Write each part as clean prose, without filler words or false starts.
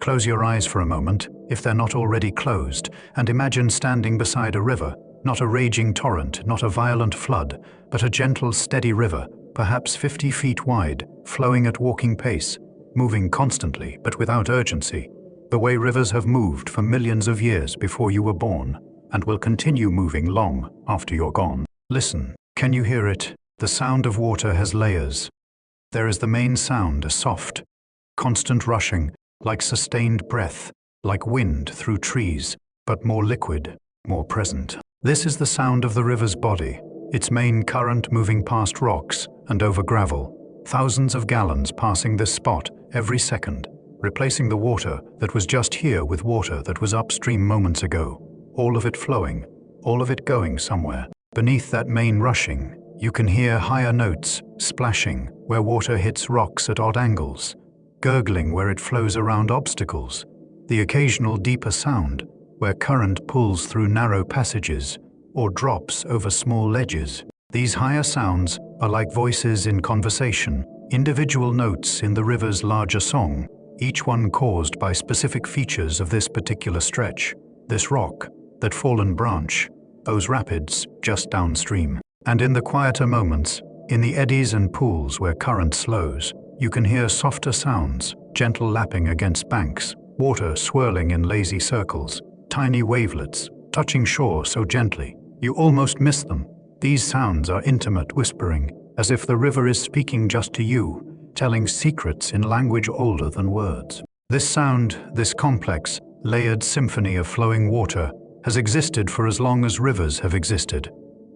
Close your eyes for a moment, if they're not already closed, and imagine standing beside a river, not a raging torrent, not a violent flood, but a gentle, steady river, perhaps 50 feet wide, flowing at walking pace, moving constantly but without urgency, the way rivers have moved for millions of years before you were born, and will continue moving long after you're gone. Listen, can you hear it? The sound of water has layers. There is the main sound, a soft, constant rushing, like sustained breath, like wind through trees, but more liquid, more present. This is the sound of the river's body, its main current moving past rocks and over gravel, thousands of gallons passing this spot every second, replacing the water that was just here with water that was upstream moments ago, all of it flowing, all of it going somewhere. Beneath that main rushing, you can hear higher notes, splashing where water hits rocks at odd angles, gurgling where it flows around obstacles, the occasional deeper sound where current pulls through narrow passages or drops over small ledges. These higher sounds are like voices in conversation, individual notes in the river's larger song, each one caused by specific features of this particular stretch, this rock, that fallen branch, those rapids just downstream. And in the quieter moments, in the eddies and pools where current slows, you can hear softer sounds, gentle lapping against banks, water swirling in lazy circles, tiny wavelets touching shore so gently, you almost miss them. These sounds are intimate whispering, as if the river is speaking just to you, telling secrets in language older than words. This sound, this complex, layered symphony of flowing water, has existed for as long as rivers have existed.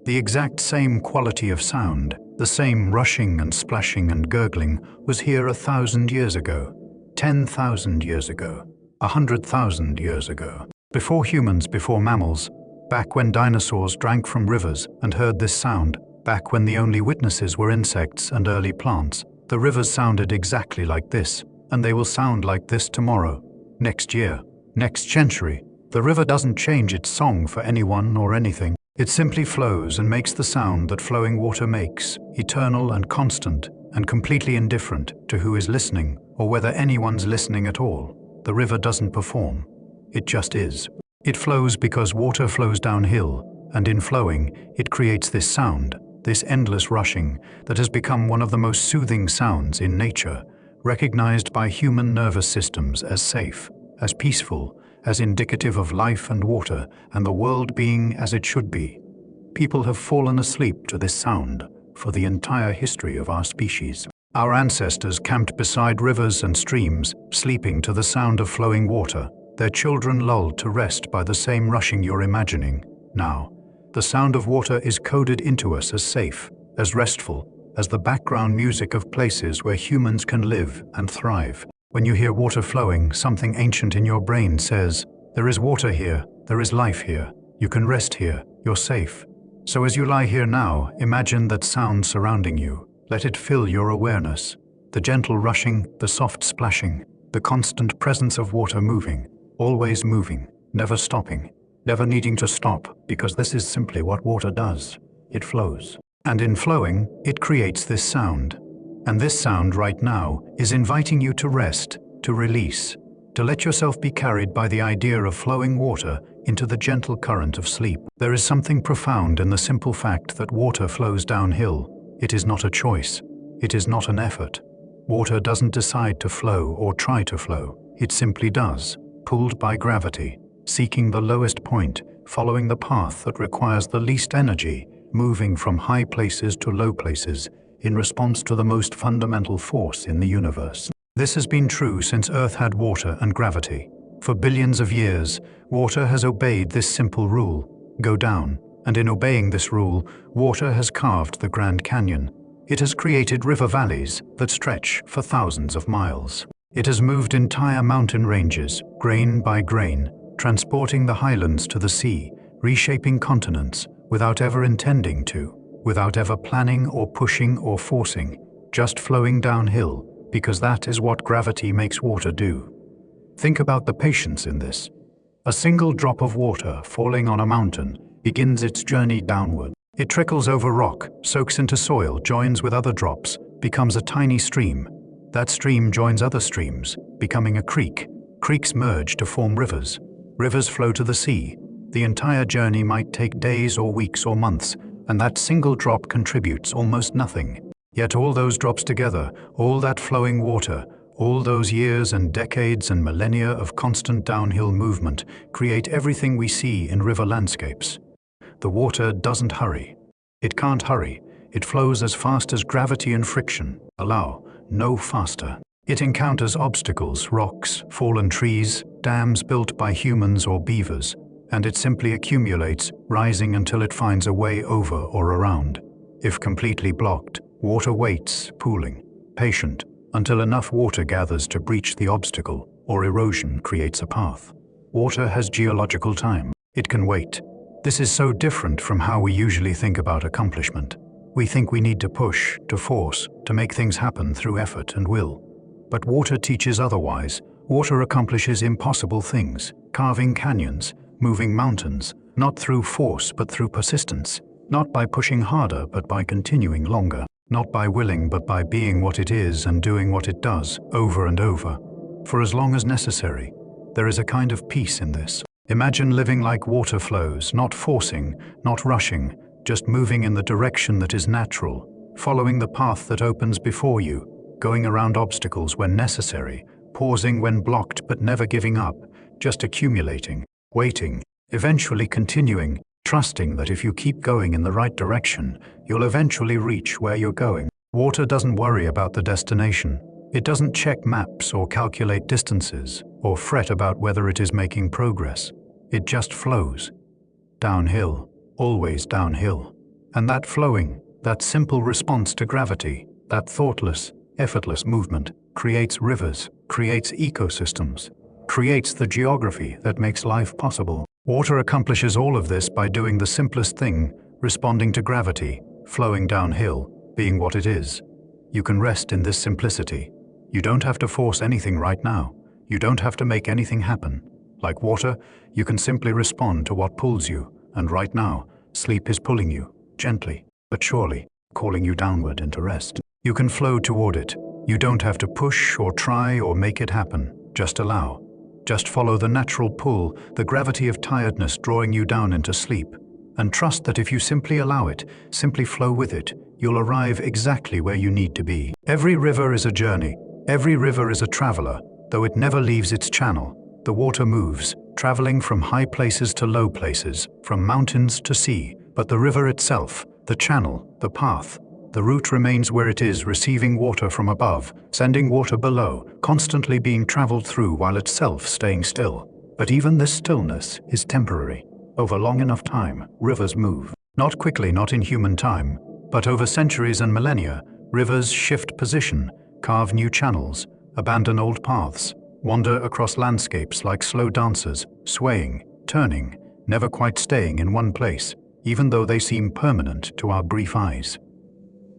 The exact same quality of sound, the same rushing and splashing and gurgling, was here 1,000 years ago, 10,000 years ago, 100,000 years ago. Before humans, before mammals, back when dinosaurs drank from rivers and heard this sound, back when the only witnesses were insects and early plants, the rivers sounded exactly like this, and they will sound like this tomorrow, next year, next century. The river doesn't change its song for anyone or anything. It simply flows and makes the sound that flowing water makes, eternal and constant and completely indifferent to who is listening or whether anyone's listening at all. The river doesn't perform. It just is. It flows because water flows downhill, and in flowing, it creates this sound, this endless rushing that has become one of the most soothing sounds in nature, recognized by human nervous systems as safe, as peaceful, as indicative of life and water and the world being as it should be. People have fallen asleep to this sound for the entire history of our species. Our ancestors camped beside rivers and streams, sleeping to the sound of flowing water, their children lulled to rest by the same rushing you're imagining. Now, the sound of water is coded into us as safe, as restful, as the background music of places where humans can live and thrive. When you hear water flowing, something ancient in your brain says, there is water here, there is life here, you can rest here, you're safe. So as you lie here now, imagine that sound surrounding you. Let it fill your awareness. The gentle rushing, the soft splashing, the constant presence of water moving, always moving, never stopping, never needing to stop, because this is simply what water does. It flows. And in flowing, it creates this sound. And this sound right now is inviting you to rest, to release, to let yourself be carried by the idea of flowing water into the gentle current of sleep. There is something profound in the simple fact that water flows downhill. It is not a choice. It is not an effort. Water doesn't decide to flow or try to flow. It simply does, pulled by gravity, seeking the lowest point, following the path that requires the least energy, moving from high places to low places, in response to the most fundamental force in the universe. This has been true since Earth had water and gravity. For billions of years, water has obeyed this simple rule: go down. And in obeying this rule, water has carved the Grand Canyon. It has created river valleys that stretch for thousands of miles. It has moved entire mountain ranges, grain by grain, transporting the highlands to the sea, reshaping continents without ever intending to, without ever planning or pushing or forcing, just flowing downhill, because that is what gravity makes water do. Think about the patience in this. A single drop of water falling on a mountain begins its journey downward. It trickles over rock, soaks into soil, joins with other drops, becomes a tiny stream. That stream joins other streams, becoming a creek, Creeks merge to form rivers. Rivers flow to the sea. The entire journey might take days or weeks or months, and that single drop contributes almost nothing. Yet all those drops together, all that flowing water, all those years and decades and millennia of constant downhill movement create everything we see in river landscapes. The water doesn't hurry. It can't hurry. It flows as fast as gravity and friction allow, no faster. It encounters obstacles, rocks, fallen trees, dams built by humans or beavers, and it simply accumulates, rising until it finds a way over or around. If completely blocked, water waits, pooling, patient, until enough water gathers to breach the obstacle, or erosion creates a path. Water has geological time. It can wait. This is so different from how we usually think about accomplishment. We think we need to push, to force, to make things happen through effort and will. But water teaches otherwise. Water accomplishes impossible things, carving canyons, moving mountains, not through force but through persistence, not by pushing harder but by continuing longer, not by willing but by being what it is and doing what it does, over and over, for as long as necessary. There is a kind of peace in this. Imagine living like water flows, not forcing, not rushing, just moving in the direction that is natural, following the path that opens before you, going around obstacles when necessary, pausing when blocked but never giving up, just accumulating, waiting, eventually continuing, trusting that if you keep going in the right direction, you'll eventually reach where you're going. Water doesn't worry about the destination. It doesn't check maps or calculate distances or fret about whether it is making progress. It just flows. Downhill, always downhill. And that flowing, that simple response to gravity, that thoughtless, effortless movement creates rivers, creates ecosystems, creates the geography that makes life possible. Water accomplishes all of this by doing the simplest thing, responding to gravity, flowing downhill, being what it is. You can rest in this simplicity. You don't have to force anything right now. You don't have to make anything happen. Like water, you can simply respond to what pulls you, and right now, sleep is pulling you, gently, but surely, calling you downward into rest. You can flow toward it. You don't have to push or try or make it happen. Just allow. Just follow the natural pull, the gravity of tiredness drawing you down into sleep. And trust that if you simply allow it, simply flow with it, you'll arrive exactly where you need to be. Every river is a journey. Every river is a traveler, though it never leaves its channel. The water moves, traveling from high places to low places, from mountains to sea. But the river itself, the channel, the path, the route remains where it is, receiving water from above, sending water below, constantly being traveled through while itself staying still. But even this stillness is temporary. Over long enough time, rivers move. Not quickly, not in human time, but over centuries and millennia, rivers shift position, carve new channels, abandon old paths, wander across landscapes like slow dancers, swaying, turning, never quite staying in one place, even though they seem permanent to our brief eyes.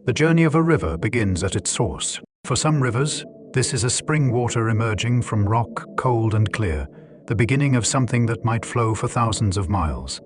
The journey of a river begins at its source. For some rivers, this is a spring water emerging from rock, cold and clear, the beginning of something that might flow for thousands of miles.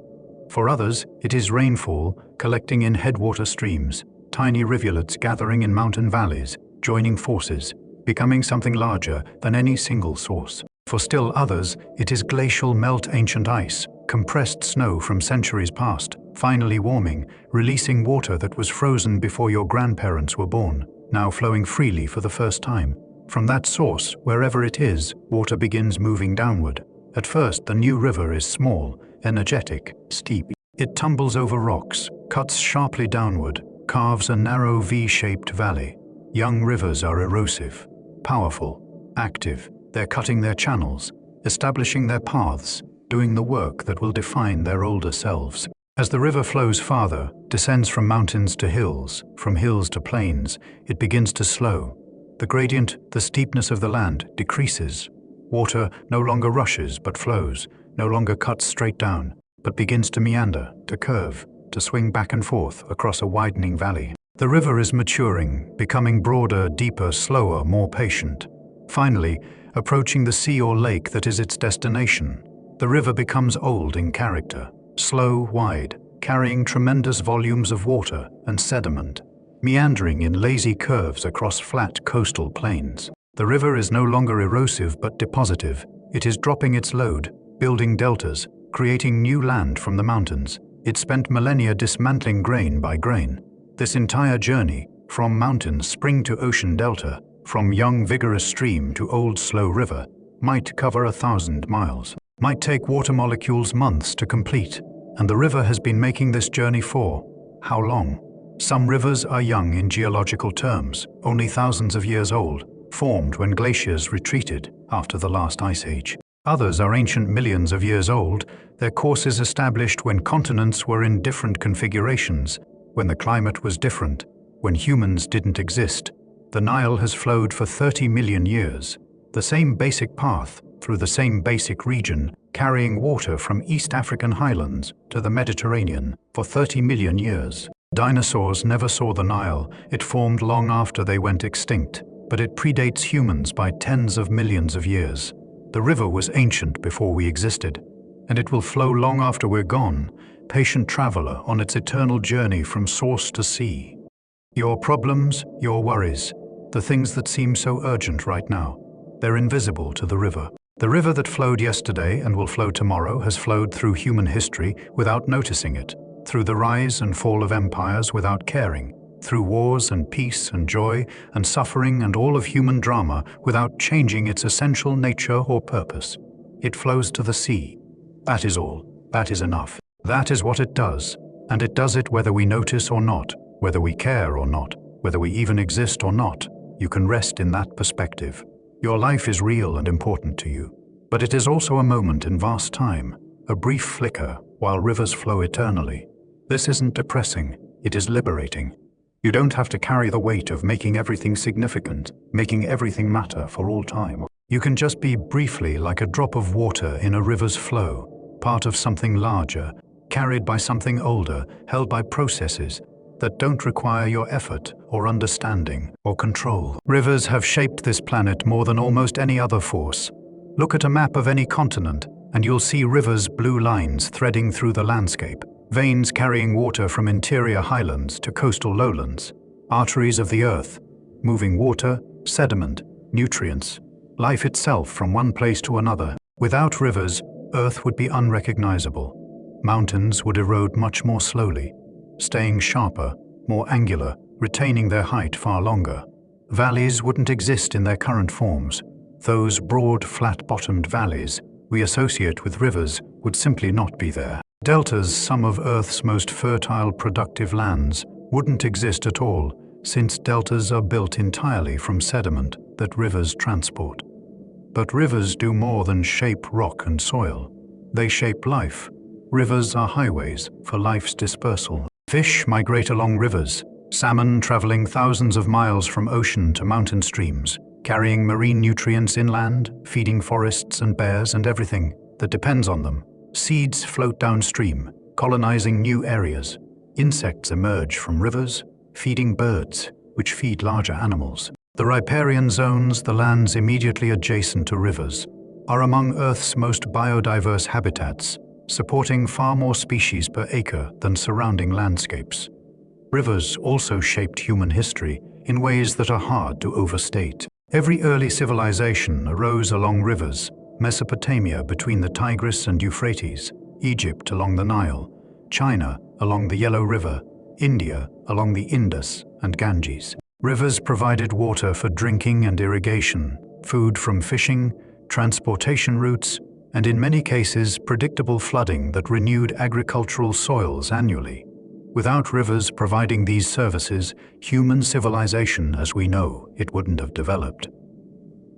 For others, it is rainfall collecting in headwater streams, tiny rivulets gathering in mountain valleys, joining forces, becoming something larger than any single source. For still others, it is glacial melt ancient ice, compressed snow from centuries past, finally warming, releasing water that was frozen before your grandparents were born, now flowing freely for the first time. From that source, wherever it is, water begins moving downward. At first, the new river is small, energetic, steep. It tumbles over rocks, cuts sharply downward, carves a narrow V-shaped valley. Young rivers are erosive, powerful, active. They're cutting their channels, establishing their paths, doing the work that will define their older selves. As the river flows farther, descends from mountains to hills, from hills to plains, it begins to slow. The gradient, the steepness of the land, decreases. Water no longer rushes but flows, no longer cuts straight down, but begins to meander, to curve, to swing back and forth across a widening valley. The river is maturing, becoming broader, deeper, slower, more patient. Finally, approaching the sea or lake that is its destination, the river becomes old in character, slow, wide, carrying tremendous volumes of water and sediment, meandering in lazy curves across flat coastal plains. The river is no longer erosive but depositive. It is dropping its load, building deltas, creating new land from the mountains. It spent millennia dismantling grain by grain. This entire journey, from mountain spring to ocean delta, from young vigorous stream to old slow river, might cover 1,000 miles, might take water molecules months to complete. And the river has been making this journey for how long? Some rivers are young in geological terms, only thousands of years old, formed when glaciers retreated after the last ice age. Others are ancient, millions of years old, their courses established when continents were in different configurations, when the climate was different, when humans didn't exist. The Nile has flowed for 30 million years, the same basic path through the same basic region, carrying water from East African highlands to the Mediterranean for 30 million years. Dinosaurs never saw the Nile. It formed long after they went extinct, but it predates humans by tens of millions of years. The river was ancient before we existed, and it will flow long after we're gone, patient traveler on its eternal journey from source to sea. Your problems, your worries, the things that seem so urgent right now, they're invisible to the river. The river that flowed yesterday and will flow tomorrow has flowed through human history without noticing it, through the rise and fall of empires without caring, through wars and peace and joy and suffering and all of human drama without changing its essential nature or purpose. It flows to the sea. That is all. That is enough. That is what it does, and it does it whether we notice or not, whether we care or not, whether we even exist or not. You can rest in that perspective. Your life is real and important to you, but it is also a moment in vast time, a brief flicker while rivers flow eternally. This isn't depressing, it is liberating. You don't have to carry the weight of making everything significant, making everything matter for all time. You can just be briefly like a drop of water in a river's flow, part of something larger, carried by something older, held by processes that don't require your effort or understanding or control. Rivers have shaped this planet more than almost any other force. Look at a map of any continent and you'll see rivers' blue lines threading through the landscape, veins carrying water from interior highlands to coastal lowlands, arteries of the earth, moving water, sediment, nutrients, life itself from one place to another. Without rivers, Earth would be unrecognizable. Mountains would erode much more slowly, staying sharper, more angular, retaining their height far longer. Valleys wouldn't exist in their current forms. Those broad, flat-bottomed valleys we associate with rivers would simply not be there. Deltas, some of Earth's most fertile, productive lands, wouldn't exist at all, since deltas are built entirely from sediment that rivers transport. But rivers do more than shape rock and soil. They shape life. Rivers are highways for life's dispersal. Fish migrate along rivers, salmon traveling thousands of miles from ocean to mountain streams, carrying marine nutrients inland, feeding forests and bears and everything that depends on them. Seeds float downstream, colonizing new areas. Insects emerge from rivers, feeding birds, which feed larger animals. The riparian zones, the lands immediately adjacent to rivers, are among Earth's most biodiverse habitats, supporting far more species per acre than surrounding landscapes. Rivers also shaped human history in ways that are hard to overstate. Every early civilization arose along rivers: Mesopotamia between the Tigris and Euphrates, Egypt along the Nile, China along the Yellow River, India along the Indus and Ganges. Rivers provided water for drinking and irrigation, food from fishing, transportation routes, and in many cases predictable flooding that renewed agricultural soils annually. Without rivers providing these services, human civilization as we know it wouldn't have developed.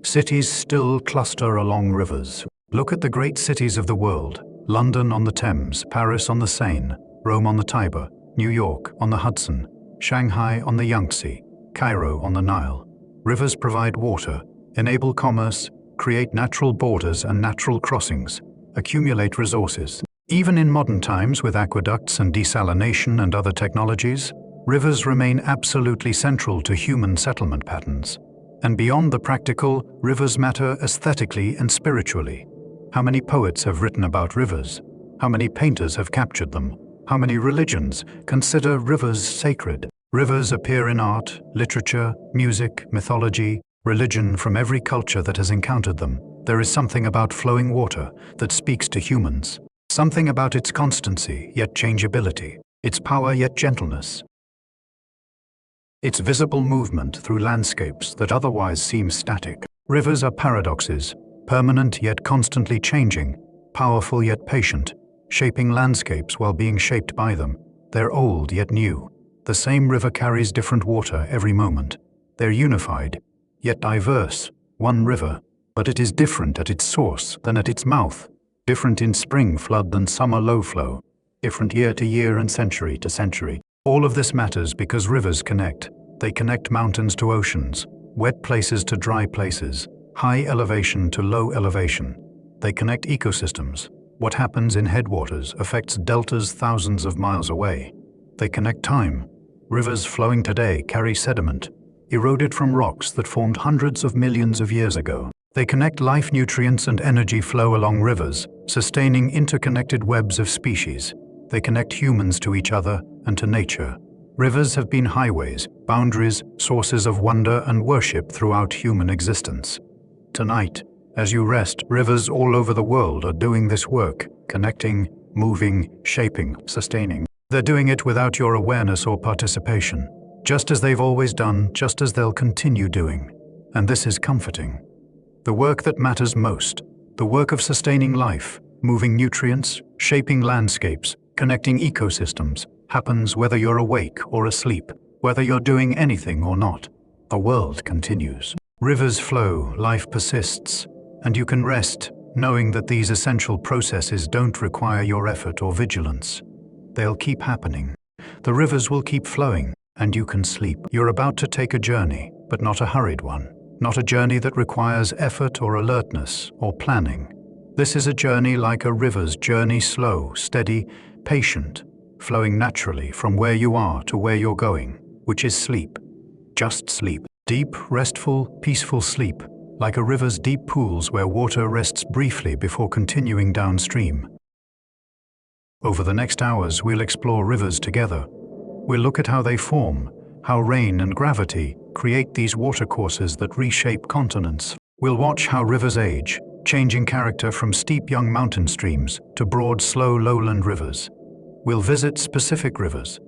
Cities still cluster along rivers. Look at the great cities of the world: London on the Thames, Paris on the Seine, Rome on the Tiber, New York on the Hudson, Shanghai on the Yangtze, Cairo on the Nile. Rivers provide water, enable commerce, create natural borders and natural crossings, accumulate resources. Even in modern times with aqueducts and desalination and other technologies, rivers remain absolutely central to human settlement patterns. And beyond the practical, rivers matter aesthetically and spiritually. How many poets have written about rivers? How many painters have captured them? How many religions consider rivers sacred? Rivers appear in art, literature, music, mythology, religion from every culture that has encountered them. There is something about flowing water that speaks to humans. Something about its constancy yet changeability, its power yet gentleness. Its visible movement through landscapes that otherwise seem static. Rivers are paradoxes, permanent yet constantly changing, powerful yet patient, shaping landscapes while being shaped by them. They're old yet new. The same river carries different water every moment. They're unified, yet diverse, one river, but it is different at its source than at its mouth, different in spring flood than summer low flow, different year to year and century to century. All of this matters because rivers connect. They connect mountains to oceans, wet places to dry places, high elevation to low elevation. They connect ecosystems. What happens in headwaters affects deltas thousands of miles away. They connect time. Rivers flowing today carry sediment, eroded from rocks that formed hundreds of millions of years ago. They connect life, nutrients, and energy flow along rivers, sustaining interconnected webs of species. They connect humans to each other and to nature. Rivers have been highways, boundaries, sources of wonder and worship throughout human existence. Tonight, as you rest, rivers all over the world are doing this work, connecting, moving, shaping, sustaining. They're doing it without your awareness or participation, just as they've always done, just as they'll continue doing. And this is comforting. The work that matters most, the work of sustaining life, moving nutrients, shaping landscapes, connecting ecosystems, happens whether you're awake or asleep, whether you're doing anything or not. The world continues. Rivers flow, life persists, and you can rest, knowing that these essential processes don't require your effort or vigilance. They'll keep happening. The rivers will keep flowing, and you can sleep. You're about to take a journey, but not a hurried one. Not a journey that requires effort or alertness or planning. This is a journey like a river's journey, slow, steady, patient, flowing naturally from where you are to where you're going, which is sleep. Just sleep. Deep, restful, peaceful sleep, like a river's deep pools where water rests briefly before continuing downstream. Over the next hours, we'll explore rivers together. We'll look at how they form, how rain and gravity create these watercourses that reshape continents. We'll watch how rivers age, changing character from steep young mountain streams to broad, slow lowland rivers. We'll visit specific rivers,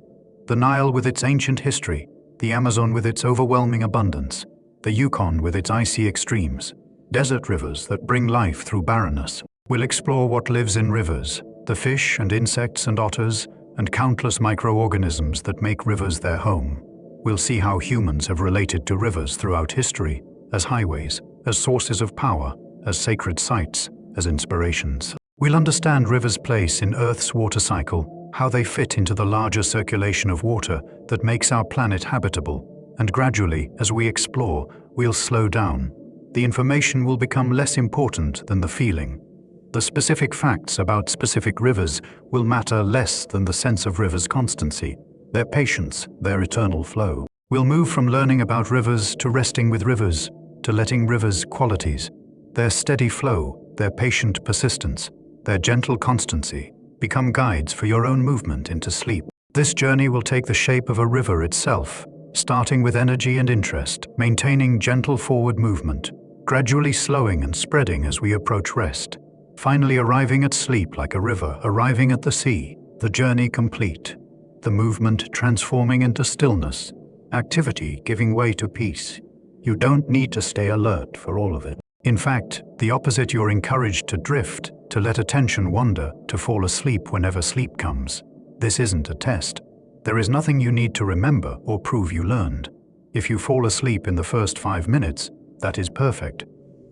the Nile with its ancient history, the Amazon with its overwhelming abundance, the Yukon with its icy extremes, desert rivers that bring life through barrenness. We'll explore what lives in rivers, the fish and insects and otters, and countless microorganisms that make rivers their home. We'll see how humans have related to rivers throughout history, as highways, as sources of power, as sacred sites, as inspirations. We'll understand rivers' place in Earth's water cycle, how they fit into the larger circulation of water that makes our planet habitable, and gradually, as we explore, we'll slow down. The information will become less important than the feeling. The specific facts about specific rivers will matter less than the sense of rivers' constancy, their patience, their eternal flow. We'll move from learning about rivers to resting with rivers, to letting rivers' qualities, their steady flow, their patient persistence, their gentle constancy, become guides for your own movement into sleep. This journey will take the shape of a river itself, starting with energy and interest, maintaining gentle forward movement, gradually slowing and spreading as we approach rest, finally arriving at sleep like a river, arriving at the sea, the journey complete, the movement transforming into stillness, activity giving way to peace. You don't need to stay alert for all of it. In fact, the opposite, you're encouraged to drift, to let attention wander, to fall asleep whenever sleep comes. This isn't a test. There is nothing you need to remember or prove you learned. If you fall asleep in the first 5 minutes, that is perfect.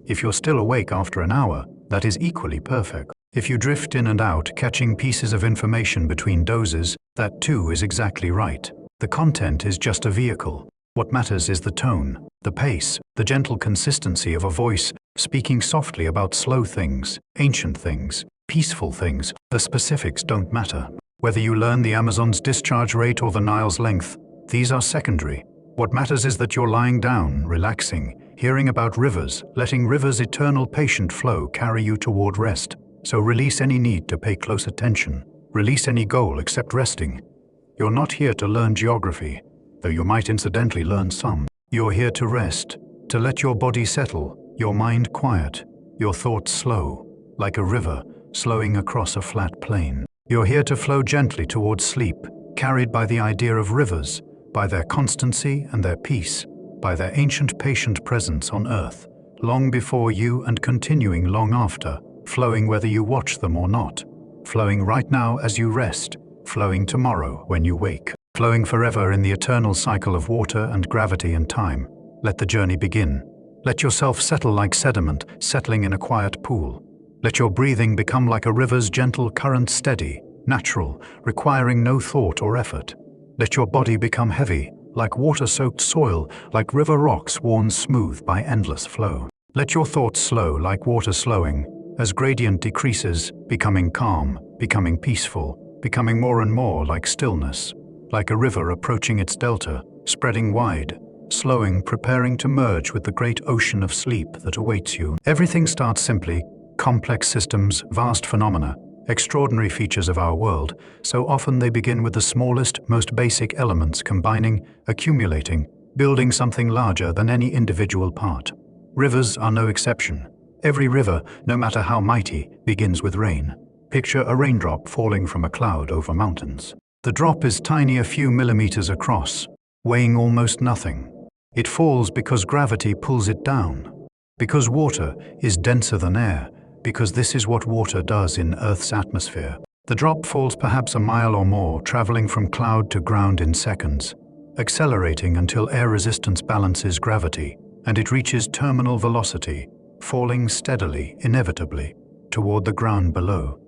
If you're still awake after an hour, that is equally perfect. If you drift in and out, catching pieces of information between dozes, that too is exactly right. The content is just a vehicle. What matters is the tone, the pace, the gentle consistency of a voice, speaking softly about slow things, ancient things, peaceful things. The specifics don't matter. Whether you learn the Amazon's discharge rate or the Nile's length, these are secondary. What matters is that you're lying down, relaxing, hearing about rivers, letting rivers' eternal patient flow carry you toward rest. So release any need to pay close attention. Release any goal except resting. You're not here to learn geography, though you might incidentally learn some. You're here to rest, to let your body settle, your mind quiet. your thoughts slow, like a river slowing across a flat plain. You're here to flow gently towards sleep, carried by the idea of rivers, by their constancy and their peace, by their ancient patient presence on earth, long before you and continuing long after, flowing whether you watch them or not, flowing right now as you rest, flowing tomorrow when you wake, flowing forever in the eternal cycle of water and gravity and time. Let the journey begin. Let yourself settle like sediment settling in a quiet pool. Let your breathing become like a river's gentle current, steady, natural, requiring no thought or effort. Let your body become heavy, like water-soaked soil, like river rocks worn smooth by endless flow. Let your thoughts slow like water slowing, as gradient decreases, becoming calm, becoming peaceful, becoming more and more like stillness, like a river approaching its delta, spreading wide, slowing, preparing to merge with the great ocean of sleep that awaits you. Everything starts simply. Complex systems, vast phenomena, extraordinary features of our world, so often they begin with the smallest, most basic elements combining, accumulating, building something larger than any individual part. Rivers are no exception. Every river, no matter how mighty, begins with rain. Picture a raindrop falling from a cloud over mountains. The drop is tiny, a few millimeters across, weighing almost nothing. It falls because gravity pulls it down, because water is denser than air, because this is what water does in Earth's atmosphere. The drop falls perhaps a mile or more, traveling from cloud to ground in seconds, accelerating until air resistance balances gravity, and it reaches terminal velocity, falling steadily, inevitably, toward the ground below.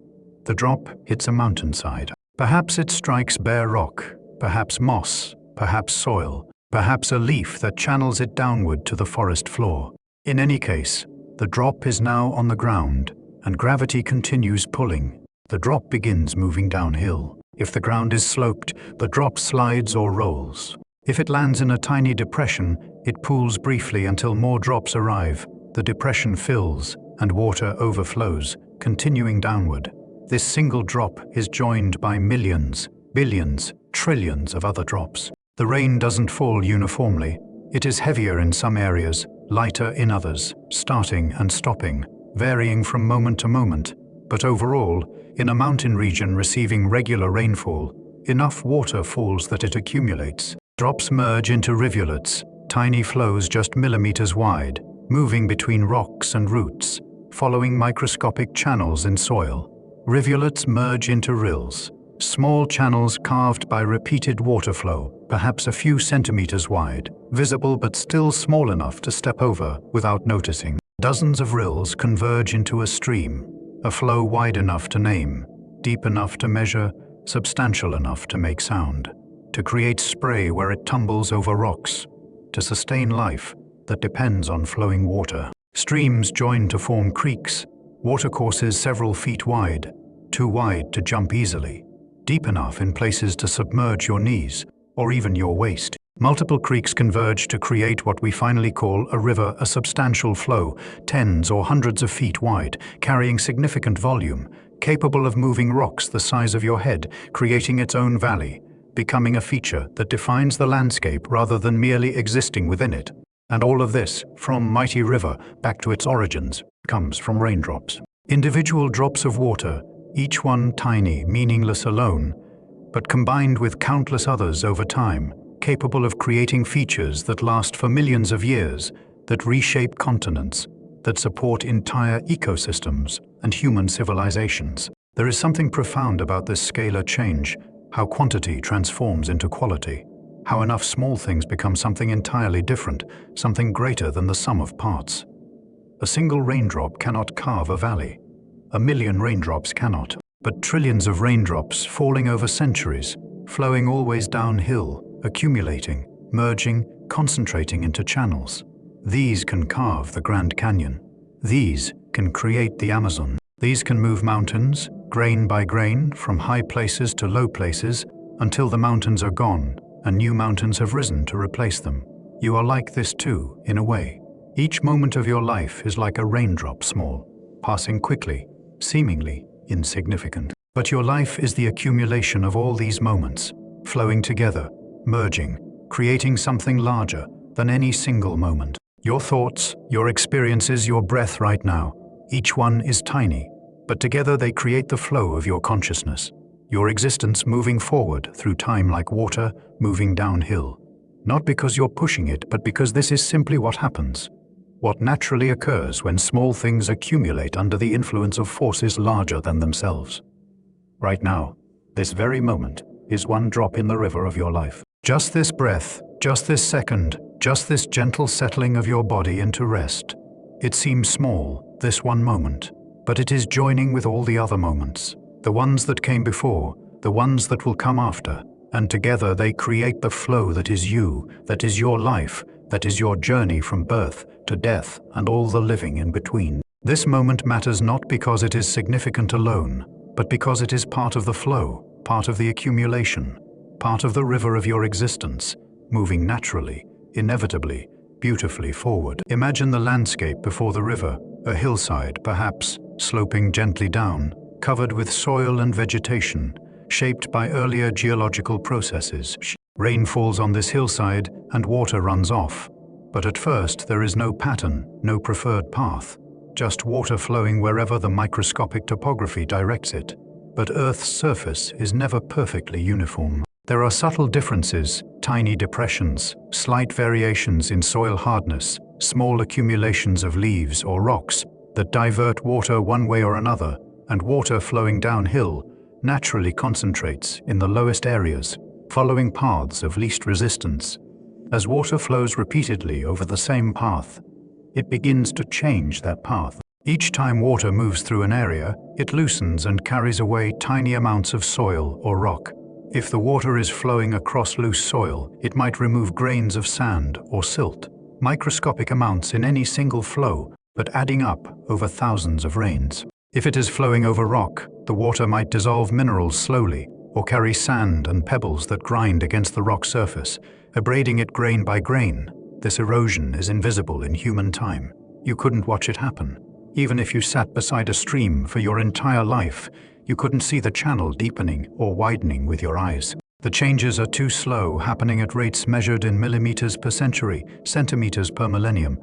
The drop hits a mountainside. Perhaps it strikes bare rock, perhaps moss, perhaps soil, perhaps a leaf that channels it downward to the forest floor. In any case, the drop is now on the ground, and gravity continues pulling. The drop begins moving downhill. If the ground is sloped, the drop slides or rolls. If it lands in a tiny depression, it pools briefly until more drops arrive. The depression fills, and water overflows, continuing downward. This single drop is joined by millions, billions, trillions of other drops. The rain doesn't fall uniformly. It is heavier in some areas, lighter in others, starting and stopping, varying from moment to moment, but overall, in a mountain region receiving regular rainfall, enough water falls that it accumulates. Drops merge into rivulets, tiny flows just millimeters wide, moving between rocks and roots, following microscopic channels in soil. Rivulets merge into rills, small channels carved by repeated water flow, perhaps a few centimeters wide, visible but still small enough to step over without noticing. Dozens of rills converge into a stream, a flow wide enough to name, deep enough to measure, substantial enough to make sound, to create spray where it tumbles over rocks, to sustain life that depends on flowing water. Streams join to form creeks, watercourses several feet wide, too wide to jump easily, deep enough in places to submerge your knees or even your waist. Multiple creeks converge to create what we finally call a river, a substantial flow, tens or hundreds of feet wide, carrying significant volume, capable of moving rocks the size of your head, creating its own valley, becoming a feature that defines the landscape rather than merely existing within it. And all of this, from mighty river back to its origins, comes from raindrops. Individual drops of water, each one tiny, meaningless alone, but combined with countless others over time, capable of creating features that last for millions of years, that reshape continents, that support entire ecosystems and human civilizations. There is something profound about this scalar change, how quantity transforms into quality, how enough small things become something entirely different, something greater than the sum of parts. A single raindrop cannot carve a valley. A million raindrops cannot. But trillions of raindrops falling over centuries, flowing always downhill, accumulating, merging, concentrating into channels. These can carve the Grand Canyon. These can create the Amazon. These can move mountains, grain by grain, from high places to low places, until the mountains are gone and new mountains have risen to replace them. You are like this too, in a way. Each moment of your life is like a raindrop small, passing quickly, seemingly insignificant. But your life is the accumulation of all these moments, flowing together, merging, creating something larger than any single moment. Your thoughts, your experiences, your breath right now, Each one is tiny, but together they create the flow of your consciousness, your existence moving forward through time like water moving downhill. Not because you're pushing it, but because this is simply what happens. What naturally occurs when small things accumulate under the influence of forces larger than themselves. Right now, this very moment, is one drop in the river of your life. Just this breath, just this second, just this gentle settling of your body into rest. It seems small, this one moment, but it is joining with all the other moments, the ones that came before, the ones that will come after, and together they create the flow that is you, that is your life, that is your journey from birth to death and all the living in between. This moment matters not because it is significant alone, but because it is part of the flow, part of the accumulation, part of the river of your existence, moving naturally, inevitably, beautifully forward. Imagine the landscape before the river, a hillside perhaps, sloping gently down, covered with soil and vegetation, shaped by earlier geological processes. Rain falls on this hillside and water runs off, but at first there is no pattern, no preferred path, just water flowing wherever the microscopic topography directs it. But Earth's surface is never perfectly uniform. There are subtle differences, tiny depressions, slight variations in soil hardness, small accumulations of leaves or rocks that divert water one way or another, and water flowing downhill naturally concentrates in the lowest areas, following paths of least resistance. As water flows repeatedly over the same path, it begins to change that path. Each time water moves through an area, it loosens and carries away tiny amounts of soil or rock. If the water is flowing across loose soil, it might remove grains of sand or silt, microscopic amounts in any single flow, but adding up over thousands of rains. If it is flowing over rock, the water might dissolve minerals slowly, or carry sand and pebbles that grind against the rock surface, abrading it grain by grain. This erosion is invisible in human time. You couldn't watch it happen. Even if you sat beside a stream for your entire life, you couldn't see the channel deepening or widening with your eyes. The changes are too slow, happening at rates measured in millimeters per century, centimeters per millennium.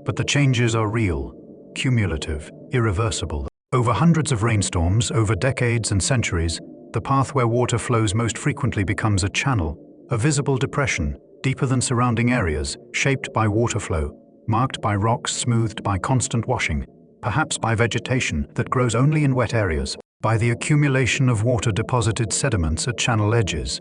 But the changes are real, cumulative, irreversible. Over hundreds of rainstorms, over decades and centuries, the path where water flows most frequently becomes a channel, a visible depression, deeper than surrounding areas, shaped by water flow, marked by rocks smoothed by constant washing, perhaps by vegetation that grows only in wet areas, by the accumulation of water-deposited sediments at channel edges.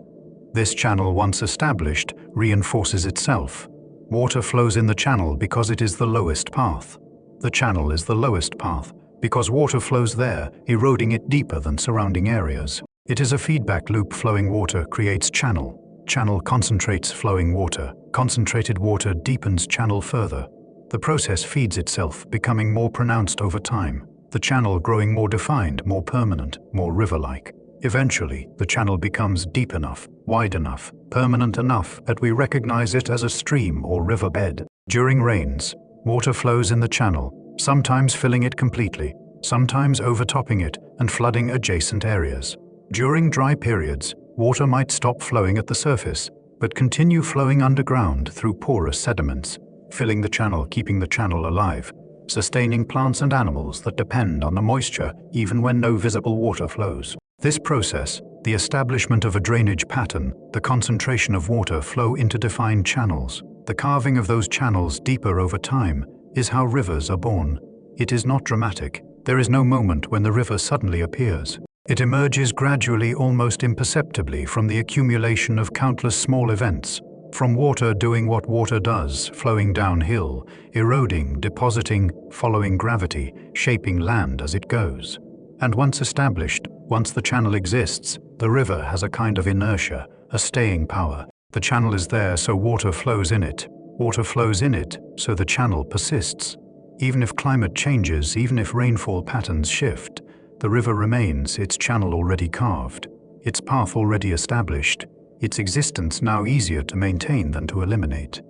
This channel, once established, reinforces itself. Water flows in the channel because it is the lowest path. The channel is the lowest path because water flows there, eroding it deeper than surrounding areas. It is a feedback loop. Flowing water creates channel. Channel concentrates flowing water. Concentrated water deepens channel further. The process feeds itself, becoming more pronounced over time, the channel growing more defined, more permanent, more river-like. Eventually, the channel becomes deep enough, wide enough, permanent enough that we recognize it as a stream or riverbed. During rains, water flows in the channel, sometimes filling it completely, sometimes overtopping it and flooding adjacent areas. During dry periods, water might stop flowing at the surface, but continue flowing underground through porous sediments, filling the channel, keeping the channel alive, sustaining plants and animals that depend on the moisture even when no visible water flows. This process, the establishment of a drainage pattern, the concentration of water flow into defined channels, the carving of those channels deeper over time, is how rivers are born. It is not dramatic. There is no moment when the river suddenly appears. It emerges gradually, almost imperceptibly, from the accumulation of countless small events. From water doing what water does, flowing downhill, eroding, depositing, following gravity, shaping land as it goes. And once established, once the channel exists, the river has a kind of inertia, a staying power. The channel is there, so water flows in it. Water flows in it, so the channel persists. Even if climate changes, even if rainfall patterns shift, the river remains, its channel already carved, its path already established, its existence now easier to maintain than to eliminate.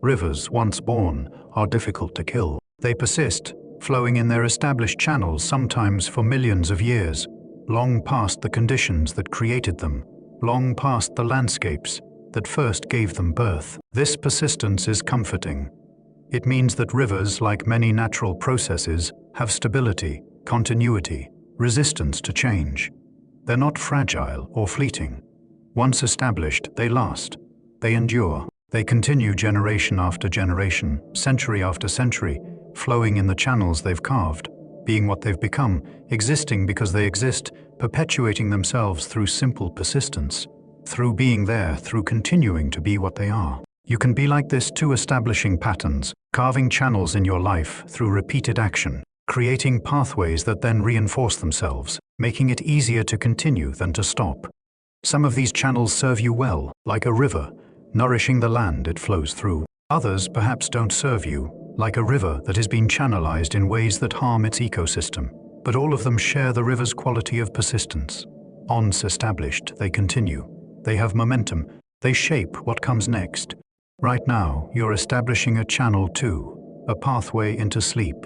Rivers, once born, are difficult to kill. They persist, flowing in their established channels sometimes for millions of years, long past the conditions that created them, long past the landscapes that first gave them birth. This persistence is comforting. It means that rivers, like many natural processes, have stability, continuity, resistance to change. They're not fragile or fleeting. Once established, they last. They endure. They continue generation after generation, century after century, flowing in the channels they've carved, being what they've become, existing because they exist, perpetuating themselves through simple persistence, through being there, through continuing to be what they are. You can be like this too, establishing patterns, carving channels in your life through repeated action, creating pathways that then reinforce themselves, making it easier to continue than to stop. Some of these channels serve you well, like a river, nourishing the land it flows through. Others perhaps don't serve you, like a river that has been channelized in ways that harm its ecosystem. But all of them share the river's quality of persistence. Once established, they continue. They have momentum. They shape what comes next. Right now, you're establishing a channel too, a pathway into sleep,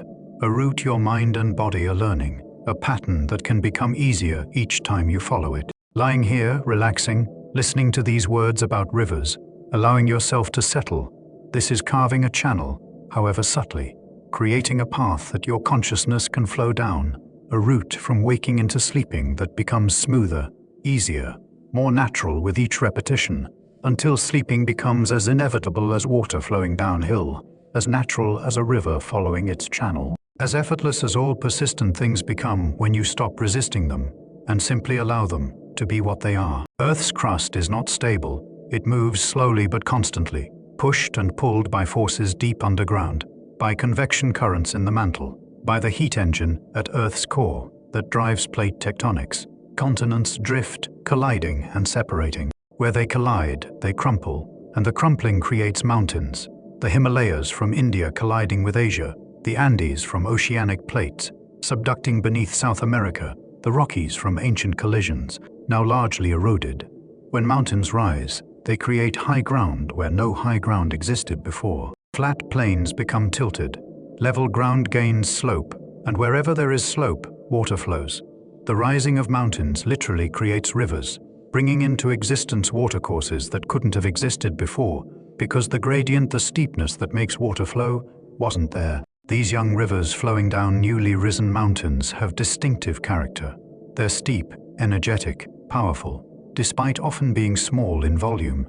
a route your mind and body are learning, a pattern that can become easier each time you follow it. Lying here, relaxing, listening to these words about rivers, allowing yourself to settle, this is carving a channel, however subtly, creating a path that your consciousness can flow down, a route from waking into sleeping that becomes smoother, easier, more natural with each repetition, until sleeping becomes as inevitable as water flowing downhill, as natural as a river following its channel, as effortless as all persistent things become when you stop resisting them and simply allow them to be what they are. Earth's crust is not stable. It moves slowly but constantly, pushed and pulled by forces deep underground, by convection currents in the mantle, by the heat engine at Earth's core that drives plate tectonics. Continents drift, colliding and separating. Where they collide, they crumple, and the crumpling creates mountains. The Himalayas from India colliding with Asia, the Andes from oceanic plates, subducting beneath South America, the Rockies from ancient collisions, now largely eroded. When mountains rise, they create high ground where no high ground existed before. Flat plains become tilted, level ground gains slope, and wherever there is slope, water flows. The rising of mountains literally creates rivers, bringing into existence watercourses that couldn't have existed before, because the gradient, the steepness that makes water flow, wasn't there. These young rivers flowing down newly risen mountains have distinctive character. They're steep, energetic, powerful, despite often being small in volume.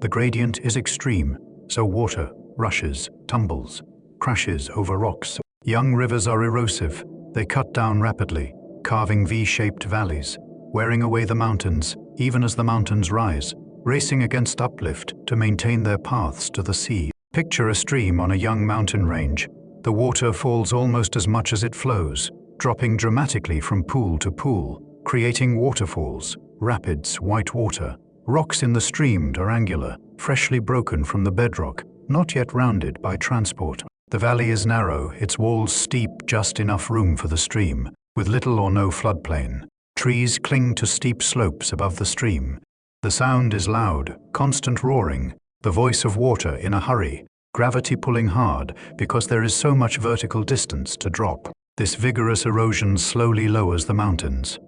The gradient is extreme, so water rushes, tumbles, crashes over rocks. Young rivers are erosive. They cut down rapidly, carving V-shaped valleys, wearing away the mountains, even as the mountains rise, racing against uplift to maintain their paths to the sea. Picture a stream on a young mountain range. The water falls almost as much as it flows, dropping dramatically from pool to pool, creating waterfalls, rapids, white water. Rocks in the stream are angular, freshly broken from the bedrock, not yet rounded by transport. The valley is narrow, its walls steep, just enough room for the stream, with little or no floodplain. Trees cling to steep slopes above the stream. The sound is loud, constant roaring, the voice of water in a hurry, gravity pulling hard because there is so much vertical distance to drop. This vigorous erosion slowly lowers the mountains.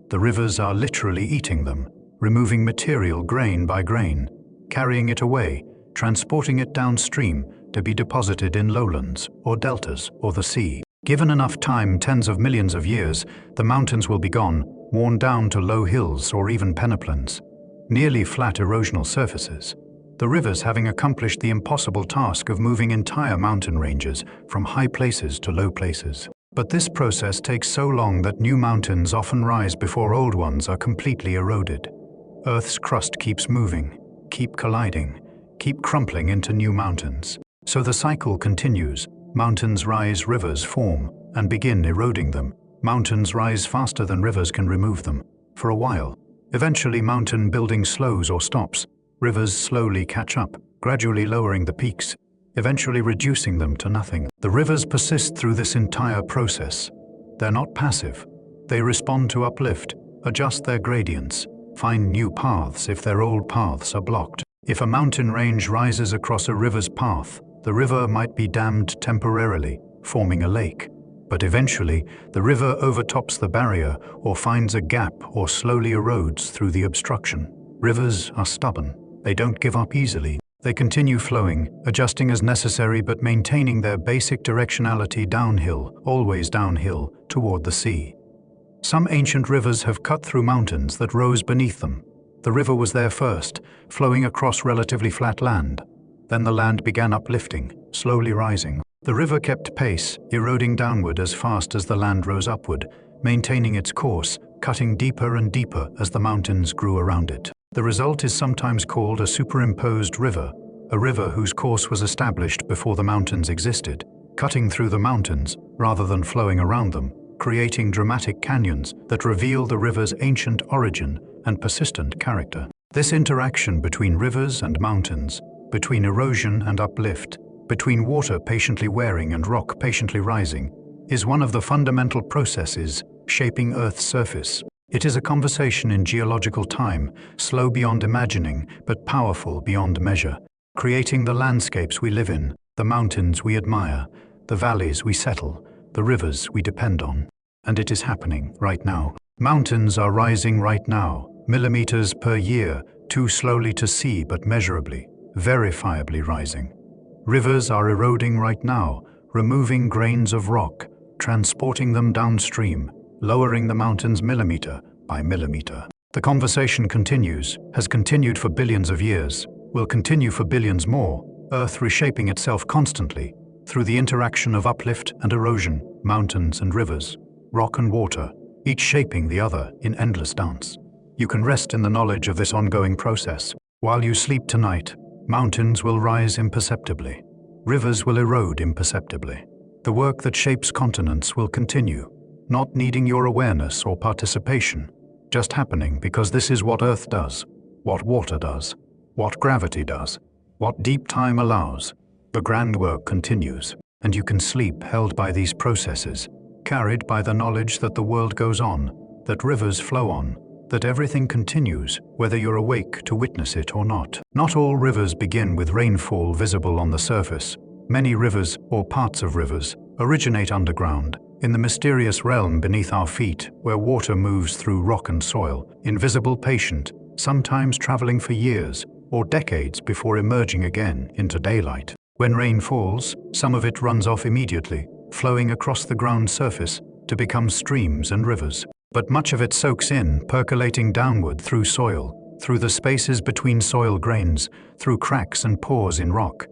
The rivers are literally eating them, removing material grain by grain, carrying it away, transporting it downstream to be deposited in lowlands or deltas or the sea. Given enough time, tens of millions of years, the mountains will be gone, worn down to low hills or even peneplains, nearly flat erosional surfaces. The rivers having accomplished the impossible task of moving entire mountain ranges from high places to low places. But this process takes so long that new mountains often rise before old ones are completely eroded. Earth's crust keeps moving, keep colliding, keep crumpling into new mountains. So the cycle continues. Mountains rise, rivers form, and begin eroding them. Mountains rise faster than rivers can remove them, for a while. Eventually mountain building slows or stops. Rivers slowly catch up, gradually lowering the peaks, eventually reducing them to nothing. The rivers persist through this entire process. They're not passive. They respond to uplift, adjust their gradients, find new paths if their old paths are blocked. If a mountain range rises across a river's path, the river might be dammed temporarily, forming a lake. But eventually, the river overtops the barrier or finds a gap or slowly erodes through the obstruction. Rivers are stubborn. They don't give up easily. They continue flowing, adjusting as necessary but maintaining their basic directionality downhill, always downhill, toward the sea. Some ancient rivers have cut through mountains that rose beneath them. The river was there first, flowing across relatively flat land. Then the land began uplifting, slowly rising. The river kept pace, eroding downward as fast as the land rose upward, maintaining its course, cutting deeper and deeper as the mountains grew around it. The result is sometimes called a superimposed river, a river whose course was established before the mountains existed, cutting through the mountains rather than flowing around them, creating dramatic canyons that reveal the river's ancient origin and persistent character. This interaction between rivers and mountains, between erosion and uplift, between water patiently wearing and rock patiently rising, is one of the fundamental processes shaping Earth's surface. It is a conversation in geological time, slow beyond imagining, but powerful beyond measure, creating the landscapes we live in, the mountains we admire, the valleys we settle, the rivers we depend on. And it is happening right now. Mountains are rising right now, millimeters per year, too slowly to see but measurably, verifiably rising. Rivers are eroding right now, removing grains of rock, transporting them downstream, lowering the mountains millimeter by millimeter. The conversation continues, has continued for billions of years, will continue for billions more, Earth reshaping itself constantly through the interaction of uplift and erosion, mountains and rivers, rock and water, each shaping the other in endless dance. You can rest in the knowledge of this ongoing process. While you sleep tonight, mountains will rise imperceptibly. Rivers will erode imperceptibly. The work that shapes continents will continue, not needing your awareness or participation, just happening because this is what Earth does, what water does, what gravity does, what deep time allows. The grand work continues, and you can sleep held by these processes, carried by the knowledge that the world goes on, that rivers flow on, that everything continues, whether you're awake to witness it or not. Not all rivers begin with rainfall visible on the surface. Many rivers, or parts of rivers, originate underground, in the mysterious realm beneath our feet, where water moves through rock and soil, invisible, patient, sometimes traveling for years or decades before emerging again into daylight. When rain falls, some of it runs off immediately, flowing across the ground surface to become streams and rivers. But much of it soaks in, percolating downward through soil, through the spaces between soil grains, through cracks and pores in rock,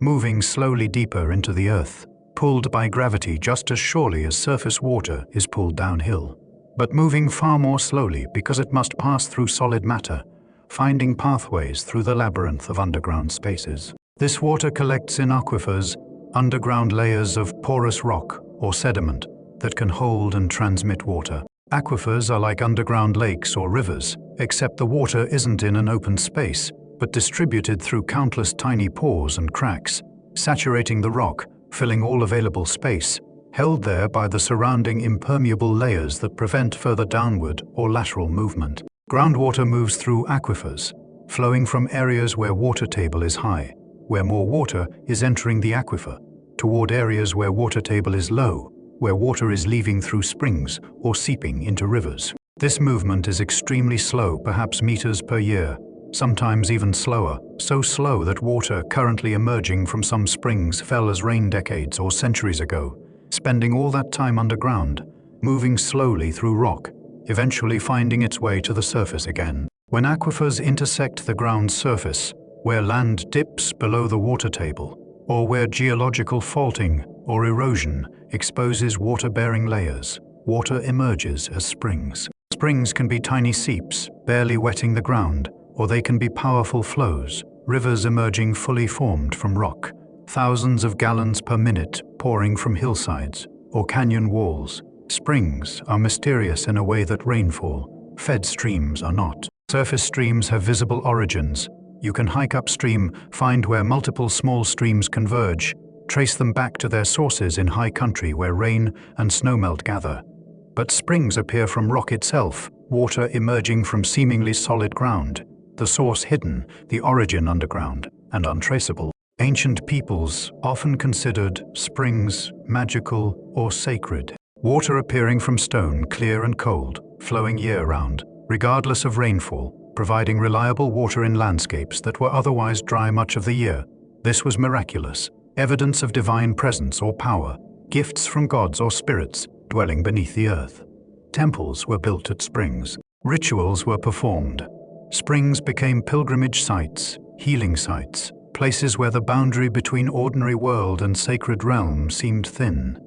moving slowly deeper into the earth, pulled by gravity just as surely as surface water is pulled downhill, but moving far more slowly because it must pass through solid matter, finding pathways through the labyrinth of underground spaces. This water collects in aquifers, underground layers of porous rock or sediment that can hold and transmit water. Aquifers are like underground lakes or rivers, except the water isn't in an open space, but distributed through countless tiny pores and cracks, saturating the rock, filling all available space, held there by the surrounding impermeable layers that prevent further downward or lateral movement. Groundwater moves through aquifers, flowing from areas where water table is high, where more water is entering the aquifer, toward areas where water table is low, where water is leaving through springs or seeping into rivers. This movement is extremely slow, perhaps meters per year, sometimes even slower, so slow that water currently emerging from some springs fell as rain decades or centuries ago, spending all that time underground, moving slowly through rock, eventually finding its way to the surface again. When aquifers intersect the ground's surface, where land dips below the water table, or where geological faulting or erosion exposes water-bearing layers, water emerges as springs. Springs can be tiny seeps, barely wetting the ground, or they can be powerful flows, rivers emerging fully formed from rock, thousands of gallons per minute pouring from hillsides or canyon walls. Springs are mysterious in a way that rainfall, fed streams are not. Surface streams have visible origins. You can hike upstream, find where multiple small streams converge, trace them back to their sources in high country where rain and snowmelt gather. But springs appear from rock itself, water emerging from seemingly solid ground, the source hidden, the origin underground and untraceable. Ancient peoples often considered springs magical or sacred. Water appearing from stone, clear and cold, flowing year-round, regardless of rainfall, providing reliable water in landscapes that were otherwise dry much of the year. This was miraculous, evidence of divine presence or power, gifts from gods or spirits dwelling beneath the earth. Temples were built at springs. Rituals were performed. Springs became pilgrimage sites, healing sites, places where the boundary between ordinary world and sacred realm seemed thin.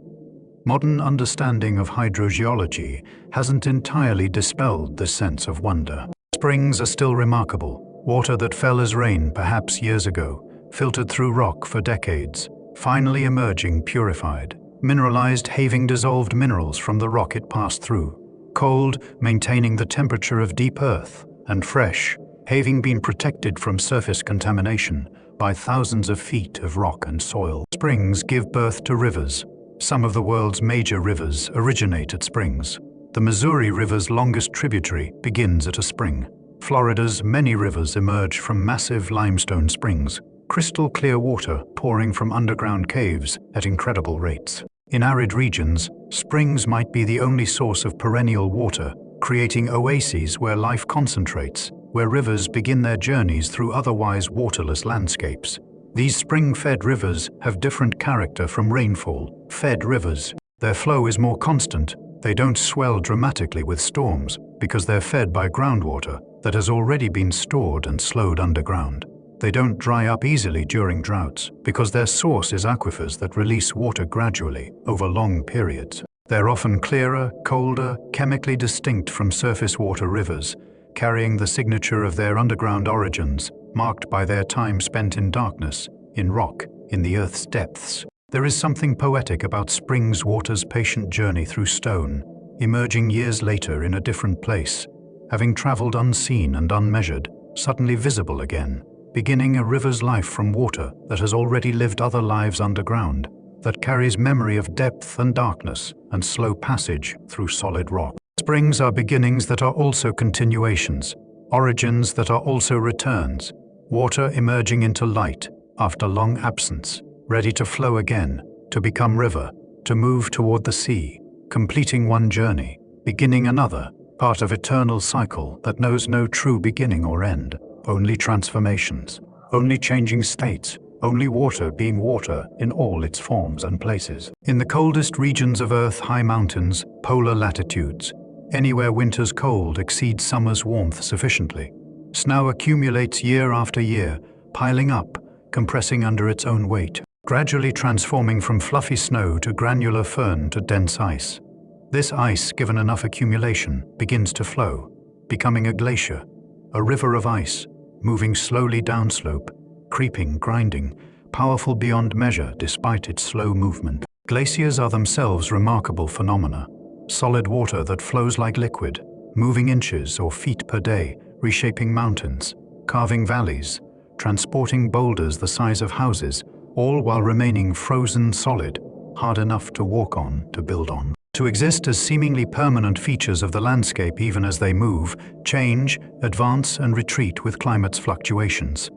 Modern understanding of hydrogeology hasn't entirely dispelled this sense of wonder. Springs are still remarkable. Water that fell as rain perhaps years ago, filtered through rock for decades, finally emerging purified, mineralized, having dissolved minerals from the rock it passed through. Cold, maintaining the temperature of deep earth, and fresh, having been protected from surface contamination by thousands of feet of rock and soil. Springs give birth to rivers. Some of the world's major rivers originate at springs. The Missouri River's longest tributary begins at a spring. Florida's many rivers emerge from massive limestone springs, crystal clear water pouring from underground caves at incredible rates. In arid regions, springs might be the only source of perennial water, creating oases where life concentrates, where rivers begin their journeys through otherwise waterless landscapes. These spring-fed rivers have different character from rainfall-fed rivers. Their flow is more constant. They don't swell dramatically with storms because they're fed by groundwater that has already been stored and slowed underground. They don't dry up easily during droughts because their source is aquifers that release water gradually over long periods. They're often clearer, colder, chemically distinct from surface water rivers, carrying the signature of their underground origins, marked by their time spent in darkness, in rock, in the earth's depths. There is something poetic about springs' water's patient journey through stone, emerging years later in a different place, having traveled unseen and unmeasured, suddenly visible again, beginning a river's life from water that has already lived other lives underground, that carries memory of depth and darkness and slow passage through solid rock. Springs are beginnings that are also continuations, origins that are also returns, water emerging into light after long absence, ready to flow again, to become river, to move toward the sea, completing one journey, beginning another, part of eternal cycle that knows no true beginning or end, only transformations, only changing states, only water being water in all its forms and places. In the coldest regions of Earth, high mountains, polar latitudes, anywhere winter's cold exceeds summer's warmth sufficiently, snow accumulates year after year, piling up, compressing under its own weight, gradually transforming from fluffy snow to granular firn to dense ice. This ice, given enough accumulation, begins to flow, becoming a glacier, a river of ice, moving slowly downslope, creeping, grinding, powerful beyond measure despite its slow movement. Glaciers are themselves remarkable phenomena, solid water that flows like liquid, moving inches or feet per day, reshaping mountains, carving valleys, transporting boulders the size of houses, all while remaining frozen solid, hard enough to walk on, to build on. To exist as seemingly permanent features of the landscape even as they move, change, advance and retreat with climate's fluctuations.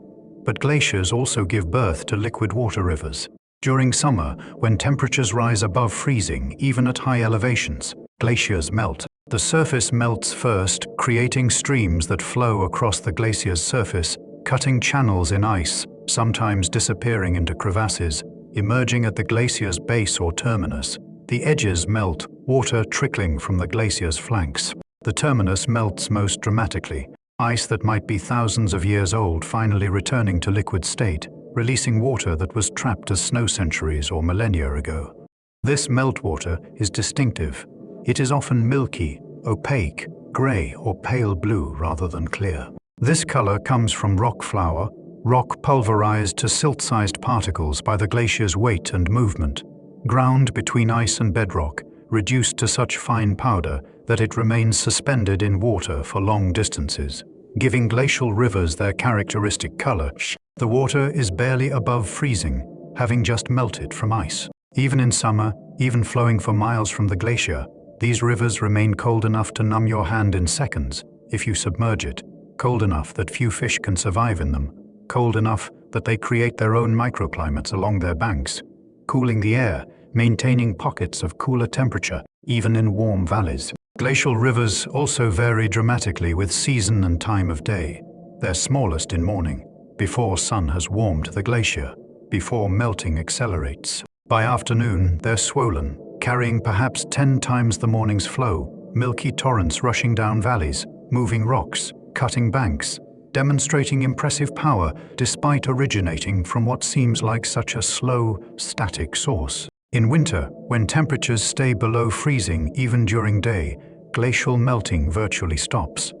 But glaciers also give birth to liquid water rivers. During summer, when temperatures rise above freezing, even at high elevations, glaciers melt. The surface melts first, creating streams that flow across the glacier's surface, cutting channels in ice, sometimes disappearing into crevasses, emerging at the glacier's base or terminus. The edges melt, water trickling from the glacier's flanks. The terminus melts most dramatically, ice that might be thousands of years old finally returning to liquid state, releasing water that was trapped as snow centuries or millennia ago. This meltwater is distinctive. It is often milky, opaque, gray or pale blue rather than clear. This color comes from rock flour, rock pulverized to silt-sized particles by the glacier's weight and movement, ground between ice and bedrock, reduced to such fine powder that it remains suspended in water for long distances, giving glacial rivers their characteristic color. The water is barely above freezing, having just melted from ice. Even in summer, even flowing for miles from the glacier, these rivers remain cold enough to numb your hand in seconds if you submerge it, cold enough that few fish can survive in them, cold enough that they create their own microclimates along their banks, cooling the air, maintaining pockets of cooler temperature even in warm valleys. Glacial rivers also vary dramatically with season and time of day. They're smallest in morning, before sun has warmed the glacier, before melting accelerates. By afternoon, they're swollen, carrying perhaps 10 times the morning's flow, milky torrents rushing down valleys, moving rocks, cutting banks, demonstrating impressive power despite originating from what seems like such a slow, static source. In winter, when temperatures stay below freezing even during day, glacial melting virtually stops.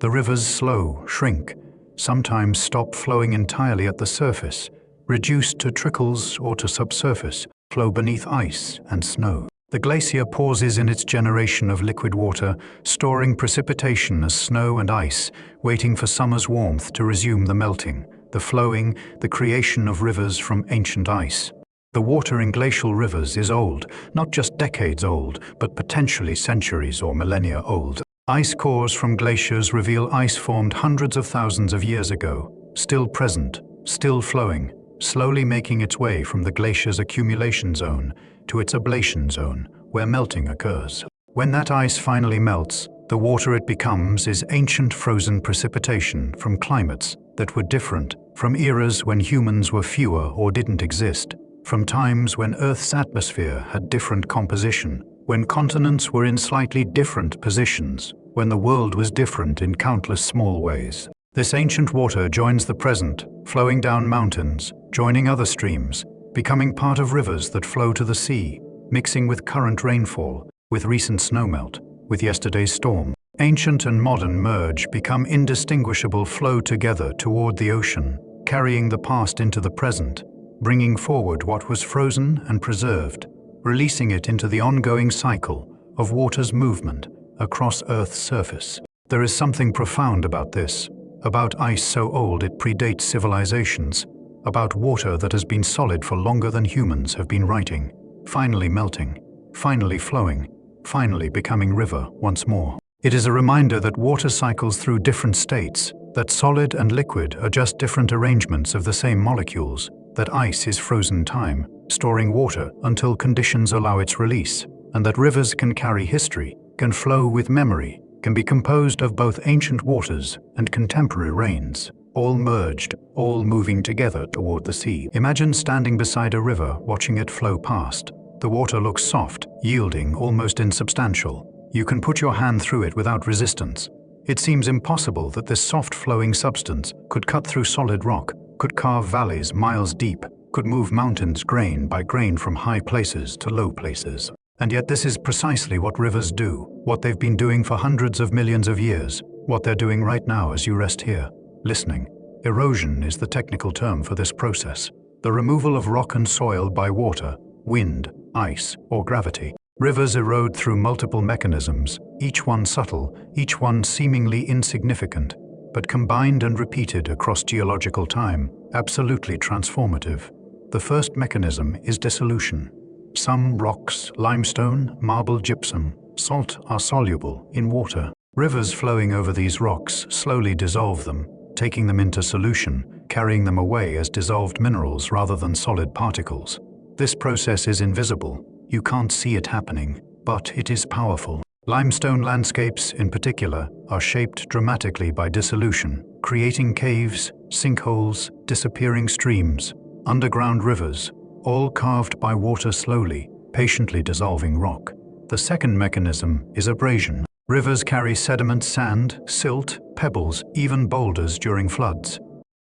The rivers slow, shrink, sometimes stop flowing entirely at the surface, reduced to trickles or to subsurface, flow beneath ice and snow. The glacier pauses in its generation of liquid water, storing precipitation as snow and ice, waiting for summer's warmth to resume the melting, the flowing, the creation of rivers from ancient ice. The water in glacial rivers is old, not just decades old, but potentially centuries or millennia old. Ice cores from glaciers reveal ice formed hundreds of thousands of years ago, still present, still flowing, slowly making its way from the glacier's accumulation zone to its ablation zone, where melting occurs. When that ice finally melts, the water it becomes is ancient frozen precipitation from climates that were different, from eras when humans were fewer or didn't exist, from times when Earth's atmosphere had different composition, when continents were in slightly different positions, when the world was different in countless small ways. This ancient water joins the present, flowing down mountains, joining other streams, becoming part of rivers that flow to the sea, mixing with current rainfall, with recent snowmelt, with yesterday's storm. Ancient and modern merge, become indistinguishable, flow together toward the ocean, carrying the past into the present, bringing forward what was frozen and preserved, releasing it into the ongoing cycle of water's movement across Earth's surface. There is something profound about this, about ice so old it predates civilizations, about water that has been solid for longer than humans have been writing, finally melting, finally flowing, finally becoming river once more. It is a reminder that water cycles through different states, that solid and liquid are just different arrangements of the same molecules, that ice is frozen time, storing water until conditions allow its release, and that rivers can carry history, can flow with memory, can be composed of both ancient waters and contemporary rains, all merged, all moving together toward the sea. Imagine standing beside a river, watching it flow past. The water looks soft, yielding, almost insubstantial. You can put your hand through it without resistance. It seems impossible that this soft flowing substance could cut through solid rock, could carve valleys miles deep, could move mountains grain by grain from high places to low places. And yet this is precisely what rivers do, what they've been doing for hundreds of millions of years, what they're doing right now as you rest here, listening. Erosion is the technical term for this process, the removal of rock and soil by water, wind, ice, or gravity. Rivers erode through multiple mechanisms, each one subtle, each one seemingly insignificant, but combined and repeated across geological time, absolutely transformative. The first mechanism is dissolution. Some rocks, limestone, marble, gypsum, salt are soluble in water. Rivers flowing over these rocks slowly dissolve them, taking them into solution, carrying them away as dissolved minerals rather than solid particles. This process is invisible. You can't see it happening, but it is powerful. Limestone landscapes, in particular, are shaped dramatically by dissolution, creating caves, sinkholes, disappearing streams, underground rivers, all carved by water slowly, patiently dissolving rock. The second mechanism is abrasion. Rivers carry sediment, sand, silt, pebbles, even boulders during floods.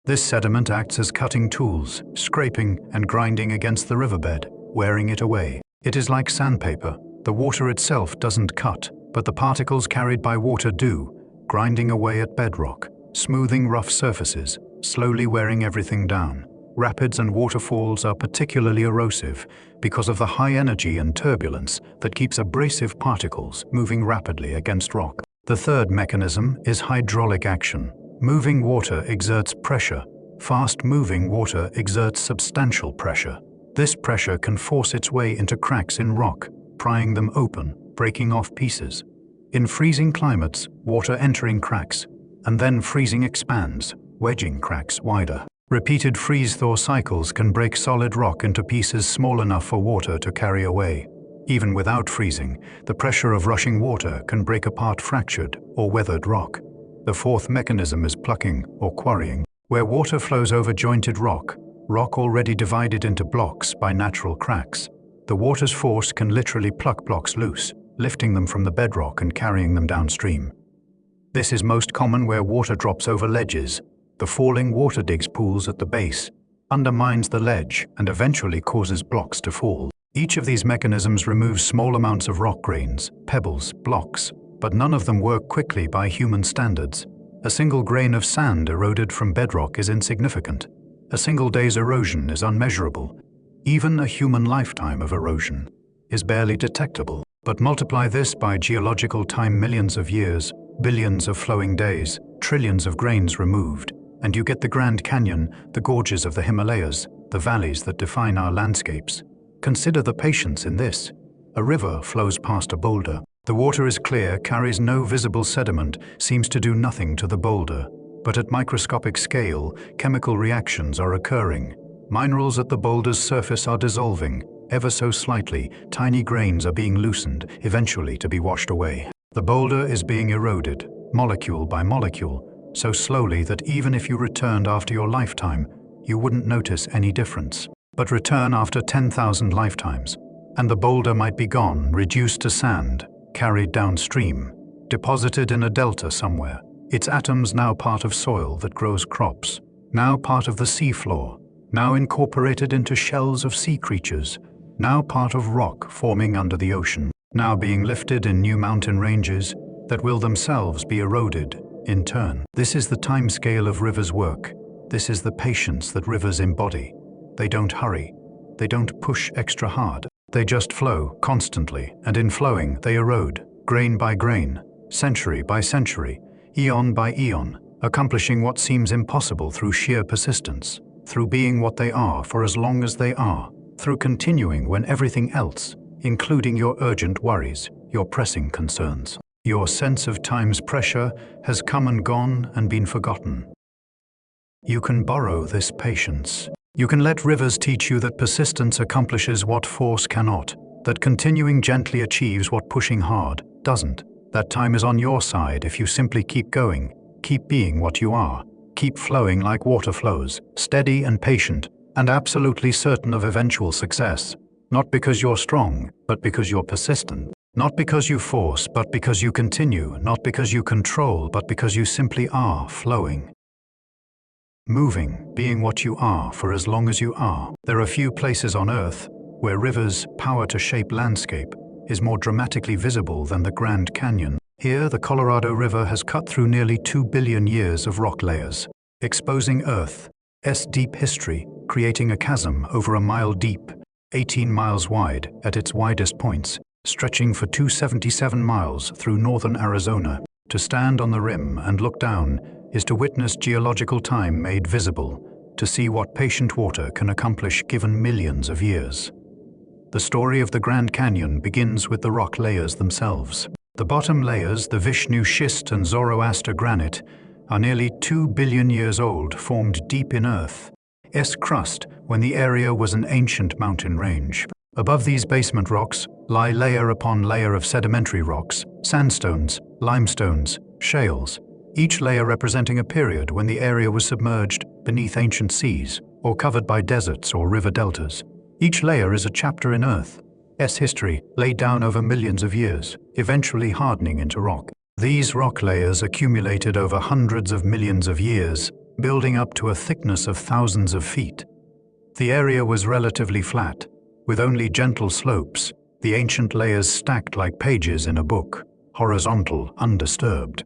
This sediment acts as cutting tools, scraping and grinding against the riverbed, wearing it away. It is like sandpaper. The water itself doesn't cut, but the particles carried by water do, grinding away at bedrock, smoothing rough surfaces, slowly wearing everything down. Rapids and waterfalls are particularly erosive because of the high energy and turbulence that keeps abrasive particles moving rapidly against rock. The third mechanism is hydraulic action. Moving water exerts pressure. Fast-moving water exerts substantial pressure. This pressure can force its way into cracks in rock, prying them open, breaking off pieces. In freezing climates, water entering cracks, and then freezing expands, wedging cracks wider. Repeated freeze-thaw cycles can break solid rock into pieces small enough for water to carry away. Even without freezing, the pressure of rushing water can break apart fractured or weathered rock. The fourth mechanism is plucking or quarrying, where water flows over jointed rock already divided into blocks by natural cracks. The water's force can literally pluck blocks loose, lifting them from the bedrock and carrying them downstream. This is most common where water drops over ledges. The falling water digs pools at the base, undermines the ledge, and eventually causes blocks to fall. Each of these mechanisms removes small amounts of rock grains, pebbles, blocks, but none of them work quickly by human standards. A single grain of sand eroded from bedrock is insignificant. A single day's erosion is unmeasurable. Even a human lifetime of erosion is barely detectable. But multiply this by geological time, millions of years, billions of flowing days, trillions of grains removed, and you get the Grand Canyon, the gorges of the Himalayas, the valleys that define our landscapes. Consider the patience in this. A river flows past a boulder. The water is clear, carries no visible sediment, seems to do nothing to the boulder. But at microscopic scale, chemical reactions are occurring. Minerals at the boulder's surface are dissolving. Ever so slightly, tiny grains are being loosened, eventually to be washed away. The boulder is being eroded, molecule by molecule, so slowly that even if you returned after your lifetime, you wouldn't notice any difference. But return after 10,000 lifetimes, and the boulder might be gone, reduced to sand, carried downstream, deposited in a delta somewhere. Its atoms now part of soil that grows crops, now part of the seafloor, now incorporated into shells of sea creatures, now part of rock forming under the ocean, now being lifted in new mountain ranges that will themselves be eroded in turn. This is the time scale of rivers' work. This is the patience that rivers embody. They don't hurry. They don't push extra hard. They just flow constantly, and in flowing they erode, grain by grain, century by century, eon by eon, accomplishing what seems impossible through sheer persistence, through being what they are for as long as they are, through continuing when everything else, including your urgent worries, your pressing concerns, your sense of time's pressure, has come and gone and been forgotten. You can borrow this patience. You can let rivers teach you that persistence accomplishes what force cannot, that continuing gently achieves what pushing hard doesn't, that time is on your side if you simply keep going, keep being what you are, keep flowing like water flows, steady and patient, and absolutely certain of eventual success. Not because you're strong, but because you're persistent. Not because you force, but because you continue. Not because you control, but because you simply are flowing. Moving, being what you are for as long as you are. There are few places on Earth where rivers' power to shape landscape is more dramatically visible than the Grand Canyon. Here, the Colorado River has cut through nearly 2 billion years of rock layers, exposing Earth's deep history, creating a chasm over a mile deep, 18 miles wide at its widest points, stretching for 277 miles through northern Arizona. To stand on the rim and look down is to witness geological time made visible, to see what patient water can accomplish given millions of years. The story of the Grand Canyon begins with the rock layers themselves. The bottom layers, the Vishnu schist and Zoroaster granite, are nearly 2 billion years old, formed deep in Earth's crust when the area was an ancient mountain range. Above these basement rocks lie layer upon layer of sedimentary rocks, sandstones, limestones, shales, each layer representing a period when the area was submerged beneath ancient seas or covered by deserts or river deltas. Each layer is a chapter in Earth's history, laid down over millions of years, eventually hardening into rock. These rock layers accumulated over hundreds of millions of years, building up to a thickness of thousands of feet. The area was relatively flat, with only gentle slopes, the ancient layers stacked like pages in a book, horizontal, undisturbed.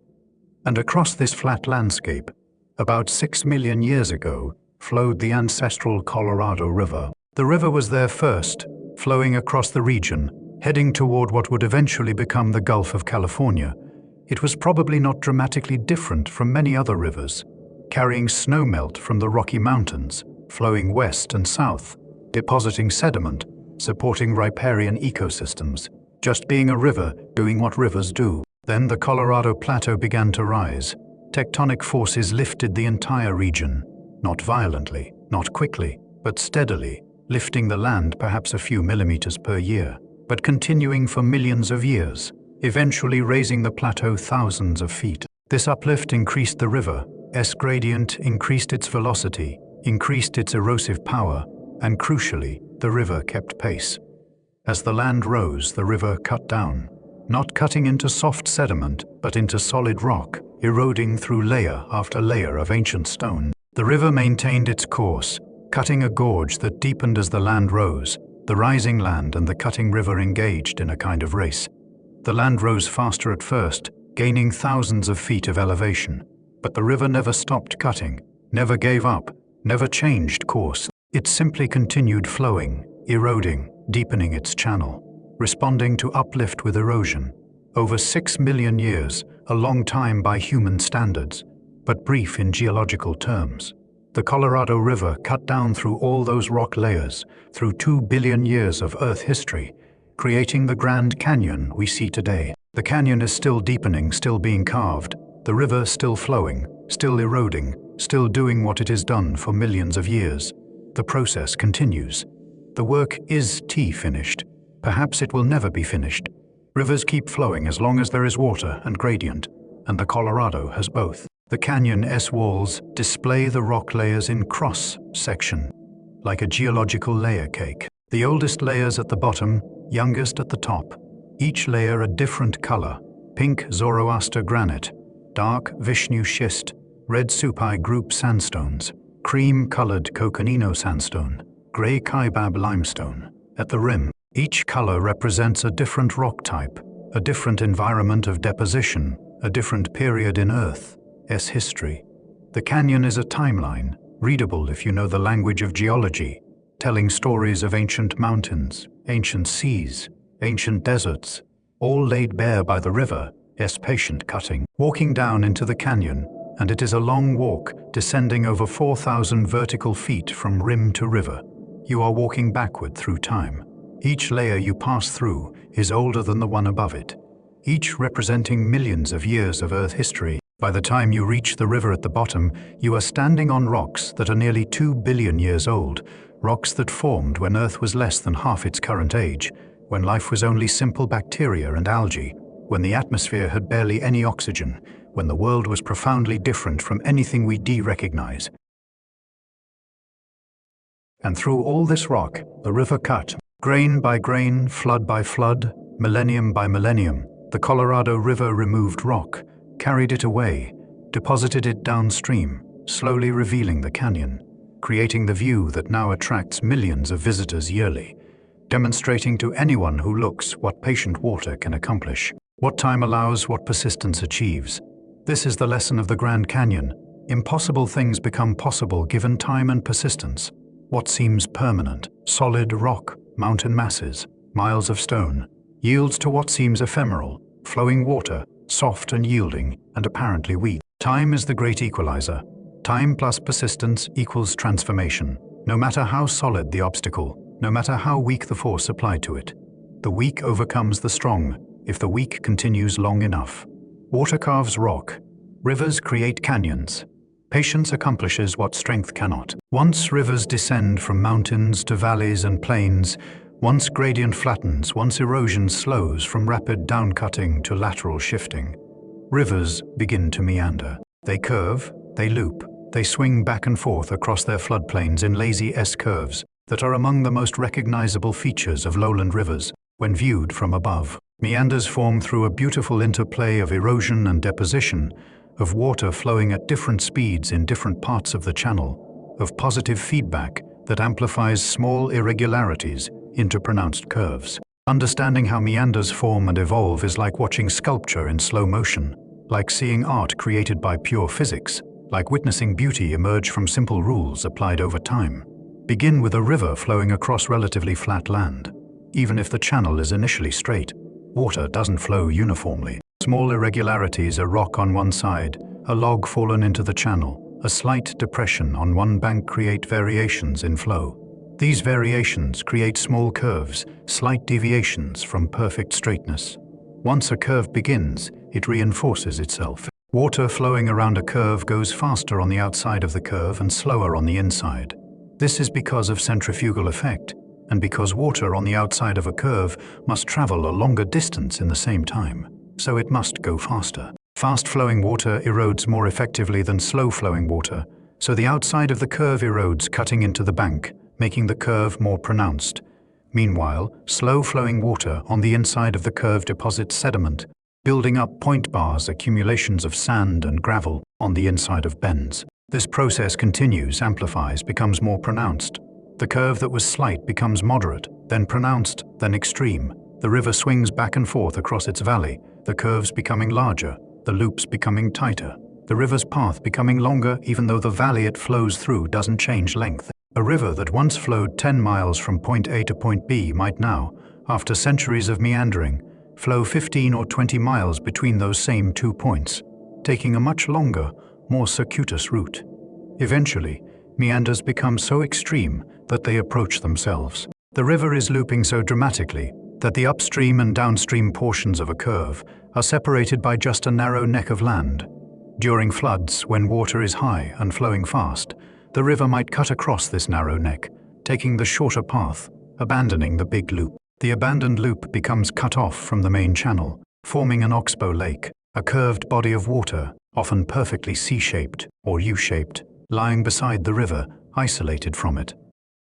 And across this flat landscape, about 6 million years ago, flowed the ancestral Colorado River. The river was there first, flowing across the region, heading toward what would eventually become the Gulf of California. It was probably not dramatically different from many other rivers, carrying snowmelt from the Rocky Mountains, flowing west and south, depositing sediment, supporting riparian ecosystems, just being a river doing what rivers do. Then the Colorado Plateau began to rise. Tectonic forces lifted the entire region, not violently, not quickly, but steadily, lifting the land perhaps a few millimeters per year. but continuing for millions of years, eventually raising the plateau thousands of feet. This uplift increased the river's gradient, increased its velocity, increased its erosive power, and crucially, the river kept pace. As the land rose, the river cut down, not cutting into soft sediment, but into solid rock, eroding through layer after layer of ancient stone. The river maintained its course, cutting a gorge that deepened as the land rose. The rising land and the cutting river engaged in a kind of race. The land rose faster at first, gaining thousands of feet of elevation. But the river never stopped cutting, never gave up, never changed course. It simply continued flowing, eroding, deepening its channel, responding to uplift with erosion. Over 6 million years, a long time by human standards, but brief in geological terms. The Colorado River cut down through all those rock layers, through 2 billion years of Earth history, creating the Grand Canyon we see today. The canyon is still deepening, still being carved, the river still flowing, still eroding, still doing what it has done for millions of years. The process continues. The work is finished. Perhaps it will never be finished. Rivers keep flowing as long as there is water and gradient, and the Colorado has both. The canyon's walls display the rock layers in cross-section, like a geological layer cake. The oldest layers at the bottom, youngest at the top. Each layer a different color: pink Zoroaster granite, dark Vishnu schist, red Supai group sandstones, cream-colored Coconino sandstone, gray Kaibab limestone. At the rim, each color represents a different rock type, a different environment of deposition, a different period in Earth's history. The canyon is a timeline, readable if you know the language of geology, telling stories of ancient mountains, ancient seas, ancient deserts, all laid bare by the river's patient cutting. Walking down into the canyon, and it is a long walk, descending over 4,000 vertical feet from rim to river. You are walking backward through time. Each layer you pass through is older than the one above it, each representing millions of years of Earth history. By the time you reach the river at the bottom, you are standing on rocks that are nearly 2 billion years old, rocks that formed when Earth was less than half its current age, when life was only simple bacteria and algae, when the atmosphere had barely any oxygen, when the world was profoundly different from anything we recognize. And through all this rock, the river cut, grain by grain, flood by flood, millennium by millennium. The Colorado River removed rock, carried it away, deposited it downstream, slowly revealing the canyon, creating the view that now attracts millions of visitors yearly, demonstrating to anyone who looks what patient water can accomplish, what time allows, what persistence achieves. This is the lesson of the Grand Canyon. Impossible things become possible given time and persistence. What seems permanent, solid rock, mountain masses, miles of stone, yields to what seems ephemeral, flowing water, soft and yielding, and apparently weak. Time is the great equalizer. Time plus persistence equals transformation. No matter how solid the obstacle, no matter how weak the force applied to it, the weak overcomes the strong if the weak continues long enough. Water carves rock. Rivers create canyons. Patience accomplishes what strength cannot. Once rivers descend from mountains to valleys and plains, once gradient flattens, once erosion slows from rapid downcutting to lateral shifting, rivers begin to meander. They curve, they loop, they swing back and forth across their floodplains in lazy S-curves that are among the most recognizable features of lowland rivers when viewed from above. Meanders form through a beautiful interplay of erosion and deposition, of water flowing at different speeds in different parts of the channel, of positive feedback that amplifies small irregularities into pronounced curves. Understanding how meanders form and evolve is like watching sculpture in slow motion, like seeing art created by pure physics, like witnessing beauty emerge from simple rules applied over time. Begin with a river flowing across relatively flat land. Even if the channel is initially straight, water doesn't flow uniformly. Small irregularities, a rock on one side, a log fallen into the channel, a slight depression on one bank create variations in flow. These variations create small curves, slight deviations from perfect straightness. Once a curve begins, it reinforces itself. Water flowing around a curve goes faster on the outside of the curve and slower on the inside. This is because of centrifugal effect. and because water on the outside of a curve must travel a longer distance in the same time, so it must go faster. Fast-flowing water erodes more effectively than slow-flowing water, so the outside of the curve erodes, cutting into the bank, making the curve more pronounced. Meanwhile, slow-flowing water on the inside of the curve deposits sediment, building up point bars, accumulations of sand and gravel on the inside of bends. This process continues, amplifies, becomes more pronounced. The curve that was slight becomes moderate, then pronounced, then extreme. The river swings back and forth across its valley, the curves becoming larger, the loops becoming tighter, the river's path becoming longer even though the valley it flows through doesn't change length. A river that once flowed 10 miles from point A to point B might now, after centuries of meandering, flow 15 or 20 miles between those same 2 points, taking a much longer, more circuitous route. Eventually, meanders become so extreme that they approach themselves. The river is looping so dramatically that the upstream and downstream portions of a curve are separated by just a narrow neck of land. During floods, when water is high and flowing fast, the river might cut across this narrow neck, taking the shorter path, abandoning the big loop. The abandoned loop becomes cut off from the main channel, forming an oxbow lake, a curved body of water, often perfectly C-shaped or U-shaped, lying beside the river, isolated from it.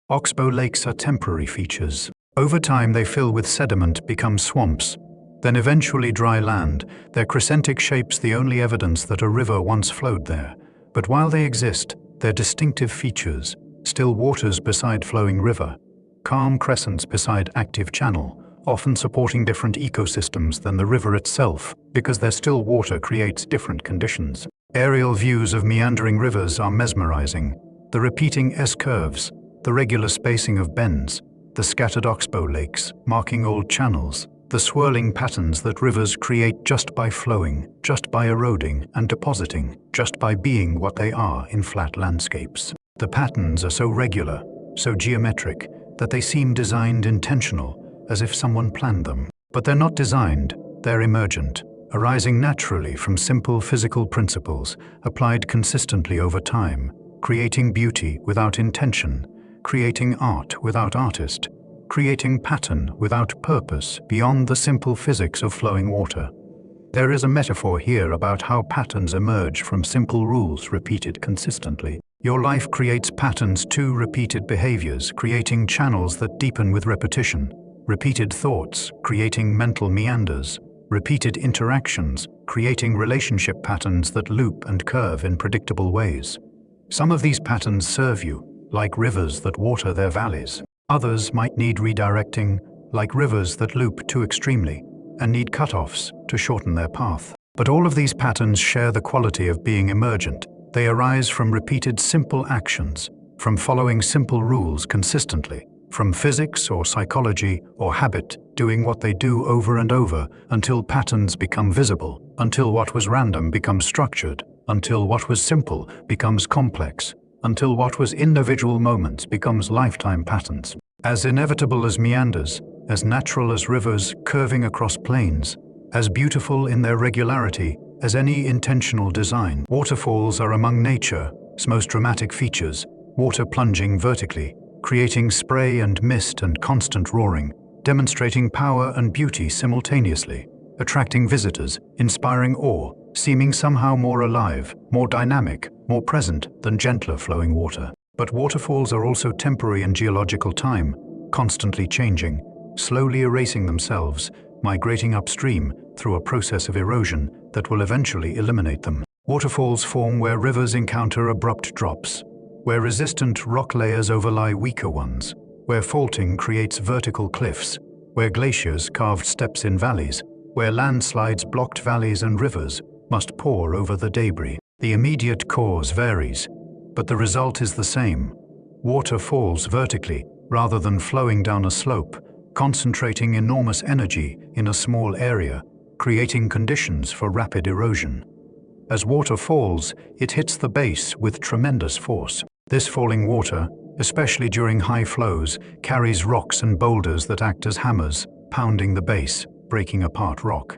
Oxbow lakes are temporary features. Over time they fill with sediment, become swamps, then eventually dry land, their crescentic shapes the only evidence that a river once flowed there. But while they exist, their distinctive features, still waters beside flowing river, calm crescents beside active channel, often supporting different ecosystems than the river itself, because their still water creates different conditions. Aerial views of meandering rivers are mesmerizing. The repeating S-curves, the regular spacing of bends, the scattered oxbow lakes marking old channels, the swirling patterns that rivers create just by flowing, just by eroding and depositing, just by being what they are in flat landscapes. The patterns are so regular, so geometric, that they seem designed intentional, as if someone planned them. But they're not designed, they're emergent, arising naturally from simple physical principles applied consistently over time, creating beauty without intention, creating art without artist, creating pattern without purpose beyond the simple physics of flowing water. There is a metaphor here about how patterns emerge from simple rules repeated consistently. Your life creates patterns too, repeated behaviors, creating channels that deepen with repetition, repeated thoughts, creating mental meanders, repeated interactions, creating relationship patterns that loop and curve in predictable ways. Some of these patterns serve you, like rivers that water their valleys. Others might need redirecting, like rivers that loop too extremely and need cutoffs to shorten their path. But all of these patterns share the quality of being emergent. They arise from repeated simple actions, from following simple rules consistently, from physics or psychology or habit doing what they do over and over until patterns become visible, until what was random becomes structured, until what was simple becomes complex, until what was individual moments becomes lifetime patterns. As inevitable as meanders, as natural as rivers curving across plains, as beautiful in their regularity as any intentional design. Waterfalls are among nature's most dramatic features, water plunging vertically, creating spray and mist and constant roaring, demonstrating power and beauty simultaneously, attracting visitors, inspiring awe, seeming somehow more alive, more dynamic, more present than gentler flowing water. But waterfalls are also temporary in geological time, constantly changing, slowly erasing themselves, migrating upstream through a process of erosion that will eventually eliminate them. Waterfalls form where rivers encounter abrupt drops, where resistant rock layers overlie weaker ones, where faulting creates vertical cliffs, where glaciers carved steps in valleys, where landslides blocked valleys and rivers must pour over the debris. The immediate cause varies, but the result is the same. Water falls vertically rather than flowing down a slope, concentrating enormous energy in a small area, creating conditions for rapid erosion. As water falls, it hits the base with tremendous force. This falling water, especially during high flows, carries rocks and boulders that act as hammers, pounding the base, breaking apart rock.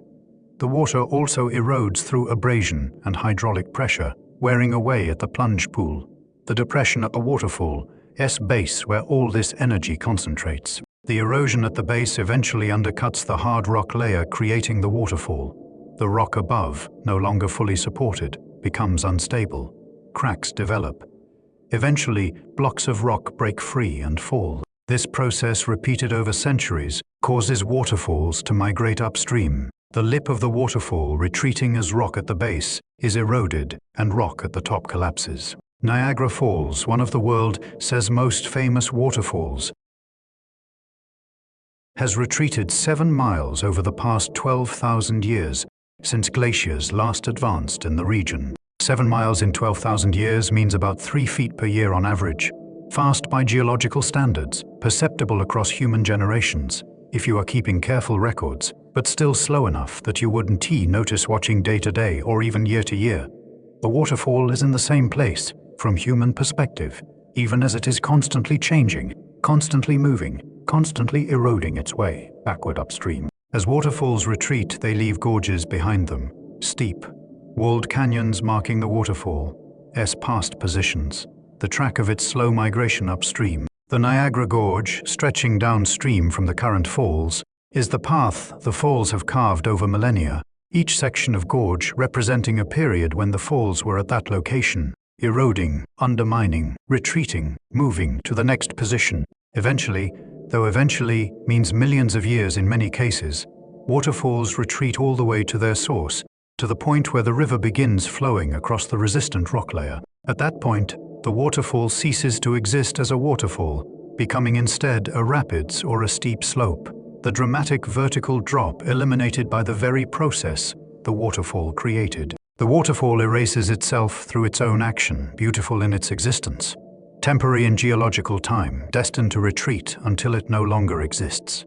The water also erodes through abrasion and hydraulic pressure, wearing away at the plunge pool. The depression at the waterfall S base where all this energy concentrates. The erosion at the base eventually undercuts the hard rock layer, creating the waterfall. The rock above, no longer fully supported, becomes unstable. Cracks develop. Eventually, blocks of rock break free and fall. This process, repeated over centuries, causes waterfalls to migrate upstream. The lip of the waterfall, retreating as rock at the base, is eroded and rock at the top collapses. Niagara Falls, one of the world's most famous waterfalls, has retreated 7 miles over the past 12,000 years since glaciers last advanced in the region. 7 miles in 12,000 years means about 3 feet per year on average. Fast by geological standards, perceptible across human generations, if you are keeping careful records, but still slow enough that you wouldn't notice watching day to day or even year to year. The waterfall is in the same place, from human perspective, even as it is constantly changing, constantly moving, constantly eroding its way backward upstream. As waterfalls retreat, they leave gorges behind them, steep, walled canyons marking the waterfall's past positions, the track of its slow migration upstream. The Niagara Gorge, stretching downstream from the current falls, is the path the falls have carved over millennia, each section of gorge representing a period when the falls were at that location, eroding, undermining, retreating, moving to the next position. Eventually, though eventually means millions of years in many cases, waterfalls retreat all the way to their source, to the point where the river begins flowing across the resistant rock layer. At that point, the waterfall ceases to exist as a waterfall, becoming instead a rapids or a steep slope, the dramatic vertical drop eliminated by the very process the waterfall created. The waterfall erases itself through its own action, beautiful in its existence, temporary in geological time, destined to retreat until it no longer exists.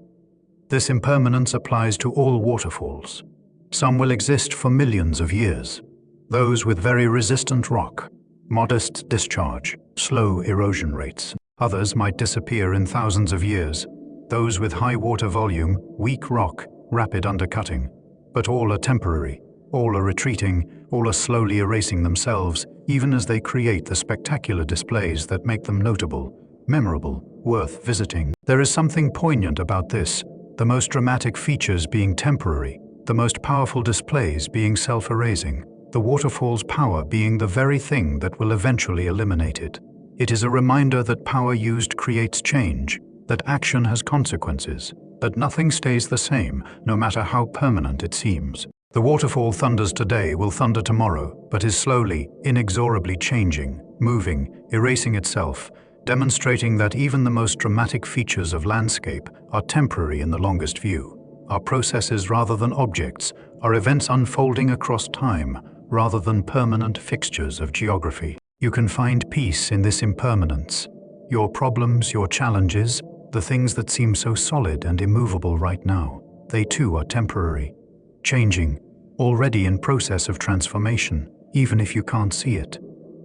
This impermanence applies to all waterfalls. Some will exist for millions of years. Those with very resistant rock, modest discharge, slow erosion rates. Others might disappear in thousands of years. Those with high water volume, weak rock, rapid undercutting. But all are temporary, all are retreating, all are slowly erasing themselves, even as they create the spectacular displays that make them notable, memorable, worth visiting. There is something poignant about this, the most dramatic features being temporary, the most powerful displays being self-erasing, the waterfall's power being the very thing that will eventually eliminate it. It is a reminder that power used creates change, that action has consequences, that nothing stays the same, no matter how permanent it seems. The waterfall thunders today will thunder tomorrow, but is slowly, inexorably changing, moving, erasing itself, demonstrating that even the most dramatic features of landscape are temporary in the longest view, are processes rather than objects, are events unfolding across time rather than permanent fixtures of geography. You can find peace in this impermanence. Your problems, your challenges, the things that seem so solid and immovable right now, they too are temporary, changing, already in process of transformation, even if you can't see it.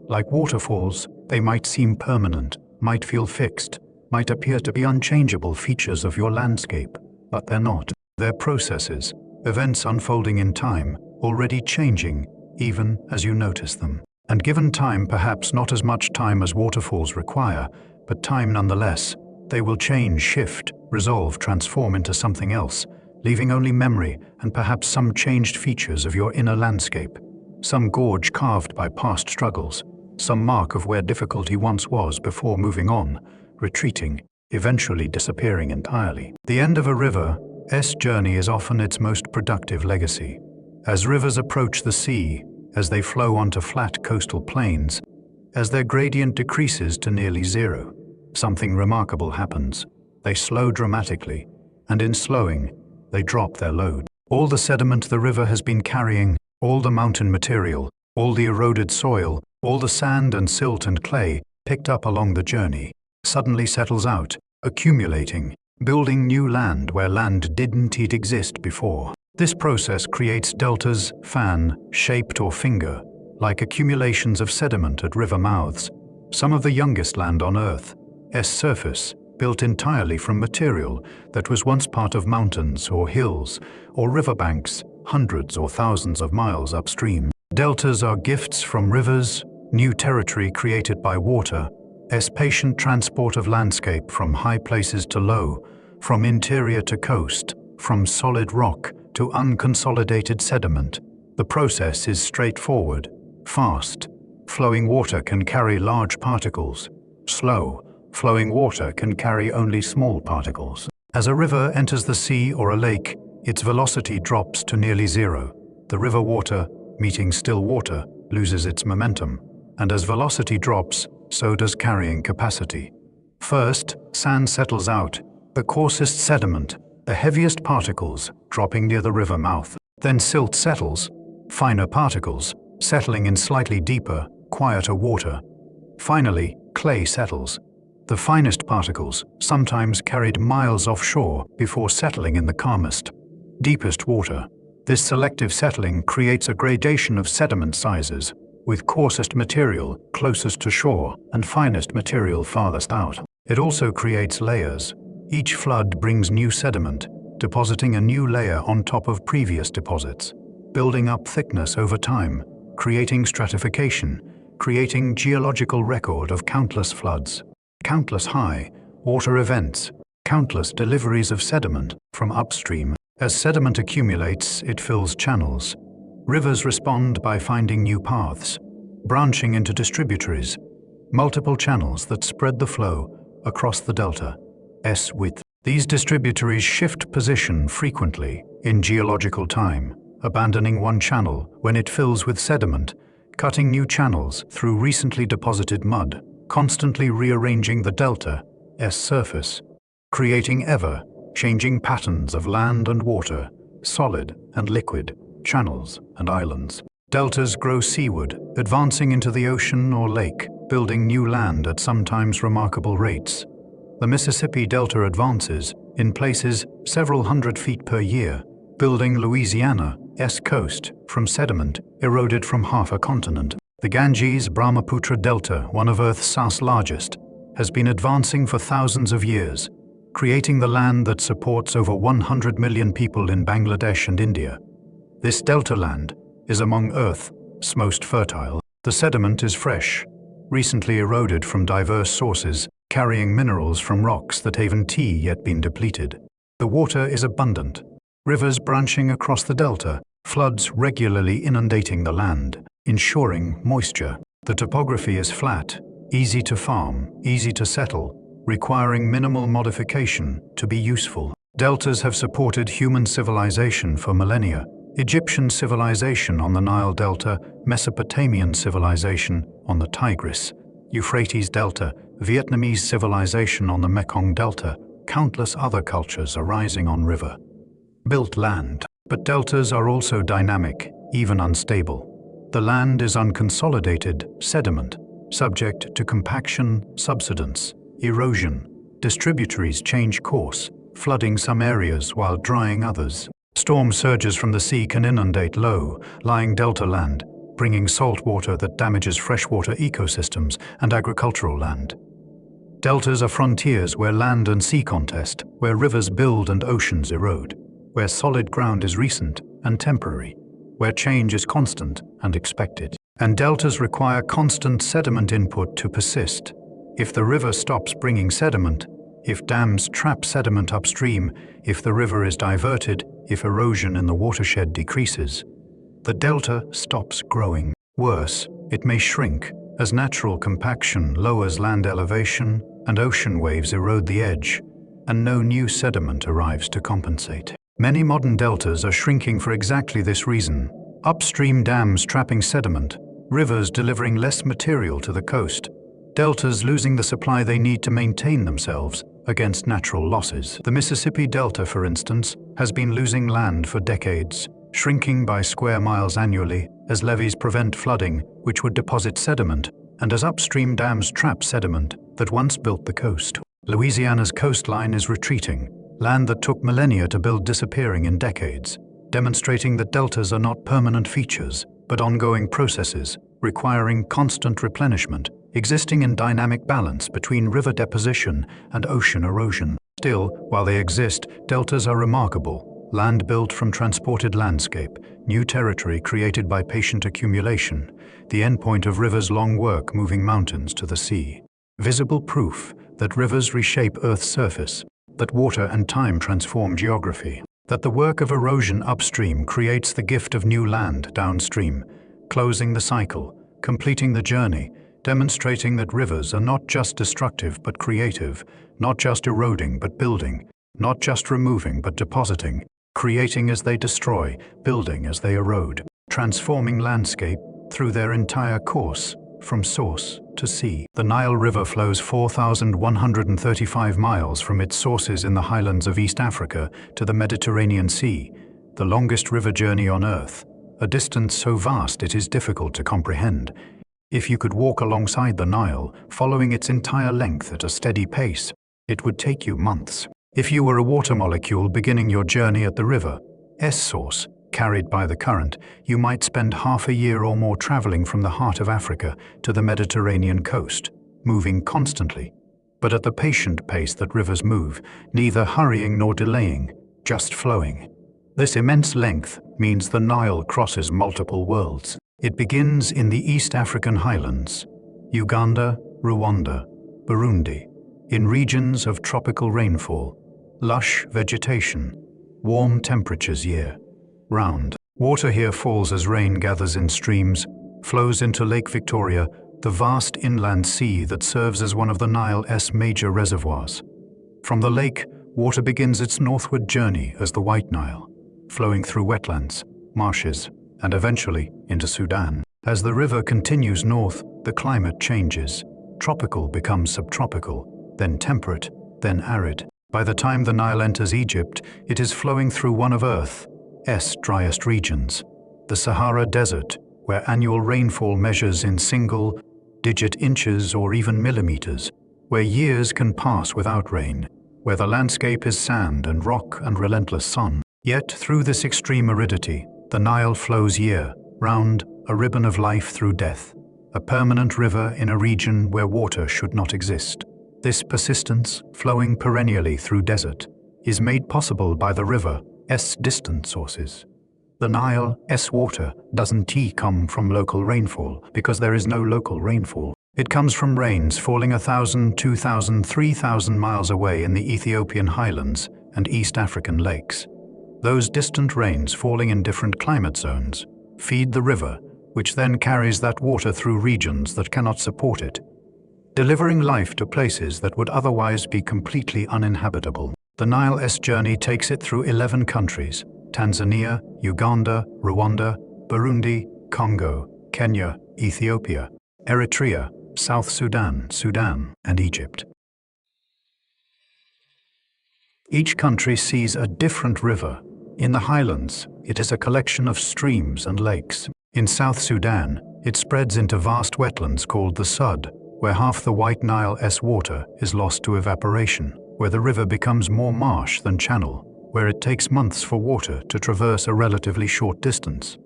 Like waterfalls, they might seem permanent, might feel fixed, might appear to be unchangeable features of your landscape, but they're not. They're processes, events unfolding in time, already changing, even as you notice them. And given time, perhaps not as much time as waterfalls require, but time nonetheless, they will change, shift, resolve, transform into something else, leaving only memory and perhaps some changed features of your inner landscape, some gorge carved by past struggles, some mark of where difficulty once was before moving on, retreating, eventually disappearing entirely. The end of a river's journey is often its most productive legacy. As rivers approach the sea, as they flow onto flat coastal plains, as their gradient decreases to nearly zero, something remarkable happens. They slow dramatically, and in slowing, they drop their load. All the sediment the river has been carrying, all the mountain material, all the eroded soil, all the sand and silt and clay picked up along the journey, suddenly settles out, accumulating, building new land where land didn't exist before. This process creates deltas, fan-shaped or finger-like accumulations of sediment at river mouths, some of the youngest land on Earth's surface, built entirely from material that was once part of mountains or hills or riverbanks hundreds or thousands of miles upstream. Deltas are gifts from rivers, new territory created by water, Patient transport of landscape from high places to low, from interior to coast, from solid rock to unconsolidated sediment. The process is straightforward, fast. Flowing water can carry large particles. Slow, flowing water can carry only small particles. As a river enters the sea or a lake, its velocity drops to nearly zero. The river water, meeting still water, loses its momentum. And as velocity drops, so does carrying capacity. First, sand settles out, the coarsest sediment, the heaviest particles, dropping near the river mouth. Then silt settles, finer particles, settling in slightly deeper, quieter water. Finally, clay settles. The finest particles, sometimes carried miles offshore before settling in the calmest, deepest water. This selective settling creates a gradation of sediment sizes, with coarsest material closest to shore and finest material farthest out. It also creates layers. Each flood brings new sediment, depositing a new layer on top of previous deposits, building up thickness over time, creating stratification, creating geological record of countless floods, countless high water events, countless deliveries of sediment from upstream. As sediment accumulates, it fills channels. Rivers respond by finding new paths, branching into distributaries, multiple channels that spread the flow across the delta's width. These distributaries shift position frequently in geological time, abandoning one channel when it fills with sediment, cutting new channels through recently deposited mud, constantly rearranging the delta's surface, creating ever-changing patterns of land and water, solid and liquid, channels and islands. Deltas grow seaward, advancing into the ocean or lake, building new land at sometimes remarkable rates. The Mississippi Delta advances, in places several hundred feet per year, building Louisiana's coast from sediment eroded from half a continent. The Ganges-Brahmaputra Delta, one of Earth's largest, has been advancing for thousands of years, creating the land that supports over 100 million people in Bangladesh and India. This delta land is among Earth's most fertile. The sediment is fresh, recently eroded from diverse sources, carrying minerals from rocks that haven't yet been depleted. The water is abundant, rivers branching across the delta, floods regularly inundating the land, ensuring moisture. The topography is flat, easy to farm, easy to settle, requiring minimal modification to be useful. Deltas have supported human civilization for millennia. Egyptian civilization on the Nile Delta, Mesopotamian civilization on the Tigris, Euphrates Delta, Vietnamese civilization on the Mekong Delta, countless other cultures arising on river. Built land. But deltas are also dynamic, even unstable. The land is unconsolidated sediment, subject to compaction, subsidence, erosion. Distributaries change course, flooding some areas while drying others. Storm surges from the sea can inundate low-lying delta land, bringing salt water that damages freshwater ecosystems and agricultural land. Deltas are frontiers where land and sea contest, where rivers build and oceans erode, where solid ground is recent and temporary, where change is constant and expected. And deltas require constant sediment input to persist. If the river stops bringing sediment, if dams trap sediment upstream, if the river is diverted, if erosion in the watershed decreases, the delta stops growing. Worse, it may shrink as natural compaction lowers land elevation and ocean waves erode the edge, and no new sediment arrives to compensate. Many modern deltas are shrinking for exactly this reason. Upstream dams trapping sediment, rivers delivering less material to the coast, deltas losing the supply they need to maintain themselves against natural losses. The Mississippi Delta, for instance, has been losing land for decades, shrinking by square miles annually as levees prevent flooding, which would deposit sediment, and as upstream dams trap sediment that once built the coast. Louisiana's coastline is retreating, land that took millennia to build disappearing in decades, demonstrating that deltas are not permanent features, but ongoing processes requiring constant replenishment, existing in dynamic balance between river deposition and ocean erosion. Still, while they exist, deltas are remarkable. Land built from transported landscape, new territory created by patient accumulation, the endpoint of rivers' long work moving mountains to the sea. visible proof that rivers reshape Earth's surface, that water and time transform geography, that the work of erosion upstream creates the gift of new land downstream, closing the cycle, completing the journey, demonstrating that rivers are not just destructive but creative, not just eroding but building, not just removing but depositing, creating as they destroy, building as they erode, transforming landscape through their entire course, from source to sea. The Nile River flows 4,135 miles from its sources in the highlands of East Africa to the Mediterranean Sea, the longest river journey on Earth, a distance so vast it is difficult to comprehend. If you could walk alongside the Nile, following its entire length at a steady pace, it would take you months. If you were a water molecule beginning your journey at the river's source, carried by the current, you might spend half a year or more traveling from the heart of Africa to the Mediterranean coast, moving constantly, but at the patient pace that rivers move, neither hurrying nor delaying, just flowing. This immense length means the Nile crosses multiple worlds. It begins in the East African highlands, Uganda, Rwanda, Burundi, in regions of tropical rainfall, lush vegetation, warm temperatures year-round. Water here falls as rain gathers in streams, flows into Lake Victoria, the vast inland sea that serves as one of the Nile's major reservoirs. From the lake, water begins its northward journey as the White Nile, flowing through wetlands, marshes, and eventually into Sudan. As the river continues north, the climate changes. Tropical becomes subtropical, then temperate, then arid. By the time the Nile enters Egypt, it is flowing through one of Earth's driest regions, the Sahara Desert, where annual rainfall measures in single-digit inches or even millimeters, where years can pass without rain, where the landscape is sand and rock and relentless sun. Yet through this extreme aridity, the Nile flows year-round, a ribbon of life through death, a permanent river in a region where water should not exist. This persistence, flowing perennially through desert, is made possible by the river's distant sources. The Nile's water doesn't come from local rainfall because there is no local rainfall. It comes from rains falling 1,000, 2,000, 3,000 miles away in the Ethiopian highlands and East African lakes. Those distant rains falling in different climate zones feed the river, which then carries that water through regions that cannot support it, delivering life to places that would otherwise be completely uninhabitable. The Nile's journey takes it through 11 countries: Tanzania, Uganda, Rwanda, Burundi, Congo, Kenya, Ethiopia, Eritrea, South Sudan, and Egypt. Each country sees a different river. In the highlands, it is a collection of streams and lakes. In South Sudan, it spreads into vast wetlands called the Sud, where half the White Nile's water is lost to evaporation, where the river becomes more marsh than channel, where it takes months for water to traverse a relatively short distance.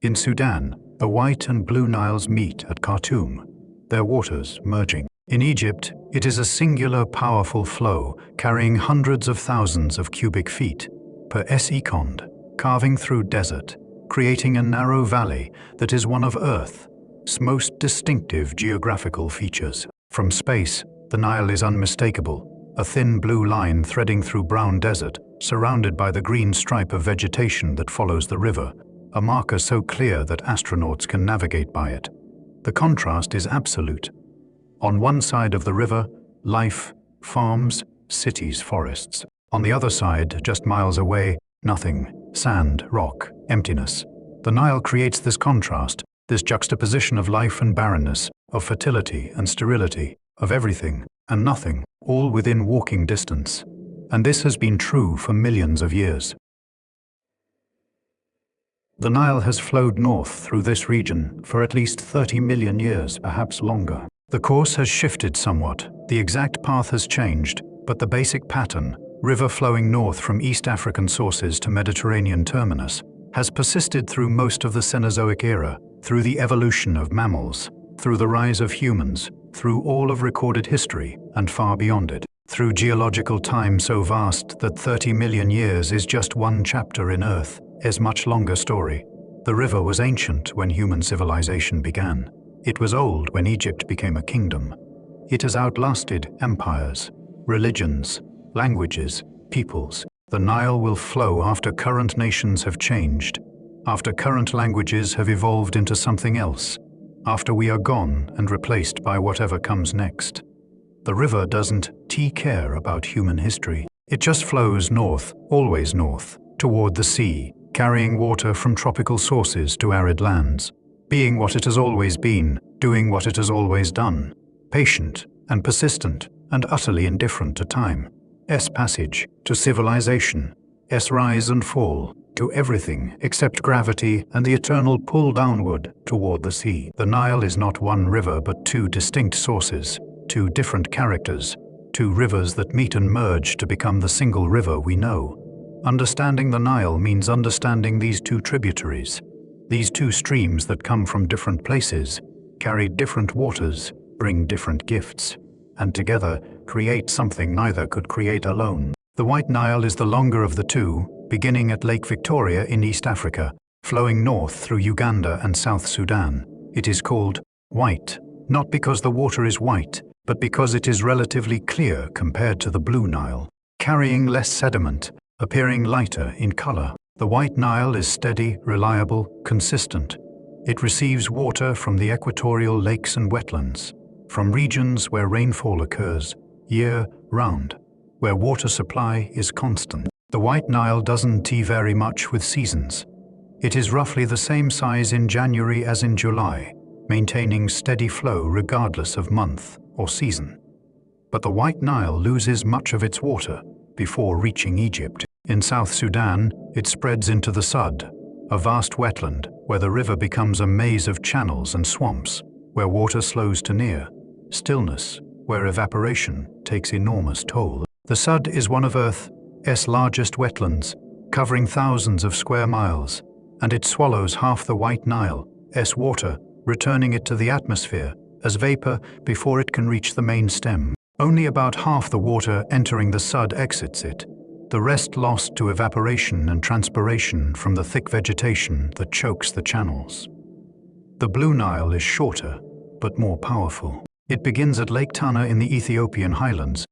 In Sudan, the White and Blue Niles meet at Khartoum, their waters merging. In Egypt, it is a singular, powerful flow carrying hundreds of thousands of cubic feet per second, carving through desert, creating a narrow valley that is one of Earth's most distinctive geographical features. From space, the Nile is unmistakable, a thin blue line threading through brown desert, surrounded by the green stripe of vegetation that follows the river, a marker so clear that astronauts can navigate by it. The contrast is absolute. On one side of the river, life, farms, cities, forests. On the other side, just miles away, nothing, sand, rock, emptiness. The Nile creates this contrast, this juxtaposition of life and barrenness, of fertility and sterility, of everything and nothing, all within walking distance. And this has been true for millions of years. The Nile has flowed north through this region for at least 30 million years, perhaps longer. The course has shifted somewhat, the exact path has changed, but the basic pattern, river flowing north from East African sources to Mediterranean terminus, has persisted through most of the Cenozoic era, through the evolution of mammals, through the rise of humans, through all of recorded history and far beyond it, through geological time so vast that 30 million years is just one chapter in Earth's much longer story. The river was ancient when human civilization began. It was old when Egypt became a kingdom. It has outlasted empires, religions, languages, peoples. The Nile will flow after current nations have changed, after current languages have evolved into something else, after we are gone and replaced by whatever comes next. The river doesn't care about human history. It just flows north, always north, toward the sea, carrying water from tropical sources to arid lands, being what it has always been, doing what it has always done, patient and persistent and utterly indifferent to time. Passage to civilization, rise and fall, to everything except gravity and the eternal pull downward toward the sea. The Nile is not one river but two distinct sources, two different characters, two rivers that meet and merge to become the single river we know. Understanding the Nile means understanding these two tributaries, these two streams that come from different places, carry different waters, bring different gifts, and together create something neither could create alone. The White Nile is the longer of the two, beginning at Lake Victoria in East Africa, flowing north through Uganda and South Sudan. It is called white, not because the water is white, but because it is relatively clear compared to the Blue Nile, carrying less sediment, appearing lighter in color. The White Nile is steady, reliable, consistent. It receives water from the equatorial lakes and wetlands, from regions where rainfall occurs year-round, where water supply is constant. The White Nile doesn't vary much with seasons. It is roughly the same size in January as in July, maintaining steady flow regardless of month or season. But the White Nile loses much of its water before reaching Egypt. In South Sudan, it spreads into the Sud, a vast wetland where the river becomes a maze of channels and swamps, where water slows to near stillness, where evaporation takes enormous toll. The Sud is one of Earth's largest wetlands, covering thousands of square miles, and it swallows half the White Nile's water, returning it to the atmosphere as vapor before it can reach the main stem. Only about half the water entering the Sud exits it, the rest lost to evaporation and transpiration from the thick vegetation that chokes the channels. The Blue Nile is shorter, but more powerful. It begins at Lake Tana in the Ethiopian highlands,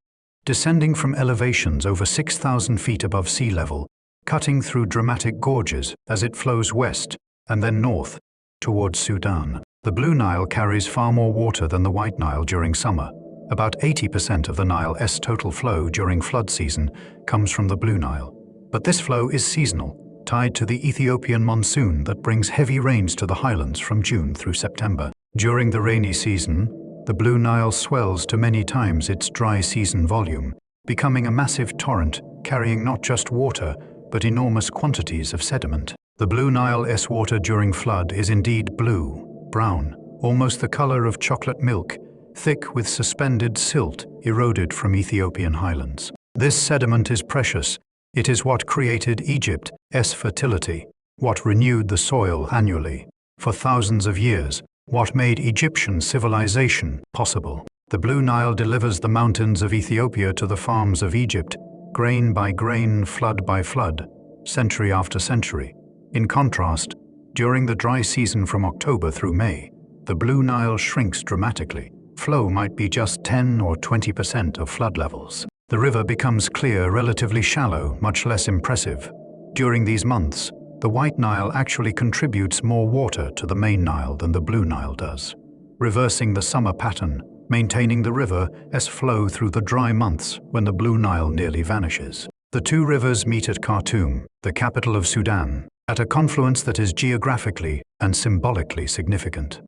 descending from elevations over 6,000 feet above sea level, cutting through dramatic gorges as it flows west and then north towards Sudan. The Blue Nile carries far more water than the White Nile during summer. About 80% of the Nile's total flow during flood season comes from the Blue Nile. But this flow is seasonal, tied to the Ethiopian monsoon that brings heavy rains to the highlands from June through September. During the rainy season, the Blue Nile swells to many times its dry season volume, becoming a massive torrent carrying not just water, but enormous quantities of sediment. The Blue Nile's water during flood is indeed blue, brown, almost the color of chocolate milk, thick with suspended silt eroded from Ethiopian highlands. This sediment is precious. It is what created Egypt's fertility, what renewed the soil annually. For thousands of years, what made Egyptian civilization possible. The Blue Nile delivers the mountains of Ethiopia to the farms of Egypt, grain by grain, flood by flood, century after century. In contrast, during the dry season from October through May, the Blue Nile shrinks dramatically. Flow might be just 10 or 20% of flood levels. The river becomes clear, relatively shallow, much less impressive. During these months, the White Nile actually contributes more water to the main Nile than the Blue Nile does, reversing the summer pattern, maintaining the river's flow through the dry months when the Blue Nile nearly vanishes. The two rivers meet at Khartoum, the capital of Sudan, at a confluence that is geographically and symbolically significant.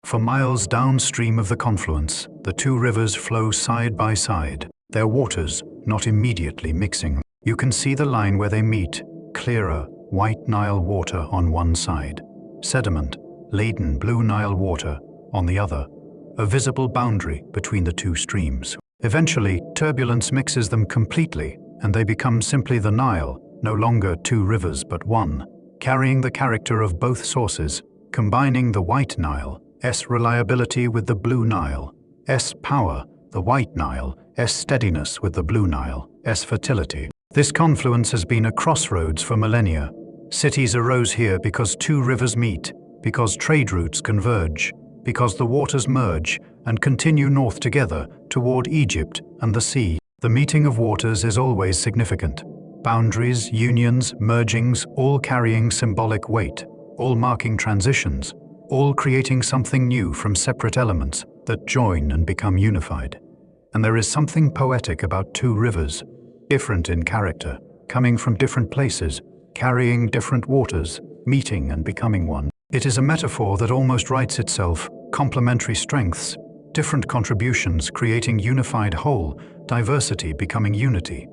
For miles downstream of the confluence, the two rivers flow side by side, their waters not immediately mixing. You can see the line where they meet, clearer, White Nile water on one side, sediment-laden Blue Nile water on the other, a visible boundary between the two streams. Eventually, turbulence mixes them completely, and they become simply the Nile, no longer two rivers but one, carrying the character of both sources, combining the White Nile's reliability with the Blue Nile's power, the White Nile's steadiness with the Blue Nile's fertility. This confluence has been a crossroads for millennia. Cities arose here because two rivers meet, because trade routes converge, because the waters merge and continue north together toward Egypt and the sea. The meeting of waters is always significant. Boundaries, unions, mergings, all carrying symbolic weight, all marking transitions, all creating something new from separate elements that join and become unified. And there is something poetic about two rivers, different in character, coming from different places, carrying different waters, meeting and becoming one. It is a metaphor that almost writes itself, complementary strengths, different contributions creating unified whole, diversity becoming unity.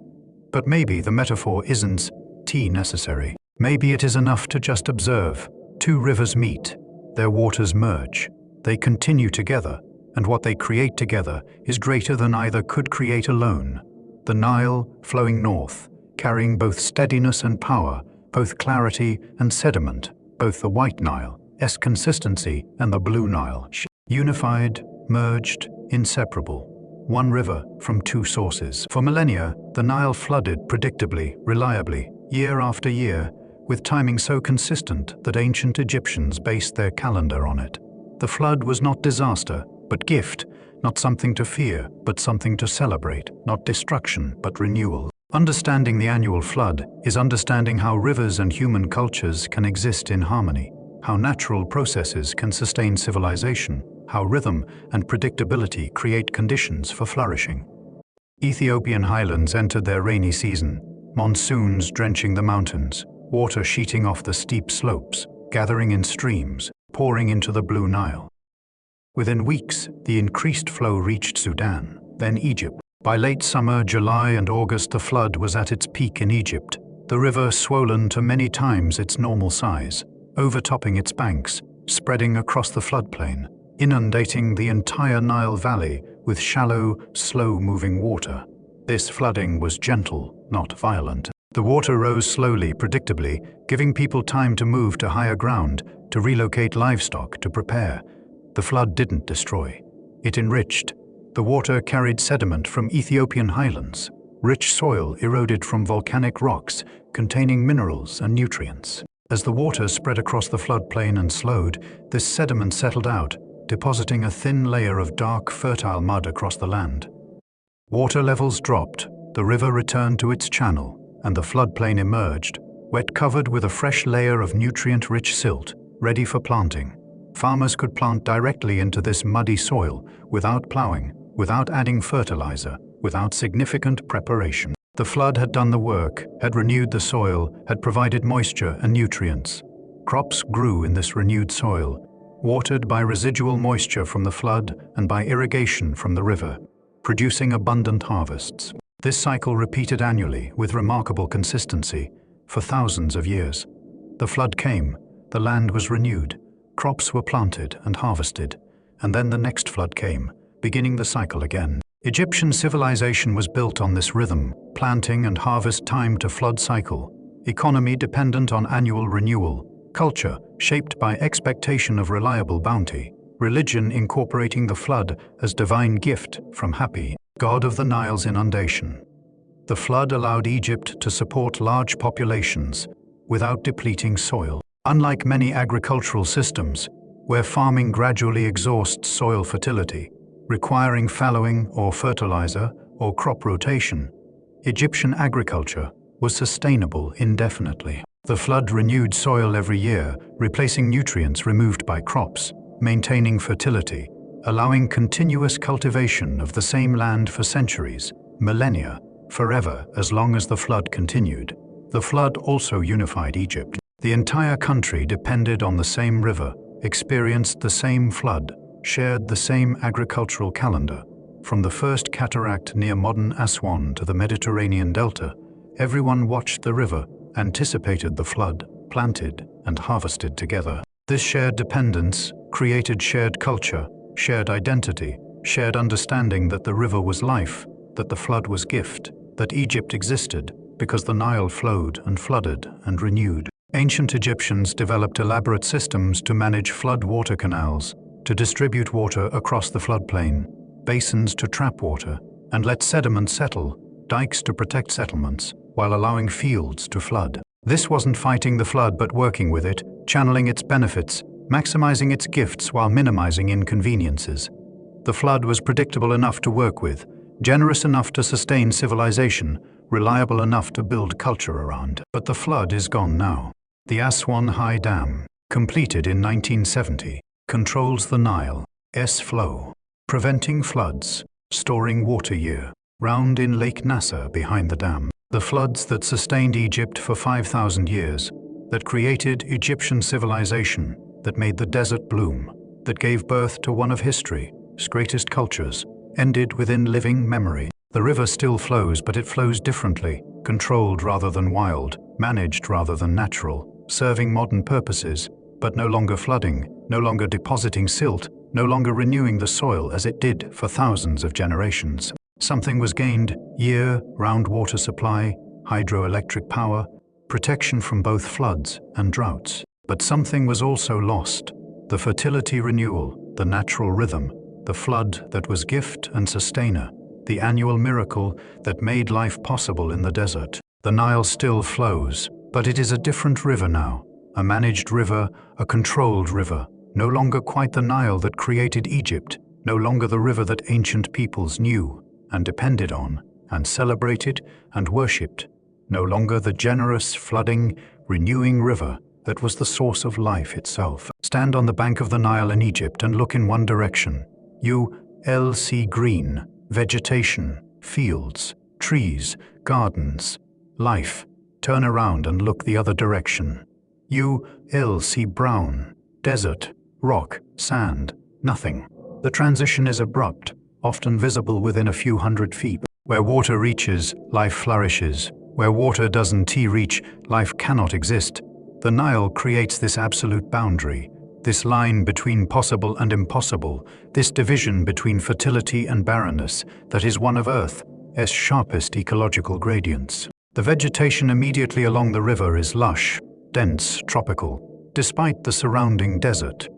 But maybe the metaphor isn't necessary. Maybe it is enough to just observe. Two rivers meet, their waters merge, they continue together, and what they create together is greater than either could create alone. The Nile flowing north, carrying both steadiness and power, both clarity and sediment, both the White Nile's consistency and the Blue Nile, unified, merged, inseparable. One river from two sources. For millennia, the Nile flooded predictably, reliably, year after year, with timing so consistent that ancient Egyptians based their calendar on it. The flood was not disaster, but gift, not something to fear, but something to celebrate, not destruction, but renewal. Understanding the annual flood is understanding how rivers and human cultures can exist in harmony, how natural processes can sustain civilization, how rhythm and predictability create conditions for flourishing. Ethiopian highlands entered their rainy season, monsoons drenching the mountains, water sheeting off the steep slopes, gathering in streams, pouring into the Blue Nile. Within weeks, the increased flow reached Sudan, then Egypt. By late summer, July and August, the flood was at its peak in Egypt, the river swollen to many times its normal size, overtopping its banks, spreading across the floodplain, inundating the entire Nile Valley with shallow, slow-moving water. This flooding was gentle, not violent. The water rose slowly, predictably, giving people time to move to higher ground, to relocate livestock, to prepare. The flood didn't destroy. It enriched. The water carried sediment from Ethiopian highlands, rich soil eroded from volcanic rocks containing minerals and nutrients. As the water spread across the floodplain and slowed, this sediment settled out, depositing a thin layer of dark, fertile mud across the land. Water levels dropped, the river returned to its channel, and the floodplain emerged, wet covered with a fresh layer of nutrient-rich silt, ready for planting. Farmers could plant directly into this muddy soil, without plowing, without adding fertilizer, without significant preparation. The flood had done the work, had renewed the soil, had provided moisture and nutrients. Crops grew in this renewed soil, watered by residual moisture from the flood and by irrigation from the river, producing abundant harvests. This cycle repeated annually with remarkable consistency for thousands of years. The flood came, the land was renewed, crops were planted and harvested, and then the next flood came, beginning the cycle again. Egyptian civilization was built on this rhythm, planting and harvest time to flood cycle, economy dependent on annual renewal, culture shaped by expectation of reliable bounty, religion incorporating the flood as divine gift from Hapi, god of the Nile's inundation. The flood allowed Egypt to support large populations without depleting soil. Unlike many agricultural systems, where farming gradually exhausts soil fertility, requiring fallowing or fertilizer or crop rotation, Egyptian agriculture was sustainable indefinitely. The flood renewed soil every year, replacing nutrients removed by crops, maintaining fertility, allowing continuous cultivation of the same land for centuries, millennia, forever as long as the flood continued. The flood also unified Egypt. The entire country depended on the same river, experienced the same flood, shared the same agricultural calendar. From the first cataract near modern Aswan to the Mediterranean Delta, everyone watched the river, anticipated the flood, planted and harvested together. This shared dependence created shared culture, shared identity, shared understanding that the river was life, that the flood was gift, that Egypt existed because the Nile flowed and flooded and renewed. Ancient Egyptians developed elaborate systems to manage flood water canals, to distribute water across the floodplain, basins to trap water and let sediment settle, dikes to protect settlements, while allowing fields to flood. This wasn't fighting the flood but working with it, channeling its benefits, maximizing its gifts while minimizing inconveniences. The flood was predictable enough to work with, generous enough to sustain civilization, reliable enough to build culture around. But the flood is gone now. The Aswan High Dam, completed in 1970, controls the Nile's flow, preventing floods, storing water year-round in Lake Nasser behind the dam. The floods that sustained Egypt for 5,000 years, that created Egyptian civilization, that made the desert bloom, that gave birth to one of history's greatest cultures, ended within living memory. The river still flows, but it flows differently, controlled rather than wild, managed rather than natural, serving modern purposes, but no longer flooding, no longer depositing silt, no longer renewing the soil as it did for thousands of generations. Something was gained: year-round water supply, hydroelectric power, protection from both floods and droughts. But something was also lost: the fertility renewal, the natural rhythm, the flood that was gift and sustainer, the annual miracle that made life possible in the desert. The Nile still flows, but it is a different river now, a managed river, a controlled river, no longer quite the Nile that created Egypt, no longer the river that ancient peoples knew and depended on and celebrated and worshipped, no longer the generous, flooding, renewing river that was the source of life itself. Stand on the bank of the Nile in Egypt and look in one direction. You'll see green, vegetation, fields, trees, gardens, life. Turn around and look the other direction. You'll see brown, desert, rock, sand, nothing. The transition is abrupt, often visible within a few hundred feet. Where water reaches, life flourishes. Where water doesn't reach, life cannot exist. The Nile creates this absolute boundary, this line between possible and impossible, this division between fertility and barrenness that is one of Earth's sharpest ecological gradients. The vegetation immediately along the river is lush, dense, tropical, despite the surrounding desert.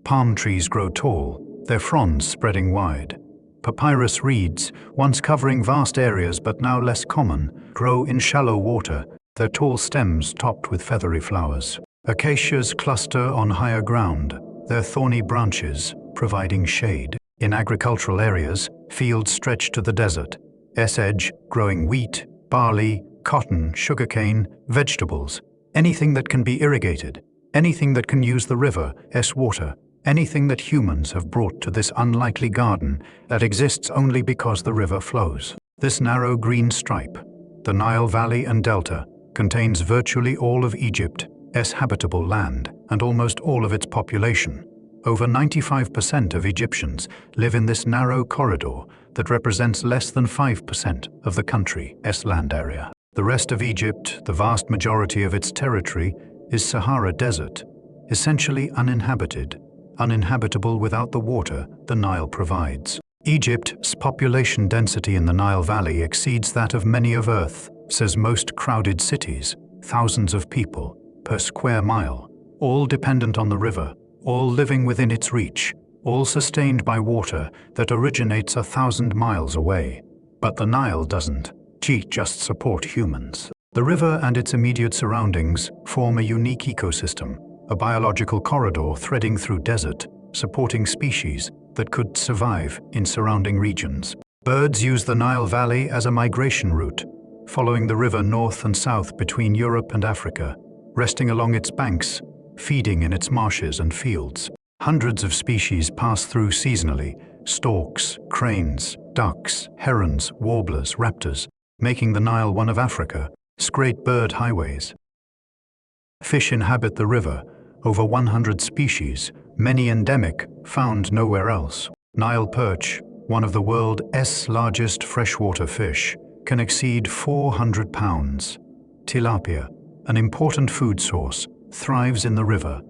Palm trees grow tall, their fronds spreading wide. Papyrus reeds, once covering vast areas but now less common, grow in shallow water, their tall stems topped with feathery flowers. Acacias cluster on higher ground, their thorny branches providing shade. In agricultural areas, fields stretch to the desert's edge, growing wheat, barley, cotton, sugarcane, vegetables, anything that can be irrigated, anything that can use the river's water, anything that humans have brought to this unlikely garden that exists only because the river flows. This narrow green stripe, the Nile Valley and Delta, contains virtually all of Egypt's habitable land and almost all of its population. Over 95% of Egyptians live in this narrow corridor that represents less than 5% of the country's land area. The rest of Egypt, the vast majority of its territory, is Sahara Desert, essentially uninhabitable without the water the Nile provides. Egypt's population density in the Nile Valley exceeds that of many of Earth's most crowded cities, thousands of people per square mile, all dependent on the river, all living within its reach, all sustained by water that originates 1,000 miles away. But the Nile doesn't just support humans. The river and its immediate surroundings form a unique ecosystem, a biological corridor threading through desert, supporting species that could survive in surrounding regions. Birds use the Nile Valley as a migration route, following the river north and south between Europe and Africa, resting along its banks, feeding in its marshes and fields. Hundreds of species pass through seasonally: storks, cranes, ducks, herons, warblers, raptors, making the Nile one of Africa's great bird highways. Fish inhabit the river, over 100 species, many endemic, found nowhere else. Nile perch, one of the world's largest freshwater fish, can exceed 400 pounds. Tilapia, an important food source, thrives in the river's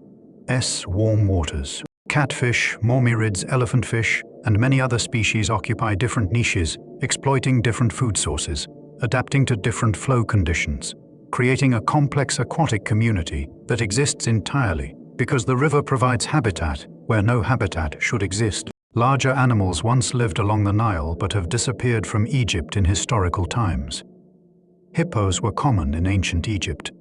warm waters. Catfish, mormyrids, elephantfish, and many other species occupy different niches, exploiting different food sources, adapting to different flow conditions, creating a complex aquatic community that exists entirely because the river provides habitat where no habitat should exist. Larger animals once lived along the Nile but have disappeared from Egypt in historical times. Hippos were common in ancient Egypt,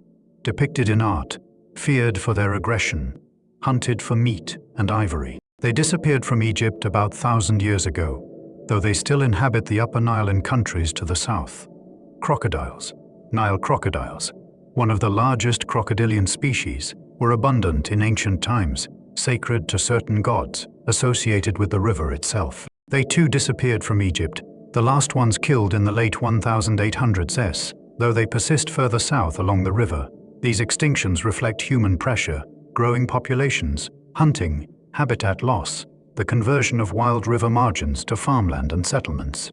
depicted in art, feared for their aggression, hunted for meat and ivory. They disappeared from Egypt about 1,000 years ago, though they still inhabit the Upper Nile and countries to the south. Crocodiles, Nile crocodiles, one of the largest crocodilian species, were abundant in ancient times, sacred to certain gods, associated with the river itself. They too disappeared from Egypt, the last ones killed in the late 1800s, though they persist further south along the river. These extinctions reflect human pressure, growing populations, hunting, habitat loss, the conversion of wild river margins to farmland and settlements.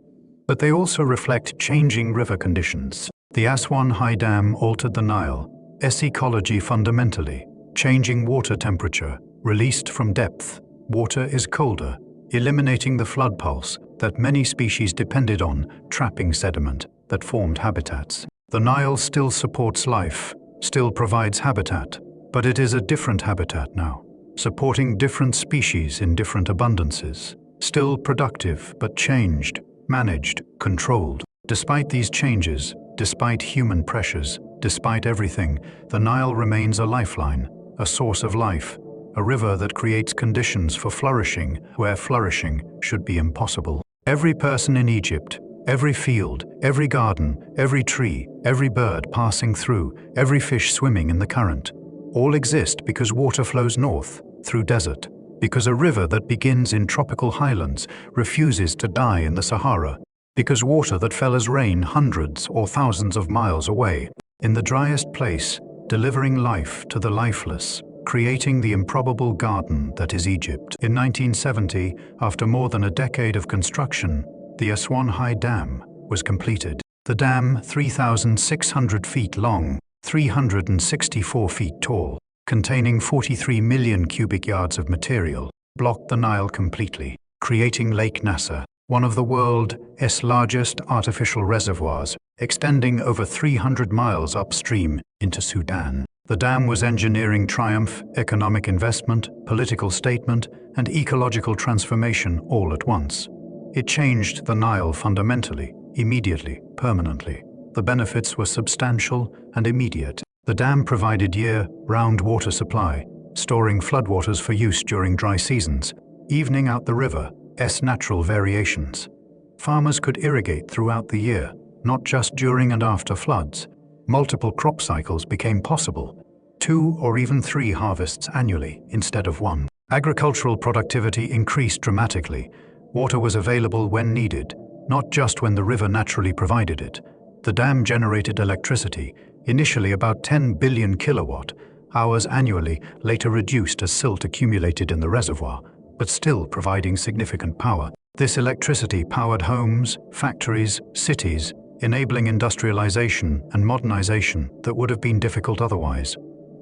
But they also reflect changing river conditions. The Aswan High Dam altered the Nile's ecology fundamentally, changing water temperature, released from depth. Water is colder, eliminating the flood pulse that many species depended on, trapping sediment that formed habitats. The Nile still supports life, still provides habitat, but it is a different habitat now, supporting different species in different abundances. Still productive, but changed, managed, controlled. Despite these changes, despite human pressures, despite everything, the Nile remains a lifeline, a source of life, a river that creates conditions for flourishing where flourishing should be impossible. Every person in Egypt, every field, every garden, every tree, every bird passing through, every fish swimming in the current, all exist because water flows north, through desert, because a river that begins in tropical highlands refuses to die in the Sahara, because water that fell as rain hundreds or thousands of miles away, in the driest place, delivering life to the lifeless, creating the improbable garden that is Egypt. In 1970, after more than a decade of construction, the Aswan High Dam was completed. The dam, 3,600 feet long, 364 feet tall, containing 43 million cubic yards of material, blocked the Nile completely, creating Lake Nasser, one of the world's largest artificial reservoirs, extending over 300 miles upstream into Sudan. The dam was engineering triumph, economic investment, political statement, and ecological transformation all at once. It changed the Nile fundamentally, immediately, permanently. The benefits were substantial and immediate. The dam provided year-round water supply, storing floodwaters for use during dry seasons, evening out the river's natural variations. Farmers could irrigate throughout the year, not just during and after floods. Multiple crop cycles became possible, 2 or even 3 harvests annually instead of 1. Agricultural productivity increased dramatically. Water was available when needed, not just when the river naturally provided it. The dam generated electricity, initially about 10 billion kilowatt hours annually, later reduced as silt accumulated in the reservoir, but still providing significant power. This electricity powered homes, factories, cities, enabling industrialization and modernization that would have been difficult otherwise.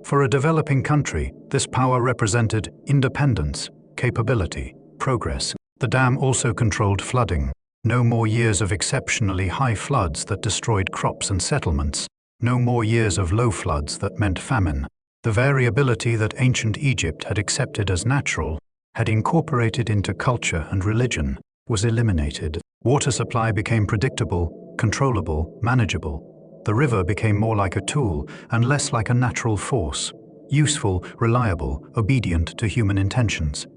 For a developing country, this power represented independence, capability, progress. The dam also controlled flooding. No more years of exceptionally high floods that destroyed crops and settlements. No more years of low floods that meant famine. The variability that ancient Egypt had accepted as natural, had incorporated into culture and religion, was eliminated. Water supply became predictable, controllable, manageable. The river became more like a tool and less like a natural force, useful, reliable, obedient to human intentions.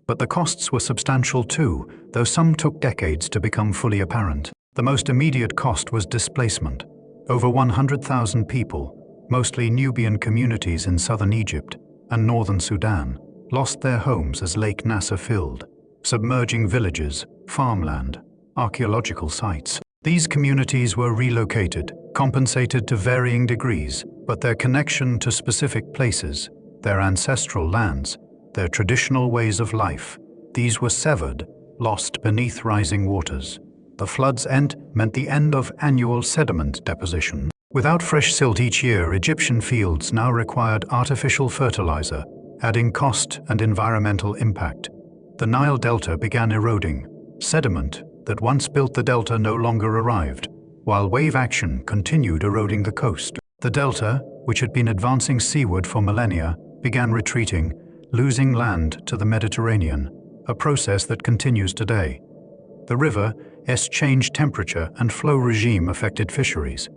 But the costs were substantial too, though some took decades to become fully apparent. The most immediate cost was displacement. Over 100,000 people, mostly Nubian communities in southern Egypt and northern Sudan, lost their homes as Lake Nasser filled, submerging villages, farmland, archaeological sites. These communities were relocated, compensated to varying degrees, but their connection to specific places, their ancestral lands, their traditional ways of life, these were severed, lost beneath rising waters. The flood's end meant the end of annual sediment deposition. Without fresh silt each year, Egyptian fields now required artificial fertilizer, adding cost and environmental impact. The Nile Delta began eroding. Sediment that once built the delta no longer arrived, while wave action continued eroding the coast. The delta, which had been advancing seaward for millennia, began retreating, losing land to the Mediterranean, a process that continues today. The river's changed temperature and flow regime affected fisheries.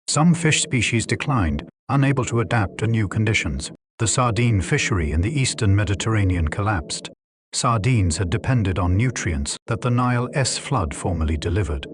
Some fish species declined, unable to adapt to new conditions. The sardine fishery in the eastern Mediterranean collapsed. Sardines had depended on nutrients that the Nile's flood formerly delivered,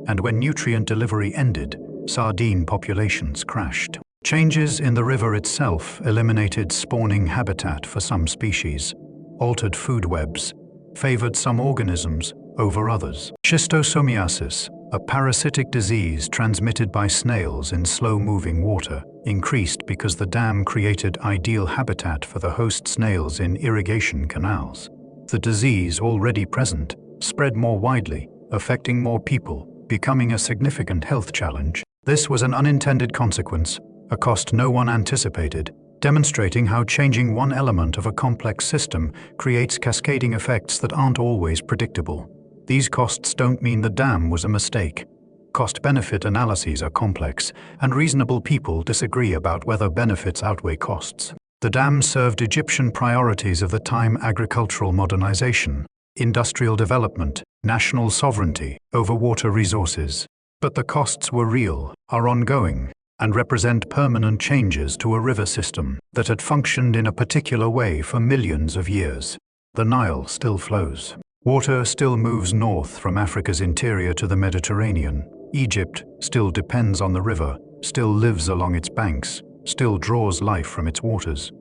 and when nutrient delivery ended, sardine populations crashed. Changes in the river itself eliminated spawning habitat for some species, altered food webs, favored some organisms over others. Schistosomiasis, a parasitic disease transmitted by snails in slow-moving water, increased because the dam created ideal habitat for the host snails in irrigation canals. The disease, already present, spread more widely, affecting more people, becoming a significant health challenge. This was an unintended consequence, a cost no one anticipated, demonstrating how changing one element of a complex system creates cascading effects that aren't always predictable. These costs don't mean the dam was a mistake. Cost-benefit analyses are complex, and reasonable people disagree about whether benefits outweigh costs. The dam served Egyptian priorities of the time: agricultural modernization, industrial development, national sovereignty over water resources. But the costs were real, are ongoing, and represent permanent changes to a river system that had functioned in a particular way for millions of years. The Nile still flows. Water still moves north from Africa's interior to the Mediterranean. Egypt still depends on the river, still lives along its banks, still draws life from its waters.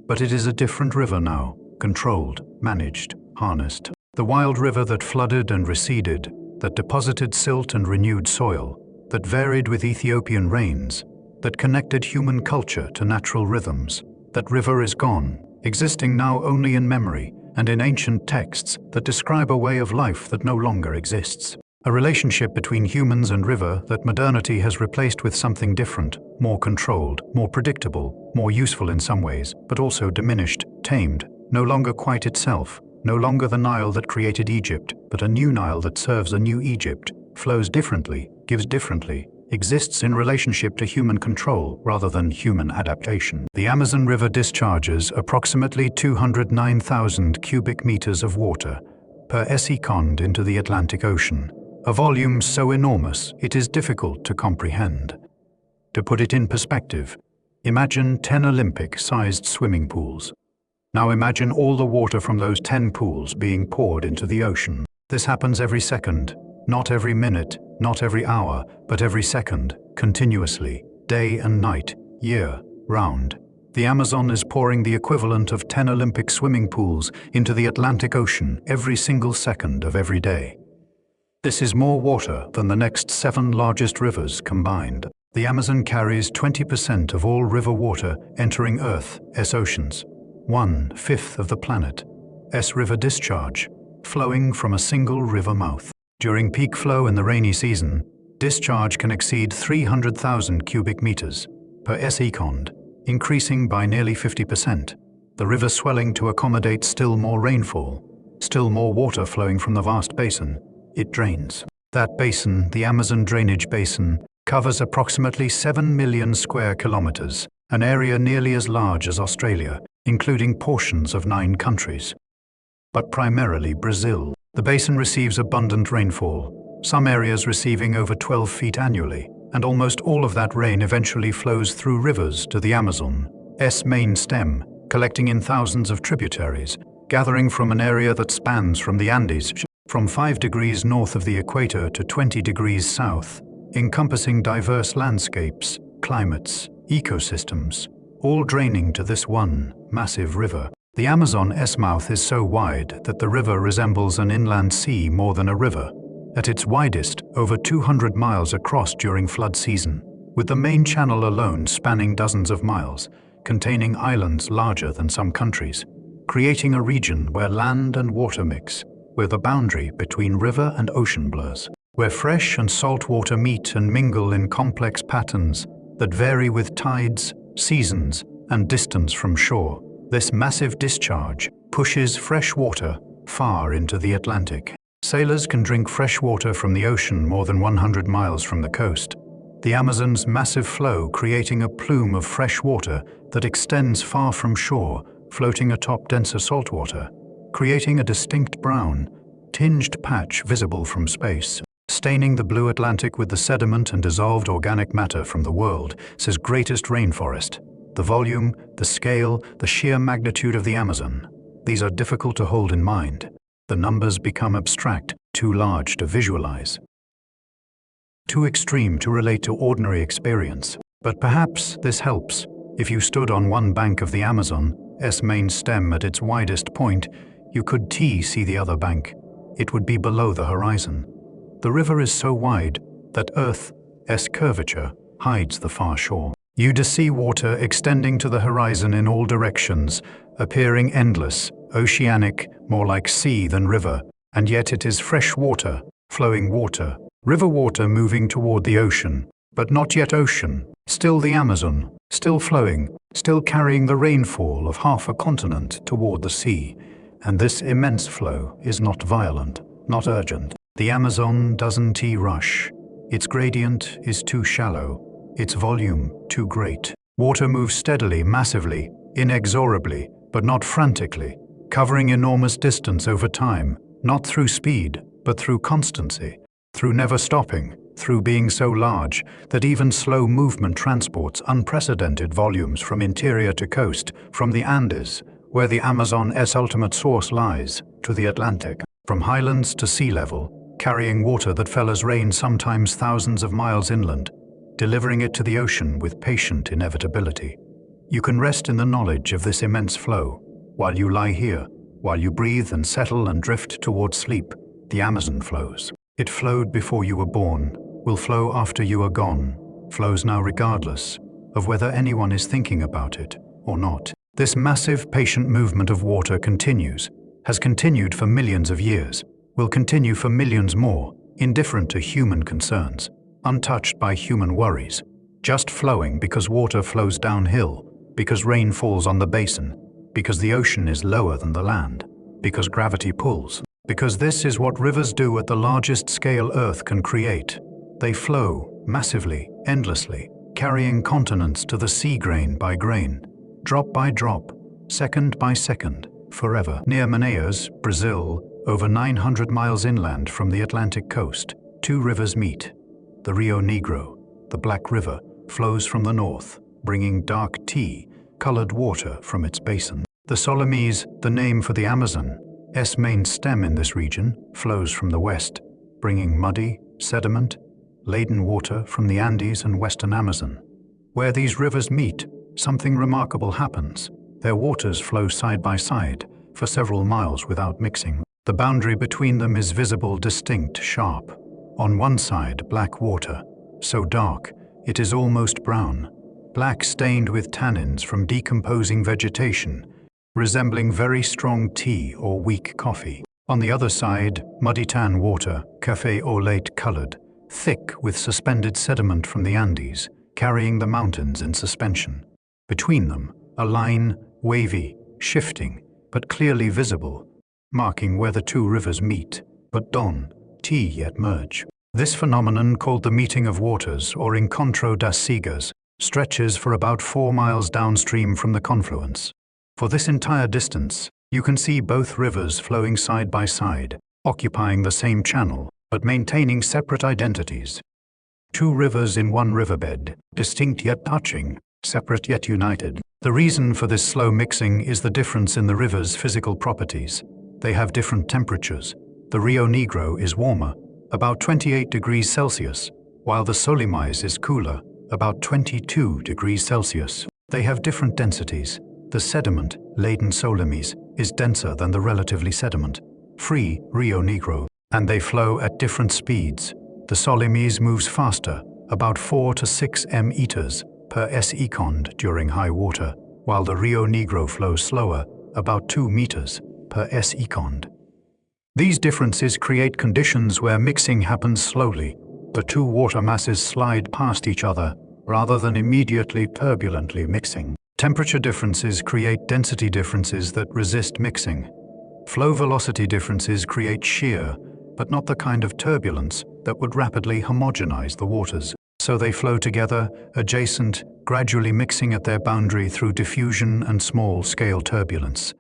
But it is a different river now, controlled, managed, harnessed. The wild river that flooded and receded, that deposited silt and renewed soil, that varied with Ethiopian rains, that connected human culture to natural rhythms. That river is gone, existing now only in memory and in ancient texts that describe a way of life that no longer exists. A relationship between humans and river that modernity has replaced with something different, more controlled, more predictable, more useful in some ways, but also diminished, tamed, no longer quite itself, no longer the Nile that created Egypt, but a new Nile that serves a new Egypt, flows differently, gives differently, exists in relationship to human control rather than human adaptation. The Amazon River discharges approximately 209,000 cubic meters of water per second into the Atlantic Ocean, a volume so enormous it is difficult to comprehend. To put it in perspective, imagine 10 Olympic-sized swimming pools. Now imagine all the water from those 10 pools being poured into the ocean. This happens every second, not every minute, not every hour, but every second, continuously, day and night, year round. The Amazon is pouring the equivalent of 10 Olympic swimming pools into the Atlantic Ocean every single second of every day. This is more water than the next 7 largest rivers combined. The Amazon carries 20% of all river water entering Earth's oceans, 1/5 of the planet's river discharge, flowing from a single river mouth. During peak flow in the rainy season, discharge can exceed 300,000 cubic meters per second, increasing by nearly 50%. The river swelling to accommodate still more rainfall, still more water flowing from the vast basin. It drains. That basin, the Amazon Drainage Basin, covers approximately 7 million square kilometers, an area nearly as large as Australia, including portions of 9 countries. But primarily Brazil. The basin receives abundant rainfall, some areas receiving over 12 feet annually, and almost all of that rain eventually flows through rivers to the Amazon's main stem, collecting in thousands of tributaries, gathering from an area that spans from the Andes from 5 degrees north of the equator to 20 degrees south, encompassing diverse landscapes, climates, ecosystems, all draining to this one massive river. The Amazon's mouth is so wide that the river resembles an inland sea more than a river. At its widest, over 200 miles across during flood season, with the main channel alone spanning dozens of miles, containing islands larger than some countries, creating a region where land and water mix, where the boundary between river and ocean blurs, where fresh and salt water meet and mingle in complex patterns that vary with tides, seasons, and distance from shore. This massive discharge pushes fresh water far into the Atlantic. Sailors can drink fresh water from the ocean more than 100 miles from the coast. The Amazon's massive flow creating a plume of fresh water that extends far from shore, floating atop denser saltwater, creating a distinct brown, tinged patch visible from space. Staining the blue Atlantic with the sediment and dissolved organic matter from the world's greatest rainforest. The volume, the scale, the sheer magnitude of the Amazon. These are difficult to hold in mind. The numbers become abstract, too large to visualize, too extreme to relate to ordinary experience. But perhaps this helps. If you stood on one bank of the Amazon's main stem at its widest point, you could see the other bank. It would be below the horizon. The river is so wide that Earth's curvature hides the far shore. You'd see water extending to the horizon in all directions, appearing endless, oceanic, more like sea than river, and yet it is fresh water, flowing water, river water moving toward the ocean, but not yet ocean, still the Amazon, still flowing, still carrying the rainfall of half a continent toward the sea. And this immense flow is not violent, not urgent. The Amazon doesn't rush. Its gradient is too shallow, its volume too great. Water moves steadily, massively, inexorably, but not frantically, covering enormous distance over time, not through speed, but through constancy, through never stopping, through being so large that even slow movement transports unprecedented volumes from interior to coast, from the Andes, where the Amazon's ultimate source lies, to the Atlantic, from highlands to sea level, carrying water that fell as rain sometimes thousands of miles inland, delivering it to the ocean with patient inevitability. You can rest in the knowledge of this immense flow. While you lie here, while you breathe and settle and drift towards sleep, the Amazon flows. It flowed before you were born, will flow after you are gone, flows now regardless of whether anyone is thinking about it or not. This massive, patient movement of water continues, has continued for millions of years, will continue for millions more, indifferent to human concerns, untouched by human worries, just flowing because water flows downhill, because rain falls on the basin, because the ocean is lower than the land, because gravity pulls, because this is what rivers do at the largest scale Earth can create. They flow massively, endlessly, carrying continents to the sea grain by grain, drop by drop, second by second, forever. Near Manaus, Brazil, over 900 miles inland from the Atlantic coast, two rivers meet. The Rio Negro, the Black River, flows from the north, bringing dark tea-colored water from its basin. The Solimões, the name for the Amazon's main stem in this region, flows from the west, bringing muddy, sediment-laden water from the Andes and western Amazon. Where these rivers meet, something remarkable happens. Their waters flow side by side for several miles without mixing. The boundary between them is visible, distinct, sharp. On one side, black water, so dark it is almost brown, black stained with tannins from decomposing vegetation, resembling very strong tea or weak coffee. On the other side, muddy tan water, café au lait colored, thick with suspended sediment from the Andes, carrying the mountains in suspension. Between them, a line, wavy, shifting, but clearly visible, marking where the two rivers meet, but don't yet merge. This phenomenon, called the meeting of waters, or encontro das sigas, stretches for about 4 miles downstream from the confluence. For this entire distance, you can see both rivers flowing side by side, occupying the same channel, but maintaining separate identities. Two rivers in one riverbed, distinct yet touching, separate yet united. The reason for this slow mixing is the difference in the river's physical properties. They have different temperatures. The Rio Negro is warmer, about 28 degrees Celsius, while the Solimões is cooler, about 22 degrees Celsius. They have different densities. The sediment-laden Solimões is denser than the relatively sediment-free Rio Negro, and they flow at different speeds. The Solimões moves faster, about 4 to 6 meters per second during high water, while the Rio Negro flows slower, about 2 meters per second. These differences create conditions where mixing happens slowly. The two water masses slide past each other, rather than immediately turbulently mixing. Temperature differences create density differences that resist mixing. Flow velocity differences create shear, but not the kind of turbulence that would rapidly homogenize the waters. So they flow together, adjacent, gradually mixing at their boundary through diffusion and small-scale turbulence,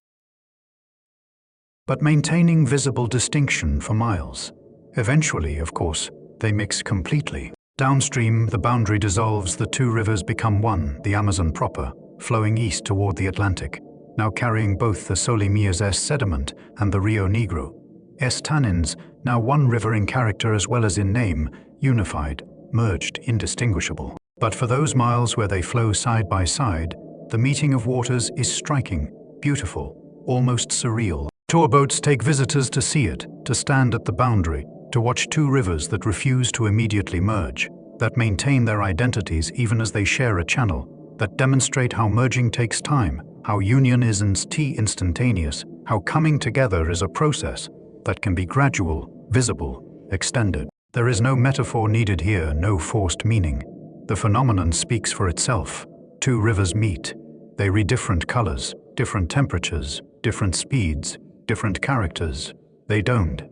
but maintaining visible distinction for miles. Eventually, of course, they mix completely. Downstream, the boundary dissolves, the two rivers become one, the Amazon proper, flowing east toward the Atlantic. now carrying both the Solimias sediment and the Rio Negro tannins, now one river in character as well as in name, unified, merged, indistinguishable. But for those miles where they flow side by side, the meeting of waters is striking, beautiful, almost surreal. Tour boats take visitors to see it, to stand at the boundary, to watch two rivers that refuse to immediately merge, that maintain their identities even as they share a channel, that demonstrate how merging takes time, how union isn't instantaneous, how coming together is a process that can be gradual, visible, extended. There is no metaphor needed here, no forced meaning. The phenomenon speaks for itself. Two rivers meet. They read different colors, different temperatures, different speeds, different characters. They don't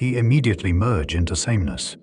immediately merge into sameness.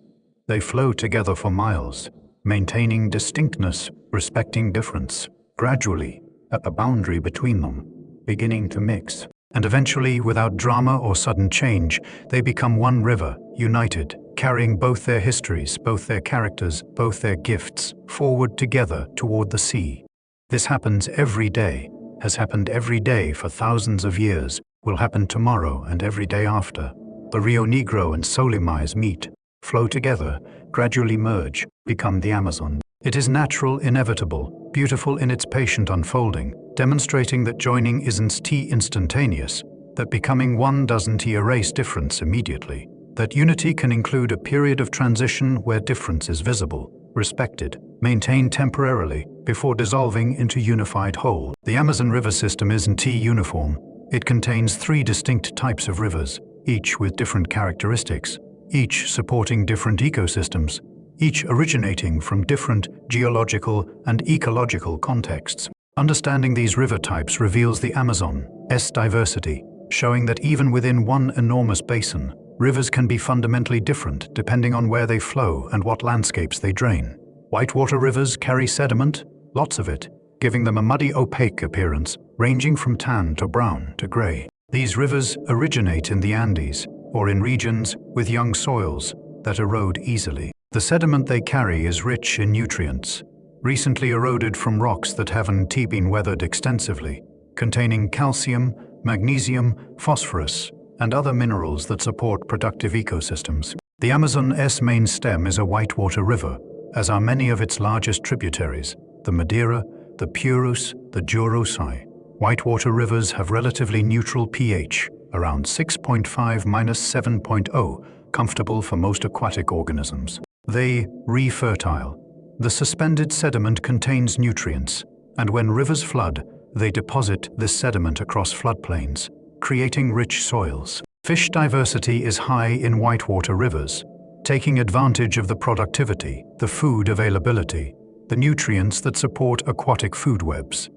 They flow together for miles, maintaining distinctness, respecting difference, gradually, at the boundary between them, beginning to mix. And eventually, without drama or sudden change, they become one river, united, carrying both their histories, both their characters, both their gifts, forward together toward the sea. This happens every day, has happened every day for thousands of years, will happen tomorrow and every day after. The Rio Negro and Solimais meet, flow together, gradually merge, become the Amazon. It is natural, inevitable, beautiful in its patient unfolding, demonstrating that joining isn't instantaneous, that becoming one doesn't erase difference immediately, that unity can include a period of transition where difference is visible, respected, maintained temporarily, before dissolving into unified whole. The Amazon River system isn't uniform. It contains 3 distinct types of rivers, each with different characteristics, each supporting different ecosystems, each originating from different geological and ecological contexts. Understanding these river types reveals the Amazon's diversity, showing that even within one enormous basin, rivers can be fundamentally different depending on where they flow and what landscapes they drain. Whitewater rivers carry sediment, lots of it, giving them a muddy, opaque appearance, ranging from tan to brown to gray. These rivers originate in the Andes, or in regions with young soils that erode easily. The sediment they carry is rich in nutrients, recently eroded from rocks that haven't been weathered extensively, containing calcium, magnesium, phosphorus, and other minerals that support productive ecosystems. The Amazon's main stem is a whitewater river, as are many of its largest tributaries, the Madeira, the Purus, the Jurosai. Whitewater rivers have relatively neutral pH, around 6.5–7.0, comfortable for most aquatic organisms. They re-fertile. The suspended sediment contains nutrients, and when rivers flood, they deposit this sediment across floodplains, creating rich soils. Fish diversity is high in whitewater rivers, taking advantage of the productivity, the food availability, the nutrients that support aquatic food webs.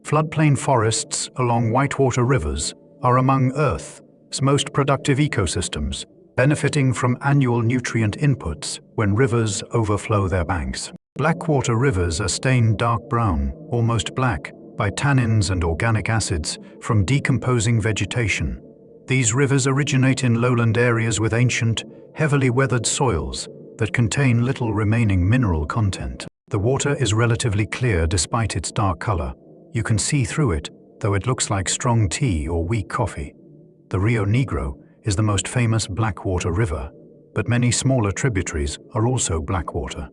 Floodplain forests along whitewater rivers are among Earth's most productive ecosystems, benefiting from annual nutrient inputs when rivers overflow their banks. Blackwater rivers are stained dark brown, almost black, by tannins and organic acids from decomposing vegetation. These rivers originate in lowland areas with ancient, heavily weathered soils that contain little remaining mineral content. The water is relatively clear despite its dark color. You can see through it, though it looks like strong tea or weak coffee. The Rio Negro is the most famous blackwater river, but many smaller tributaries are also blackwater.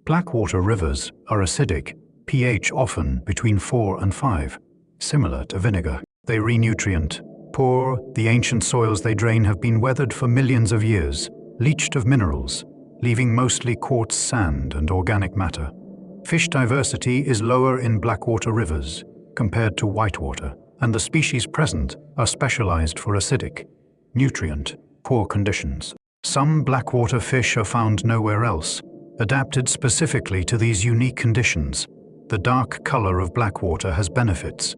Blackwater rivers are acidic, pH often between 4 and 5, similar to vinegar. They renutrient poor. The ancient soils they drain have been weathered for millions of years, leached of minerals, leaving mostly quartz sand and organic matter. Fish diversity is lower in blackwater rivers compared to whitewater, and the species present are specialized for acidic, nutrient-poor conditions. Some blackwater fish are found nowhere else, adapted specifically to these unique conditions. The dark color of blackwater has benefits.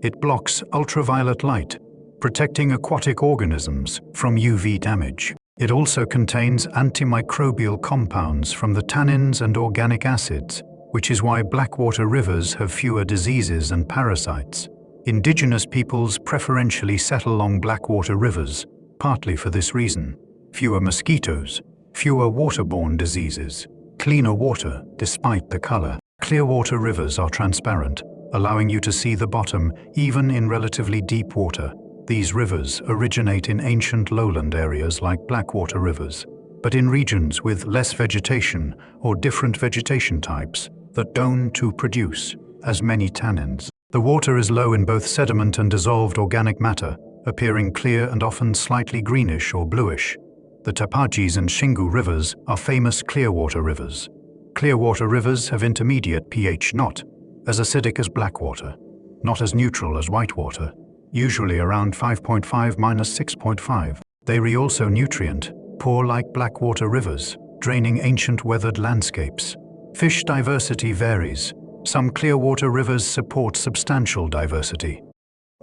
It blocks ultraviolet light, protecting aquatic organisms from UV damage. It also contains antimicrobial compounds from the tannins and organic acids, which is why blackwater rivers have fewer diseases and parasites. Indigenous peoples preferentially settle along blackwater rivers, partly for this reason. Fewer mosquitoes, fewer waterborne diseases, cleaner water despite the color. Clear water rivers are transparent, allowing you to see the bottom even in relatively deep water. These rivers originate in ancient lowland areas like Blackwater rivers, but in regions with less vegetation or different vegetation types that don't produce as many tannins. The water is low in both sediment and dissolved organic matter, appearing clear and often slightly greenish or bluish. The Tapajis and Xingu rivers are famous clearwater rivers. Clearwater rivers have intermediate pH, not as acidic as Blackwater, not as neutral as Whitewater, usually around 5.5–6.5. They are also nutrient poor like Blackwater rivers, draining ancient weathered landscapes. Fish diversity varies. Some clearwater rivers support substantial diversity,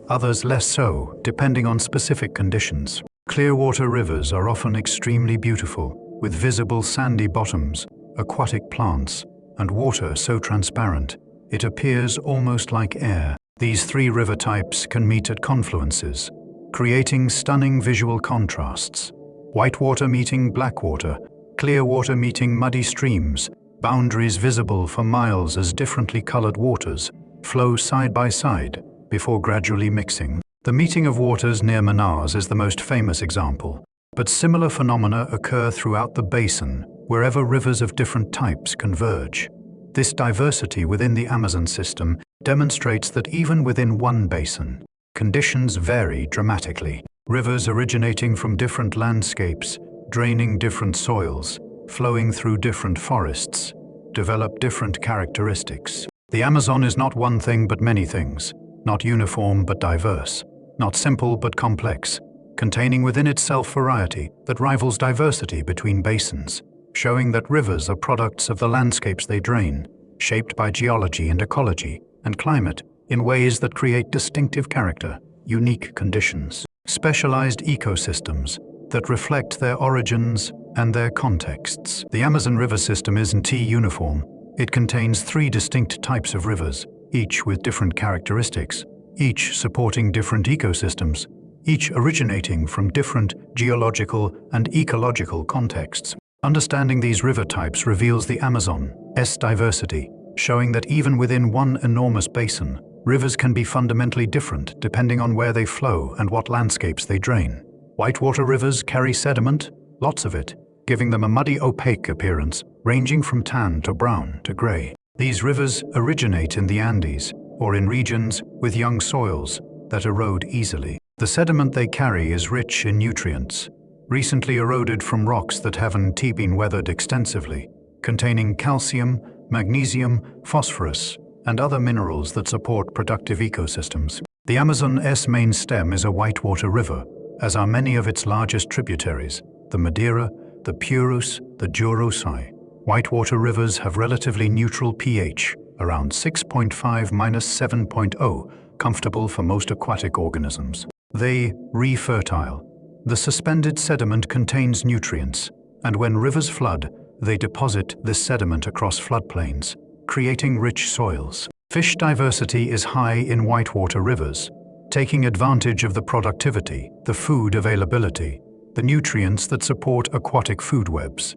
others less so, depending on specific conditions. Clearwater rivers are often extremely beautiful, with visible sandy bottoms, aquatic plants, and water so transparent it appears almost like air. These three river types can meet at confluences, creating stunning visual contrasts. Whitewater meeting Blackwater, Clearwater meeting muddy streams, boundaries visible for miles as differently colored waters flow side by side before gradually mixing. The meeting of waters near Manaus is the most famous example, but similar phenomena occur throughout the basin wherever rivers of different types converge. This diversity within the Amazon system demonstrates that even within one basin, conditions vary dramatically. Rivers originating from different landscapes, draining different soils, flowing through different forests, develop different characteristics. The Amazon is not one thing but many things, not uniform but diverse, not simple but complex, containing within itself variety that rivals diversity between basins, showing that rivers are products of the landscapes they drain, shaped by geology and ecology and climate in ways that create distinctive character, unique conditions, specialized ecosystems that reflect their origins and their contexts. The Amazon river system isn't uniform. It contains three distinct types of rivers, each with different characteristics, each supporting different ecosystems, each originating from different geological and ecological contexts. Understanding these river types reveals the Amazon's diversity, showing that even within one enormous basin, rivers can be fundamentally different depending on where they flow and what landscapes they drain. Whitewater rivers carry sediment, lots of it, giving them a muddy, opaque appearance, ranging from tan to brown to gray. These rivers originate in the Andes, or in regions with young soils that erode easily. The sediment they carry is rich in nutrients, recently eroded from rocks that haven't been weathered extensively, containing calcium, magnesium, phosphorus, and other minerals that support productive ecosystems. The Amazon's main stem is a whitewater river, as are many of its largest tributaries, the Madeira, the Purus, the Jurosai. Whitewater rivers have relatively neutral pH, around 6.5–7.0, comfortable for most aquatic organisms. They re-fertile. The suspended sediment contains nutrients, and when rivers flood, they deposit this sediment across floodplains, creating rich soils. Fish diversity is high in whitewater rivers, taking advantage of the productivity, the food availability, the nutrients that support aquatic food webs.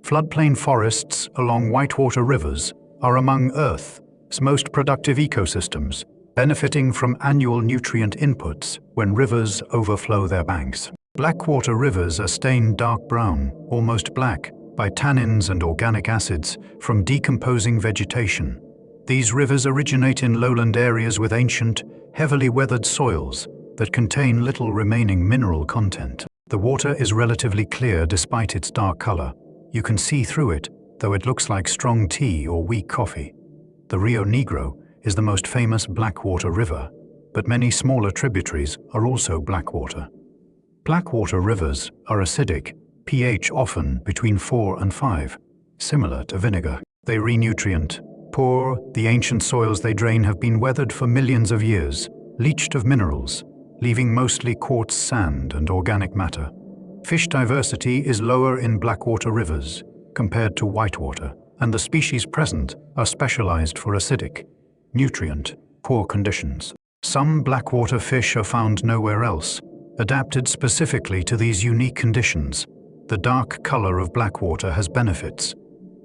Floodplain forests along whitewater rivers are among Earth's most productive ecosystems, benefiting from annual nutrient inputs when rivers overflow their banks. Blackwater rivers are stained dark brown, almost black, by tannins and organic acids from decomposing vegetation. These rivers originate in lowland areas with ancient, heavily weathered soils that contain little remaining mineral content. The water is relatively clear despite its dark color. You can see through it, though it looks like strong tea or weak coffee. The Rio Negro is the most famous Blackwater river, but many smaller tributaries are also Blackwater. Blackwater rivers are acidic, pH often between 4 and 5, similar to vinegar. They renutrient poor. The ancient soils they drain have been weathered for millions of years, leached of minerals, leaving mostly quartz sand and organic matter. Fish diversity is lower in Blackwater rivers compared to whitewater, and the species present are specialized for acidic, nutrient-poor conditions. Some Blackwater fish are found nowhere else, adapted specifically to these unique conditions. The dark color of Blackwater has benefits.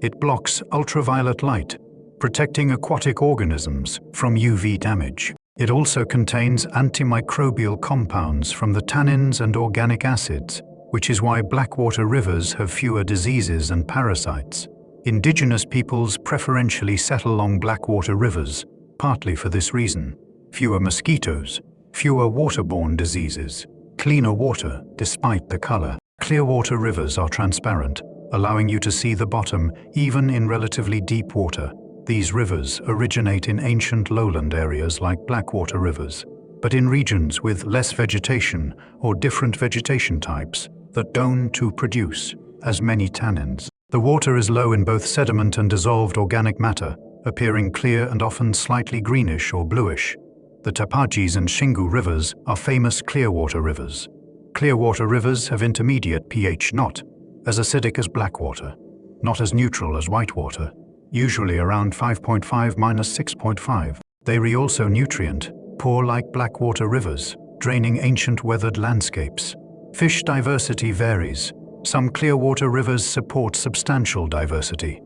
It blocks ultraviolet light, protecting aquatic organisms from UV damage. It also contains antimicrobial compounds from the tannins and organic acids, which is why blackwater rivers have fewer diseases and parasites. Indigenous peoples preferentially settle along blackwater rivers, partly for this reason. Fewer mosquitoes, fewer waterborne diseases, cleaner water despite the color. Clearwater rivers are transparent, allowing you to see the bottom even in relatively deep water. These rivers originate in ancient lowland areas like blackwater rivers, but in regions with less vegetation or different vegetation types that don't produce as many tannins. The water is low in both sediment and dissolved organic matter, appearing clear and often slightly greenish or bluish. The Tapajis and Xingu rivers are famous clearwater rivers. Clearwater rivers have intermediate pH, not as acidic as blackwater, not as neutral as whitewater, usually around 5.5–6.5. They are also nutrient poor like blackwater rivers, draining ancient weathered landscapes. Fish diversity varies. Some clearwater rivers support substantial diversity,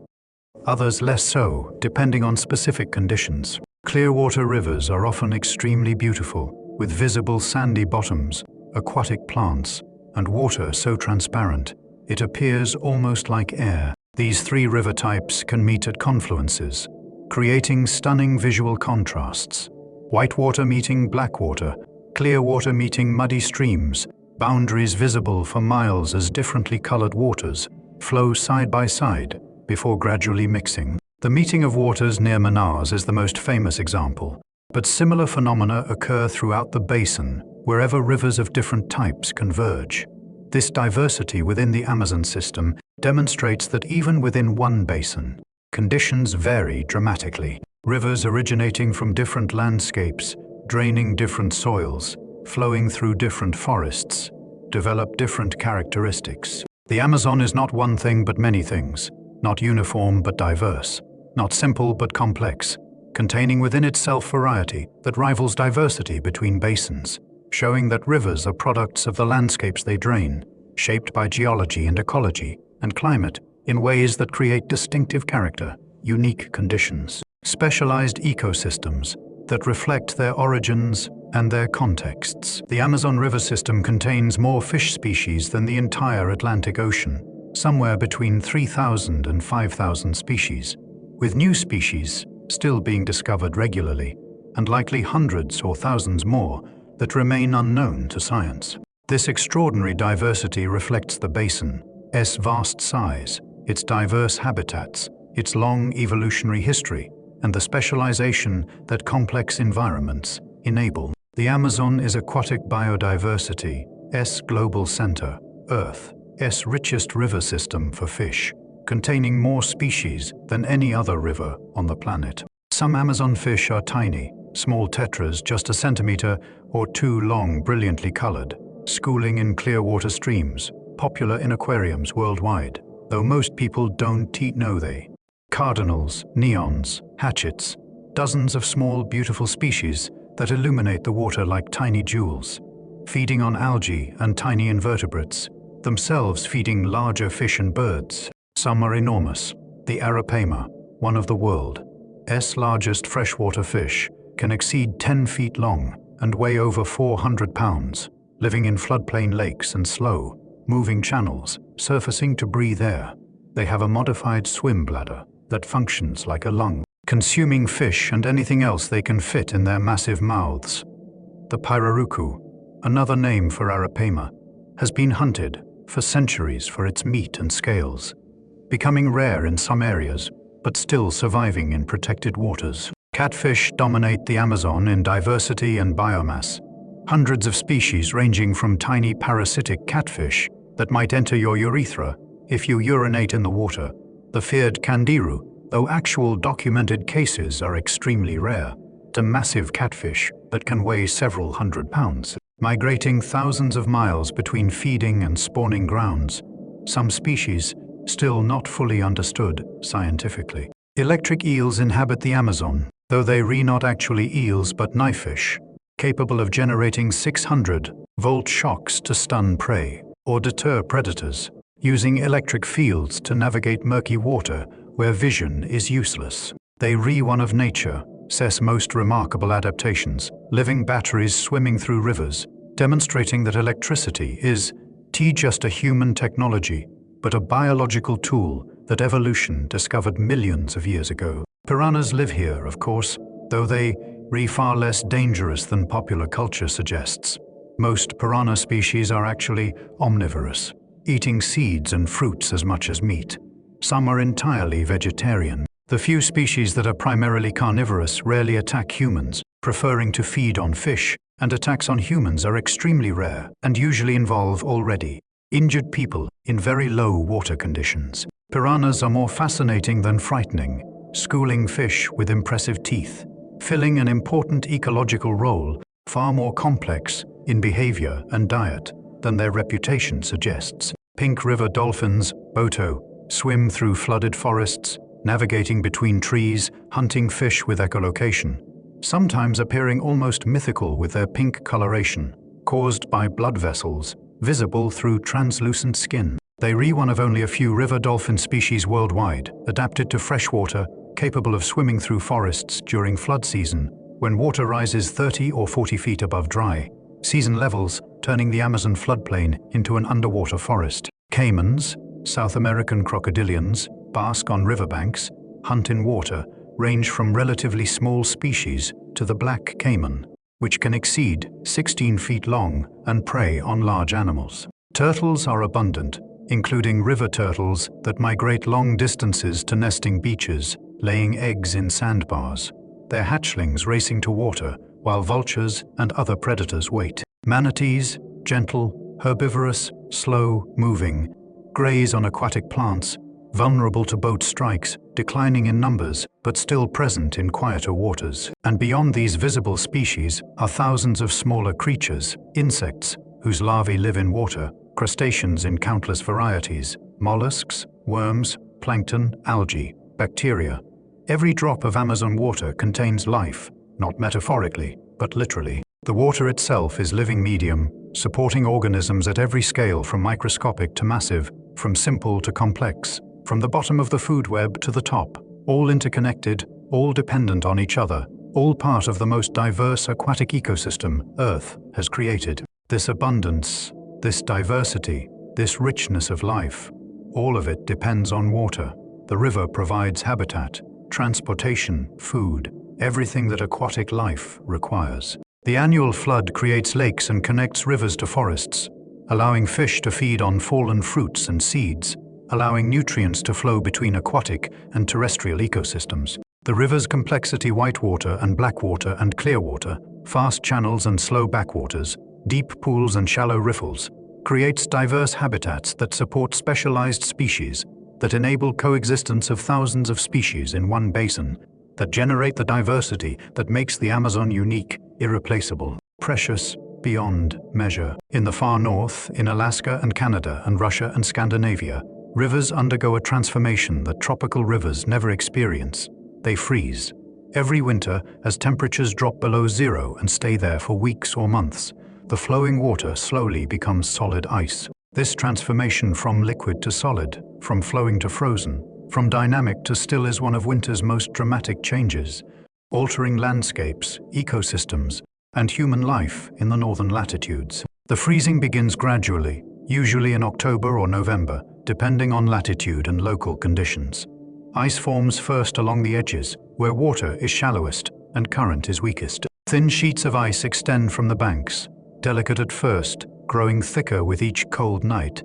others less so, depending on specific conditions. Clearwater rivers are often extremely beautiful, with visible sandy bottoms, aquatic plants, and water so transparent it appears almost like air. These three river types can meet at confluences, creating stunning visual contrasts. Whitewater meeting blackwater, clearwater meeting muddy streams, boundaries visible for miles as differently colored waters flow side by side before gradually mixing. The meeting of waters near Manaus is the most famous example, but similar phenomena occur throughout the basin wherever rivers of different types converge. This diversity within the Amazon system demonstrates that even within one basin, conditions vary dramatically. Rivers originating from different landscapes, draining different soils, flowing through different forests, develop different characteristics. The Amazon is not one thing but many things, not uniform but diverse, not simple but complex, containing within itself variety that rivals diversity between basins, showing that rivers are products of the landscapes they drain, shaped by geology and ecology and climate in ways that create distinctive character, unique conditions, specialized ecosystems that reflect their origins and their contexts. The Amazon River system contains more fish species than the entire Atlantic Ocean, somewhere between 3,000 and 5,000 species, with new species still being discovered regularly, and likely hundreds or thousands more that remain unknown to science. This extraordinary diversity reflects the basin's vast size, its diverse habitats, its long evolutionary history, and the specialization that complex environments enable. The Amazon is aquatic biodiversity's global center, Earth's richest river system for fish, containing more species than any other river on the planet. Some Amazon fish are tiny, small tetras just a centimeter or two long, brilliantly colored, schooling in clear water streams, popular in aquariums worldwide, though most people don't know they. Cardinals, neons, hatchets, dozens of small, beautiful species that illuminate the water like tiny jewels, feeding on algae and tiny invertebrates, themselves feeding larger fish and birds. Some are enormous. The arapaima, one of the world's largest freshwater fish, can exceed 10 feet long and weigh over 400 pounds, living in floodplain lakes and slow-moving channels, surfacing to breathe air. They have a modified swim bladder that functions like a lung, consuming fish and anything else they can fit in their massive mouths. The pirarucu, another name for arapaima, has been hunted for centuries for its meat and scales, becoming rare in some areas, but still surviving in protected waters. Catfish dominate the Amazon in diversity and biomass. Hundreds of species ranging from tiny parasitic catfish that might enter your urethra if you urinate in the water, the feared candiru, though actual documented cases are extremely rare, to massive catfish that can weigh several hundred pounds, migrating thousands of miles between feeding and spawning grounds. Some species still not fully understood scientifically. Electric eels inhabit the Amazon, though they are not actually eels but knifefish, capable of generating 600-volt shocks to stun prey or deter predators, using electric fields to navigate murky water where vision is useless. They one of nature, says most remarkable adaptations, living batteries swimming through rivers, demonstrating that electricity is just a human technology, but a biological tool that evolution discovered millions of years ago. Piranhas live here, of course, though they far less dangerous than popular culture suggests. Most piranha species are actually omnivorous, eating seeds and fruits as much as meat. Some are entirely vegetarian. The few species that are primarily carnivorous rarely attack humans, preferring to feed on fish, and attacks on humans are extremely rare and usually involve already injured people in very low water conditions. Piranhas are more fascinating than frightening, schooling fish with impressive teeth, filling an important ecological role, far more complex in behavior and diet than their reputation suggests. Pink river dolphins, Boto, swim through flooded forests, navigating between trees, hunting fish with echolocation, sometimes appearing almost mythical with their pink coloration, caused by blood vessels, visible through translucent skin. They are one of only a few river dolphin species worldwide, adapted to freshwater, capable of swimming through forests during flood season, when water rises 30 or 40 feet above dry season levels, turning the Amazon floodplain into an underwater forest. Caimans, South American crocodilians, bask on riverbanks, hunt in water, range from relatively small species to the black caiman, which can exceed 16 feet long and prey on large animals. Turtles are abundant, including river turtles that migrate long distances to nesting beaches, laying eggs in sandbars, their hatchlings racing to water while vultures and other predators wait. Manatees, gentle, herbivorous, slow-moving, graze on aquatic plants, vulnerable to boat strikes, declining in numbers, but still present in quieter waters. And beyond these visible species are thousands of smaller creatures, insects, whose larvae live in water, crustaceans in countless varieties, mollusks, worms, plankton, algae, bacteria. Every drop of Amazon water contains life, not metaphorically, but literally. The water itself is living medium, supporting organisms at every scale from microscopic to massive, from simple to complex, from the bottom of the food web to the top, all interconnected, all dependent on each other, all part of the most diverse aquatic ecosystem Earth has created. This abundance, this diversity, this richness of life, all of it depends on water. The river provides habitat, transportation, food, everything that aquatic life requires. The annual flood creates lakes and connects rivers to forests, allowing fish to feed on fallen fruits and seeds, allowing nutrients to flow between aquatic and terrestrial ecosystems. The river's complexity, whitewater and blackwater and clearwater, fast channels and slow backwaters, deep pools and shallow riffles, creates diverse habitats that support specialized species, that enable coexistence of thousands of species in one basin, that generate the diversity that makes the Amazon unique, irreplaceable, precious, beyond measure. In the far north, in Alaska and Canada and Russia and Scandinavia, rivers undergo a transformation that tropical rivers never experience. They freeze. Every winter, as temperatures drop below zero and stay there for weeks or months, the flowing water slowly becomes solid ice. This transformation from liquid to solid, from flowing to frozen, from dynamic to still is one of winter's most dramatic changes, altering landscapes, ecosystems, and human life in the northern latitudes. The freezing begins gradually, usually in October or November, depending on latitude and local conditions. Ice forms first along the edges, where water is shallowest and current is weakest. Thin sheets of ice extend from the banks, delicate at first, growing thicker with each cold night,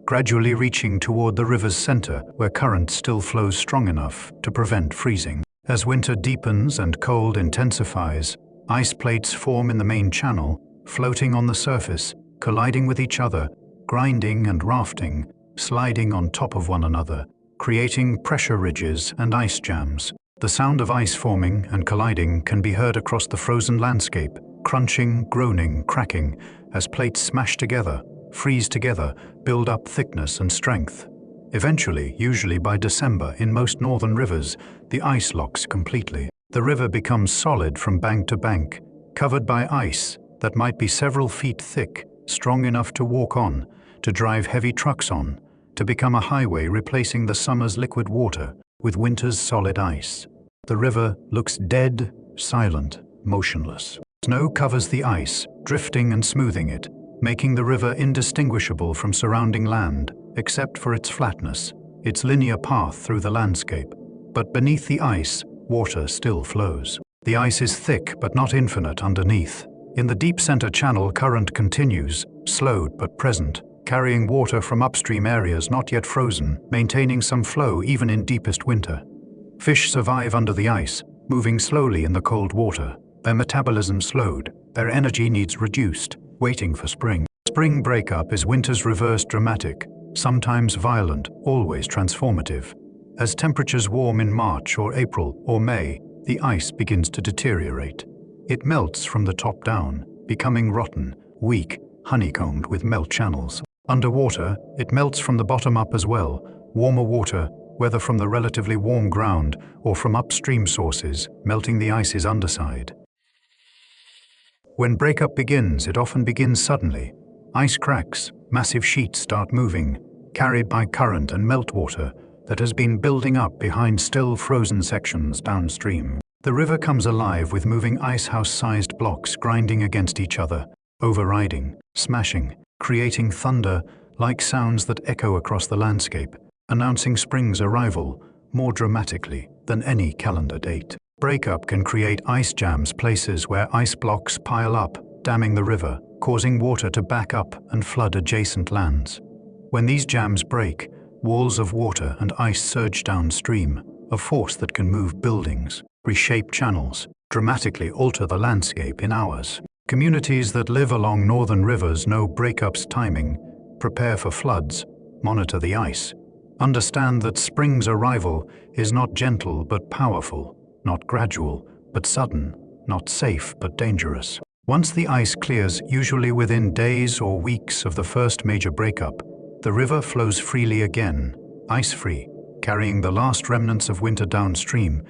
gradually reaching toward the river's center, where current still flows strong enough to prevent freezing. As winter deepens and cold intensifies, ice plates form in the main channel, floating on the surface, colliding with each other, grinding and rafting, sliding on top of one another, creating pressure ridges and ice jams. The sound of ice forming and colliding can be heard across the frozen landscape, crunching, groaning, cracking, as plates smash together, freeze together, build up thickness and strength. Eventually, usually by December in most northern rivers, the ice locks completely. The river becomes solid from bank to bank, covered by ice that might be several feet thick, strong enough to walk on, to drive heavy trucks on, to become a highway replacing the summer's liquid water with winter's solid ice. The river looks dead, silent, motionless. Snow covers the ice, drifting and smoothing it, making the river indistinguishable from surrounding land, except for its flatness, its linear path through the landscape. But beneath the ice, water still flows. The ice is thick but not infinite underneath. In the deep center channel, current continues, slowed but present, carrying water from upstream areas not yet frozen, maintaining some flow even in deepest winter. Fish survive under the ice, moving slowly in the cold water, their metabolism slowed, their energy needs reduced, waiting for spring. Spring breakup is winter's reverse dramatic, sometimes violent, always transformative. As temperatures warm in March or April or May, the ice begins to deteriorate. It melts from the top down, becoming rotten, weak, honeycombed with melt channels. Underwater, it melts from the bottom up as well. Warmer water, whether from the relatively warm ground or from upstream sources, melting the ice's underside. When breakup begins, it often begins suddenly. Ice cracks, massive sheets start moving, carried by current and meltwater that has been building up behind still frozen sections downstream. The river comes alive with moving icehouse-sized blocks grinding against each other, overriding, smashing, creating thunder-like sounds that echo across the landscape, announcing spring's arrival more dramatically than any calendar date. Breakup can create ice jams, places where ice blocks pile up, damming the river, causing water to back up and flood adjacent lands. When these jams break, walls of water and ice surge downstream, a force that can move buildings, reshape channels, dramatically alter the landscape in hours. Communities that live along northern rivers know breakup's timing, prepare for floods, monitor the ice, understand that spring's arrival is not gentle but powerful, not gradual but sudden, not safe but dangerous. Once the ice clears, usually within days or weeks of the first major breakup, the river flows freely again, ice-free, carrying the last remnants of winter downstream,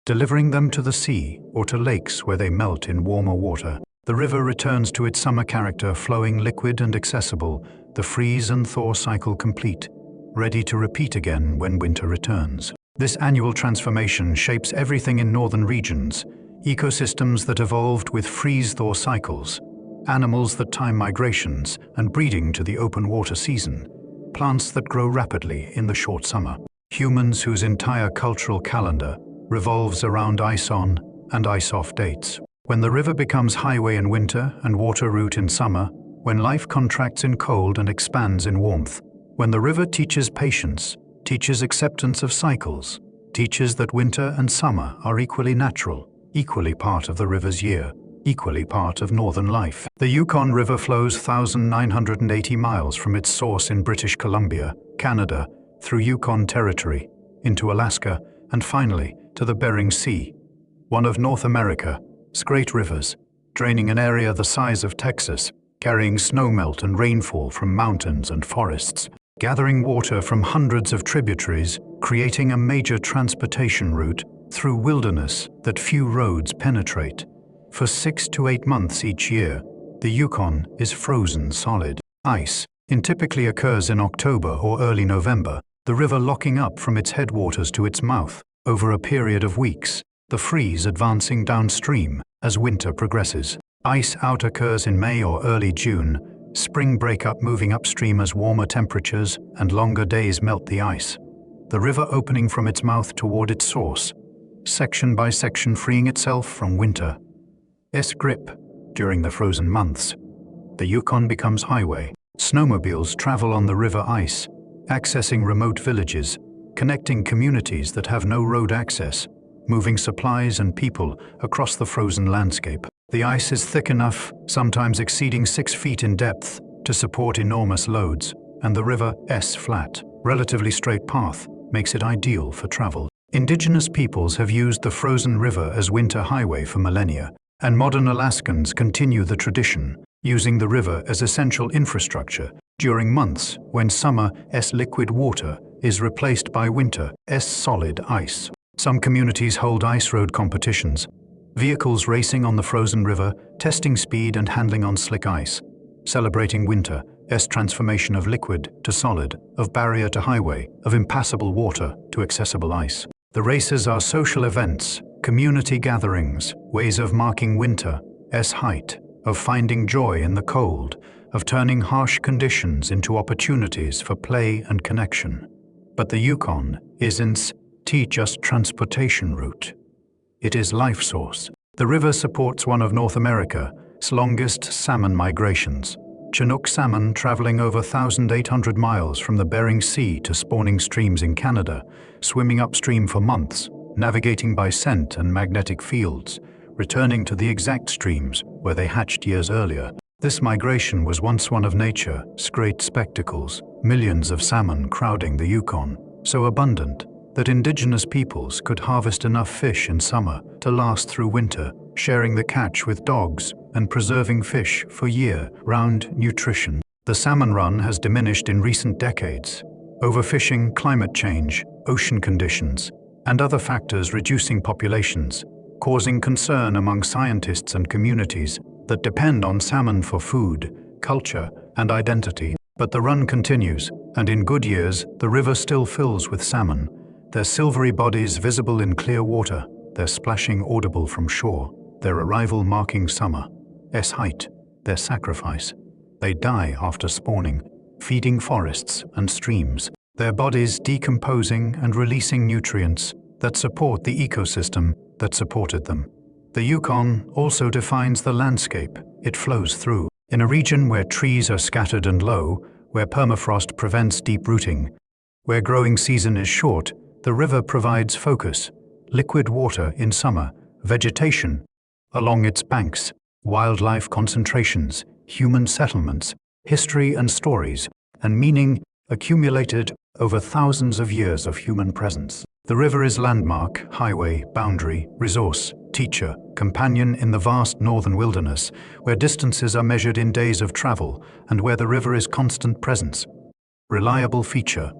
delivering them to the sea or to lakes where they melt in warmer water. The river returns to its summer character, flowing liquid and accessible, the freeze and thaw cycle complete, ready to repeat again when winter returns. This annual transformation shapes everything in northern regions, ecosystems that evolved with freeze-thaw cycles, animals that time migrations and breeding to the open water season, plants that grow rapidly in the short summer, humans whose entire cultural calendar revolves around ice-on and ice-off dates. When the river becomes highway in winter and water route in summer, when life contracts in cold and expands in warmth, when the river teaches patience, teaches acceptance of cycles, teaches that winter and summer are equally natural, equally part of the river's year, equally part of northern life. The Yukon River flows 1,980 miles from its source in British Columbia, Canada, through Yukon Territory, into Alaska, and finally to the Bering Sea, one of North America's great rivers, draining an area the size of Texas, carrying snowmelt and rainfall from mountains and forests, gathering water from hundreds of tributaries, creating a major transportation route through wilderness that few roads penetrate. For 6 to 8 months each year, the Yukon is frozen solid. Ice typically occurs in October or early November, the river locking up from its headwaters to its mouth over a period of weeks, the freeze advancing downstream as winter progresses. Ice out occurs in May or early June, spring breakup moving upstream as warmer temperatures and longer days melt the ice. The river opening from its mouth toward its source, section by section freeing itself from winter's grip during the frozen months. The Yukon becomes highway. Snowmobiles travel on the river ice, accessing remote villages, connecting communities that have no road access, moving supplies and people across the frozen landscape. The ice is thick enough, sometimes exceeding 6 feet in depth, to support enormous loads, and the river's flat, relatively straight path makes it ideal for travel. Indigenous peoples have used the frozen river as winter highway for millennia, and modern Alaskans continue the tradition, using the river as essential infrastructure during months when summer's liquid water is replaced by winter's solid ice. Some communities hold ice road competitions, vehicles racing on the frozen river, testing speed and handling on slick ice, celebrating winter's transformation of liquid to solid, of barrier to highway, of impassable water to accessible ice. The races are social events, community gatherings, ways of marking winter's height, of finding joy in the cold, of turning harsh conditions into opportunities for play and connection. But the Yukon isn't just transportation route. It is life source. The river supports one of North America's longest salmon migrations. Chinook salmon traveling over 1,800 miles from the Bering Sea to spawning streams in Canada, swimming upstream for months, navigating by scent and magnetic fields, returning to the exact streams where they hatched years earlier. This migration was once one of nature's great spectacles, millions of salmon crowding the Yukon, so abundant that indigenous peoples could harvest enough fish in summer to last through winter, sharing the catch with dogs and preserving fish for year-round nutrition. The salmon run has diminished in recent decades. Overfishing, climate change, ocean conditions, and other factors reducing populations, causing concern among scientists and communities that depend on salmon for food, culture, and identity. But the run continues, and in good years, the river still fills with salmon, their silvery bodies visible in clear water, their splashing audible from shore, their arrival marking summer's height, their sacrifice. They die after spawning, feeding forests and streams, their bodies decomposing and releasing nutrients that support the ecosystem that supported them. The Yukon also defines the landscape it flows through. In a region where trees are scattered and low, where permafrost prevents deep rooting, where growing season is short, the river provides focus, liquid water in summer, vegetation along its banks, wildlife concentrations, human settlements, history and stories, and meaning accumulated over thousands of years of human presence. The river is landmark, highway, boundary, resource, teacher, companion in the vast northern wilderness, where distances are measured in days of travel and where the river is constant presence. Reliable feature.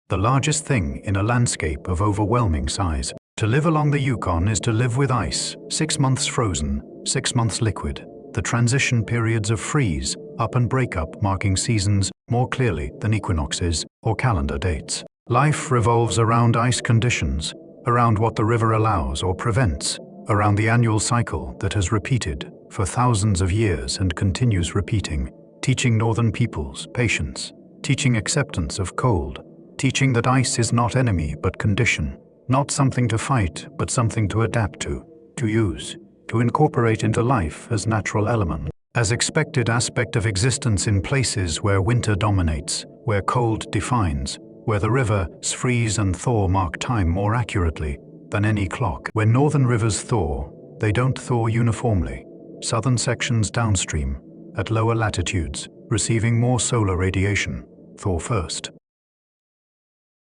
The largest thing in a landscape of overwhelming size. To live along the Yukon is to live with ice, 6 months frozen, 6 months liquid. The transition periods of freeze, up and breakup marking seasons more clearly than equinoxes or calendar dates. Life revolves around ice conditions, around what the river allows or prevents, around the annual cycle that has repeated for thousands of years and continues repeating, teaching northern peoples patience, teaching acceptance of cold, teaching that ice is not enemy but condition, not something to fight but something to adapt to use, to incorporate into life as natural element, as expected aspect of existence in places where winter dominates, where cold defines, where the rivers freeze and thaw mark time more accurately than any clock. When northern rivers thaw, they don't thaw uniformly. Southern sections downstream, at lower latitudes, receiving more solar radiation, thaw first.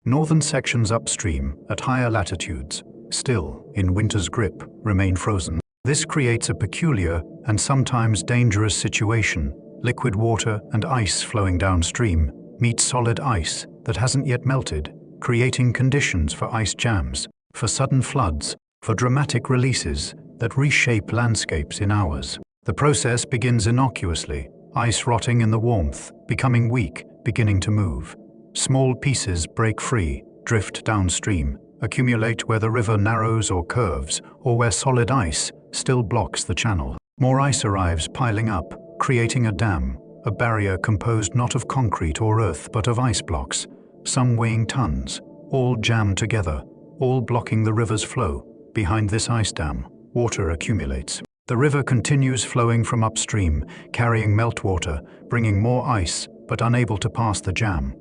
Northern sections upstream, at higher latitudes, still, in winter's grip, remain frozen. This creates a peculiar and sometimes dangerous situation. Liquid water and ice flowing downstream meet solid ice that hasn't yet melted, creating conditions for ice jams, for sudden floods, for dramatic releases that reshape landscapes in hours. The process begins innocuously, ice rotting in the warmth, becoming weak, beginning to move. Small pieces break free, drift downstream, accumulate where the river narrows or curves, or where solid ice still blocks the channel. More ice arrives piling up, creating a dam, a barrier composed not of concrete or earth but of ice blocks, some weighing tons, all jammed together, all blocking the river's flow. Behind this ice dam, water accumulates. The river continues flowing from upstream, carrying meltwater, bringing more ice, but unable to pass the jam.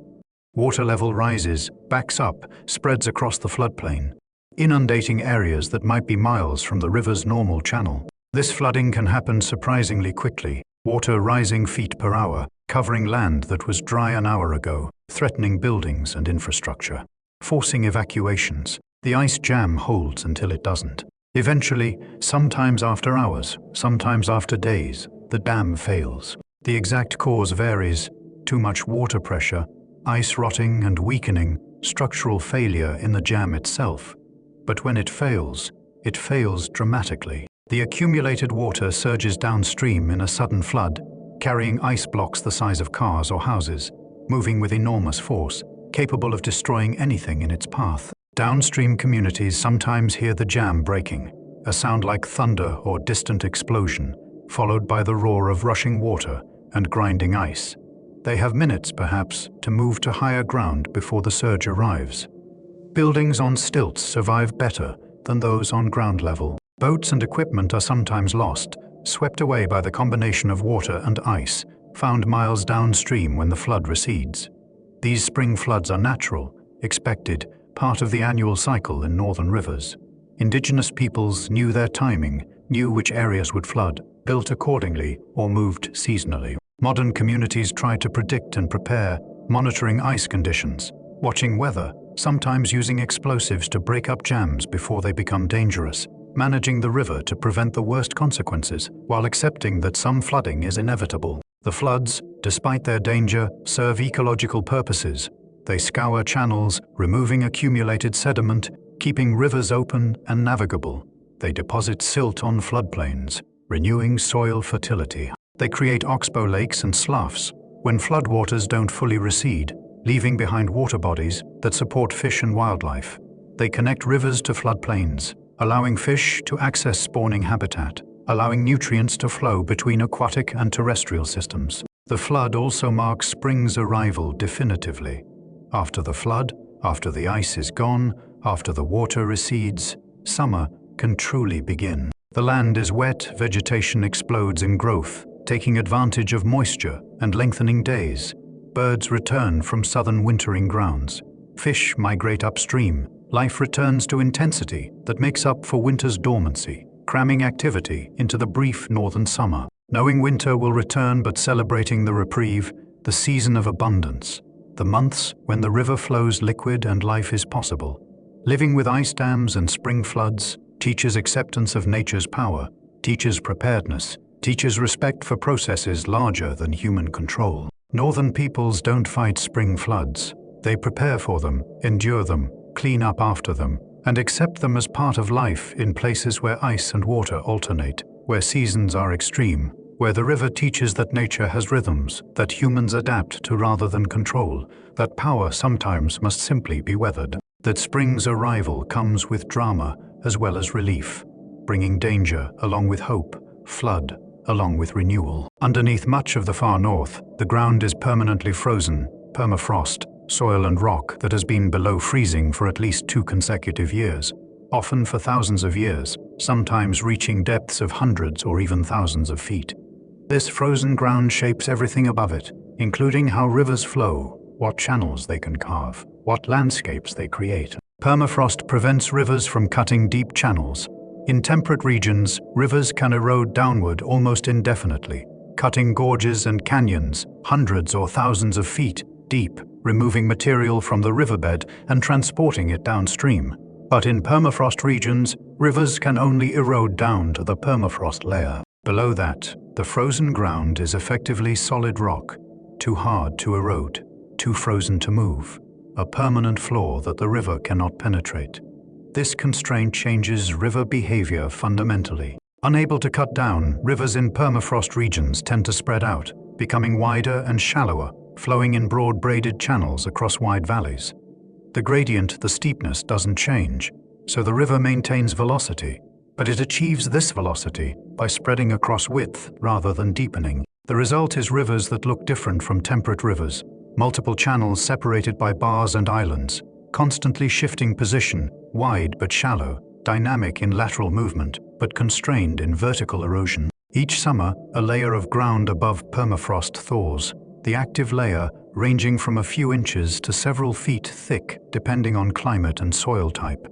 Water level rises, backs up, spreads across the floodplain, inundating areas that might be miles from the river's normal channel. This flooding can happen surprisingly quickly, water rising feet per hour, covering land that was dry an hour ago, threatening buildings and infrastructure, forcing evacuations. The ice jam holds until it doesn't. Eventually, sometimes after hours, sometimes after days, the dam fails. The exact cause varies: too much water pressure, ice rotting and weakening, structural failure in the jam itself. But when it fails dramatically. The accumulated water surges downstream in a sudden flood, carrying ice blocks the size of cars or houses, moving with enormous force, capable of destroying anything in its path. Downstream communities sometimes hear the jam breaking, a sound like thunder or distant explosion, followed by the roar of rushing water and grinding ice. They have minutes, perhaps, to move to higher ground before the surge arrives. Buildings on stilts survive better than those on ground level. Boats and equipment are sometimes lost, swept away by the combination of water and ice, found miles downstream when the flood recedes. These spring floods are natural, expected, part of the annual cycle in northern rivers. Indigenous peoples knew their timing, knew which areas would flood, built accordingly, or moved seasonally. Modern communities try to predict and prepare, monitoring ice conditions, watching weather, sometimes using explosives to break up jams before they become dangerous, managing the river to prevent the worst consequences, while accepting that some flooding is inevitable. The floods, despite their danger, serve ecological purposes. They scour channels, removing accumulated sediment, keeping rivers open and navigable. They deposit silt on floodplains, renewing soil fertility. They create oxbow lakes and sloughs when floodwaters don't fully recede, leaving behind water bodies that support fish and wildlife. They connect rivers to floodplains, allowing fish to access spawning habitat, allowing nutrients to flow between aquatic and terrestrial systems. The flood also marks spring's arrival definitively. After the flood, after the ice is gone, after the water recedes, summer can truly begin. The land is wet, vegetation explodes in growth, taking advantage of moisture and lengthening days. Birds return from southern wintering grounds. Fish migrate upstream. Life returns to intensity that makes up for winter's dormancy, cramming activity into the brief northern summer. Knowing winter will return but celebrating the reprieve, the season of abundance, the months when the river flows liquid and life is possible. Living with ice dams and spring floods teaches acceptance of nature's power, teaches preparedness, teaches respect for processes larger than human control. Northern peoples don't fight spring floods. They prepare for them, endure them, clean up after them, and accept them as part of life in places where ice and water alternate, where seasons are extreme, where the river teaches that nature has rhythms that humans adapt to rather than control, that power sometimes must simply be weathered, that spring's arrival comes with drama as well as relief, bringing danger along with hope, flood along with renewal. Underneath much of the far north, the ground is permanently frozen, permafrost, soil and rock that has been below freezing for at least 2 consecutive years, often for thousands of years, sometimes reaching depths of hundreds or even thousands of feet. This frozen ground shapes everything above it, including how rivers flow, what channels they can carve, what landscapes they create. Permafrost prevents rivers from cutting deep channels. In temperate regions, rivers can erode downward almost indefinitely, cutting gorges and canyons hundreds or thousands of feet deep, removing material from the riverbed and transporting it downstream. But in permafrost regions, rivers can only erode down to the permafrost layer. Below that, the frozen ground is effectively solid rock, too hard to erode, too frozen to move, a permanent floor that the river cannot penetrate. This constraint changes river behavior fundamentally. Unable to cut down, rivers in permafrost regions tend to spread out, becoming wider and shallower, flowing in broad braided channels across wide valleys. The gradient, the steepness, doesn't change, so the river maintains velocity, but it achieves this velocity by spreading across width rather than deepening. The result is rivers that look different from temperate rivers, multiple channels separated by bars and islands, constantly shifting position, wide but shallow, dynamic in lateral movement, but constrained in vertical erosion. Each summer, a layer of ground above permafrost thaws, the active layer ranging from a few inches to several feet thick depending on climate and soil type.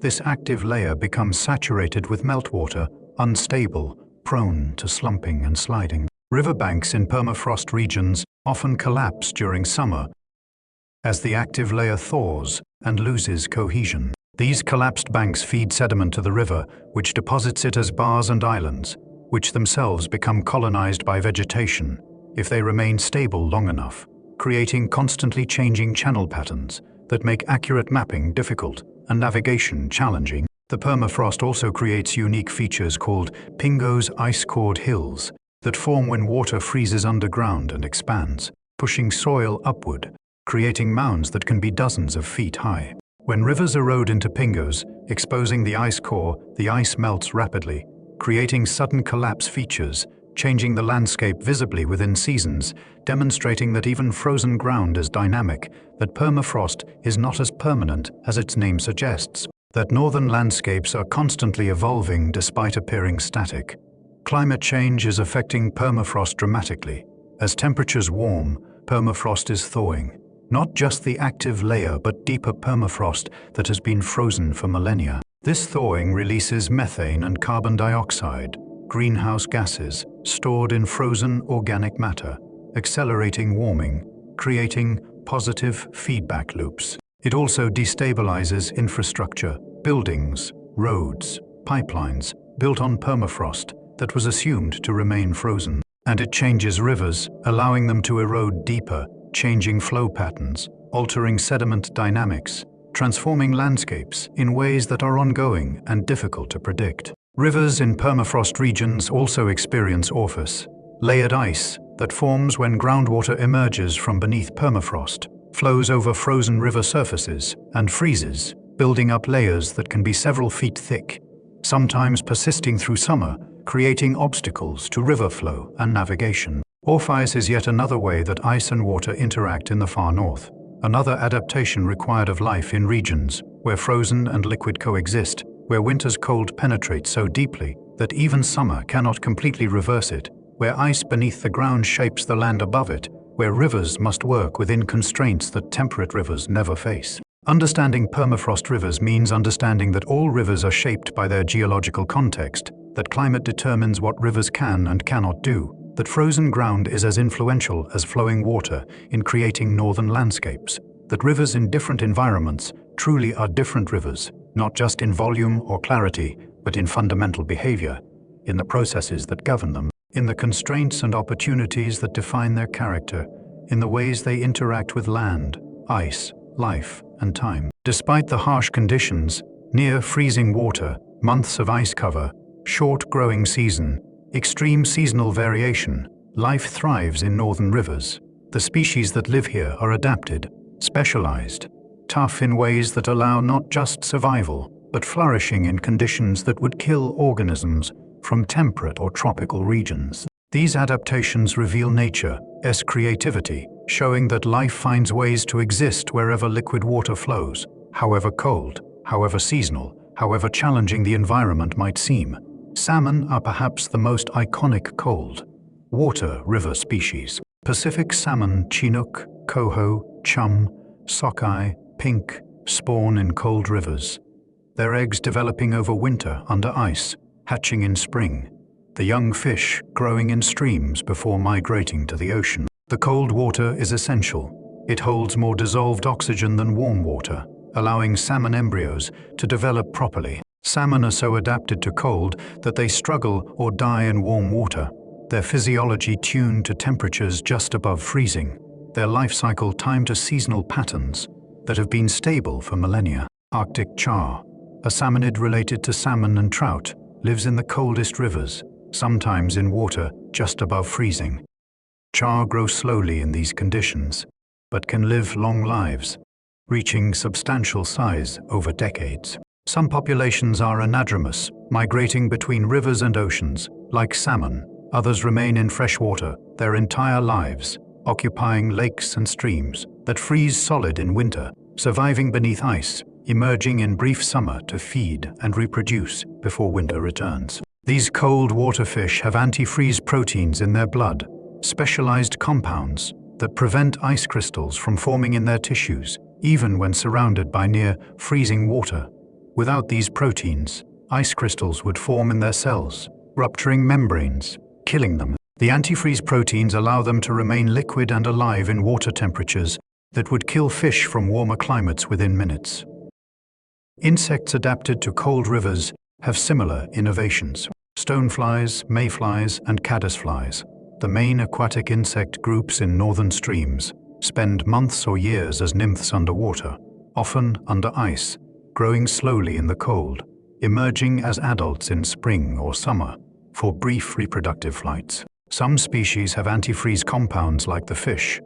This active layer becomes saturated with meltwater, unstable, prone to slumping and sliding. Riverbanks in permafrost regions often collapse during summer as the active layer thaws and loses cohesion. These collapsed banks feed sediment to the river, which deposits it as bars and islands, which themselves become colonized by vegetation if they remain stable long enough, creating constantly changing channel patterns that make accurate mapping difficult and navigation challenging. The permafrost also creates unique features called Pingo's ice-cored hills that form when water freezes underground and expands, pushing soil upward, creating mounds that can be dozens of feet high. When rivers erode into pingos, exposing the ice core, the ice melts rapidly, creating sudden collapse features, changing the landscape visibly within seasons, demonstrating that even frozen ground is dynamic, that permafrost is not as permanent as its name suggests, that northern landscapes are constantly evolving despite appearing static. Climate change is affecting permafrost dramatically. As temperatures warm, permafrost is thawing. Not just the active layer, but deeper permafrost that has been frozen for millennia. This thawing releases methane and carbon dioxide, greenhouse gases, stored in frozen organic matter, accelerating warming, creating positive feedback loops. It also destabilizes infrastructure, buildings, roads, pipelines, built on permafrost that was assumed to remain frozen. And it changes rivers, allowing them to erode deeper, changing flow patterns, altering sediment dynamics, transforming landscapes in ways that are ongoing and difficult to predict. Rivers in permafrost regions also experience orphis, layered ice that forms when groundwater emerges from beneath permafrost, flows over frozen river surfaces, and freezes, building up layers that can be several feet thick, sometimes persisting through summer, creating obstacles to river flow and navigation. Orphis is yet another way that ice and water interact in the far north, another adaptation required of life in regions where frozen and liquid coexist, where winter's cold penetrates so deeply that even summer cannot completely reverse it, where ice beneath the ground shapes the land above it, where rivers must work within constraints that temperate rivers never face. Understanding permafrost rivers means understanding that all rivers are shaped by their geological context, that climate determines what rivers can and cannot do, that frozen ground is as influential as flowing water in creating northern landscapes, that rivers in different environments truly are different rivers, not just in volume or clarity, but in fundamental behavior, in the processes that govern them, in the constraints and opportunities that define their character, in the ways they interact with land, ice, life, and time. Despite the harsh conditions, near freezing water, months of ice cover, short growing season, extreme seasonal variation, life thrives in northern rivers. The species that live here are adapted, specialized, tough in ways that allow not just survival, but flourishing in conditions that would kill organisms from temperate or tropical regions. These adaptations reveal nature's creativity, showing that life finds ways to exist wherever liquid water flows, however cold, however seasonal, however challenging the environment might seem. Salmon are perhaps the most iconic cold water river species. Pacific salmon, chinook, coho, chum, sockeye, pink, spawn in cold rivers, their eggs developing over winter under ice, hatching in spring, the young fish growing in streams before migrating to the ocean. The cold water is essential. It holds more dissolved oxygen than warm water, allowing salmon embryos to develop properly. Salmon are so adapted to cold that they struggle or die in warm water, their physiology tuned to temperatures just above freezing, their life cycle timed to seasonal patterns that have been stable for millennia. Arctic char, a salmonid related to salmon and trout, lives in the coldest rivers, sometimes in water just above freezing. Char grows slowly in these conditions, but can live long lives, reaching substantial size over decades. Some populations are anadromous, migrating between rivers and oceans, like salmon. Others remain in freshwater their entire lives, occupying lakes and streams that freeze solid in winter, surviving beneath ice, emerging in brief summer to feed and reproduce before winter returns. These cold water fish have antifreeze proteins in their blood, specialized compounds that prevent ice crystals from forming in their tissues, even when surrounded by near freezing water. Without these proteins, ice crystals would form in their cells, rupturing membranes, killing them. The antifreeze proteins allow them to remain liquid and alive in water temperatures that would kill fish from warmer climates within minutes. Insects adapted to cold rivers have similar innovations. Stoneflies, mayflies, and caddisflies, the main aquatic insect groups in northern streams, spend months or years as nymphs underwater, often under ice, growing slowly in the cold, emerging as adults in spring or summer for brief reproductive flights. Some species have antifreeze compounds like the fish.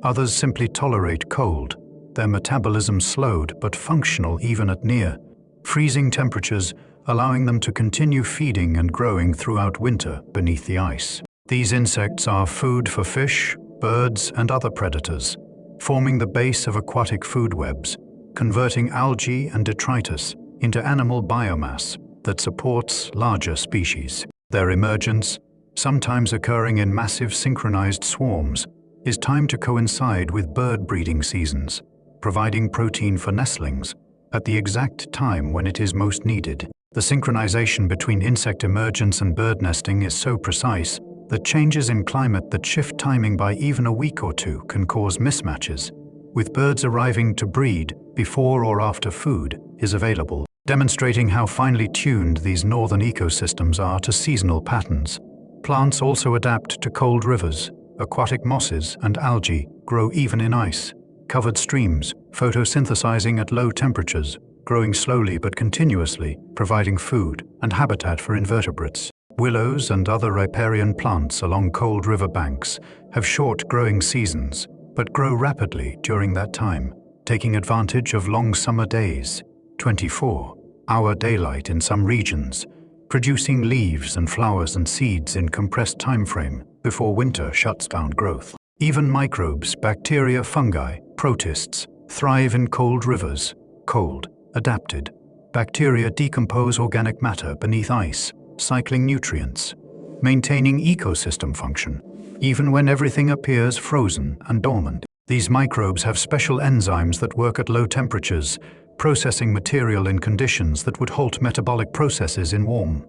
Others simply tolerate cold, their metabolism slowed but functional even at near freezing temperatures, allowing them to continue feeding and growing throughout winter beneath the ice. These insects are food for fish, birds, and other predators, forming the base of aquatic food webs, converting algae and detritus into animal biomass that supports larger species. Their emergence, sometimes occurring in massive synchronized swarms, is timed to coincide with bird breeding seasons, providing protein for nestlings at the exact time when it is most needed. The synchronization between insect emergence and bird nesting is so precise that changes in climate that shift timing by even a week or two can cause mismatches, with birds arriving to breed before or after food is available, demonstrating how finely tuned these northern ecosystems are to seasonal patterns. Plants also adapt to cold rivers. Aquatic mosses and algae grow even in ice-covered streams, photosynthesizing at low temperatures, growing slowly but continuously, providing food and habitat for invertebrates. Willows and other riparian plants along cold river banks have short growing seasons, but grow rapidly during that time, taking advantage of long summer days, 24-hour daylight in some regions, producing leaves and flowers and seeds in compressed time frame before winter shuts down growth. Even microbes, bacteria, fungi, protists thrive in cold rivers. Cold, adapted. Bacteria decompose organic matter beneath ice, cycling nutrients, maintaining ecosystem function, even when everything appears frozen and dormant. These microbes have special enzymes that work at low temperatures, processing material in conditions that would halt metabolic processes in warm,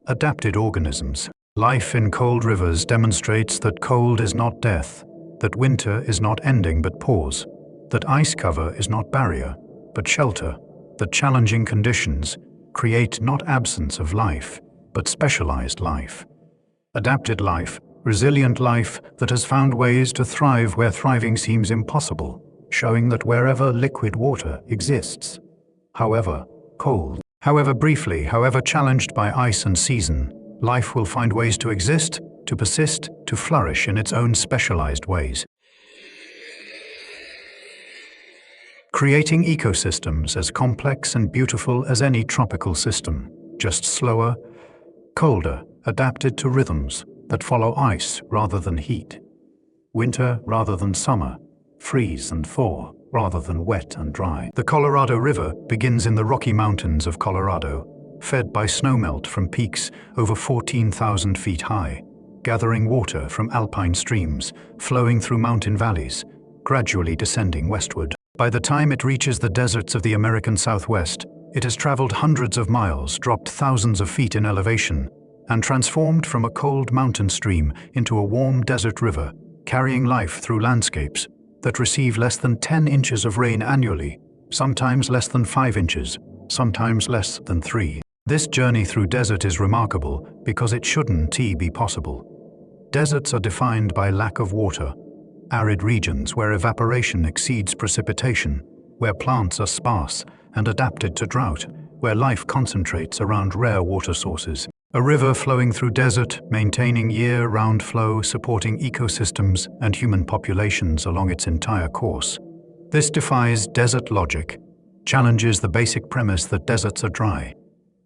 adapted organisms. Life in cold rivers demonstrates that cold is not death, that winter is not ending but pause, that ice cover is not barrier, but shelter, that challenging conditions create not absence of life, but specialized life. Adapted life, resilient life that has found ways to thrive where thriving seems impossible, showing that wherever liquid water exists, however cold, however briefly, however challenged by ice and season, life will find ways to exist, to persist, to flourish in its own specialized ways. Creating ecosystems as complex and beautiful as any tropical system, just slower, colder, adapted to rhythms that follow ice rather than heat, winter rather than summer, freeze and thaw rather than wet and dry. The Colorado River begins in the Rocky Mountains of Colorado, fed by snowmelt from peaks over 14,000 feet high, gathering water from alpine streams, flowing through mountain valleys, gradually descending westward. By the time it reaches the deserts of the American Southwest, it has traveled hundreds of miles, dropped thousands of feet in elevation, and transformed from a cold mountain stream into a warm desert river, carrying life through landscapes that receive less than 10 inches of rain annually, sometimes less than 5 inches, sometimes less than 3. This journey through desert is remarkable because it shouldn't be possible. Deserts are defined by lack of water, arid regions where evaporation exceeds precipitation, where plants are sparse and adapted to drought, where life concentrates around rare water sources. A river flowing through desert, maintaining year-round flow, supporting ecosystems and human populations along its entire course. This defies desert logic, challenges the basic premise that deserts are dry.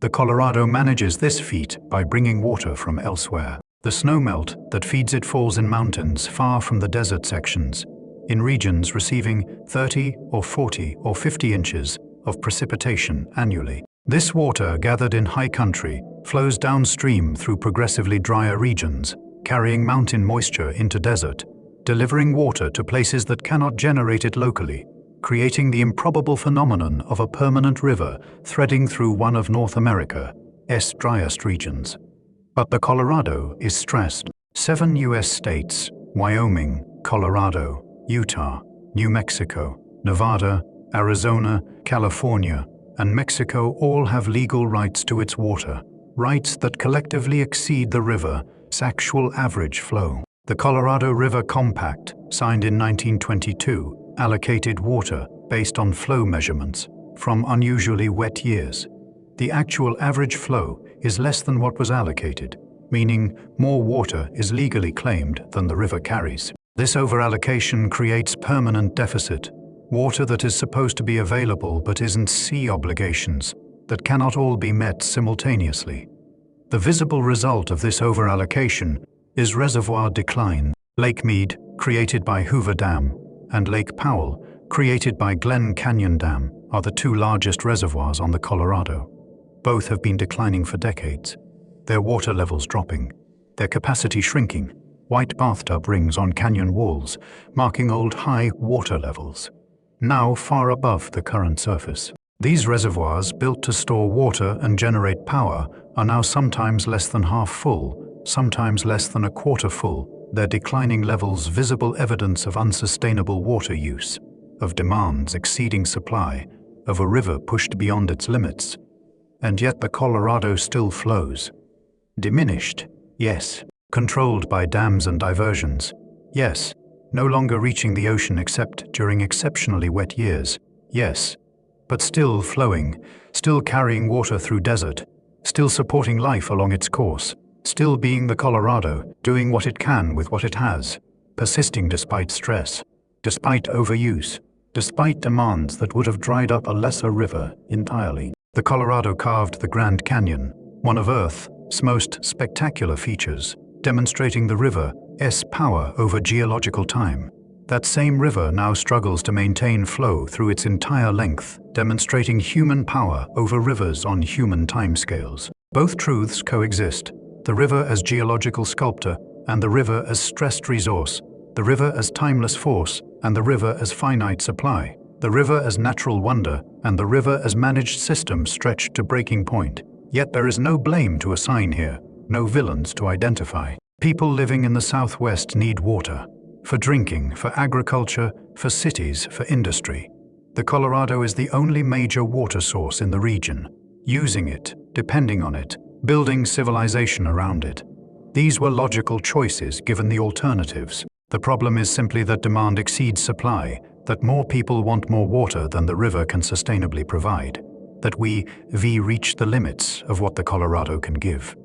The Colorado manages this feat by bringing water from elsewhere. The snowmelt that feeds it falls in mountains far from the desert sections, in regions receiving 30 or 40 or 50 inches of precipitation annually. This water, gathered in high country, flows downstream through progressively drier regions, carrying mountain moisture into desert, delivering water to places that cannot generate it locally, creating the improbable phenomenon of a permanent river threading through one of North America's driest regions. But the Colorado is stressed. 7 U.S. states, Wyoming, Colorado, Utah, New Mexico, Nevada, Arizona, California, and Mexico all have legal rights to its water, rights that collectively exceed the river's actual average flow. The Colorado River Compact, signed in 1922, allocated water based on flow measurements from unusually wet years. The actual average flow is less than what was allocated, meaning more water is legally claimed than the river carries. This overallocation creates permanent deficit, Water that is supposed to be available but isn't, sea obligations that cannot all be met simultaneously. The visible result of this overallocation is reservoir decline. Lake Mead, created by Hoover Dam, and Lake Powell, created by Glen Canyon Dam, are the two largest reservoirs on the Colorado. Both have been declining for decades, their water levels dropping, their capacity shrinking, white bathtub rings on canyon walls, marking old high water levels, now far above the current surface. These reservoirs, built to store water and generate power, are now sometimes less than half full, sometimes less than a quarter full, their declining levels visible evidence of unsustainable water use, of demands exceeding supply, of a river pushed beyond its limits. And yet the Colorado still flows. Diminished, yes. Controlled by dams and diversions, yes. No longer reaching the ocean except during exceptionally wet years, yes. But still flowing, still carrying water through desert, still supporting life along its course, still being the Colorado, doing what it can with what it has, persisting despite stress, despite overuse, despite demands that would have dried up a lesser river entirely. The Colorado carved the Grand Canyon, one of Earth's most spectacular features, demonstrating the river's power over geological time. That same river now struggles to maintain flow through its entire length, demonstrating human power over rivers on human timescales. Both truths coexist, the river as geological sculptor and the river as stressed resource, the river as timeless force and the river as finite supply, the river as natural wonder and the river as managed system stretched to breaking point. Yet there is no blame to assign here, no villains to identify. People living in the Southwest need water. For drinking, for agriculture, for cities, for industry. The Colorado is the only major water source in the region. Using it, depending on it, building civilization around it. These were logical choices given the alternatives. The problem is simply that demand exceeds supply, that more people want more water than the river can sustainably provide, that we reach the limits of what the Colorado can give.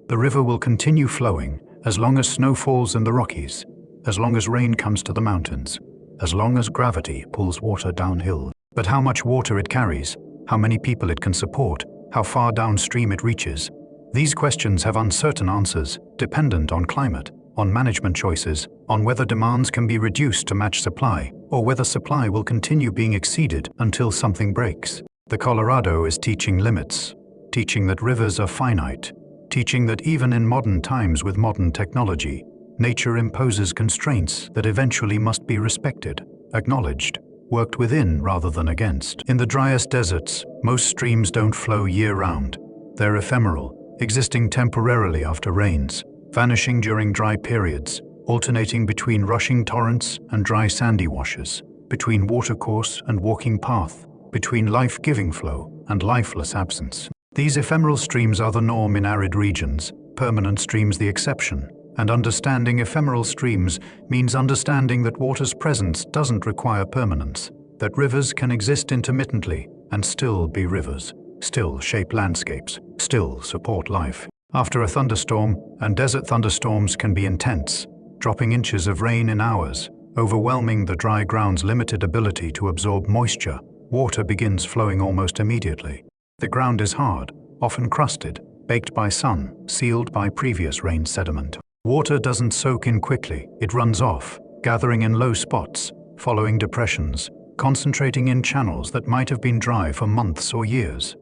The river will continue flowing as long as snow falls in the Rockies, as long as rain comes to the mountains, as long as gravity pulls water downhill. But how much water it carries, how many people it can support, how far downstream it reaches, these questions have uncertain answers, dependent on climate, on management choices, on whether demands can be reduced to match supply, or whether supply will continue being exceeded until something breaks. The Colorado is teaching limits, teaching that rivers are finite, teaching that even in modern times with modern technology, nature imposes constraints that eventually must be respected, acknowledged, worked within rather than against. In the driest deserts, most streams don't flow year-round. They're ephemeral, existing temporarily after rains, vanishing during dry periods, alternating between rushing torrents and dry sandy washes, between watercourse and walking path, between life-giving flow and lifeless absence. These ephemeral streams are the norm in arid regions, permanent streams the exception. And understanding ephemeral streams means understanding that water's presence doesn't require permanence, that rivers can exist intermittently and still be rivers, still shape landscapes, still support life. After a thunderstorm, and desert thunderstorms can be intense, dropping inches of rain in hours, overwhelming the dry ground's limited ability to absorb moisture, water begins flowing almost immediately. The ground is hard, often crusted, baked by sun, sealed by previous rain sediment. Water doesn't soak in quickly, it runs off, gathering in low spots, following depressions, concentrating in channels that might have been dry for months or years.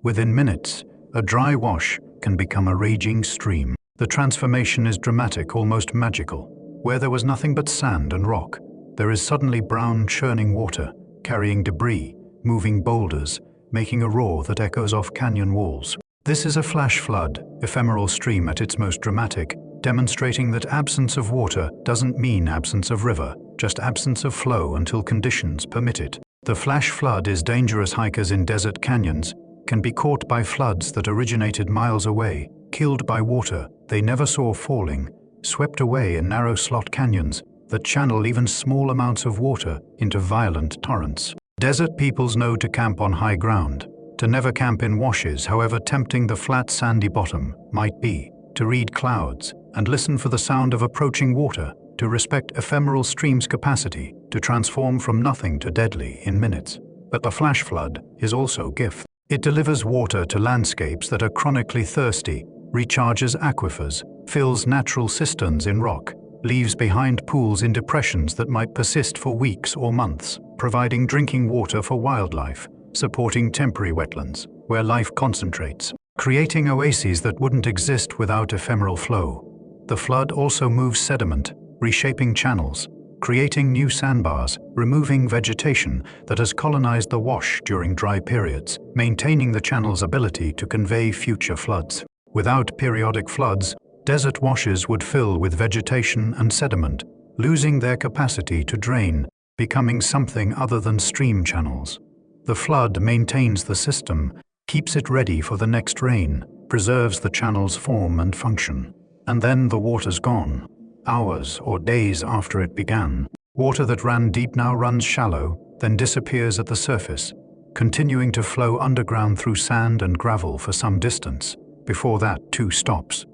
Within minutes, a dry wash can become a raging stream. The transformation is dramatic, almost magical. Where there was nothing but sand and rock, there is suddenly brown, churning water, carrying debris, moving boulders, making a roar that echoes off canyon walls. This is a flash flood, ephemeral stream at its most dramatic, demonstrating that absence of water doesn't mean absence of river, just absence of flow until conditions permit it. The flash flood is dangerous. Hikers in desert canyons can be caught by floods that originated miles away, killed by water they never saw falling, swept away in narrow slot canyons that channel even small amounts of water into violent torrents. Desert peoples know to camp on high ground, to never camp in washes however tempting the flat sandy bottom might be, to read clouds and listen for the sound of approaching water, to respect ephemeral streams' capacity to transform from nothing to deadly in minutes. But the flash flood is also gift. It delivers water to landscapes that are chronically thirsty, recharges aquifers, fills natural cisterns in rock, leaves behind pools in depressions that might persist for weeks or months, providing drinking water for wildlife, supporting temporary wetlands, where life concentrates, creating oases that wouldn't exist without ephemeral flow. The flood also moves sediment, reshaping channels, creating new sandbars, removing vegetation that has colonized the wash during dry periods, maintaining the channel's ability to convey future floods. Without periodic floods, desert washes would fill with vegetation and sediment, losing their capacity to drain, becoming something other than stream channels. The flood maintains the system, keeps it ready for the next rain, preserves the channel's form and function. And then the water's gone. Hours or days after it began. Water that ran deep now runs shallow, then disappears at the surface, continuing to flow underground through sand and gravel for some distance. Before that, too, stops.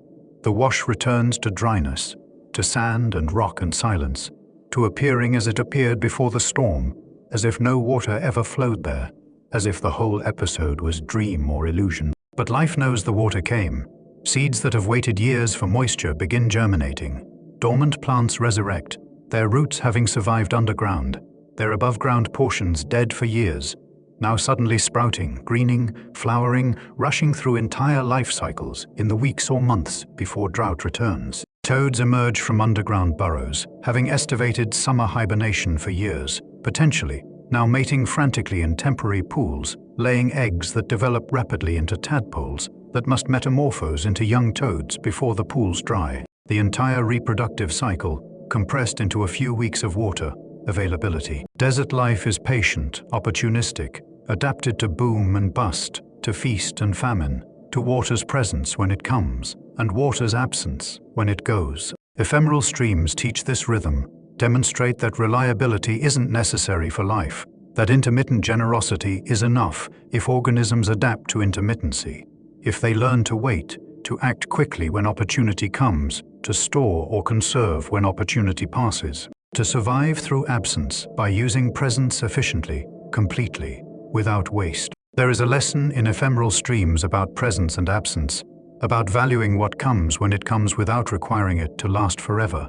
The wash returns to dryness, to sand and rock and silence, to appearing as it appeared before the storm, as if no water ever flowed there, as if the whole episode was dream or illusion. But life knows the water came. Seeds that have waited years for moisture begin germinating. Dormant plants resurrect, their roots having survived underground, their above-ground portions dead for years, now suddenly sprouting, greening, flowering, rushing through entire life cycles in the weeks or months before drought returns. Toads emerge from underground burrows, having estivated summer hibernation for years, potentially, now mating frantically in temporary pools, laying eggs that develop rapidly into tadpoles that must metamorphose into young toads before the pools dry. The entire reproductive cycle compressed into a few weeks of water availability. Desert life is patient, opportunistic, adapted to boom and bust, to feast and famine, to water's presence when it comes, and water's absence when it goes. Ephemeral streams teach this rhythm, demonstrate that reliability isn't necessary for life, that intermittent generosity is enough if organisms adapt to intermittency, if they learn to wait, to act quickly when opportunity comes, to store or conserve when opportunity passes, to survive through absence by using presence efficiently, completely, without waste. There is a lesson in ephemeral streams about presence and absence, about valuing what comes when it comes without requiring it to last forever,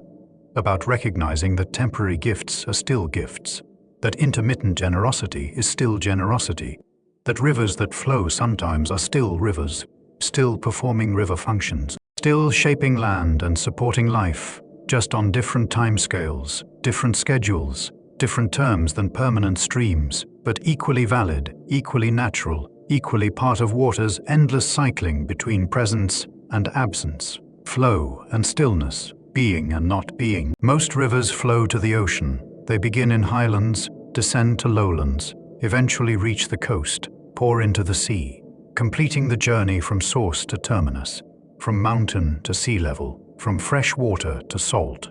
about recognizing that temporary gifts are still gifts, that intermittent generosity is still generosity, that rivers that flow sometimes are still rivers, still performing river functions, still shaping land and supporting life, just on different timescales, different schedules, different terms than permanent streams, but equally valid, equally natural, equally part of water's endless cycling between presence and absence, flow and stillness, being and not being. Most rivers flow to the ocean. They begin in highlands, descend to lowlands, eventually reach the coast, pour into the sea, completing the journey from source to terminus, from mountain to sea level, from fresh water to salt.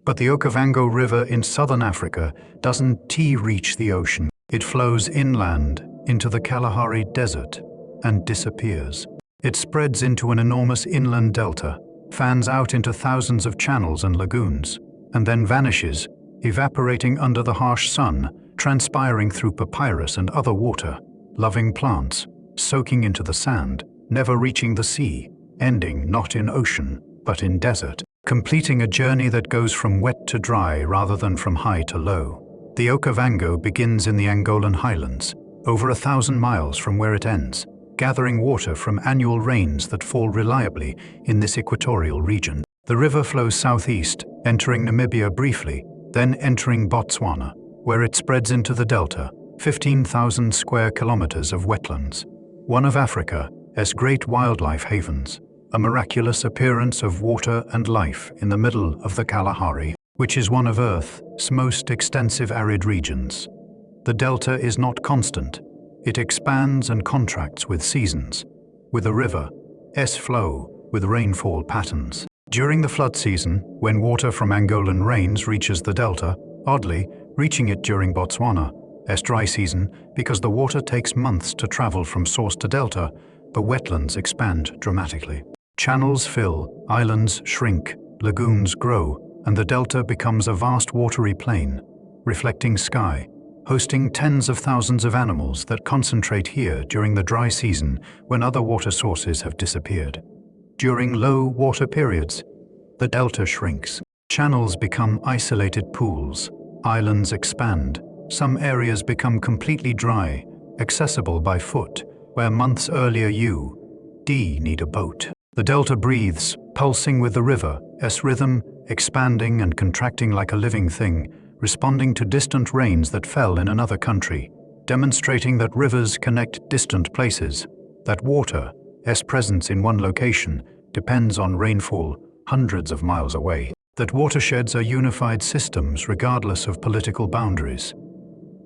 But the Okavango River in southern Africa doesn't reach the ocean. It flows inland into the Kalahari Desert and disappears. It spreads into an enormous inland delta, fans out into thousands of channels and lagoons, and then vanishes, evaporating under the harsh sun, transpiring through papyrus and other water-loving plants, soaking into the sand, never reaching the sea, ending not in ocean, but in desert, completing a journey that goes from wet to dry rather than from high to low. The Okavango begins in the Angolan highlands, over 1,000 miles from where it ends, gathering water from annual rains that fall reliably in this equatorial region. The river flows southeast, entering Namibia briefly, then entering Botswana, where it spreads into the delta, 15,000 square kilometers of wetlands. One of Africa's great wildlife havens, a miraculous appearance of water and life in the middle of the Kalahari, which is one of Earth's most extensive arid regions. The delta is not constant. It expands and contracts with seasons, with a river's flow, with rainfall patterns. During the flood season, when water from Angolan rains reaches the delta, oddly, reaching it during Botswana's dry season, because the water takes months to travel from source to delta, the wetlands expand dramatically. Channels fill, islands shrink, lagoons grow, and the delta becomes a vast watery plain. reflecting sky, hosting tens of thousands of animals that concentrate here during the dry season when other water sources have disappeared. During low water periods, the delta shrinks. Channels become isolated pools. Islands expand. Some areas become completely dry, accessible by foot, where months earlier you'd need a boat. The delta breathes, pulsing with the river's rhythm, expanding and contracting like a living thing, responding to distant rains that fell in another country, demonstrating that rivers connect distant places, that water's presence in one location depends on rainfall hundreds of miles away, that watersheds are unified systems regardless of political boundaries.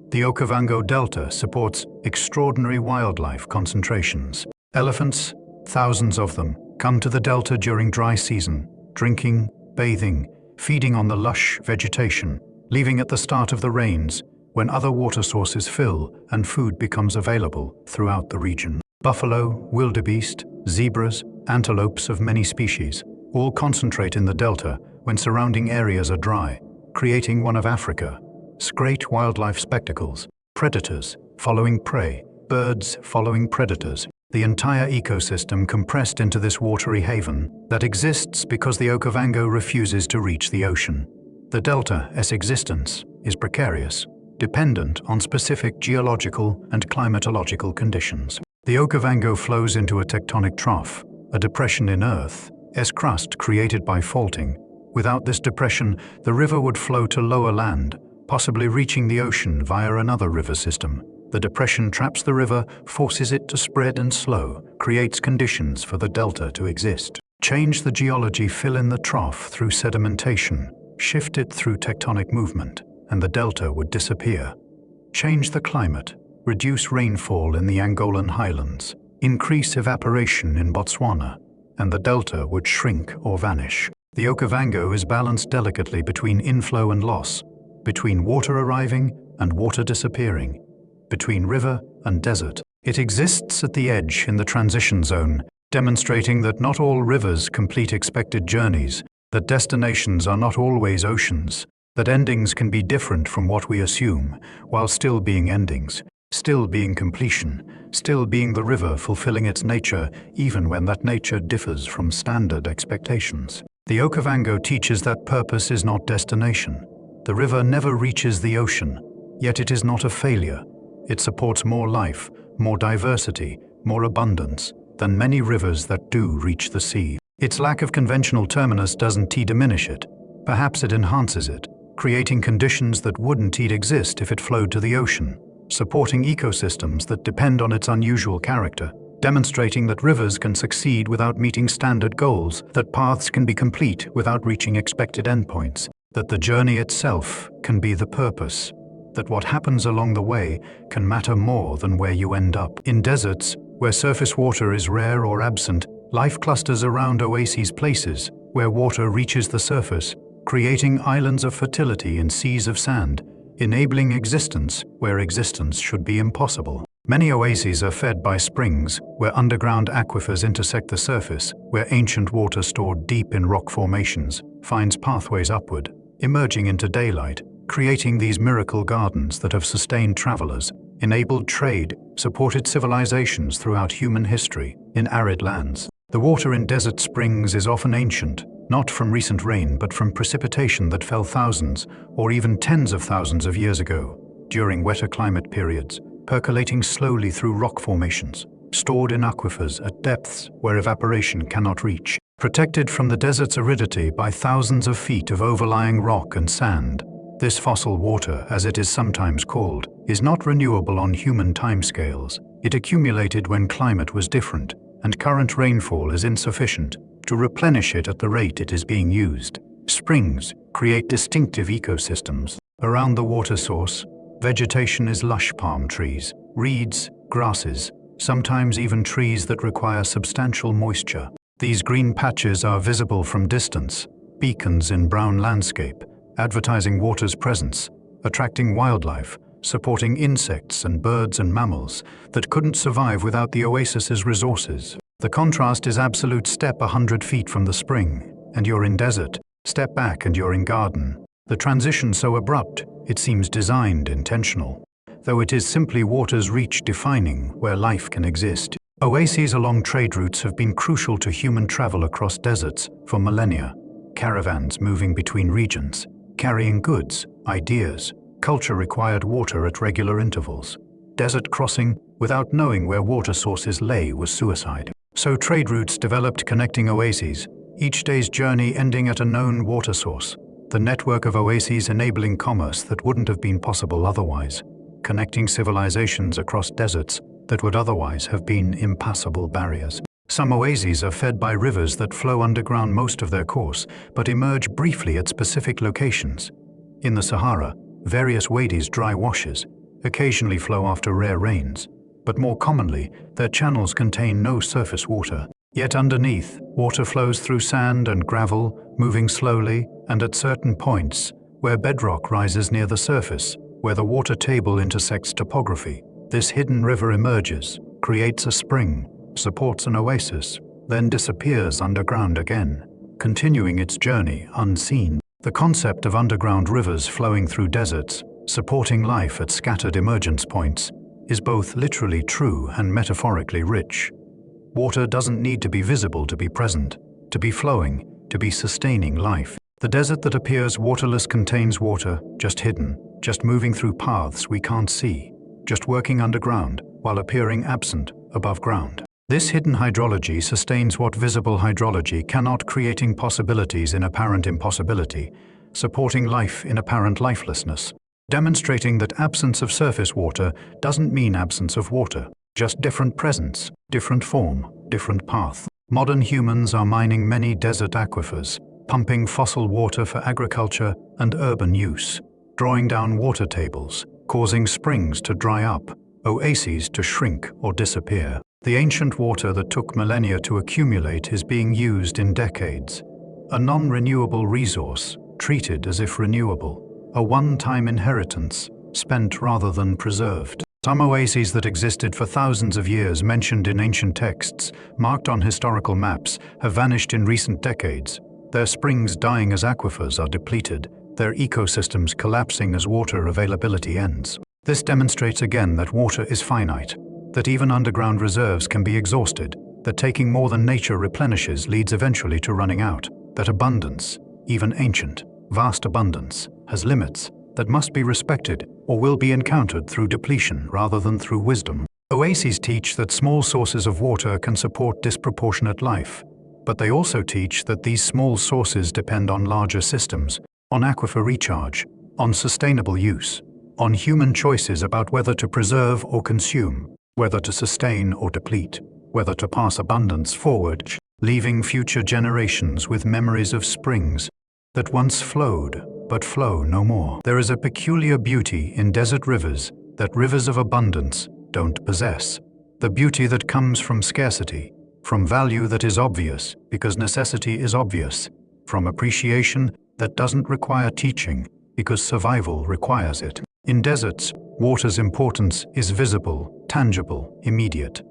The Okavango Delta supports extraordinary wildlife concentrations. Elephants, thousands of them, come to the delta during dry season, drinking, bathing, feeding on the lush vegetation, leaving at the start of the rains when other water sources fill and food becomes available throughout the region. Buffalo, wildebeest, zebras, antelopes of many species all concentrate in the delta when surrounding areas are dry, creating one of Africa's great wildlife spectacles. Predators following prey, birds following predators. The entire ecosystem compressed into this watery haven that exists because the Okavango refuses to reach the ocean. The delta's existence is precarious, dependent on specific geological and climatological conditions. The Okavango flows into a tectonic trough, a depression in Earth's crust created by faulting. Without this depression, the river would flow to lower land, possibly reaching the ocean via another river system. The depression traps the river, forces it to spread and slow, creates conditions for the delta to exist. Change the geology, fill in the trough through sedimentation, shift it through tectonic movement, and the delta would disappear. Change the climate, reduce rainfall in the Angolan highlands, increase evaporation in Botswana, and the delta would shrink or vanish. The Okavango is balanced delicately between inflow and loss, between water arriving and water disappearing, between river and desert. It exists at the edge in the transition zone, demonstrating that not all rivers complete expected journeys, that destinations are not always oceans, that endings can be different from what we assume, while still being endings, still being completion, still being the river fulfilling its nature, even when that nature differs from standard expectations. The Okavango teaches that purpose is not destination. The river never reaches the ocean, yet it is not a failure. It supports more life, more diversity, more abundance than many rivers that do reach the sea. Its lack of conventional terminus doesn't diminish it. Perhaps it enhances it, creating conditions that wouldn't exist if it flowed to the ocean, supporting ecosystems that depend on its unusual character, demonstrating that rivers can succeed without meeting standard goals, that paths can be complete without reaching expected endpoints, that the journey itself can be the purpose, that what happens along the way can matter more than where you end up. In deserts, where surface water is rare or absent, life clusters around oases, places where water reaches the surface, creating islands of fertility in seas of sand, enabling existence where existence should be impossible. Many oases are fed by springs, where underground aquifers intersect the surface, where ancient water stored deep in rock formations finds pathways upward, emerging into daylight, creating these miracle gardens that have sustained travelers, enabled trade, supported civilizations throughout human history. In arid lands, the water in desert springs is often ancient, not from recent rain but from precipitation that fell thousands or even tens of thousands of years ago, during wetter climate periods, percolating slowly through rock formations, stored in aquifers at depths where evaporation cannot reach, protected from the desert's aridity by thousands of feet of overlying rock and sand. This fossil water, as it is sometimes called, is not renewable on human timescales. It accumulated when climate was different, and current rainfall is insufficient to replenish it at the rate it is being used. Springs create distinctive ecosystems. Around the water source, vegetation is lush palm trees, reeds, grasses, sometimes even trees that require substantial moisture. These green patches are visible from distance, beacons in brown landscape, advertising water's presence, attracting wildlife, supporting insects and birds and mammals that couldn't survive without the oasis's resources. The contrast is absolute. Step 100 feet from the spring, and you're in desert. Step back and you're in garden. The transition so abrupt, it seems designed intentional, though it is simply water's reach defining where life can exist. Oases along trade routes have been crucial to human travel across deserts for millennia. Caravans moving between regions, carrying goods, ideas, culture required water at regular intervals. Desert crossing without knowing where water sources lay was suicide. So trade routes developed connecting oases, each day's journey ending at a known water source. The network of oases enabling commerce that wouldn't have been possible otherwise, connecting civilizations across deserts that would otherwise have been impassable barriers. Some oases are fed by rivers that flow underground most of their course, but emerge briefly at specific locations. In the Sahara, various wadis, dry washes, occasionally flow after rare rains, but more commonly, their channels contain no surface water. Yet underneath, water flows through sand and gravel, moving slowly, and at certain points, where bedrock rises near the surface, where the water table intersects topography. This hidden river emerges, creates a spring, supports an oasis, then disappears underground again, continuing its journey unseen. The concept of underground rivers flowing through deserts, supporting life at scattered emergence points, is both literally true and metaphorically rich. Water doesn't need to be visible to be present, to be flowing, to be sustaining life. The desert that appears waterless contains water, just hidden, just moving through paths we can't see, just working underground while appearing absent above ground. This hidden hydrology sustains what visible hydrology cannot, creating possibilities in apparent impossibility, supporting life in apparent lifelessness, demonstrating that absence of surface water doesn't mean absence of water, just different presence, different form, different path. Modern humans are mining many desert aquifers, pumping fossil water for agriculture and urban use, drawing down water tables, causing springs to dry up, oases to shrink or disappear. The ancient water that took millennia to accumulate is being used in decades. A non-renewable resource, treated as if renewable. A one-time inheritance, spent rather than preserved. Some oases that existed for thousands of years, mentioned in ancient texts, marked on historical maps, have vanished in recent decades. Their springs dying as aquifers are depleted, their ecosystems collapsing as water availability ends. This demonstrates again that water is finite, that even underground reserves can be exhausted, that taking more than nature replenishes leads eventually to running out, that abundance, even ancient, vast abundance, has limits that must be respected or will be encountered through depletion rather than through wisdom. Oases teach that small sources of water can support disproportionate life, but they also teach that these small sources depend on larger systems, on aquifer recharge, on sustainable use, on human choices about whether to preserve or consume, whether to sustain or deplete, whether to pass abundance forward, leaving future generations with memories of springs that once flowed but flow no more. There is a peculiar beauty in desert rivers that rivers of abundance don't possess. The beauty that comes from scarcity, from value that is obvious because necessity is obvious, from appreciation that doesn't require teaching because survival requires it. In deserts, water's importance is visible, tangible, immediate.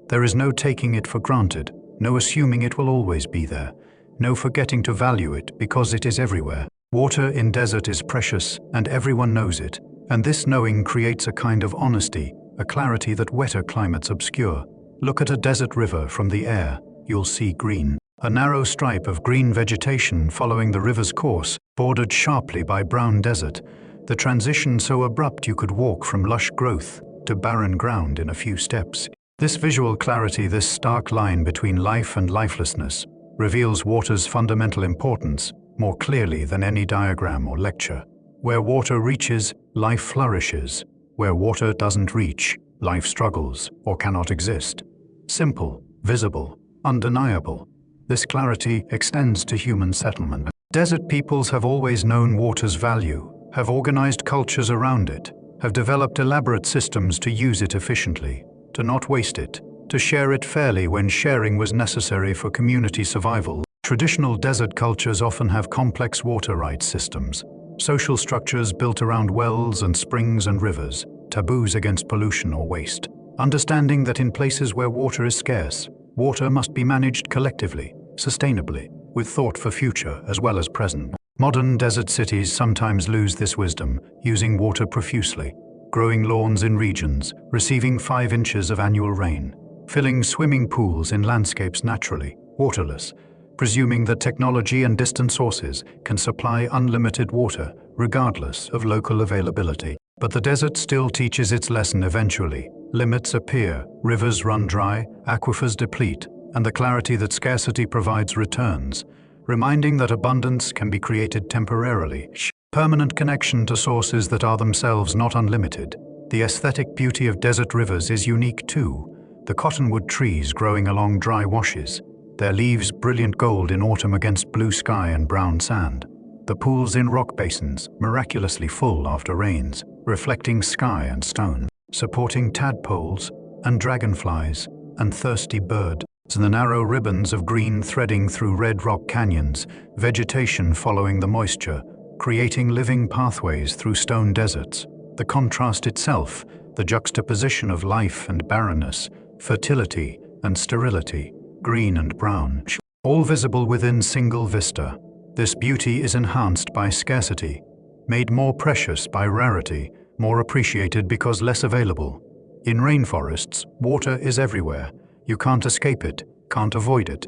There is no taking it for granted, no assuming it will always be there, no forgetting to value it because it is everywhere. Water in desert is precious and everyone knows it, and this knowing creates a kind of honesty, a clarity that wetter climates obscure. Look at a desert river from the air, you'll see green. A narrow stripe of green vegetation following the river's course, bordered sharply by brown desert. The transition so abrupt you could walk from lush growth to barren ground in a few steps. This visual clarity, this stark line between life and lifelessness, reveals water's fundamental importance more clearly than any diagram or lecture. Where water reaches, life flourishes. Where water doesn't reach, life struggles or cannot exist. Simple, visible, undeniable. This clarity extends to human settlement. Desert peoples have always known water's value, have organized cultures around it, have developed elaborate systems to use it efficiently, to not waste it, to share it fairly when sharing was necessary for community survival. Traditional desert cultures often have complex water rights systems, social structures built around wells and springs and rivers, taboos against pollution or waste. Understanding that in places where water is scarce, water must be managed collectively, sustainably, with thought for future as well as present. Modern desert cities sometimes lose this wisdom, using water profusely, growing lawns in regions, receiving 5 inches of annual rain, filling swimming pools in landscapes naturally, waterless, presuming that technology and distant sources can supply unlimited water, regardless of local availability. But the desert still teaches its lesson eventually. Limits appear, rivers run dry, aquifers deplete, and the clarity that scarcity provides returns, reminding that abundance can be created temporarily. Permanent connection to sources that are themselves not unlimited. The aesthetic beauty of desert rivers is unique too. The cottonwood trees growing along dry washes, their leaves brilliant gold in autumn against blue sky and brown sand. The pools in rock basins, miraculously full after rains, reflecting sky and stone, supporting tadpoles and dragonflies and thirsty birds. The narrow ribbons of green threading through red rock canyons, vegetation following the moisture, creating living pathways through stone deserts. The contrast itself, the juxtaposition of life and barrenness, fertility and sterility, green and brown, all visible within single vista. This beauty is enhanced by scarcity, made more precious by rarity, more appreciated because less available. In rainforests, water is everywhere. You can't escape it, can't avoid it.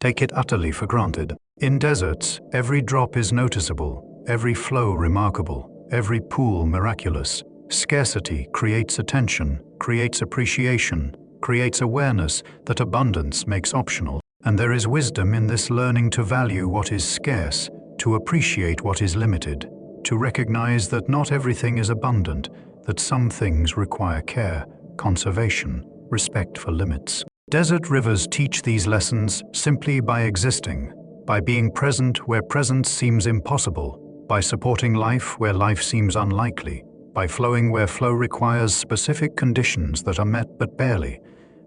Take it utterly for granted. In deserts, every drop is noticeable, every flow remarkable, every pool miraculous. Scarcity creates attention, creates appreciation, creates awareness that abundance makes optional. And there is wisdom in this learning to value what is scarce, to appreciate what is limited, to recognize that not everything is abundant, that some things require care, conservation, respect for limits. Desert rivers teach these lessons simply by existing, by being present where presence seems impossible, by supporting life where life seems unlikely, by flowing where flow requires specific conditions that are met but barely,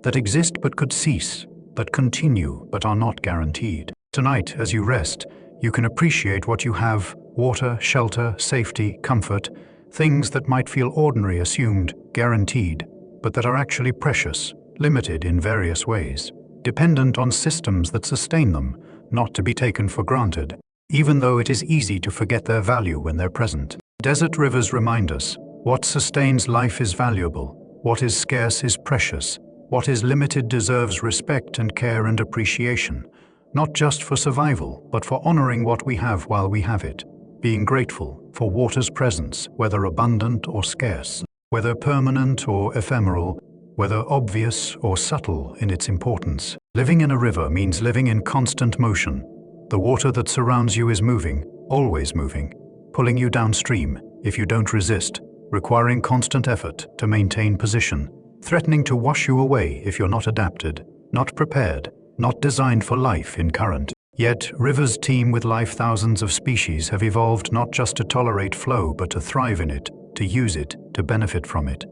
that exist but could cease, that continue but are not guaranteed. Tonight, as you rest, you can appreciate what you have: water, shelter, safety, comfort, things that might feel ordinary, assumed, guaranteed, but that are actually precious, limited in various ways, dependent on systems that sustain them, not to be taken for granted, even though it is easy to forget their value when they're present. Desert rivers remind us, what sustains life is valuable, what is scarce is precious, what is limited deserves respect and care and appreciation, not just for survival, but for honoring what we have while we have it, being grateful for water's presence, whether abundant or scarce, whether permanent or ephemeral, whether obvious or subtle in its importance. Living in a river means living in constant motion. The water that surrounds you is moving, always moving, pulling you downstream if you don't resist, requiring constant effort to maintain position, threatening to wash you away if you're not adapted, not prepared, not designed for life in current. Yet, rivers teem with life. Thousands of species have evolved not just to tolerate flow, but to thrive in it, to use it, to benefit from it,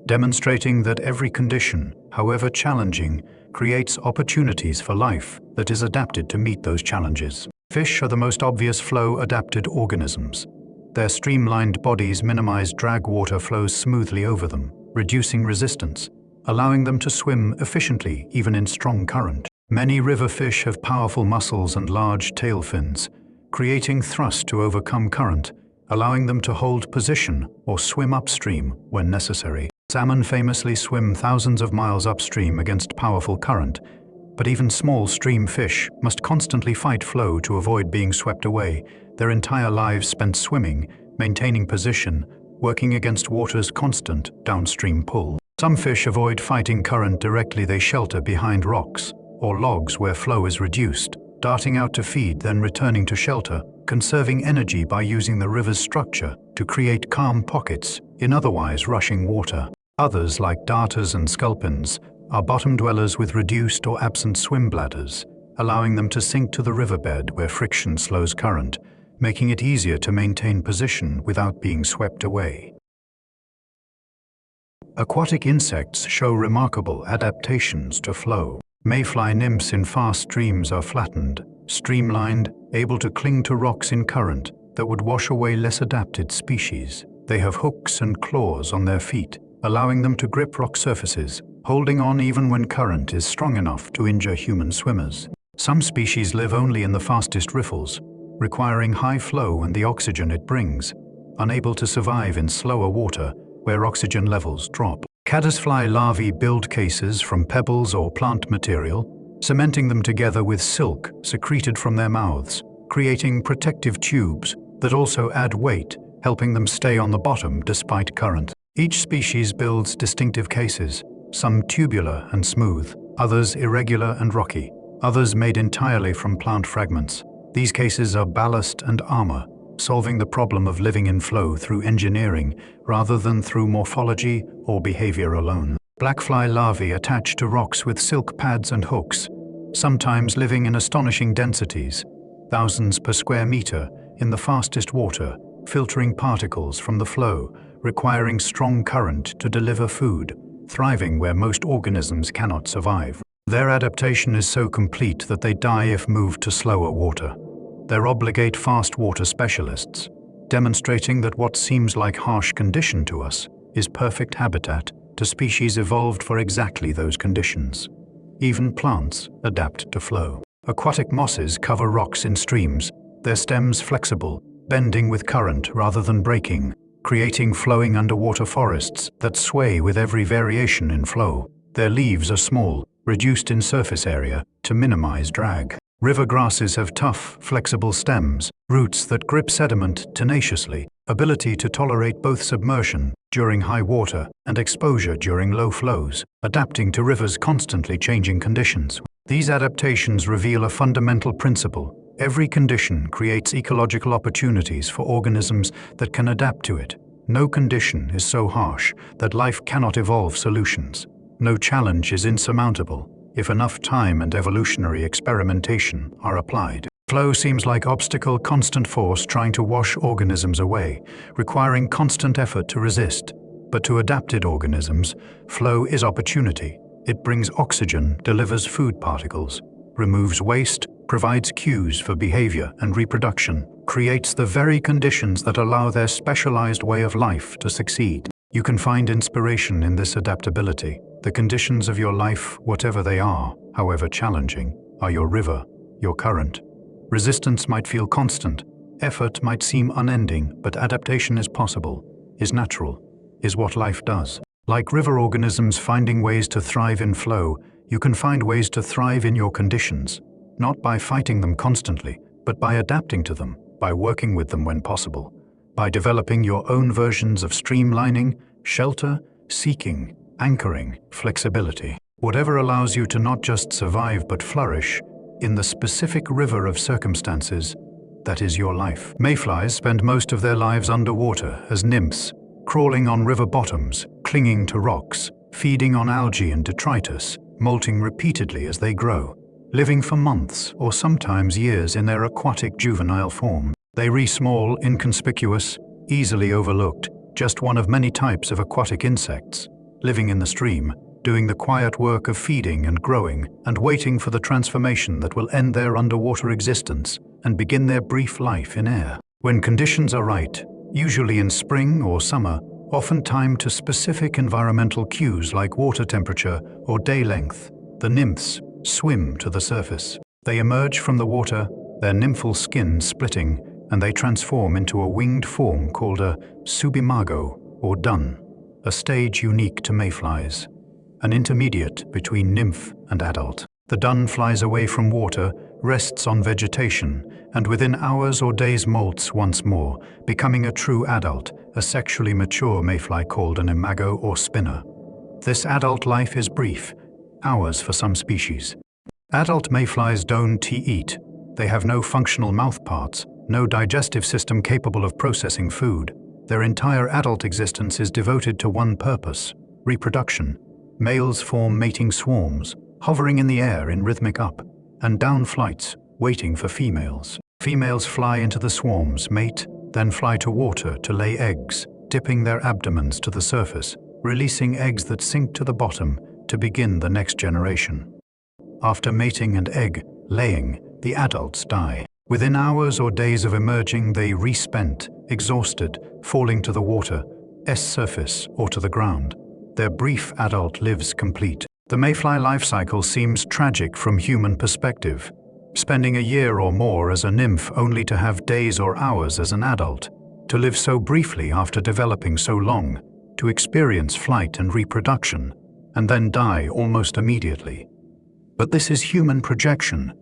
demonstrating that every condition, however challenging, creates opportunities for life that is adapted to meet those challenges. Fish are the most obvious flow-adapted organisms. Their streamlined bodies minimize drag. Water flows smoothly over them, reducing resistance, allowing them to swim efficiently even in strong current. Many river fish have powerful muscles and large tail fins, creating thrust to overcome current, allowing them to hold position or swim upstream when necessary. Salmon famously swim thousands of miles upstream against powerful current, but even small stream fish must constantly fight flow to avoid being swept away, their entire lives spent swimming, maintaining position, working against water's constant downstream pull. Some fish avoid fighting current directly. They shelter behind rocks or logs where flow is reduced, darting out to feed, then returning to shelter, conserving energy by using the river's structure to create calm pockets in otherwise rushing water. Others, like darters and sculpins, are bottom dwellers with reduced or absent swim bladders, allowing them to sink to the riverbed where friction slows current, making it easier to maintain position without being swept away. Aquatic insects show remarkable adaptations to flow. Mayfly nymphs in fast streams are flattened, streamlined, able to cling to rocks in current that would wash away less adapted species. They have hooks and claws on their feet, allowing them to grip rock surfaces, holding on even when current is strong enough to injure human swimmers. Some species live only in the fastest riffles, requiring high flow and the oxygen it brings, unable to survive in slower water where oxygen levels drop. Caddisfly larvae build cases from pebbles or plant material, cementing them together with silk secreted from their mouths, creating protective tubes that also add weight, helping them stay on the bottom despite current. Each species builds distinctive cases, some tubular and smooth, others irregular and rocky, others made entirely from plant fragments. These cases are ballast and armor, solving the problem of living in flow through engineering rather than through morphology or behavior alone. Blackfly larvae attach to rocks with silk pads and hooks, sometimes living in astonishing densities, thousands per square meter, in the fastest water, filtering particles from the flow, requiring strong current to deliver food, thriving where most organisms cannot survive. Their adaptation is so complete that they die if moved to slower water. They're obligate fast water specialists, demonstrating that what seems like harsh condition to us is perfect habitat to species evolved for exactly those conditions. Even plants adapt to flow. Aquatic mosses cover rocks in streams, their stems flexible, bending with current rather than breaking, creating flowing underwater forests that sway with every variation in flow. Their leaves are small, reduced in surface area to minimize drag. River grasses have tough, flexible stems, roots that grip sediment tenaciously, ability to tolerate both submersion during high water and exposure during low flows, adapting to rivers' constantly changing conditions. These adaptations reveal a fundamental principle. Every condition creates ecological opportunities for organisms that can adapt to it. No condition is so harsh that life cannot evolve solutions. No challenge is insurmountable if enough time and evolutionary experimentation are applied. Flow seems like obstacle, constant force trying to wash organisms away, requiring constant effort to resist. But to adapted organisms, flow is opportunity. It brings oxygen, delivers food particles, removes waste, provides cues for behavior and reproduction, creates the very conditions that allow their specialized way of life to succeed. You can find inspiration in this adaptability. The conditions of your life, whatever they are, however challenging, are your river, your current. Resistance might feel constant, effort might seem unending, but adaptation is possible, is natural, is what life does. Like river organisms finding ways to thrive in flow, you can find ways to thrive in your conditions, not by fighting them constantly, but by adapting to them, by working with them when possible, by developing your own versions of streamlining, shelter, seeking, anchoring, flexibility. Whatever allows you to not just survive but flourish in the specific river of circumstances that is your life. Mayflies spend most of their lives underwater as nymphs, crawling on river bottoms, clinging to rocks, feeding on algae and detritus, molting repeatedly as they grow, living for months or sometimes years in their aquatic juvenile form. They are small, inconspicuous, easily overlooked, just one of many types of aquatic insects, living in the stream, doing the quiet work of feeding and growing and waiting for the transformation that will end their underwater existence and begin their brief life in air. When conditions are right, usually in spring or summer, often timed to specific environmental cues like water temperature or day length, the nymphs swim to the surface. They emerge from the water, their nymphal skin splitting, and they transform into a winged form called a subimago or dun, a stage unique to mayflies, an intermediate between nymph and adult. The dun flies away from water, rests on vegetation, and within hours or days molts once more, becoming a true adult, a sexually mature mayfly called an imago or spinner. This adult life is brief, hours for some species. Adult mayflies don't eat. They have no functional mouth parts, no digestive system capable of processing food. Their entire adult existence is devoted to one purpose: reproduction. Males form mating swarms, hovering in the air in rhythmic up and down flights, waiting for females. Females fly into the swarms, mate, then fly to water to lay eggs, dipping their abdomens to the surface, releasing eggs that sink to the bottom to begin the next generation. After mating and egg laying, the adults die. Within hours or days of emerging, they respent, exhausted, falling to the water's surface or to the ground. Their brief adult lives complete. The mayfly life cycle seems tragic from human perspective. spending a year or more as a nymph only to have days or hours as an adult, to live so briefly after developing so long, to experience flight and reproduction, and then die almost immediately. But this is human projection,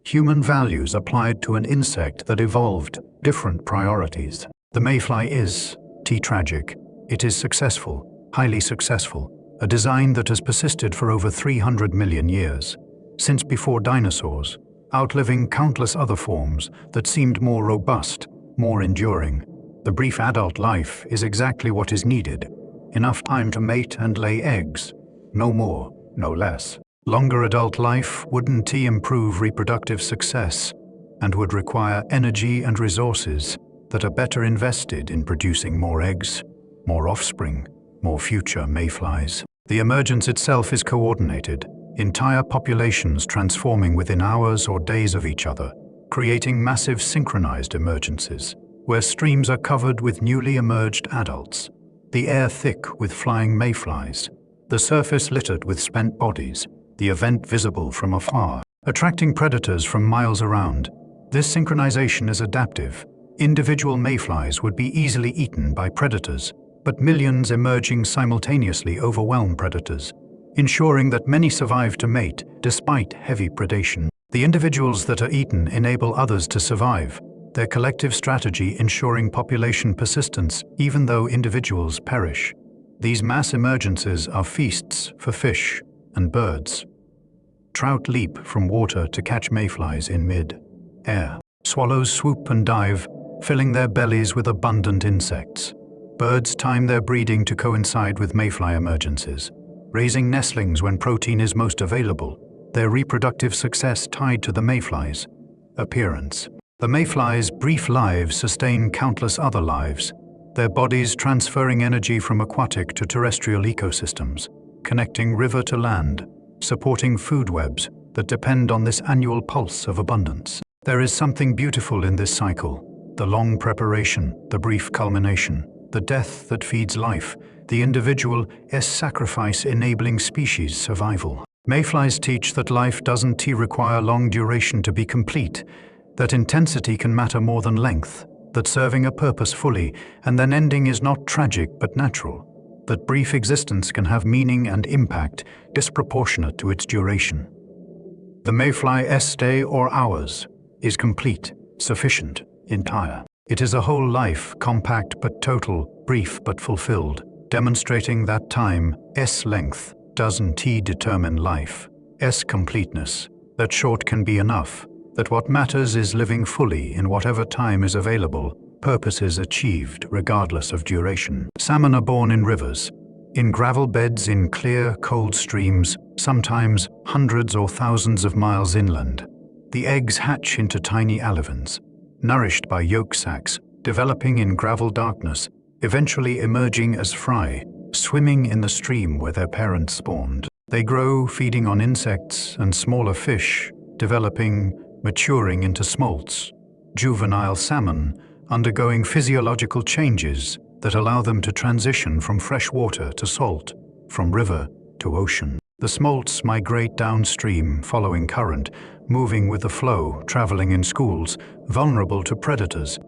human values applied to an insect that evolved different priorities. The mayfly is tragic. It is successful, highly successful, a design that has persisted for over 300 million years, since before dinosaurs, outliving countless other forms that seemed more robust, more enduring. The brief adult life is exactly what is needed, enough time to mate and lay eggs, no more, no less. Longer adult life wouldn't improve reproductive success and would require energy and resources that are better invested in producing more eggs, more offspring, more future mayflies. The emergence itself is coordinated, entire populations transforming within hours or days of each other, creating massive synchronized emergences, where streams are covered with newly emerged adults, the air thick with flying mayflies, the surface littered with spent bodies, the event visible from afar, attracting predators from miles around. This synchronization is adaptive. Individual mayflies would be easily eaten by predators, but millions emerging simultaneously overwhelm predators, ensuring that many survive to mate despite heavy predation. The individuals that are eaten enable others to survive, their collective strategy ensuring population persistence even though individuals perish. These mass emergences are feasts for fish and birds. Trout leap from water to catch mayflies in mid-air. Swallows swoop and dive, filling their bellies with abundant insects. Birds time their breeding to coincide with mayfly emergences, raising nestlings when protein is most available, their reproductive success tied to the mayfly's appearance. The mayfly's brief lives sustain countless other lives, their bodies transferring energy from aquatic to terrestrial ecosystems, connecting river to land, supporting food webs that depend on this annual pulse of abundance. There is something beautiful in this cycle, the long preparation, the brief culmination, the death that feeds life, the individual's sacrifice enabling species survival. Mayflies teach that life doesn't require long duration to be complete, that intensity can matter more than length, that serving a purpose fully and then ending is not tragic but natural, that brief existence can have meaning and impact disproportionate to its duration. The mayfly's day or hours is complete, sufficient, entire. It is a whole life, compact but total, brief but fulfilled, demonstrating that time's length doesn't determine life's completeness, that short can be enough, that what matters is living fully in whatever time is available, purposes achieved regardless of duration. Salmon are born in rivers, in gravel beds in clear, cold streams, sometimes hundreds or thousands of miles inland. The eggs hatch into tiny alevins, nourished by yolk sacs, developing in gravel darkness, eventually emerging as fry, swimming in the stream where their parents spawned. They grow, feeding on insects and smaller fish, developing, maturing into smolts, juvenile salmon, undergoing physiological changes that allow them to transition from fresh water to salt, from river to ocean. The smolts migrate downstream, following current, moving with the flow, traveling in schools, vulnerable to predators,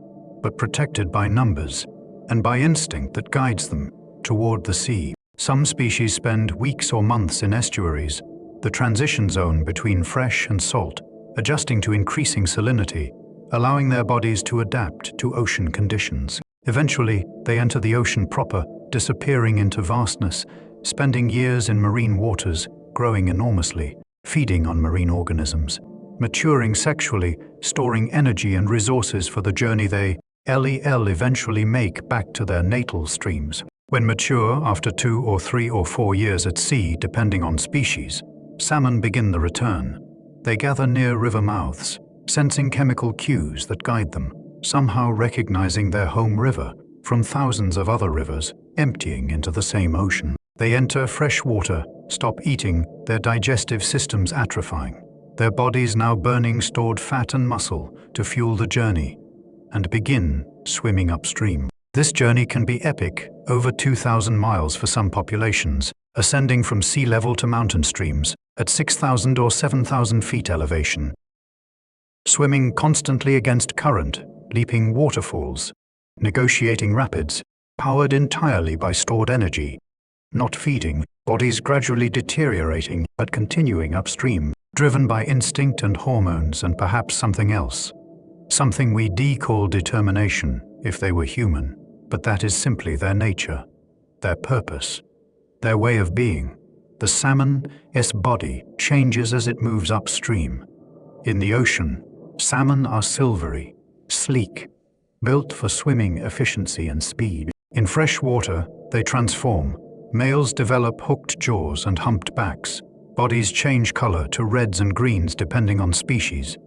but protected by numbers and by instinct that guides them toward the sea. Some species spend weeks or months in estuaries, the transition zone between fresh and salt, adjusting to increasing salinity, allowing their bodies to adapt to ocean conditions. Eventually, they enter the ocean proper, disappearing into vastness, spending years in marine waters, growing enormously, feeding on marine organisms, maturing sexually, storing energy and resources for the journey they eventually make back to their natal streams. When mature, after 2 or 3 or 4 years at sea, depending on species, salmon begin the return. They gather near river mouths, sensing chemical cues that guide them, somehow recognizing their home river from thousands of other rivers, emptying into the same ocean. They enter fresh water, stop eating, their digestive systems atrophying, their bodies now burning stored fat and muscle to fuel the journey, and begin swimming upstream. This journey can be epic, over 2,000 miles for some populations, ascending from sea level to mountain streams at 6,000 or 7,000 feet elevation, swimming constantly against current, leaping waterfalls, negotiating rapids, powered entirely by stored energy, not feeding, bodies gradually deteriorating but continuing upstream, driven by instinct and hormones and perhaps something else. Something we call determination, if they were human, but that is simply their nature, their purpose, their way of being. The salmon's body changes as it moves upstream. In the ocean, salmon are silvery, sleek, built for swimming efficiency and speed. In fresh water, they transform. Males develop hooked jaws and humped backs. Bodies change color to reds and greens depending on species.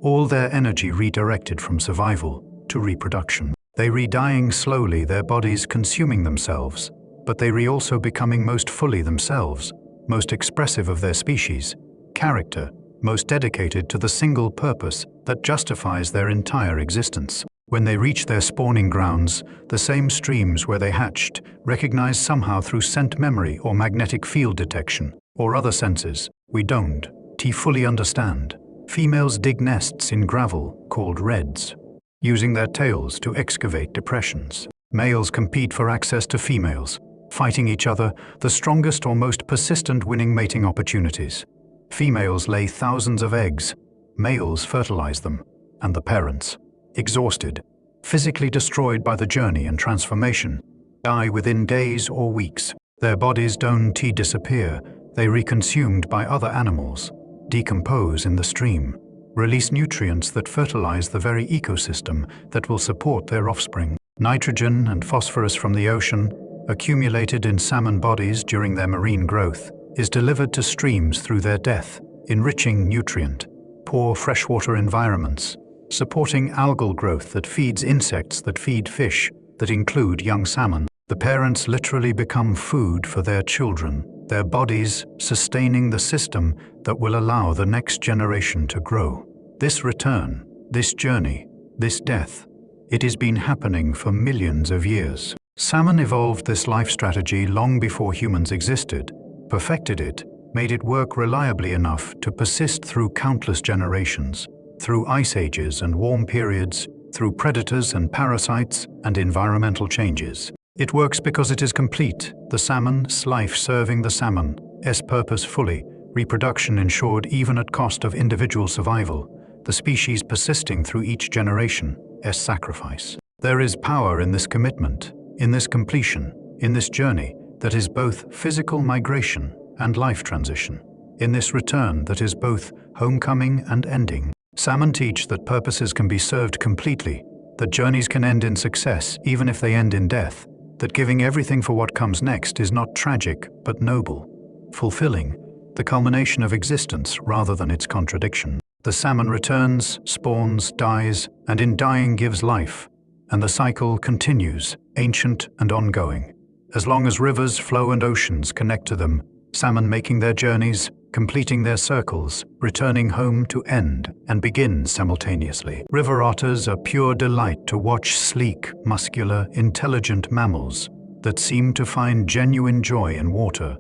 All their energy redirected from survival to reproduction. They re-dying slowly, their bodies consuming themselves, but they also becoming most fully themselves, most expressive of their species, character, most dedicated to the single purpose that justifies their entire existence. When they reach their spawning grounds, the same streams where they hatched, recognized somehow through scent memory or magnetic field detection, or other senses, we don't fully understand. Females dig nests in gravel, called redds, using their tails to excavate depressions. Males compete for access to females, fighting each other, the strongest or most persistent winning mating opportunities. Females lay thousands of eggs, males fertilize them, and the parents, exhausted, physically destroyed by the journey and transformation, die within days or weeks. Their bodies don't disappear, they reconsumed by other animals, decompose in the stream, release nutrients that fertilize the very ecosystem that will support their offspring. Nitrogen and phosphorus from the ocean, accumulated in salmon bodies during their marine growth, is delivered to streams through their death, enriching nutrient, poor freshwater environments, supporting algal growth that feeds insects that feed fish, that include young salmon. The parents literally become food for their children, their bodies sustaining the system that will allow the next generation to grow. This return, this journey, this death, it has been happening for millions of years. Salmon evolved this life strategy long before humans existed, perfected it, made it work reliably enough to persist through countless generations, through ice ages and warm periods, through predators and parasites and environmental changes. It works because it is complete, the salmon's life serving the salmon's purpose fully, reproduction ensured even at cost of individual survival, the species persisting through each generation's sacrifice. There is power in this commitment, in this completion, in this journey that is both physical migration and life transition, in this return that is both homecoming and ending. Salmon teach that purposes can be served completely, that journeys can end in success even if they end in death, that giving everything for what comes next is not tragic but noble, fulfilling, the culmination of existence rather than its contradiction. The salmon returns, spawns, dies, and in dying gives life, and the cycle continues, ancient and ongoing. As long as rivers flow and oceans connect to them, salmon making their journeys, completing their circles, returning home to end and begin simultaneously. River otters are pure delight to watch, sleek, muscular, intelligent mammals that seem to find genuine joy in water,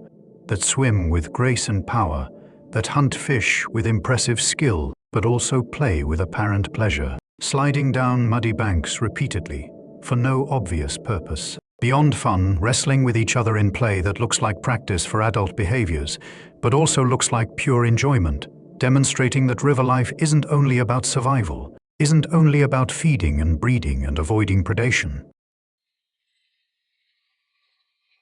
that swim with grace and power, that hunt fish with impressive skill, but also play with apparent pleasure, sliding down muddy banks repeatedly, for no obvious purpose. Beyond fun, wrestling with each other in play that looks like practice for adult behaviors, but also looks like pure enjoyment, demonstrating that river life isn't only about survival, isn't only about feeding and breeding and avoiding predation,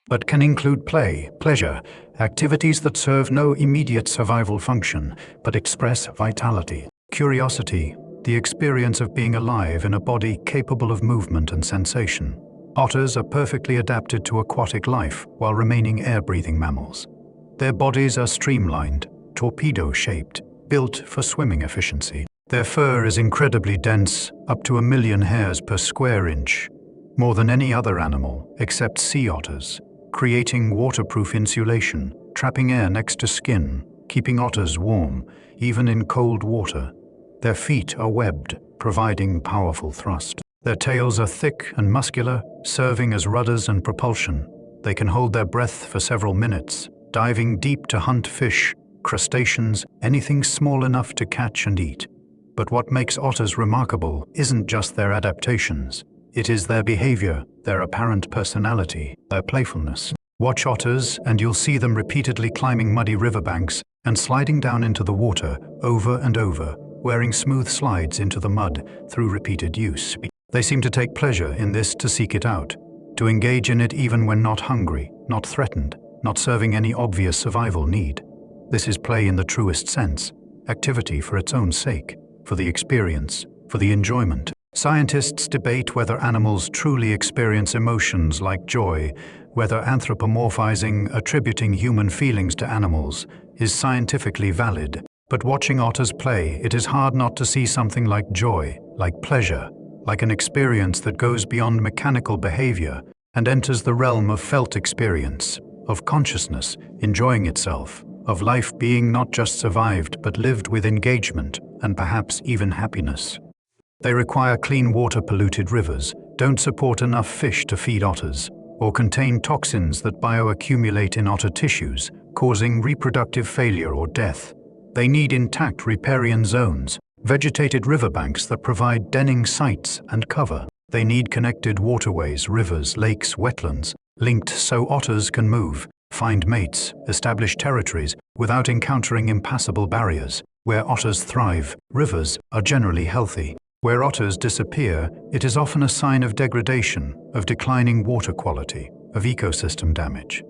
but can include play, pleasure, activities that serve no immediate survival function, but express vitality, curiosity, the experience of being alive in a body capable of movement and sensation. Otters are perfectly adapted to aquatic life while remaining air-breathing mammals. Their bodies are streamlined, torpedo-shaped, built for swimming efficiency. Their fur is incredibly dense, up to 1 million hairs per square inch, more than any other animal except sea otters, creating waterproof insulation, trapping air next to skin, keeping otters warm, even in cold water. Their feet are webbed, providing powerful thrust. Their tails are thick and muscular, serving as rudders and propulsion. They can hold their breath for several minutes, diving deep to hunt fish, crustaceans, anything small enough to catch and eat. But what makes otters remarkable isn't just their adaptations. It is their behavior, their apparent personality, their playfulness. Watch otters and you'll see them repeatedly climbing muddy riverbanks and sliding down into the water over and over, wearing smooth slides into the mud through repeated use. They seem to take pleasure in this, to seek it out, to engage in it even when not hungry, not threatened, not serving any obvious survival need. This is play in the truest sense, activity for its own sake, for the experience, for the enjoyment. Scientists debate whether animals truly experience emotions like joy, whether anthropomorphizing, attributing human feelings to animals, is scientifically valid. But watching otters play, it is hard not to see something like joy, like pleasure, like an experience that goes beyond mechanical behavior and enters the realm of felt experience, of consciousness enjoying itself, of life being not just survived but lived with engagement and perhaps even happiness. They require clean water. Polluted rivers don't support enough fish to feed otters, or contain toxins that bioaccumulate in otter tissues, causing reproductive failure or death. They need intact riparian zones, vegetated riverbanks that provide denning sites and cover. They need connected waterways, rivers, lakes, wetlands, linked so otters can move, find mates, establish territories without encountering impassable barriers. Where otters thrive, rivers are generally healthy. Where otters disappear, it is often a sign of degradation, of declining water quality, of ecosystem damage.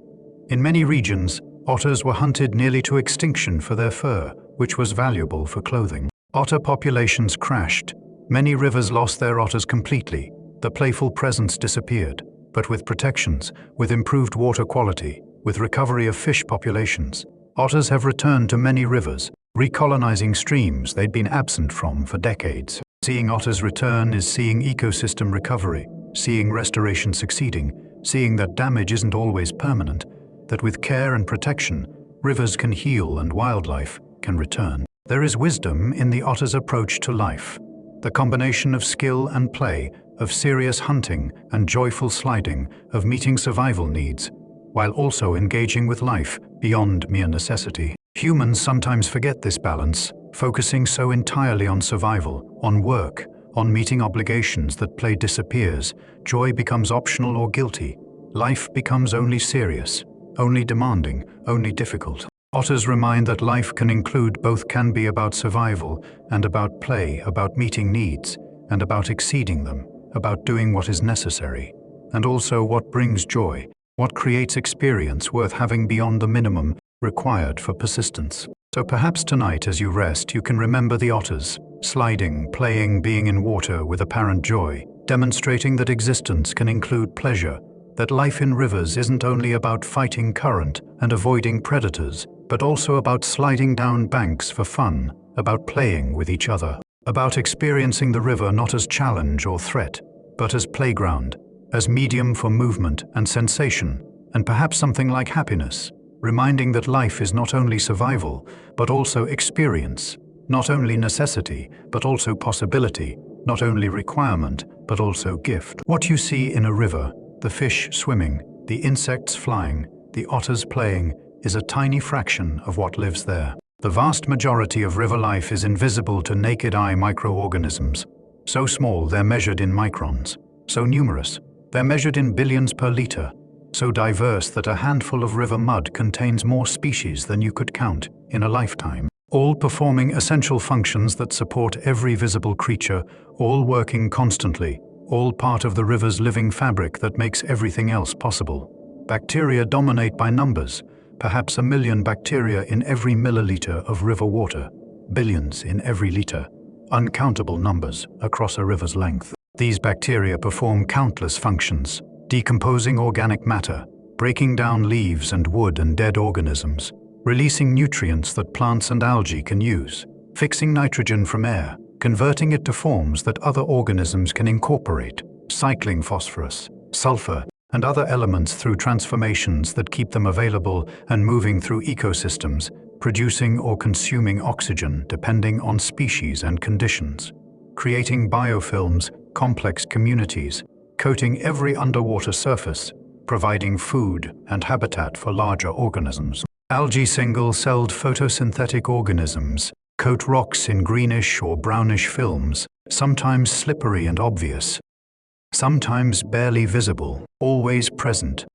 In many regions, otters were hunted nearly to extinction for their fur, which was valuable for clothing. Otter populations crashed. Many rivers lost their otters completely. The playful presence disappeared. But with protections, with improved water quality, with recovery of fish populations, otters have returned to many rivers, recolonizing streams they'd been absent from for decades. Seeing otters return is seeing ecosystem recovery, seeing restoration succeeding, seeing that damage isn't always permanent, that with care and protection, rivers can heal and wildlife can return. There is wisdom in the otter's approach to life, the combination of skill and play, of serious hunting and joyful sliding, of meeting survival needs, while also engaging with life beyond mere necessity. Humans sometimes forget this balance, focusing so entirely on survival, on work, on meeting obligations that play disappears. Joy becomes optional or guilty. Life becomes only serious, only demanding, only difficult. Otters remind that life can include both, can be about survival and about play, about meeting needs and about exceeding them, about doing what is necessary, and also what brings joy, what creates experience worth having beyond the minimum required for persistence. So perhaps tonight as you rest, you can remember the otters, sliding, playing, being in water with apparent joy, demonstrating that existence can include pleasure, that life in rivers isn't only about fighting current and avoiding predators, but also about sliding down banks for fun, about playing with each other, about experiencing the river not as challenge or threat, but as playground, as medium for movement and sensation, and perhaps something like happiness, reminding that life is not only survival, but also experience, not only necessity, but also possibility, not only requirement, but also gift. What you see in a river, the fish swimming, the insects flying, the otters playing, is a tiny fraction of what lives there. The vast majority of river life is invisible to naked eye microorganisms. So small they're measured in microns. So numerous, they're measured in billions per liter. So diverse that a handful of river mud contains more species than you could count in a lifetime, all performing essential functions that support every visible creature, all working constantly, all part of the river's living fabric that makes everything else possible. Bacteria dominate by numbers, perhaps 1 million bacteria in every milliliter of river water, billions in every liter, uncountable numbers across a river's length. These bacteria perform countless functions, decomposing organic matter, breaking down leaves and wood and dead organisms, releasing nutrients that plants and algae can use, fixing nitrogen from air, converting it to forms that other organisms can incorporate, cycling phosphorus, sulfur, and other elements through transformations that keep them available and moving through ecosystems, producing or consuming oxygen depending on species and conditions, creating biofilms, complex communities, coating every underwater surface, providing food and habitat for larger organisms. Algae single-celled photosynthetic organisms, coat rocks in greenish or brownish films, sometimes slippery and obvious, sometimes barely visible, always present,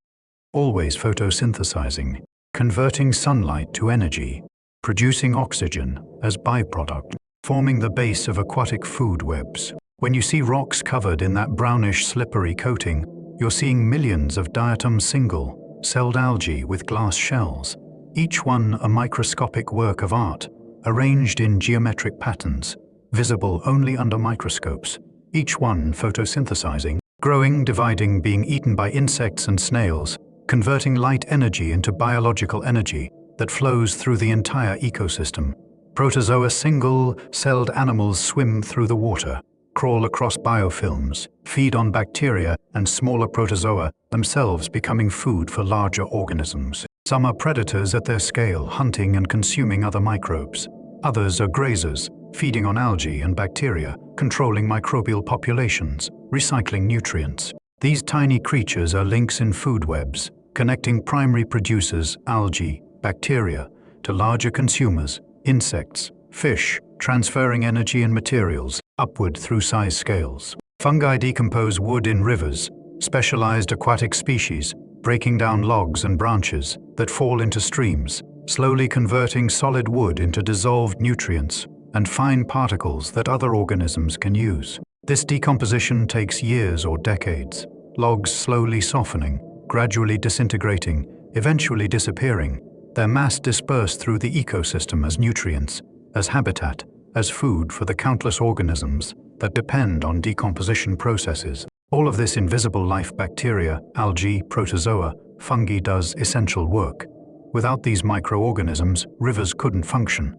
always photosynthesizing, converting sunlight to energy, producing oxygen as byproduct, forming the base of aquatic food webs. When you see rocks covered in that brownish slippery coating, you're seeing millions of diatom single-celled algae with glass shells, each one a microscopic work of art, arranged in geometric patterns, visible only under microscopes, each one photosynthesizing, growing, dividing, being eaten by insects and snails, converting light energy into biological energy that flows through the entire ecosystem. Protozoa single-celled animals swim through the water, crawl across biofilms, feed on bacteria and smaller protozoa, themselves becoming food for larger organisms. Some are predators at their scale, hunting and consuming other microbes. Others are grazers, feeding on algae and bacteria, controlling microbial populations, recycling nutrients. These tiny creatures are links in food webs, connecting primary producers, algae, bacteria, to larger consumers, insects, fish, transferring energy and materials upward through size scales. Fungi decompose wood in rivers, specialized aquatic species, breaking down logs and branches that fall into streams, slowly converting solid wood into dissolved nutrients and fine particles that other organisms can use. This decomposition takes years or decades, logs slowly softening, gradually disintegrating, eventually disappearing, their mass dispersed through the ecosystem as nutrients, as habitat, as food for the countless organisms that depend on decomposition processes. All of this invisible life, bacteria, algae, protozoa, fungi, does essential work. Without these microorganisms, rivers couldn't function.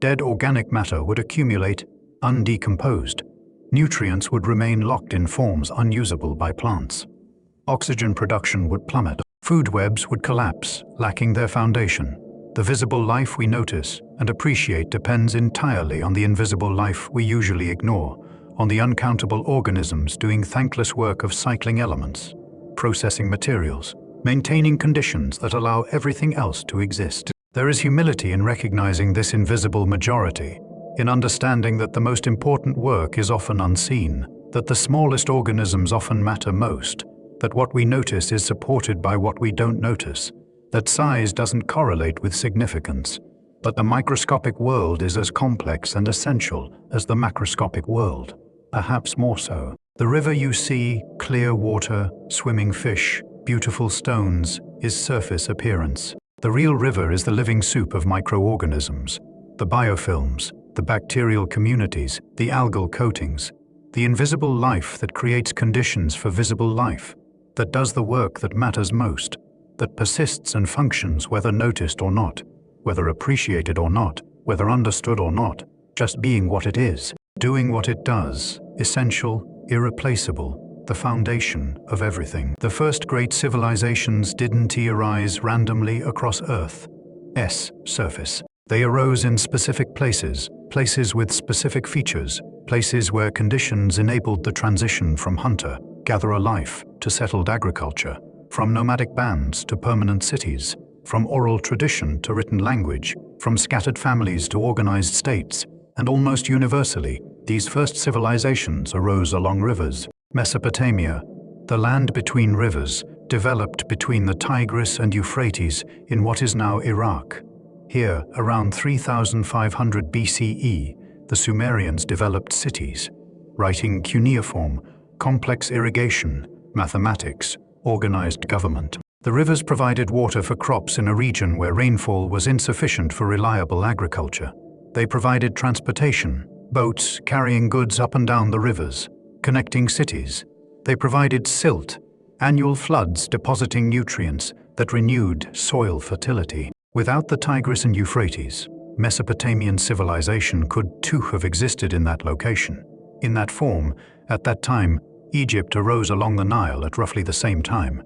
Dead organic matter would accumulate, undecomposed. Nutrients would remain locked in forms unusable by plants. Oxygen production would plummet. Food webs would collapse, lacking their foundation. The visible life we notice and appreciate depends entirely on the invisible life we usually ignore, on the uncountable organisms doing thankless work of cycling elements, processing materials, maintaining conditions that allow everything else to exist. There is humility in recognizing this invisible majority, in understanding that the most important work is often unseen, that the smallest organisms often matter most, that what we notice is supported by what we don't notice, that size doesn't correlate with significance, but the microscopic world is as complex and essential as the macroscopic world, perhaps more so. The river you see, clear water, swimming fish, beautiful stones, is surface appearance. The real river is the living soup of microorganisms, the biofilms, the bacterial communities, the algal coatings, the invisible life that creates conditions for visible life, that does the work that matters most, that persists and functions whether noticed or not, whether appreciated or not, whether understood or not, just being what it is, doing what it does, essential, irreplaceable, the foundation of everything. The first great civilizations didn't arise randomly across Earth's surface. They arose in specific places, places with specific features, places where conditions enabled the transition from hunter-gatherer life to settled agriculture, from nomadic bands to permanent cities, from oral tradition to written language, from scattered families to organized states, and almost universally, these first civilizations arose along rivers. Mesopotamia, the land between rivers, developed between the Tigris and Euphrates in what is now Iraq. Here, around 3500 BCE, the Sumerians developed cities, writing cuneiform, complex irrigation, mathematics, organized government. The rivers provided water for crops in a region where rainfall was insufficient for reliable agriculture. They provided transportation, boats carrying goods up and down the rivers, connecting cities. They provided silt, annual floods depositing nutrients that renewed soil fertility. Without the Tigris and Euphrates, Mesopotamian civilization could too have existed in that location. In that form, at that time, Egypt arose along the Nile at roughly the same time.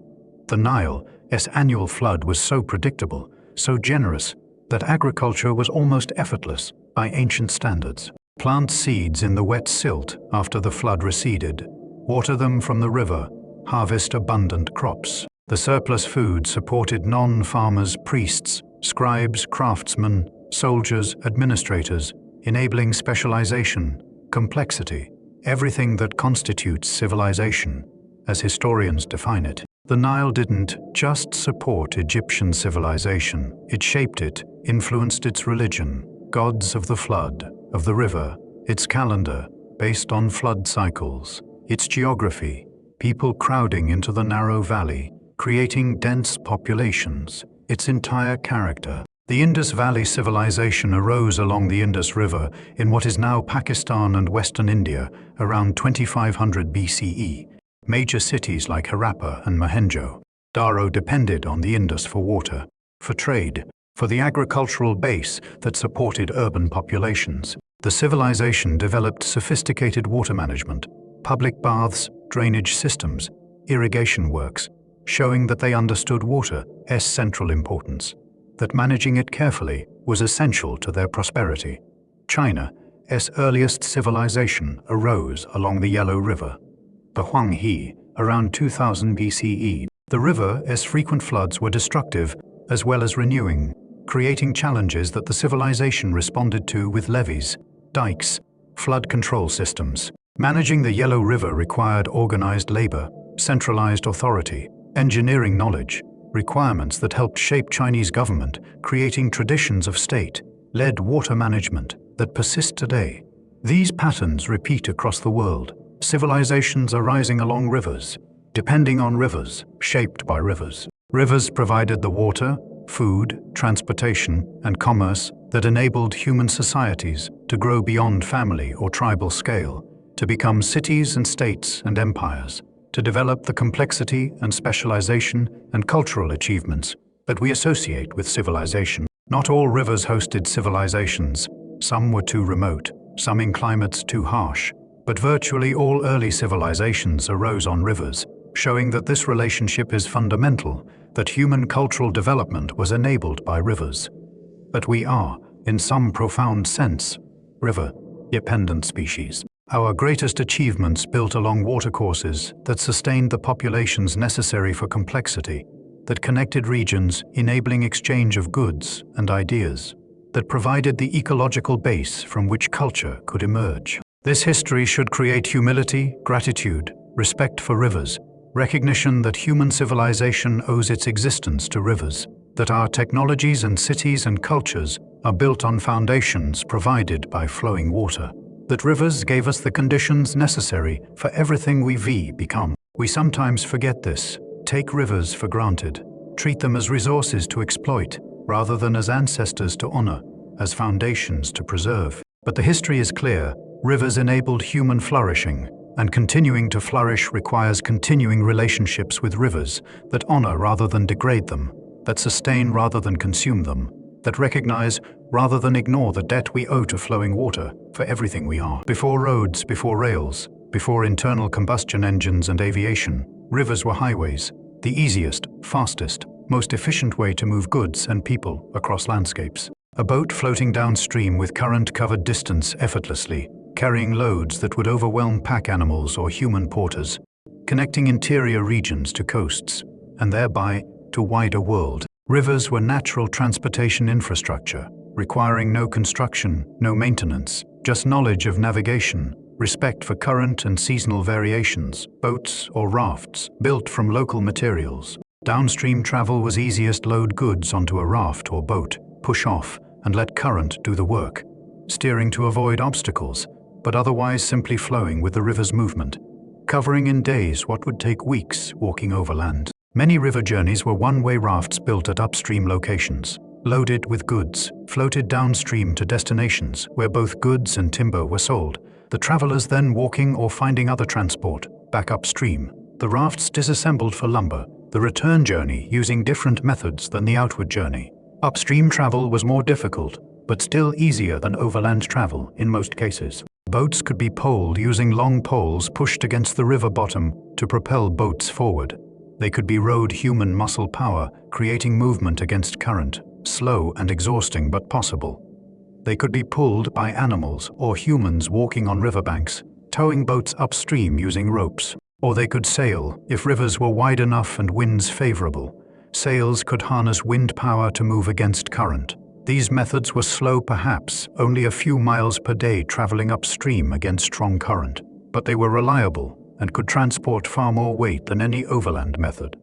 The Nile's annual flood was so predictable, so generous, that agriculture was almost effortless by ancient standards. Plant seeds in the wet silt after the flood receded, water them from the river, harvest abundant crops. The surplus food supported non-farmers, priests, scribes, craftsmen, soldiers, administrators, enabling specialization, complexity, everything that constitutes civilization, as historians define it. The Nile didn't just support Egyptian civilization, it shaped it, influenced its religion, gods of the flood, of the river, its calendar, based on flood cycles, its geography, people crowding into the narrow valley, creating dense populations, its entire character. The Indus Valley civilization arose along the Indus River in what is now Pakistan and Western India around 2500 BCE. Major cities like Harappa and Mohenjo-Daro depended on the Indus for water, for trade, for the agricultural base that supported urban populations. The civilization developed sophisticated water management, public baths, drainage systems, irrigation works, showing that they understood water's central importance, that managing it carefully was essential to their prosperity. China's earliest civilization arose along the Yellow River, the Huanghe, around 2000 BCE. The river's frequent floods were destructive as well as renewing, creating challenges that the civilization responded to with levees, dikes, flood control systems. Managing the Yellow River required organized labor, centralized authority, engineering knowledge, requirements that helped shape Chinese government, creating traditions of state-led water management that persist today. These patterns repeat across the world. Civilizations are rising along rivers, depending on rivers, shaped by rivers. Rivers provided the water, food, transportation, and commerce that enabled human societies to grow beyond family or tribal scale, to become cities and states and empires, to develop the complexity and specialization and cultural achievements that we associate with civilization. Not all rivers hosted civilizations. Some were too remote, some in climates too harsh, but virtually all early civilizations arose on rivers, showing that this relationship is fundamental, that human cultural development was enabled by rivers. But we are, in some profound sense, river-dependent species. Our greatest achievements built along watercourses that sustained the populations necessary for complexity, that connected regions, enabling exchange of goods and ideas, that provided the ecological base from which culture could emerge. This history should create humility, gratitude, respect for rivers, recognition that human civilization owes its existence to rivers, that our technologies and cities and cultures are built on foundations provided by flowing water, that rivers gave us the conditions necessary for everything we become. We sometimes forget this, take rivers for granted, treat them as resources to exploit, rather than as ancestors to honor, as foundations to preserve. But the history is clear. Rivers enabled human flourishing, and continuing to flourish requires continuing relationships with rivers that honor rather than degrade them, that sustain rather than consume them, that recognize rather than ignore the debt we owe to flowing water for everything we are. Before roads, before rails, before internal combustion engines and aviation, rivers were highways, the easiest, fastest, most efficient way to move goods and people across landscapes. A boat floating downstream with current covered distance effortlessly, carrying loads that would overwhelm pack animals or human porters, connecting interior regions to coasts, and thereby to wider world. Rivers were natural transportation infrastructure, requiring no construction, no maintenance, just knowledge of navigation, respect for current and seasonal variations, boats or rafts built from local materials. Downstream travel was easiest: load goods onto a raft or boat, push off, and let current do the work, steering to avoid obstacles, but otherwise simply flowing with the river's movement, covering in days what would take weeks walking overland. Many river journeys were one-way rafts built at upstream locations, loaded with goods, floated downstream to destinations where both goods and timber were sold, the travelers then walking or finding other transport back upstream. The rafts disassembled for lumber, the return journey using different methods than the outward journey. Upstream travel was more difficult, but still easier than overland travel in most cases. Boats could be poled using long poles pushed against the river bottom to propel boats forward. They could be rowed human muscle power, creating movement against current, slow and exhausting but possible. They could be pulled by animals or humans walking on riverbanks, towing boats upstream using ropes. Or they could sail if rivers were wide enough and winds favorable. Sails could harness wind power to move against current. These methods were slow perhaps, only a few miles per day traveling upstream against strong current, but they were reliable and could transport far more weight than any overland method.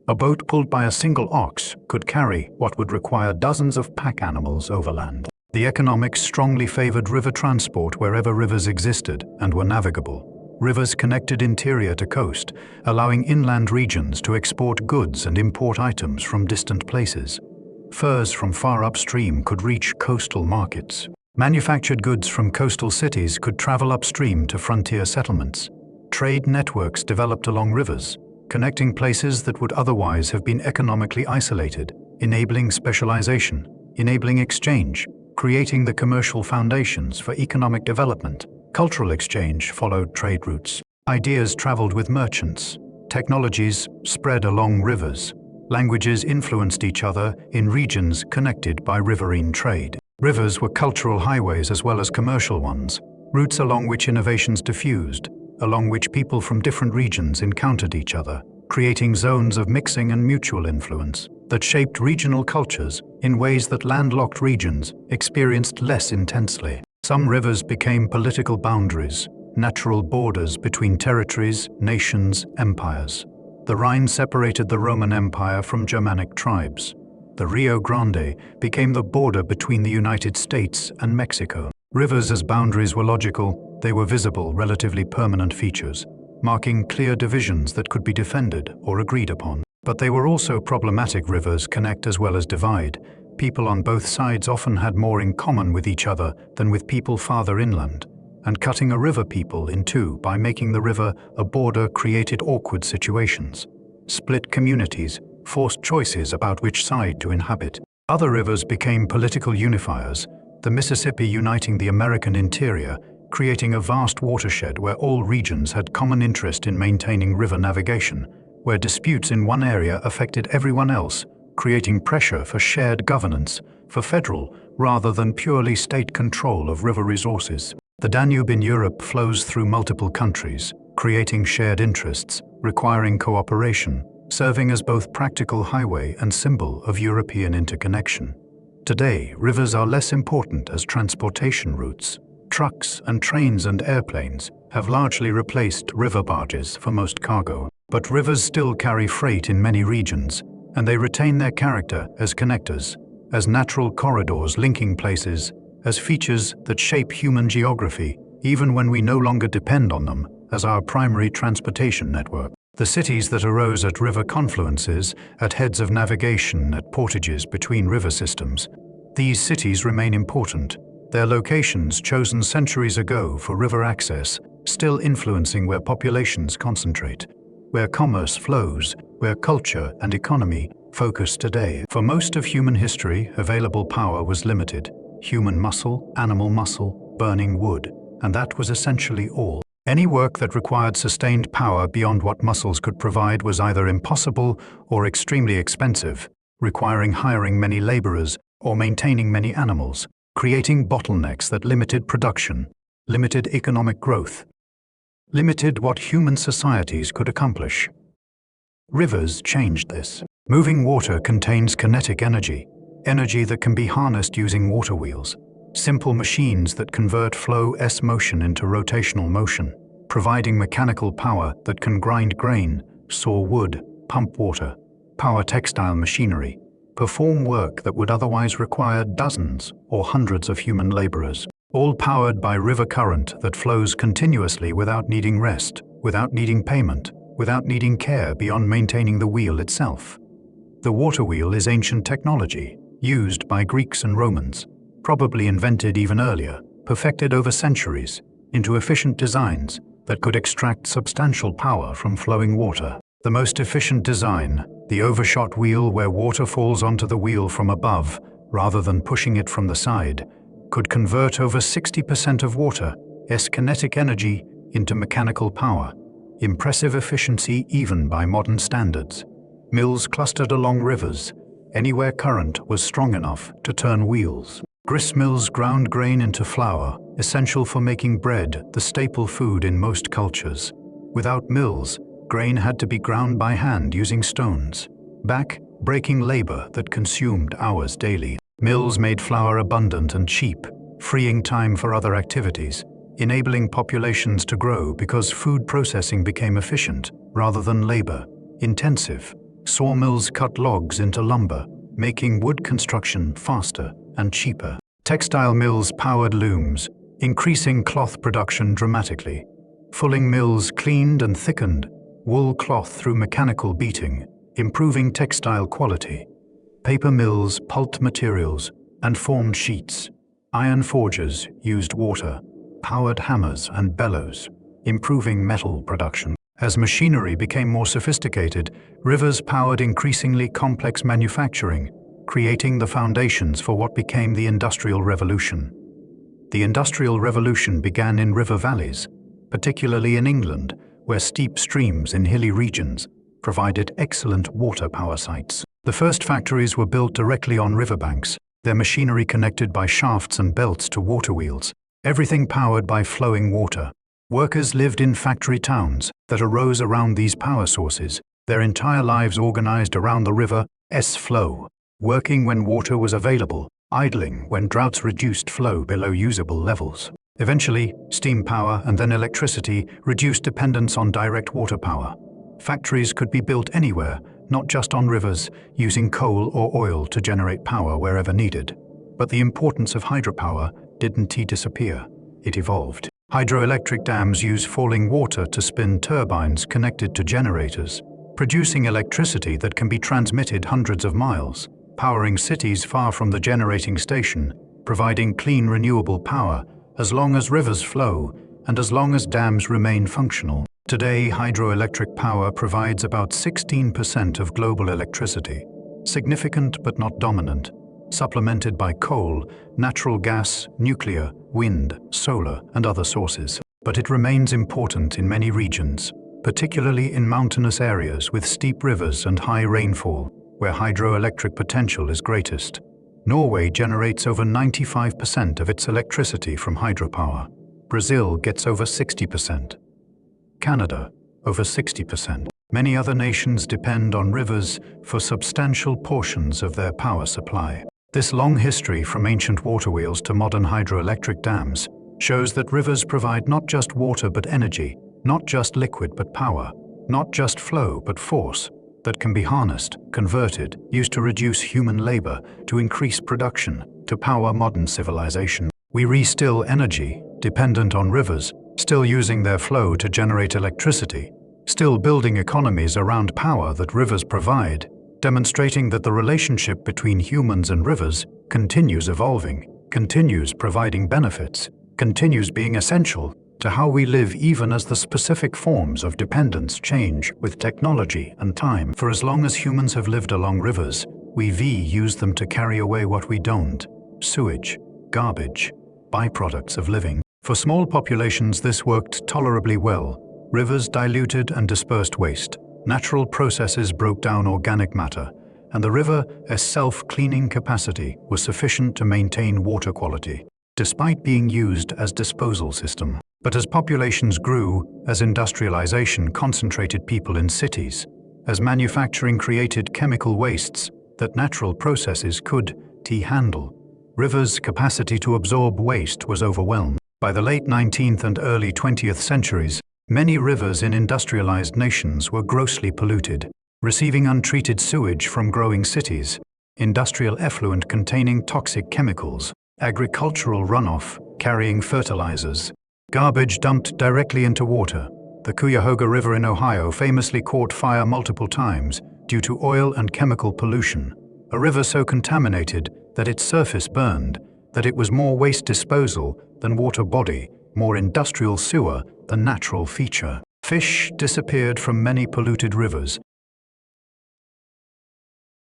A boat pulled by a single ox could carry what would require dozens of pack animals overland. The economics strongly favored river transport wherever rivers existed and were navigable. Rivers connected interior to coast, allowing inland regions to export goods and import items from distant places. Furs from far upstream could reach coastal markets. Manufactured goods from coastal cities could travel upstream to frontier settlements. Trade networks developed along rivers, connecting places that would otherwise have been economically isolated, enabling specialization, enabling exchange, creating the commercial foundations for economic development. Cultural exchange followed trade routes. Ideas traveled with merchants. Technologies spread along rivers. Languages influenced each other in regions connected by riverine trade. Rivers were cultural highways as well as commercial ones, routes along which innovations diffused, along which people from different regions encountered each other, creating zones of mixing and mutual influence that shaped regional cultures in ways that landlocked regions experienced less intensely. Some rivers became political boundaries, natural borders between territories, nations, empires. The Rhine separated the Roman Empire from Germanic tribes. The Rio Grande became the border between the United States and Mexico. Rivers as boundaries were logical, they were visible, relatively permanent features, marking clear divisions that could be defended or agreed upon. But they were also problematic. Rivers connect as well as divide. People on both sides often had more in common with each other than with people farther inland, and cutting a river people in two by making the river a border created awkward situations. Split communities forced choices about which side to inhabit. Other rivers became political unifiers, the Mississippi uniting the American interior, creating a vast watershed where all regions had common interest in maintaining river navigation, where disputes in one area affected everyone else, creating pressure for shared governance, for federal rather than purely state control of river resources. The Danube in Europe flows through multiple countries, creating shared interests, requiring cooperation, serving as both practical highway and symbol of European interconnection. Today, rivers are less important as transportation routes. Trucks and trains and airplanes have largely replaced river barges for most cargo. But rivers still carry freight in many regions, and they retain their character as connectors, as natural corridors linking places, as features that shape human geography, even when we no longer depend on them as our primary transportation network. The cities that arose at river confluences, at heads of navigation, at portages between river systems, these cities remain important, their locations chosen centuries ago for river access, still influencing where populations concentrate, where commerce flows, where culture and economy focus today. For most of human history, available power was limited. Human muscle, animal muscle, burning wood, and that was essentially all. Any work that required sustained power beyond what muscles could provide was either impossible or extremely expensive, requiring hiring many laborers or maintaining many animals, creating bottlenecks that limited production, limited economic growth, limited what human societies could accomplish. Rivers changed this. Moving water contains kinetic energy, energy that can be harnessed using water wheels, simple machines that convert flow-s motion into rotational motion, providing mechanical power that can grind grain, saw wood, pump water, power textile machinery, perform work that would otherwise require dozens or hundreds of human laborers, all powered by river current that flows continuously without needing rest, without needing payment, without needing care beyond maintaining the wheel itself. The water wheel is ancient technology, used by Greeks and Romans, probably invented even earlier, perfected over centuries, into efficient designs that could extract substantial power from flowing water. The most efficient design, the overshot wheel where water falls onto the wheel from above rather than pushing it from the side, could convert over 60% of water's kinetic energy into mechanical power. Impressive efficiency even by modern standards. Mills clustered along rivers, anywhere current was strong enough to turn wheels. Grist mills ground grain into flour, essential for making bread, the staple food in most cultures. Without mills, grain had to be ground by hand using stones. Back-breaking labor that consumed hours daily. Mills made flour abundant and cheap, freeing time for other activities, enabling populations to grow because food processing became efficient rather than labor-intensive. Sawmills cut logs into lumber, making wood construction faster and cheaper. Textile mills powered looms, increasing cloth production dramatically. Fulling mills cleaned and thickened wool cloth through mechanical beating, improving textile quality. Paper mills pulped materials and formed sheets. Iron forges used water, powered hammers and bellows, improving metal production. As machinery became more sophisticated, rivers powered increasingly complex manufacturing, creating the foundations for what became the Industrial Revolution. The Industrial Revolution began in river valleys, particularly in England, where steep streams in hilly regions provided excellent water power sites. The first factories were built directly on riverbanks, their machinery connected by shafts and belts to water wheels, everything powered by flowing water. Workers lived in factory towns that arose around these power sources, their entire lives organized around the river's flow, working when water was available, idling when droughts reduced flow below usable levels. Eventually, steam power and then electricity reduced dependence on direct water power. Factories could be built anywhere, not just on rivers, using coal or oil to generate power wherever needed. But the importance of hydropower didn't disappear, it evolved. Hydroelectric dams use falling water to spin turbines connected to generators, producing electricity that can be transmitted hundreds of miles, powering cities far from the generating station, providing clean renewable power as long as rivers flow and as long as dams remain functional. Today, hydroelectric power provides about 16% of global electricity, significant but not dominant, supplemented by coal, natural gas, nuclear, wind, solar, and other sources. But it remains important in many regions, particularly in mountainous areas with steep rivers and high rainfall, where hydroelectric potential is greatest. Norway generates over 95% of its electricity from hydropower. Brazil gets over 60%. Canada, over 60%. Many other nations depend on rivers for substantial portions of their power supply. This long history from ancient water wheels to modern hydroelectric dams shows that rivers provide not just water but energy, not just liquid but power, not just flow but force, that can be harnessed, converted, used to reduce human labor, to increase production, to power modern civilization. We restill energy, dependent on rivers, still using their flow to generate electricity, still building economies around power that rivers provide, demonstrating that the relationship between humans and rivers continues evolving, continues providing benefits, continues being essential to how we live even as the specific forms of dependence change with technology and time. For as long as humans have lived along rivers, we've used them to carry away what we don't: sewage, garbage, byproducts of living. For small populations, this worked tolerably well. Rivers diluted and dispersed waste. Natural processes broke down organic matter, and the river's self-cleaning capacity was sufficient to maintain water quality, despite being used as disposal system. But as populations grew, as industrialization concentrated people in cities, as manufacturing created chemical wastes that natural processes could handle, rivers' capacity to absorb waste was overwhelmed. By the late 19th and early 20th centuries, many rivers in industrialized nations were grossly polluted, receiving untreated sewage from growing cities, industrial effluent containing toxic chemicals, agricultural runoff carrying fertilizers, garbage dumped directly into water. The Cuyahoga River in Ohio famously caught fire multiple times due to oil and chemical pollution, a river so contaminated that its surface burned, that it was more waste disposal than water body, more industrial sewer than natural feature. Fish disappeared from many polluted rivers,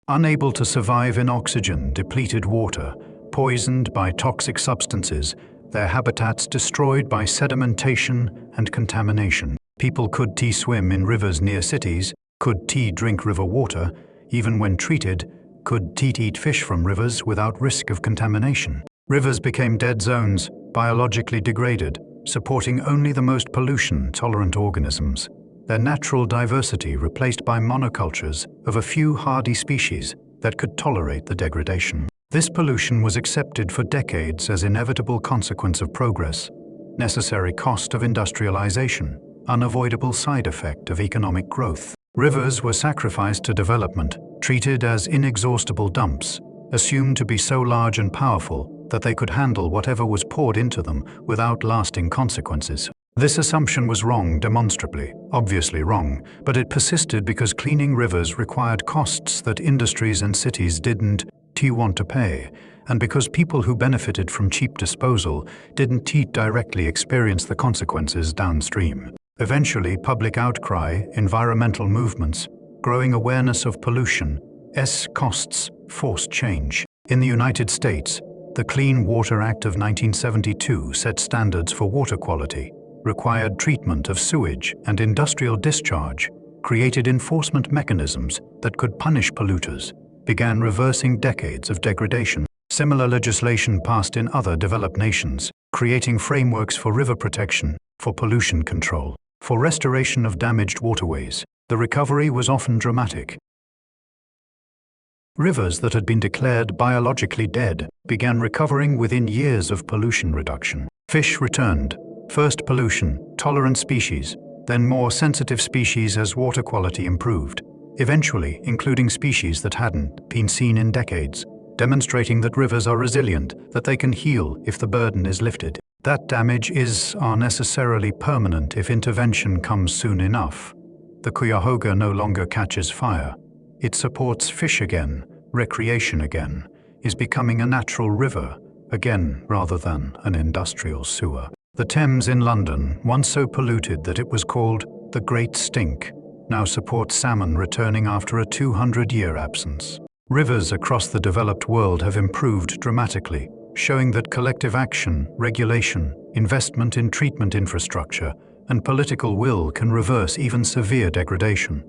unable to survive in oxygen-depleted water, poisoned by toxic substances, their habitats destroyed by sedimentation and contamination. People could swim in rivers near cities, could drink river water, even when treated, could eat fish from rivers without risk of contamination. Rivers became dead zones, biologically degraded, supporting only the most pollution-tolerant organisms. Their natural diversity replaced by monocultures of a few hardy species that could tolerate the degradation. This pollution was accepted for decades as inevitable consequence of progress, necessary cost of industrialization, unavoidable side effect of economic growth. Rivers were sacrificed to development, treated as inexhaustible dumps, assumed to be so large and powerful that they could handle whatever was poured into them without lasting consequences. This assumption was wrong demonstrably, obviously wrong, but it persisted because cleaning rivers required costs that industries and cities didn't want to pay, and because people who benefited from cheap disposal didn't directly experience the consequences downstream. Eventually, public outcry, environmental movements, growing awareness of pollution, costs, forced change. In the United States, the Clean Water Act of 1972 set standards for water quality, required treatment of sewage and industrial discharge, created enforcement mechanisms that could punish polluters, began reversing decades of degradation. Similar legislation passed in other developed nations, creating frameworks for river protection, for pollution control, for restoration of damaged waterways. The recovery was often dramatic. Rivers that had been declared biologically dead began recovering within years of pollution reduction. Fish returned, first pollution-tolerant species, then more sensitive species as water quality improved, eventually including species that hadn't been seen in decades, demonstrating that rivers are resilient, that they can heal if the burden is lifted. That damage are necessarily permanent if intervention comes soon enough. The Cuyahoga no longer catches fire. It supports fish again, recreation again, is becoming a natural river again rather than an industrial sewer. The Thames in London, once so polluted that it was called the Great Stink, now supports salmon returning after a 200-year absence. Rivers across the developed world have improved dramatically, showing that collective action, regulation, investment in treatment infrastructure, and political will can reverse even severe degradation.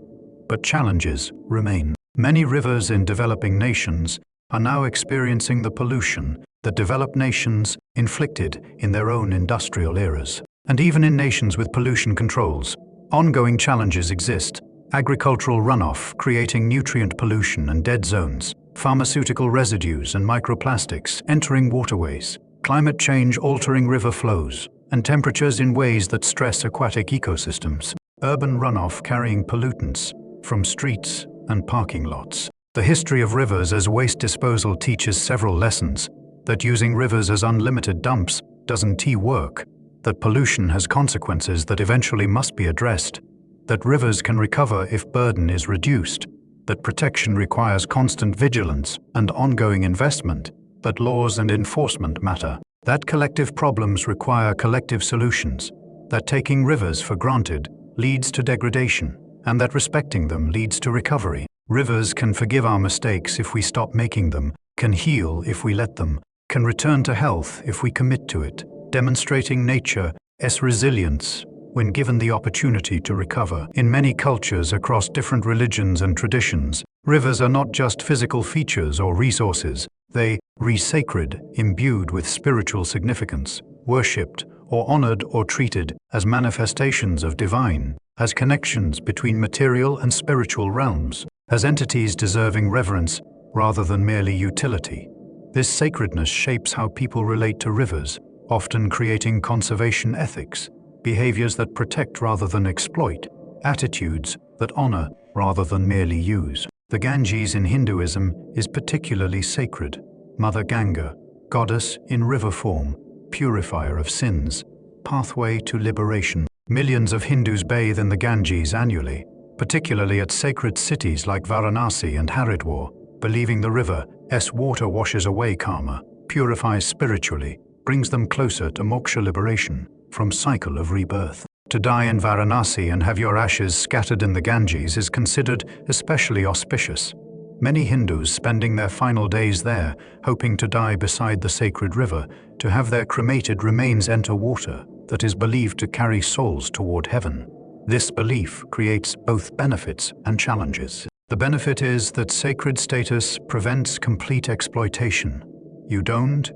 But challenges remain. Many rivers in developing nations are now experiencing the pollution that developed nations inflicted in their own industrial eras. And even in nations with pollution controls, ongoing challenges exist. Agricultural runoff creating nutrient pollution and dead zones, pharmaceutical residues and microplastics entering waterways, climate change altering river flows, and temperatures in ways that stress aquatic ecosystems, urban runoff carrying pollutants from streets and parking lots. The history of rivers as waste disposal teaches several lessons: that using rivers as unlimited dumps doesn't work, that pollution has consequences that eventually must be addressed, that rivers can recover if burden is reduced, that protection requires constant vigilance and ongoing investment, that laws and enforcement matter, that collective problems require collective solutions, that taking rivers for granted leads to degradation, and that respecting them leads to recovery. Rivers can forgive our mistakes if we stop making them, can heal if we let them, can return to health if we commit to it, demonstrating nature's resilience when given the opportunity to recover. In many cultures across different religions and traditions, rivers are not just physical features or resources. They are sacred, imbued with spiritual significance, worshipped or honored or treated as manifestations of divine, as connections between material and spiritual realms, as entities deserving reverence rather than merely utility. This sacredness shapes how people relate to rivers, often creating conservation ethics, behaviors that protect rather than exploit, attitudes that honor rather than merely use. The Ganges in Hinduism is particularly sacred. Mother Ganga, goddess in river form, purifier of sins, pathway to liberation. Millions of Hindus bathe in the Ganges annually, particularly at sacred cities like Varanasi and Haridwar, believing the river's water washes away karma, purifies spiritually, brings them closer to moksha liberation from cycle of rebirth. To die in Varanasi and have your ashes scattered in the Ganges is considered especially auspicious. Many Hindus spending their final days there, hoping to die beside the sacred river, to have their cremated remains enter water that is believed to carry souls toward heaven. This belief creates both benefits and challenges. The benefit is that sacred status prevents complete exploitation. You don't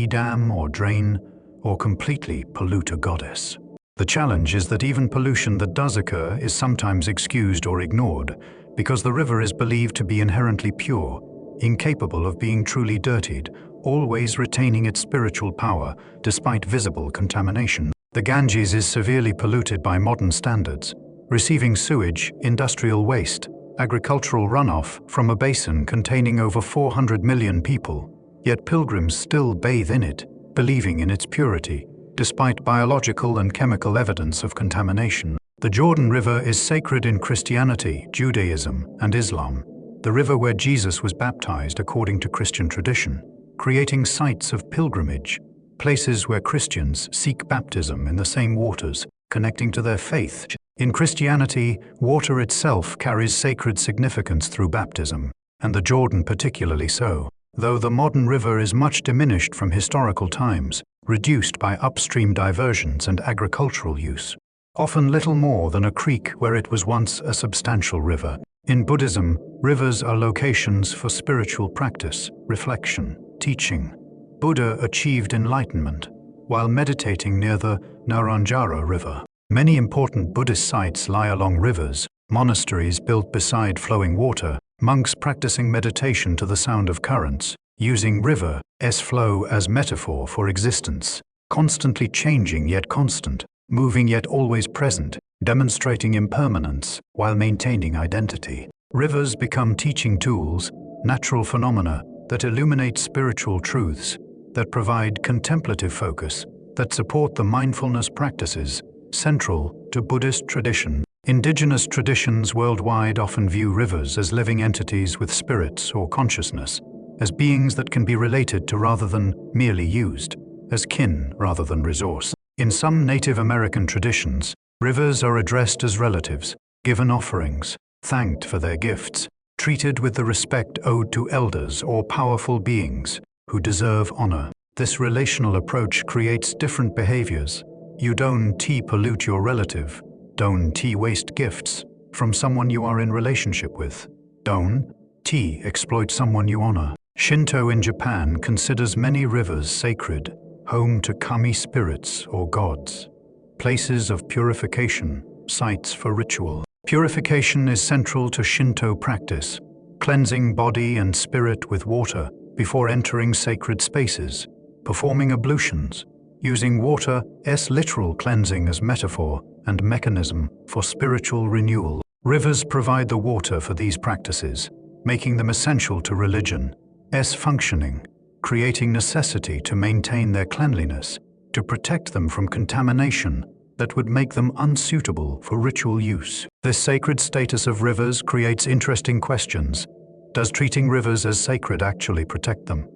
dam or drain or completely pollute a goddess. The challenge is that even pollution that does occur is sometimes excused or ignored because the river is believed to be inherently pure, incapable of being truly dirtied, always retaining its spiritual power despite visible contamination. The Ganges is severely polluted by modern standards, receiving sewage, industrial waste, agricultural runoff from a basin containing over 400 million people. Yet pilgrims still bathe in it, believing in its purity, despite biological and chemical evidence of contamination. The Jordan River is sacred in Christianity, Judaism, and Islam, the river where Jesus was baptized according to Christian tradition, creating sites of pilgrimage, places where Christians seek baptism in the same waters, connecting to their faith. In Christianity, water itself carries sacred significance through baptism, and the Jordan particularly so. Though the modern river is much diminished from historical times, reduced by upstream diversions and agricultural use, often little more than a creek where it was once a substantial river. In Buddhism, rivers are locations for spiritual practice, reflection, teaching. Buddha achieved enlightenment while meditating near the Naranja River. Many important Buddhist sites lie along rivers, monasteries built beside flowing water, monks practicing meditation to the sound of currents, using river's flow as metaphor for existence, constantly changing yet constant, moving yet always present, demonstrating impermanence while maintaining identity. Rivers become teaching tools, natural phenomena that illuminate spiritual truths, that provide contemplative focus, that support the mindfulness practices central to Buddhist tradition. Indigenous traditions worldwide often view rivers as living entities with spirits or consciousness, as beings that can be related to rather than merely used, as kin rather than resource. In some Native American traditions, rivers are addressed as relatives, given offerings, thanked for their gifts, treated with the respect owed to elders or powerful beings who deserve honor. This relational approach creates different behaviors. You don't pollute your relative. Don't waste gifts from someone you are in relationship with. Don't exploit someone you honor. Shinto in Japan considers many rivers sacred, home to kami spirits or gods, places of purification, sites for ritual. Purification is central to Shinto practice, cleansing body and spirit with water before entering sacred spaces, performing ablutions, using water's literal cleansing as metaphor and mechanism for spiritual renewal. Rivers provide the water for these practices, making them essential to religion's functioning, creating necessity to maintain their cleanliness, to protect them from contamination that would make them unsuitable for ritual use. This sacred status of rivers creates interesting questions. Does treating rivers as sacred actually protect them?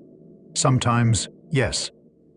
Sometimes, yes.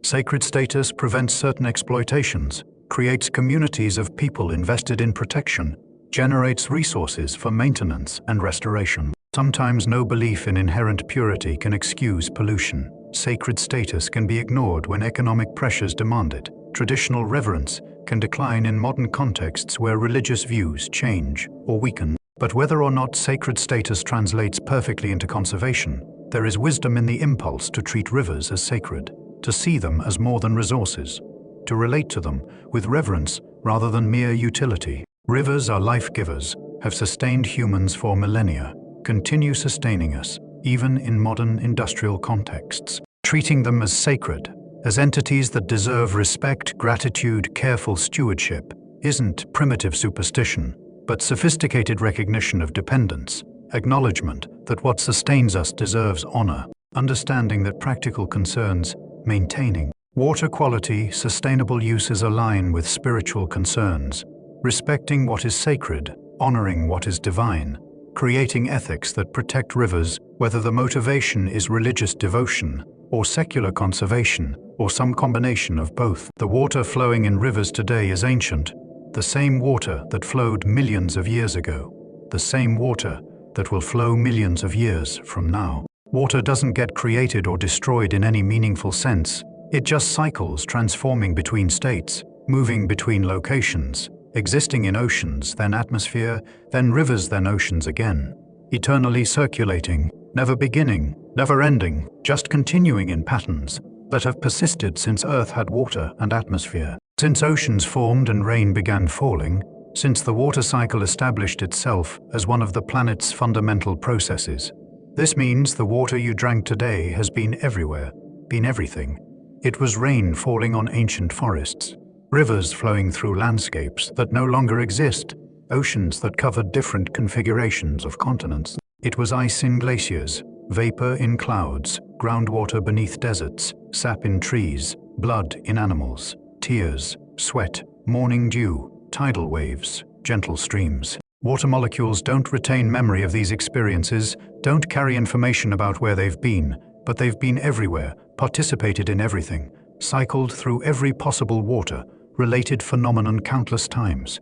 Sacred status prevents certain exploitations, creates communities of people invested in protection, generates resources for maintenance and restoration. Sometimes no belief in inherent purity can excuse pollution. Sacred status can be ignored when economic pressures demand it. Traditional reverence can decline in modern contexts where religious views change or weaken. But whether or not sacred status translates perfectly into conservation, there is wisdom in the impulse to treat rivers as sacred, to see them as more than resources, to relate to them with reverence rather than mere utility. Rivers are life-givers, have sustained humans for millennia, continue sustaining us, even in modern industrial contexts. Treating them as sacred, as entities that deserve respect, gratitude, careful stewardship, isn't primitive superstition, but sophisticated recognition of dependence, acknowledgement that what sustains us deserves honor, understanding that practical concerns, maintaining water quality, sustainable uses align with spiritual concerns, respecting what is sacred, honoring what is divine, creating ethics that protect rivers, whether the motivation is religious devotion or secular conservation, or some combination of both. The water flowing in rivers today is ancient, the same water that flowed millions of years ago, the same water that will flow millions of years from now. Water doesn't get created or destroyed in any meaningful sense. It just cycles, transforming between states, moving between locations, existing in oceans, then atmosphere, then rivers, then oceans again, eternally circulating, never beginning, never ending, just continuing in patterns that have persisted since Earth had water and atmosphere. Since oceans formed and rain began falling, since the water cycle established itself as one of the planet's fundamental processes, This means the water you drank today has been everywhere, been everything. It was rain falling on ancient forests, rivers flowing through landscapes that no longer exist, oceans that covered different configurations of continents. It was ice in glaciers, vapor in clouds, groundwater beneath deserts, sap in trees, blood in animals, tears, sweat, morning dew, tidal waves, gentle streams. Water molecules don't retain memory of these experiences, don't carry information about where they've been, but they've been everywhere, participated in everything, cycled through every possible water, related phenomenon countless times.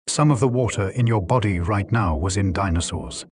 Some of the water in your body right now was in dinosaurs.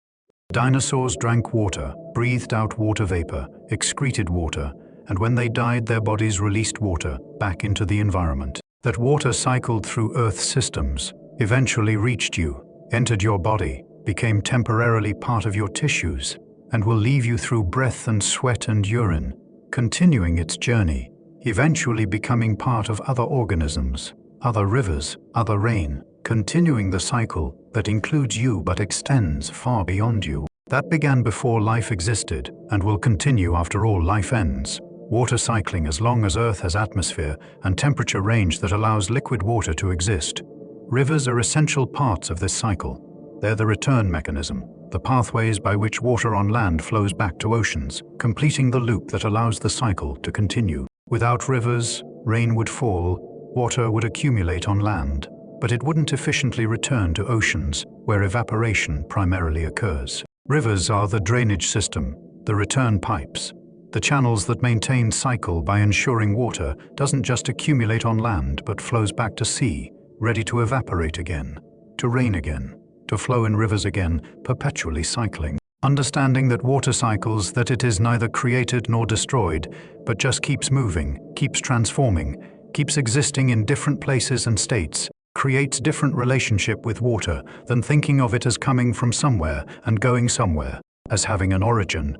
Dinosaurs drank water, breathed out water vapor, excreted water, and when they died, their bodies released water back into the environment. That water cycled through Earth's systems, eventually reached you, entered your body, became temporarily part of your tissues, and will leave you through breath and sweat and urine, continuing its journey, eventually becoming part of other organisms, other rivers, other rain, continuing the cycle that includes you but extends far beyond you. That began before life existed and will continue after all life ends. Water cycling as long as Earth has atmosphere and temperature range that allows liquid water to exist. Rivers are essential parts of this cycle. They're the return mechanism, the pathways by which water on land flows back to oceans, completing the loop that allows the cycle to continue. Without rivers, rain would fall, water would accumulate on land, but it wouldn't efficiently return to oceans, where evaporation primarily occurs. Rivers are the drainage system, the return pipes, the channels that maintain cycle by ensuring water doesn't just accumulate on land but flows back to sea, ready to evaporate again, to rain again, to flow in rivers again, perpetually cycling. Understanding that water cycles, that it is neither created nor destroyed, but just keeps moving, keeps transforming, keeps existing in different places and states, creates different relationship with water than thinking of it as coming from somewhere and going somewhere, as having an origin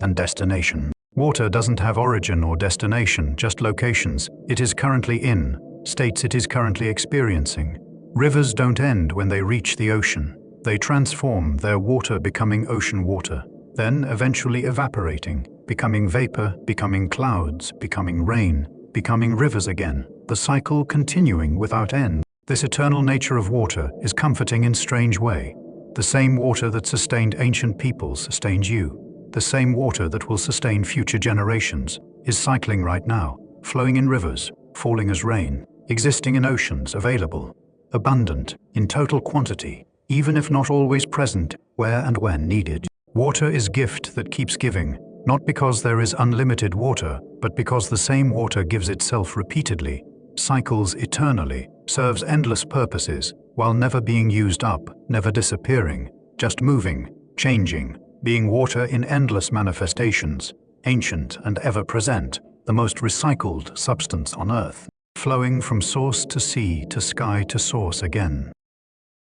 and destination. Water doesn't have origin or destination, just locations. It is currently in, states it is currently experiencing. Rivers don't end when they reach the ocean. They transform, their water becoming ocean water, then eventually evaporating, becoming vapor, becoming clouds, becoming rain, becoming rivers again, the cycle continuing without end. This eternal nature of water is comforting in a strange way. The same water that sustained ancient peoples sustains you. The same water that will sustain future generations is cycling right now, flowing in rivers, falling as rain, existing in oceans, available, abundant, in total quantity, even if not always present, where and when needed. Water is gift that keeps giving, not because there is unlimited water, but because the same water gives itself repeatedly, cycles eternally, serves endless purposes, while never being used up, never disappearing, just moving, changing, being water in endless manifestations, ancient and ever-present, the most recycled substance on Earth, flowing from source to sea to sky to source again.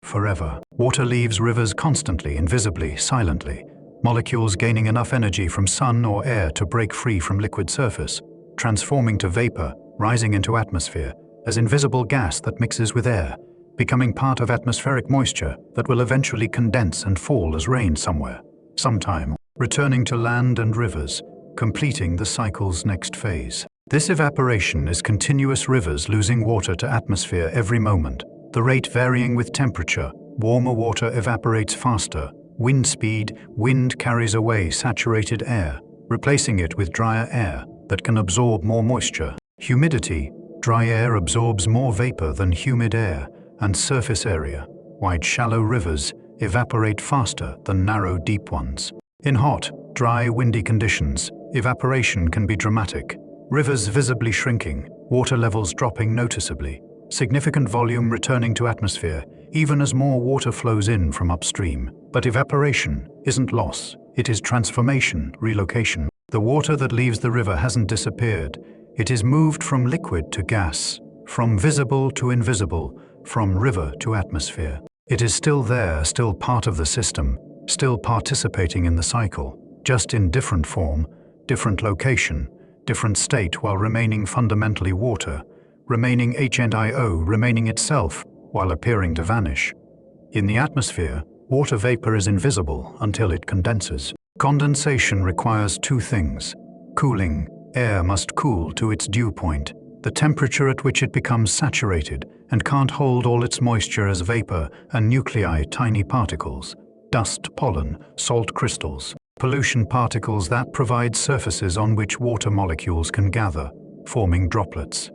Forever. Water leaves rivers constantly, invisibly, silently, molecules gaining enough energy from sun or air to break free from liquid surface, transforming to vapor, rising into atmosphere, as invisible gas that mixes with air, becoming part of atmospheric moisture that will eventually condense and fall as rain somewhere, sometime, returning to land and rivers, completing the cycle's next phase. This evaporation is continuous rivers losing water to atmosphere every moment, the rate varying with temperature. Warmer water evaporates faster. Wind speed, wind carries away saturated air, replacing it with drier air that can absorb more moisture. Humidity, dry air absorbs more vapor than humid air, and surface area, wide shallow rivers, evaporate faster than narrow deep ones. In hot, dry, windy conditions, evaporation can be dramatic. Rivers visibly shrinking, water levels dropping noticeably, significant volume returning to atmosphere, even as more water flows in from upstream. But evaporation isn't loss, it is transformation, relocation. The water that leaves the river hasn't disappeared. It is moved from liquid to gas, from visible to invisible, from river to atmosphere. It is still there, still part of the system, still participating in the cycle, just in different form, different location, different state while remaining fundamentally water, remaining H&IO, remaining itself while appearing to vanish. In the atmosphere, water vapor is invisible until it condenses. Condensation requires two things. Cooling. Air must cool to its dew point, the temperature at which it becomes saturated and can't hold all its moisture as vapor and nuclei, tiny particles. Dust, pollen, salt crystals, pollution particles that provide surfaces on which water molecules can gather, forming droplets.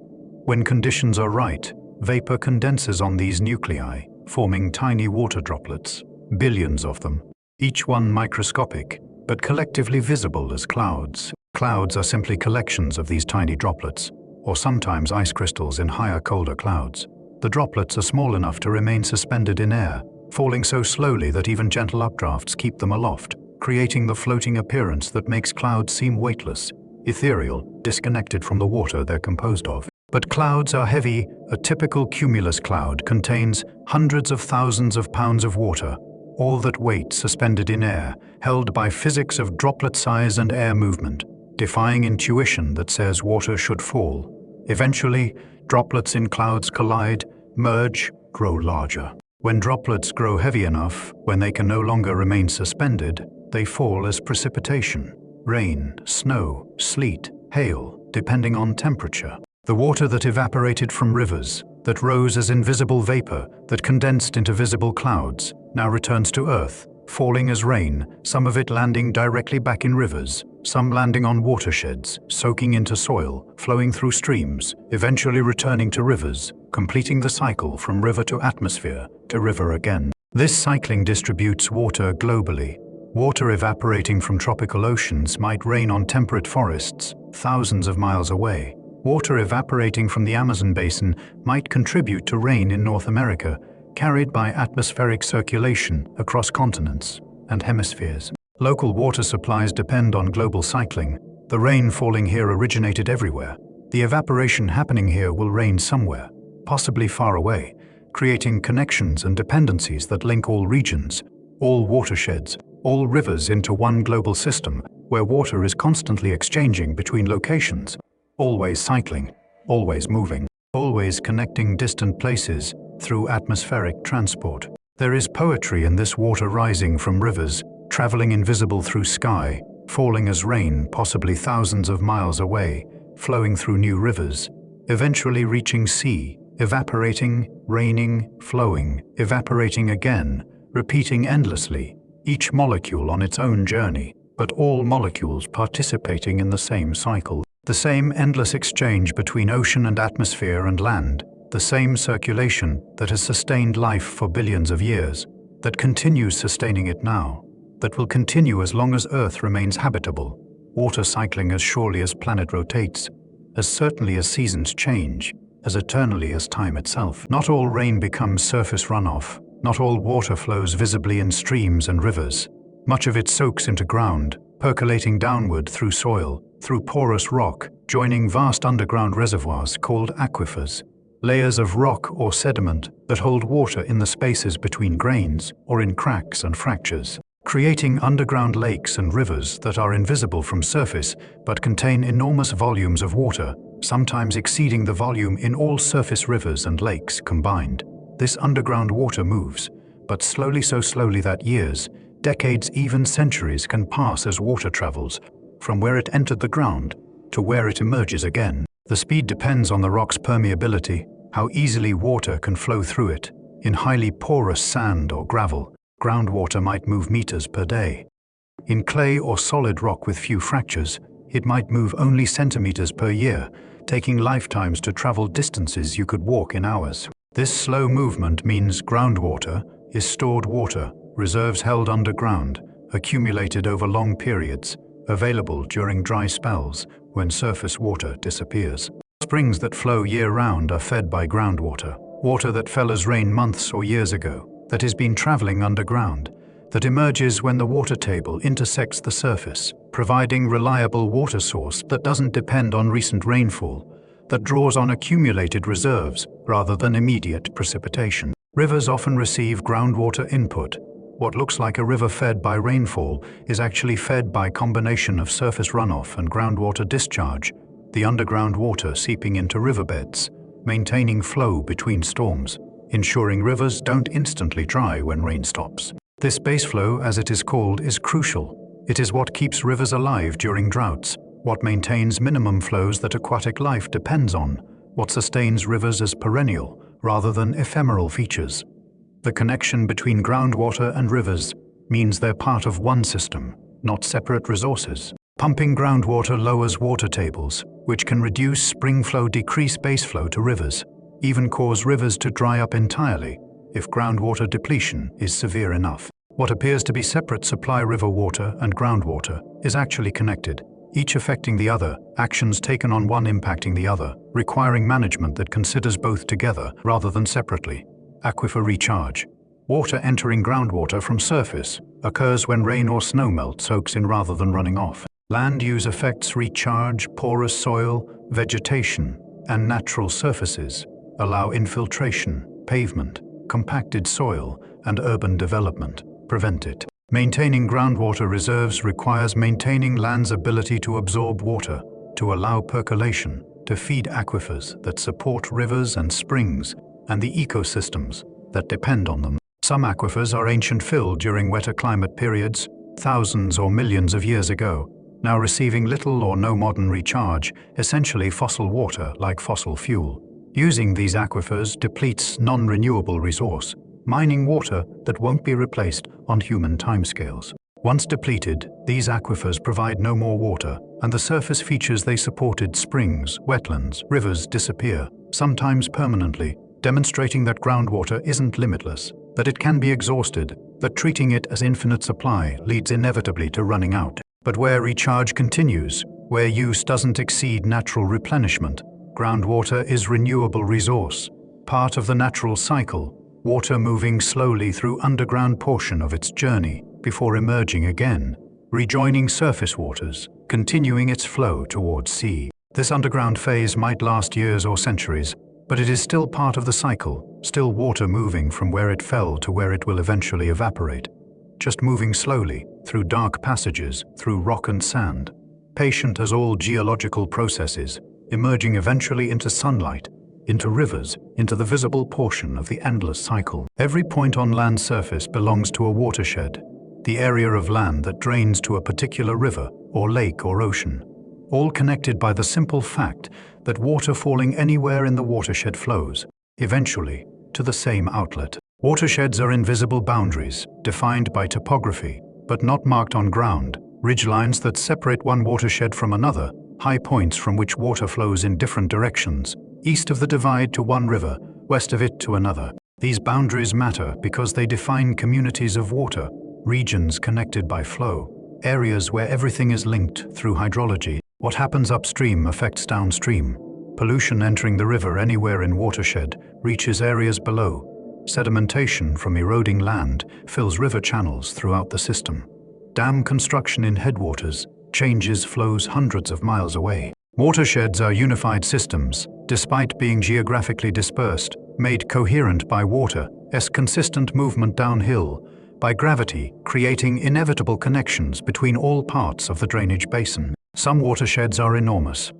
When conditions are right, vapor condenses on these nuclei, forming tiny water droplets, billions of them, each one microscopic, but collectively visible as clouds. Clouds are simply collections of these tiny droplets, or sometimes ice crystals in higher, colder clouds. The droplets are small enough to remain suspended in air, falling so slowly that even gentle updrafts keep them aloft, creating the floating appearance that makes clouds seem weightless, ethereal, disconnected from the water they're composed of. But clouds are heavy. A typical cumulus cloud contains hundreds of thousands of pounds of water, all that weight suspended in air, held by physics of droplet size and air movement, defying intuition that says water should fall. Eventually, droplets in clouds collide, merge, grow larger. When droplets grow heavy enough, when they can no longer remain suspended, they fall as precipitation. Rain, snow, sleet, hail, depending on temperature. The water that evaporated from rivers, that rose as invisible vapor, that condensed into visible clouds, now returns to Earth, falling as rain, some of it landing directly back in rivers, some landing on watersheds, soaking into soil, flowing through streams, eventually returning to rivers, completing the cycle from river to atmosphere, to river again. This cycling distributes water globally. Water evaporating from tropical oceans might rain on temperate forests, thousands of miles away. Water evaporating from the Amazon basin might contribute to rain in North America, carried by atmospheric circulation across continents and hemispheres. Local water supplies depend on global cycling. The rain falling here originated everywhere. The evaporation happening here will rain somewhere, possibly far away, creating connections and dependencies that link all regions, all watersheds, all rivers into one global system where water is constantly exchanging between locations, always cycling, always moving, always connecting distant places through atmospheric transport. There is poetry in this water rising from rivers, traveling invisible through sky, falling as rain possibly thousands of miles away, flowing through new rivers, eventually reaching sea, evaporating, raining, flowing, evaporating again, repeating endlessly, each molecule on its own journey, but all molecules participating in the same cycle. The same endless exchange between ocean and atmosphere and land, the same circulation that has sustained life for billions of years, that continues sustaining it now, that will continue as long as Earth remains habitable, water cycling as surely as planet rotates, as certainly as seasons change, as eternally as time itself. Not all rain becomes surface runoff, not all water flows visibly in streams and rivers. Much of it soaks into ground, percolating downward through soil, through porous rock, joining vast underground reservoirs called aquifers, layers of rock or sediment that hold water in the spaces between grains or in cracks and fractures, creating underground lakes and rivers that are invisible from surface but contain enormous volumes of water, sometimes exceeding the volume in all surface rivers and lakes combined. This underground water moves, but slowly, so slowly that years, decades, even centuries can pass as water travels from where it entered the ground to where it emerges again. The speed depends on the rock's permeability, how easily water can flow through it. In highly porous sand or gravel, groundwater might move meters per day. In clay or solid rock with few fractures, it might move only centimeters per year, taking lifetimes to travel distances you could walk in hours. This slow movement means groundwater is stored water, reserves held underground, accumulated over long periods, available during dry spells when surface water disappears. Springs that flow year-round are fed by groundwater, water that fell as rain months or years ago, that has been traveling underground, that emerges when the water table intersects the surface, providing reliable water source that doesn't depend on recent rainfall, that draws on accumulated reserves rather than immediate precipitation. Rivers often receive groundwater input. What looks like a river fed by rainfall is actually fed by a combination of surface runoff and groundwater discharge, the underground water seeping into riverbeds, maintaining flow between storms, ensuring rivers don't instantly dry when rain stops. This base flow, as it is called, is crucial. It is what keeps rivers alive during droughts, what maintains minimum flows that aquatic life depends on, what sustains rivers as perennial rather than ephemeral features. The connection between groundwater and rivers means they're part of one system, not separate resources. Pumping groundwater lowers water tables, which can reduce spring flow, decrease base flow to rivers, even cause rivers to dry up entirely if groundwater depletion is severe enough. What appears to be separate supply, river water and groundwater, is actually connected, each affecting the other, actions taken on one impacting the other, requiring management that considers both together rather than separately. Aquifer recharge. Water entering groundwater from surface occurs when rain or snowmelt soaks in rather than running off. Land use affects recharge. Porous soil, vegetation, and natural surfaces allow infiltration. Pavement, compacted soil, and urban development prevent it. Maintaining groundwater reserves requires maintaining land's ability to absorb water, to allow percolation, to feed aquifers that support rivers and springs, and the ecosystems that depend on them. Some aquifers are ancient, filled during wetter climate periods, thousands or millions of years ago, now receiving little or no modern recharge, essentially fossil water like fossil fuel. Using these aquifers depletes non-renewable resource, mining water that won't be replaced on human timescales. Once depleted, these aquifers provide no more water, and the surface features they supported, springs, wetlands, rivers, disappear, sometimes permanently, demonstrating that groundwater isn't limitless, that it can be exhausted, that treating it as infinite supply leads inevitably to running out. But where recharge continues, where use doesn't exceed natural replenishment, groundwater is renewable resource, part of the natural cycle, water moving slowly through underground portion of its journey before emerging again, rejoining surface waters, continuing its flow towards sea. This underground phase might last years or centuries, but it is still part of the cycle, still water moving from where it fell to where it will eventually evaporate. Just moving slowly, through dark passages, through rock and sand, patient as all geological processes, emerging eventually into sunlight, into rivers, into the visible portion of the endless cycle. Every point on land's surface belongs to a watershed, the area of land that drains to a particular river or lake or ocean, all connected by the simple fact that water falling anywhere in the watershed flows, eventually, to the same outlet. Watersheds are invisible boundaries, defined by topography, but not marked on ground, ridgelines that separate one watershed from another, high points from which water flows in different directions, east of the divide to one river, west of it to another. These boundaries matter because they define communities of water, regions connected by flow, areas where everything is linked through hydrology. What happens upstream affects downstream. Pollution entering the river anywhere in watershed reaches areas below. Sedimentation from eroding land fills river channels throughout the system. Dam construction in headwaters changes flows hundreds of miles away. Watersheds are unified systems, despite being geographically dispersed, made coherent by water's consistent movement downhill, by gravity creating inevitable connections between all parts of the drainage basin. Some watersheds are enormous.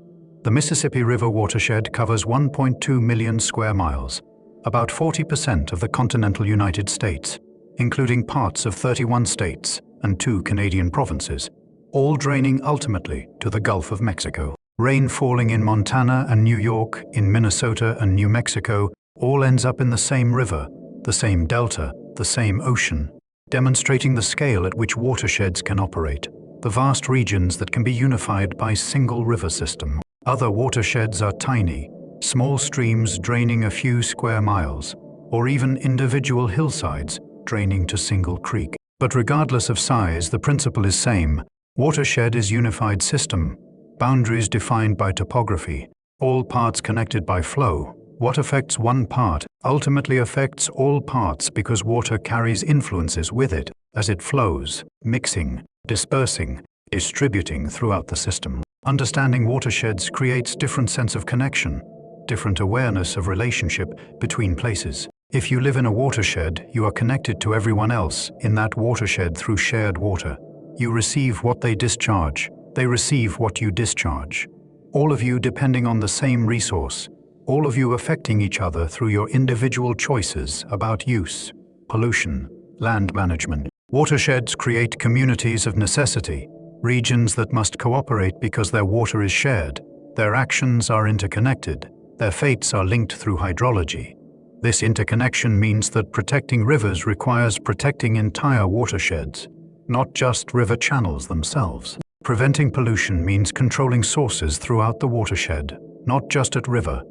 The Mississippi River watershed covers 1.2 million square miles, about 40% of the continental United States, including parts of 31 states and 2 Canadian provinces, all draining ultimately to the Gulf of Mexico. Rain falling in Montana and New York, in Minnesota and New Mexico, all ends up in the same river, the same delta, the same ocean, demonstrating the scale at which watersheds can operate, the vast regions that can be unified by single river system. Other watersheds are tiny, small streams draining a few square miles, or even individual hillsides draining to single creek. But regardless of size, the principle is same. Watershed is unified system, boundaries defined by topography, all parts connected by flow. What affects one part ultimately affects all parts because water carries influences with it as it flows, mixing, dispersing, distributing throughout the system. Understanding watersheds creates different sense of connection, different awareness of relationship between places. If you live in a watershed, you are connected to everyone else in that watershed through shared water. You receive what they discharge. They receive what you discharge. All of you depending on the same resource. All of you affecting each other through your individual choices about use, pollution, land management. Watersheds create communities of necessity, regions that must cooperate because their water is shared, their actions are interconnected, their fates are linked through hydrology. This interconnection means that protecting rivers requires protecting entire watersheds, not just river channels themselves. Preventing pollution means controlling sources throughout the watershed, not just at river's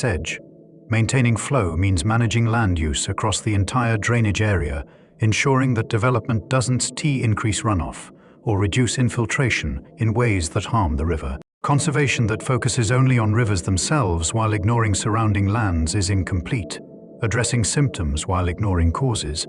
edge. Maintaining flow means managing land use across the entire drainage area, ensuring that development doesn't increase runoff or reduce infiltration in ways that harm the river. Conservation that focuses only on rivers themselves while ignoring surrounding lands is incomplete. Addressing symptoms while ignoring causes.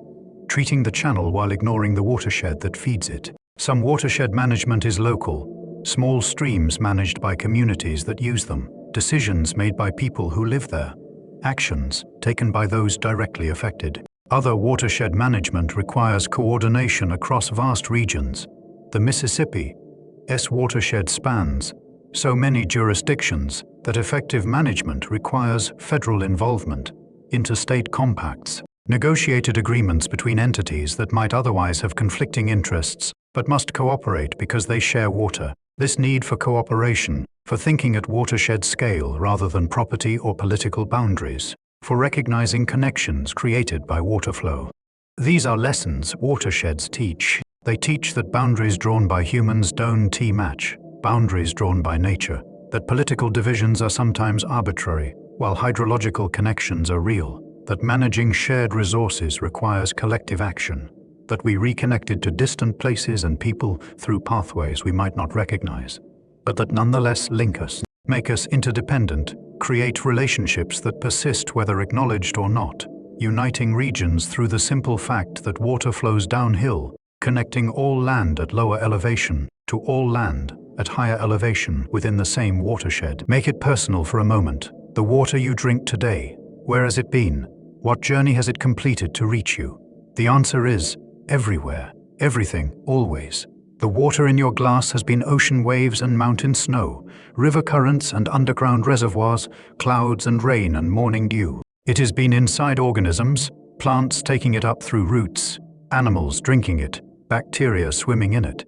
Treating the channel while ignoring the watershed that feeds it. Some watershed management is local, small streams managed by communities that use them, decisions made by people who live there, actions taken by those directly affected. Other watershed management requires coordination across vast regions. The Mississippi's watershed spans so many jurisdictions that effective management requires federal involvement, interstate compacts, negotiated agreements between entities that might otherwise have conflicting interests but must cooperate because they share water. This need for cooperation, for thinking at watershed scale rather than property or political boundaries, for recognizing connections created by water flow. These are lessons watersheds teach. They teach that boundaries drawn by humans don't match boundaries drawn by nature, that political divisions are sometimes arbitrary, while hydrological connections are real, that managing shared resources requires collective action, that we reconnected to distant places and people through pathways we might not recognize, but that nonetheless link us, make us interdependent, create relationships that persist whether acknowledged or not, uniting regions through the simple fact that water flows downhill, connecting all land at lower elevation to all land at higher elevation within the same watershed. Make it personal for a moment. The water you drink today, where has it been? What journey has it completed to reach you? The answer is everywhere, everything, always. The water in your glass has been ocean waves and mountain snow, river currents and underground reservoirs, clouds and rain and morning dew. It has been inside organisms, plants taking it up through roots, animals drinking it, bacteria swimming in it.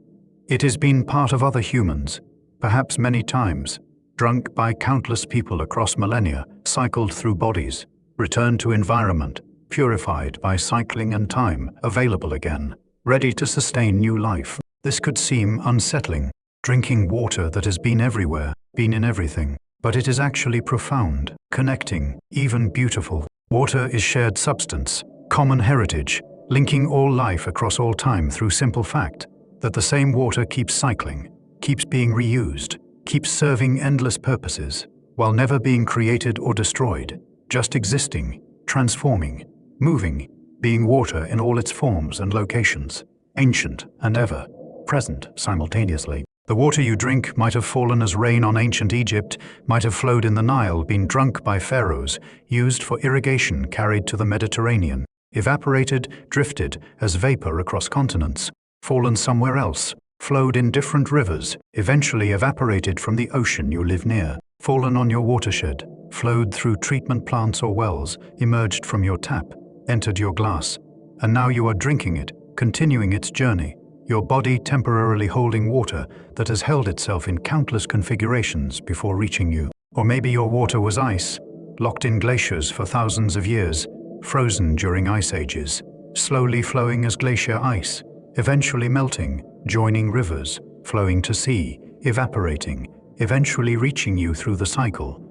It has been part of other humans, perhaps many times, drunk by countless people across millennia, cycled through bodies, returned to environment, purified by cycling and time, available again, ready to sustain new life. This could seem unsettling, drinking water that has been everywhere, been in everything, but it is actually profound, connecting, even beautiful. Water is shared substance, common heritage, linking all life across all time through simple fact that the same water keeps cycling, keeps being reused, keeps serving endless purposes, while never being created or destroyed, just existing, transforming, moving, being water in all its forms and locations, ancient and ever present simultaneously. The water you drink might have fallen as rain on ancient Egypt, might have flowed in the Nile, been drunk by pharaohs, used for irrigation, carried to the Mediterranean, evaporated, drifted as vapor across continents, fallen somewhere else, flowed in different rivers, eventually evaporated from the ocean you live near, fallen on your watershed, flowed through treatment plants or wells, emerged from your tap, entered your glass, and now you are drinking it, continuing its journey, your body temporarily holding water that has held itself in countless configurations before reaching you. Or maybe your water was ice, locked in glaciers for thousands of years, frozen during ice ages, slowly flowing as glacier ice, eventually melting, joining rivers, flowing to sea, evaporating, eventually reaching you through the cycle.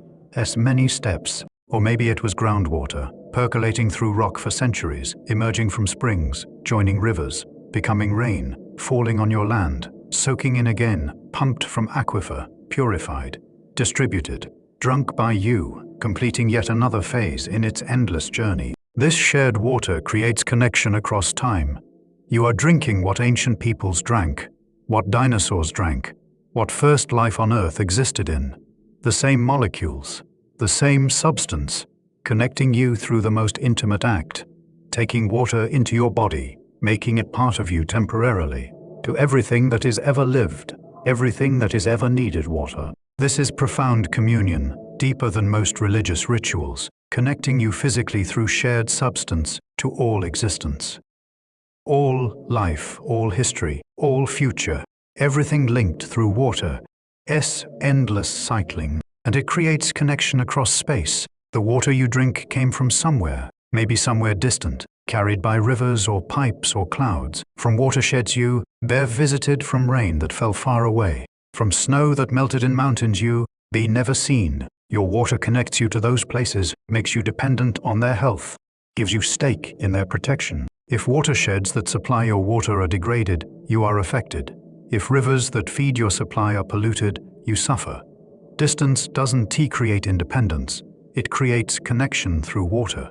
Many steps. Or maybe it was groundwater, percolating through rock for centuries, emerging from springs, joining rivers, becoming rain, falling on your land, soaking in again, pumped from aquifer, purified, distributed, drunk by you, completing yet another phase in its endless journey. This shared water creates connection across time. You are drinking what ancient peoples drank, what dinosaurs drank, what first life on Earth existed in. The same molecules, the same substance, connecting you through the most intimate act, taking water into your body, making it part of you temporarily, to everything that is ever lived, everything that is ever needed water. This is profound communion, deeper than most religious rituals, connecting you physically through shared substance to all existence. All life, all history, all future, everything linked through water. Endless cycling. And it creates connection across space. The water you drink came from somewhere, maybe somewhere distant, carried by rivers or pipes or clouds, from watersheds you visited, from rain that fell far away, from snow that melted in mountains you never seen. Your water connects you to those places, makes you dependent on their health, gives you stake in their protection. If watersheds that supply your water are degraded, you are affected. If rivers that feed your supply are polluted, you suffer. Distance doesn't create independence. It creates connection through water,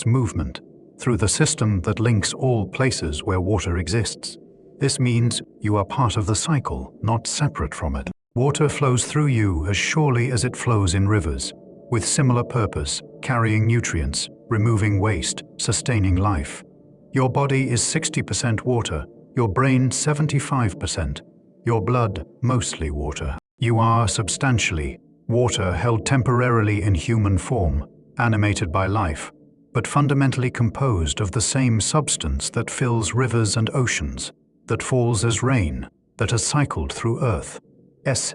movement, through the system that links all places where water exists. This means you are part of the cycle, not separate from it. Water flows through you as surely as it flows in rivers, with similar purpose, carrying nutrients, removing waste, sustaining life. Your body is 60% water, your brain 75%, your blood mostly water. You are substantially water held temporarily in human form, animated by life, but fundamentally composed of the same substance that fills rivers and oceans, that falls as rain, that has cycled through Earth's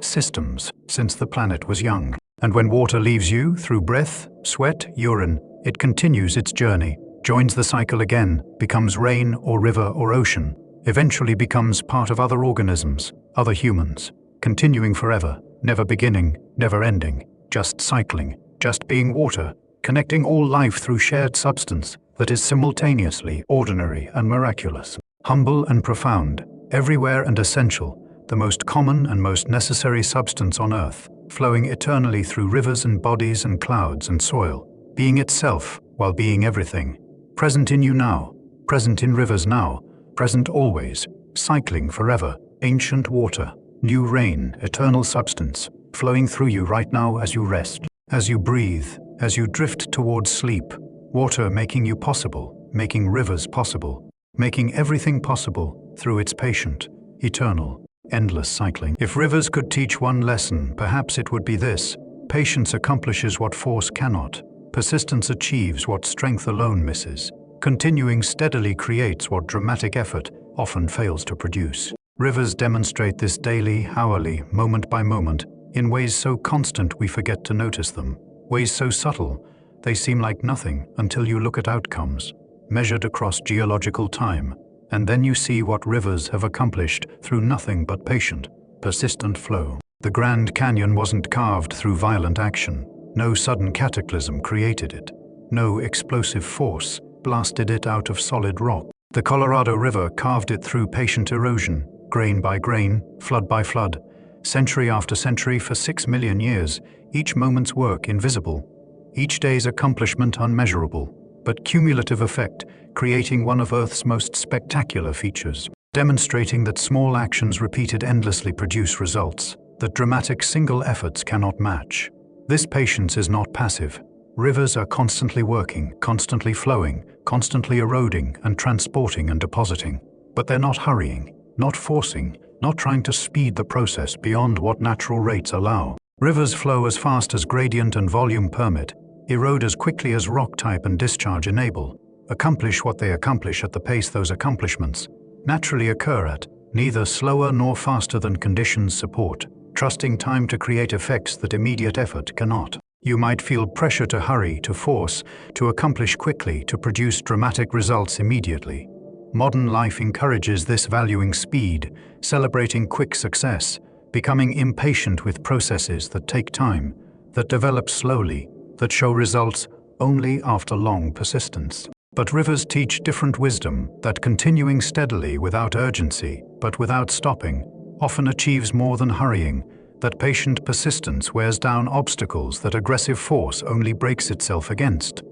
systems since the planet was young. And when water leaves you through breath, sweat, urine, it continues its journey, joins the cycle again, becomes rain or river or ocean, eventually becomes part of other organisms, other humans, continuing forever, never beginning, never ending, just cycling, just being water, connecting all life through shared substance that is simultaneously ordinary and miraculous, humble and profound, everywhere and essential, the most common and most necessary substance on earth, flowing eternally through rivers and bodies and clouds and soil, being itself while being everything, present in you now, present in rivers now, present always, cycling forever, ancient water, new rain, eternal substance, flowing through you right now as you rest, as you breathe, as you drift towards sleep, water making you possible, making rivers possible, making everything possible through its patient, eternal, endless cycling. If rivers could teach one lesson, perhaps it would be this: patience accomplishes what force cannot, persistence achieves what strength alone misses, continuing steadily creates what dramatic effort often fails to produce. Rivers demonstrate this daily, hourly, moment by moment, in ways so constant we forget to notice them, ways so subtle they seem like nothing until you look at outcomes, measured across geological time, and then you see what rivers have accomplished through nothing but patient, persistent flow. The Grand Canyon wasn't carved through violent action. No sudden cataclysm created it. No explosive force blasted it out of solid rock. The Colorado River carved it through patient erosion, grain by grain, flood by flood, century after century for 6 million years, each moment's work invisible, each day's accomplishment unmeasurable, but cumulative effect, creating one of Earth's most spectacular features, demonstrating that small actions repeated endlessly produce results that dramatic single efforts cannot match. This patience is not passive. Rivers are constantly working, constantly flowing, constantly eroding and transporting and depositing. But they're not hurrying, not forcing, not trying to speed the process beyond what natural rates allow. Rivers flow as fast as gradient and volume permit, erode as quickly as rock type and discharge enable, accomplish what they accomplish at the pace those accomplishments naturally occur at, neither slower nor faster than conditions support, trusting time to create effects that immediate effort cannot. You might feel pressure to hurry, to force, to accomplish quickly, to produce dramatic results immediately. Modern life encourages this, valuing speed, celebrating quick success, becoming impatient with processes that take time, that develop slowly, that show results only after long persistence. But rivers teach different wisdom, that continuing steadily without urgency, but without stopping, often achieves more than hurrying, that patient persistence wears down obstacles that aggressive force only breaks itself against.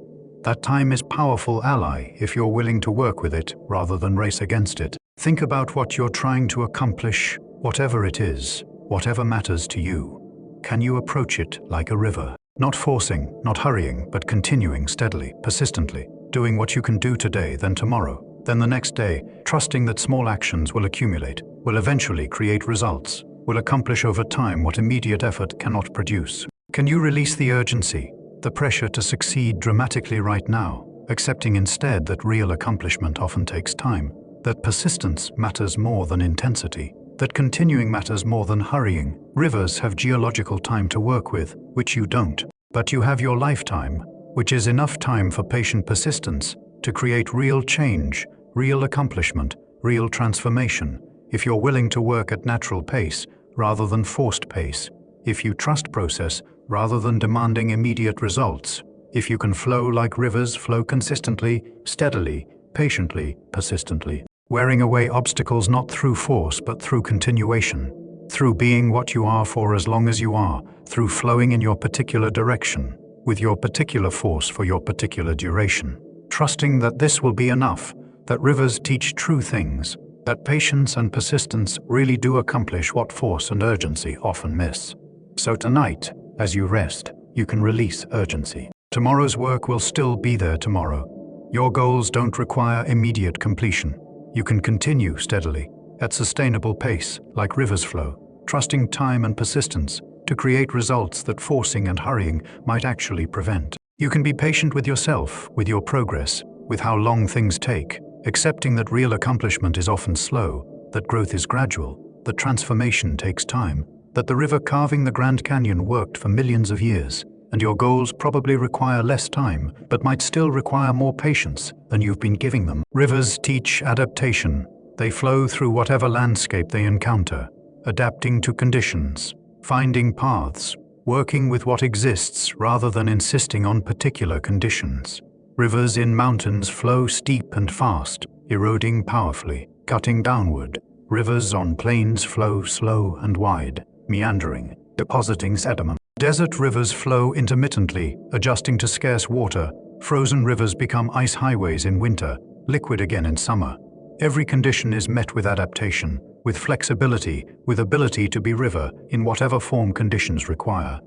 That time is powerful ally if you're willing to work with it rather than race against it. Think about what you're trying to accomplish, whatever it is, whatever matters to you. Can you approach it like a river? Not forcing, not hurrying, but continuing steadily, persistently, doing what you can do today, then tomorrow, then the next day, trusting that small actions will accumulate, will eventually create results, will accomplish over time what immediate effort cannot produce. Can you release the urgency, the pressure to succeed dramatically right now, accepting instead that real accomplishment often takes time? that persistence matters more than intensity, that continuing matters more than hurrying. Rivers have geological time to work with, which you don't. But you have your lifetime, which is enough time for patient persistence to create real change, real accomplishment, real transformation, if you're willing to work at natural pace rather than forced pace, if you trust process rather than demanding immediate results, if you can flow like rivers flow consistently, steadily, patiently, persistently, wearing away obstacles not through force but through continuation, through being what you are for as long as you are, through flowing in your particular direction, with your particular force for your particular duration, trusting that this will be enough, that rivers teach true things, that patience and persistence really do accomplish what force and urgency often miss. So tonight, as you rest, you can release urgency. Tomorrow's work will still be there tomorrow. Your goals don't require immediate completion. You can continue steadily, at sustainable pace, like rivers flow, trusting time and persistence to create results that forcing and hurrying might actually prevent. You can be patient with yourself, with your progress, with how long things take, accepting that real accomplishment is often slow, that growth is gradual, that transformation takes time, that the river carving the Grand Canyon worked for millions of years, and your goals probably require less time, but might still require more patience than you've been giving them. Rivers teach adaptation. They flow through whatever landscape they encounter, adapting to conditions, finding paths, working with what exists rather than insisting on particular conditions. Rivers in mountains flow steep and fast, eroding powerfully, cutting downward. Rivers on plains flow slow and wide, meandering, depositing sediment. Desert rivers flow intermittently, adjusting to scarce water. Frozen rivers become ice highways in winter, liquid again in summer. Every condition is met with adaptation, with flexibility, with ability to be river in whatever form conditions require.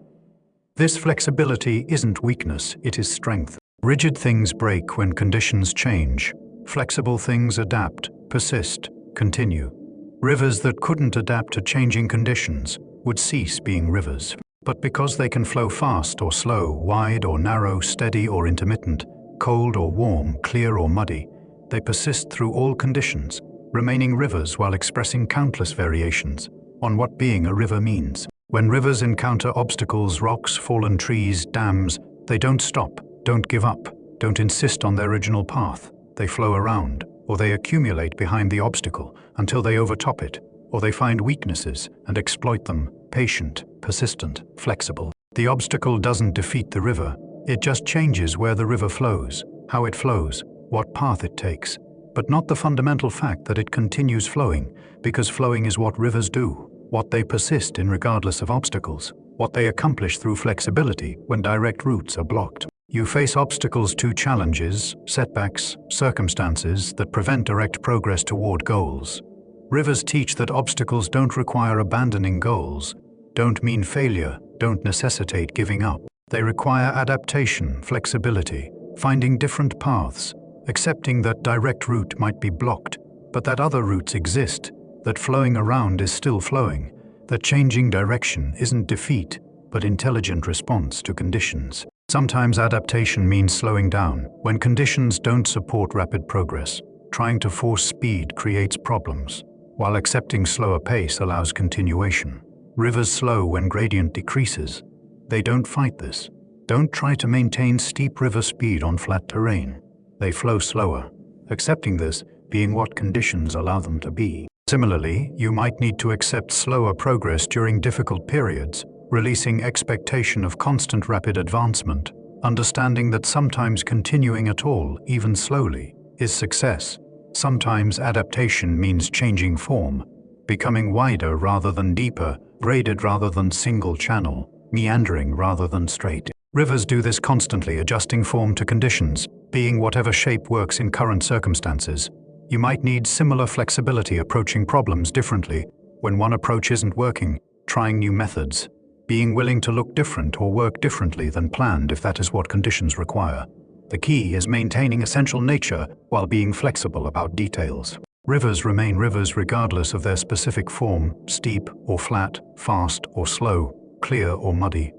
This flexibility isn't weakness, it is strength. Rigid things break when conditions change. Flexible things adapt, persist, continue. Rivers that couldn't adapt to changing conditions would cease being rivers. But because they can flow fast or slow, wide or narrow, steady or intermittent, cold or warm, clear or muddy, they persist through all conditions, remaining rivers while expressing countless variations on what being a river means. When rivers encounter obstacles, rocks, fallen trees, dams, they don't stop, don't give up, don't insist on their original path. They flow around, or they accumulate behind the obstacle until they overtop it, or they find weaknesses and exploit them, patient, persistent, flexible. The obstacle doesn't defeat the river, it just changes where the river flows, how it flows, what path it takes, but not the fundamental fact that it continues flowing, because flowing is what rivers do, what they persist in regardless of obstacles, what they accomplish through flexibility when direct routes are blocked. You face obstacles to challenges, setbacks, circumstances that prevent direct progress toward goals. Rivers teach that obstacles don't require abandoning goals, don't mean failure, don't necessitate giving up. They require adaptation, flexibility, finding different paths, accepting that direct route might be blocked, but that other routes exist, that flowing around is still flowing, that changing direction isn't defeat, but intelligent response to conditions. Sometimes adaptation means slowing down. When conditions don't support rapid progress, trying to force speed creates problems, while accepting slower pace allows continuation. Rivers slow when gradient decreases. They don't fight this. Don't try to maintain steep river speed on flat terrain. They flow slower, accepting this being what conditions allow them to be. Similarly, you might need to accept slower progress during difficult periods, releasing expectation of constant rapid advancement, understanding that sometimes continuing at all, even slowly, is success. Sometimes adaptation means changing form, becoming wider rather than deeper, graded rather than single channel, meandering rather than straight. Rivers do this constantly, adjusting form to conditions, being whatever shape works in current circumstances. You might need similar flexibility, approaching problems differently when one approach isn't working, trying new methods, being willing to look different or work differently than planned if that is what conditions require. The key is maintaining essential nature while being flexible about details. Rivers remain rivers regardless of their specific form, steep or flat, fast or slow, clear or muddy.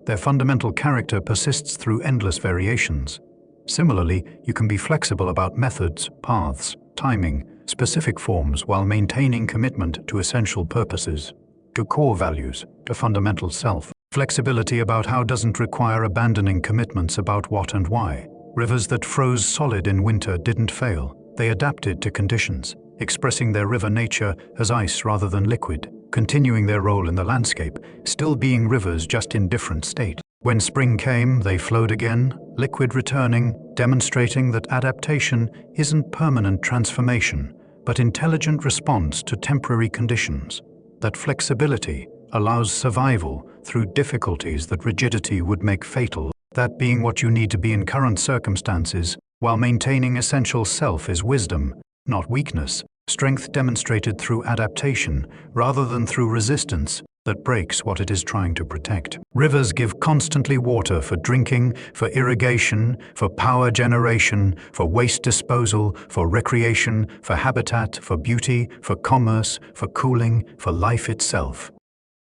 Their fundamental character persists through endless variations. Similarly, you can be flexible about methods, paths, timing, specific forms while maintaining commitment to essential purposes, to core values, to fundamental self. Flexibility about how doesn't require abandoning commitments about what and why. Rivers that froze solid in winter didn't fail. They adapted to conditions, expressing their river nature as ice rather than liquid, continuing their role in the landscape, still being rivers just in different state. When spring came, they flowed again, liquid returning, demonstrating that adaptation isn't permanent transformation, but intelligent response to temporary conditions. That flexibility allows survival through difficulties that rigidity would make fatal. That being what you need to be in current circumstances, while maintaining essential self, is wisdom, not weakness, strength demonstrated through adaptation rather than through resistance that breaks what it is trying to protect. Rivers give constantly water for drinking, for irrigation, for power generation, for waste disposal, for recreation, for habitat, for beauty, for commerce, for cooling, for life itself.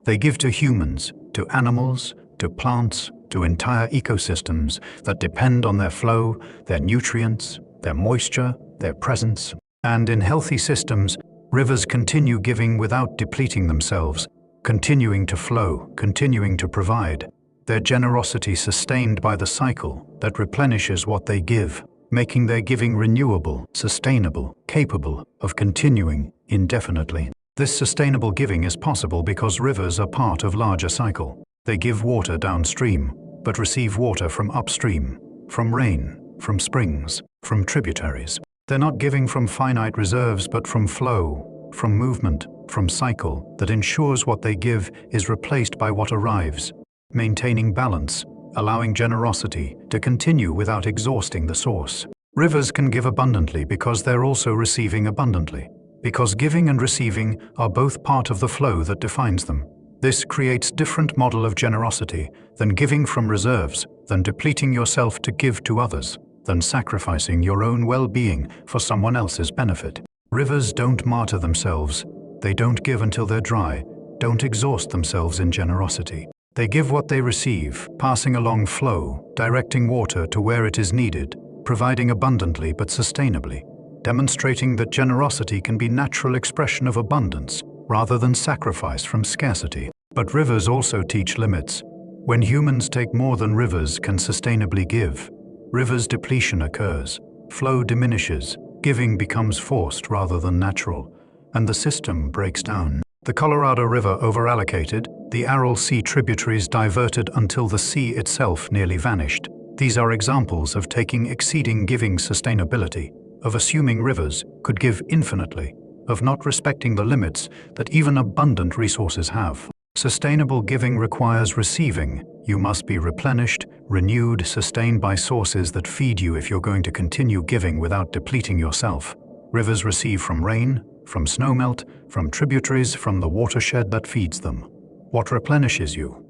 They give to humans, to animals, to plants, to entire ecosystems that depend on their flow, their nutrients, their moisture, their presence. And in healthy systems, rivers continue giving without depleting themselves, continuing to flow, continuing to provide, their generosity sustained by the cycle that replenishes what they give, making their giving renewable, sustainable, capable of continuing indefinitely. This sustainable giving is possible because rivers are part of larger cycle. They give water downstream, but receive water from upstream, from rain, from springs, from tributaries. They're not giving from finite reserves, but from flow, from movement, from cycle that ensures what they give is replaced by what arrives, maintaining balance, allowing generosity to continue without exhausting the source. Rivers can give abundantly because they're also receiving abundantly, because giving and receiving are both part of the flow that defines them. This creates different model of generosity than giving from reserves, than depleting yourself to give to others, than sacrificing your own well-being for someone else's benefit. Rivers don't martyr themselves. They don't give until they're dry, don't exhaust themselves in generosity. They give what they receive, passing along flow, directing water to where it is needed, providing abundantly but sustainably, demonstrating that generosity can be natural expression of abundance rather than sacrifice from scarcity. But rivers also teach limits. When humans take more than rivers can sustainably give, rivers' depletion occurs, flow diminishes, giving becomes forced rather than natural, and the system breaks down. The Colorado River overallocated, the Aral Sea tributaries diverted until the sea itself nearly vanished. These are examples of taking exceeding giving sustainability, of assuming rivers could give infinitely, of not respecting the limits that even abundant resources have. Sustainable giving requires receiving. You must be replenished, renewed, sustained by sources that feed you if you're going to continue giving without depleting yourself. Rivers receive from rain, from snowmelt, from tributaries, from the watershed that feeds them. What replenishes you?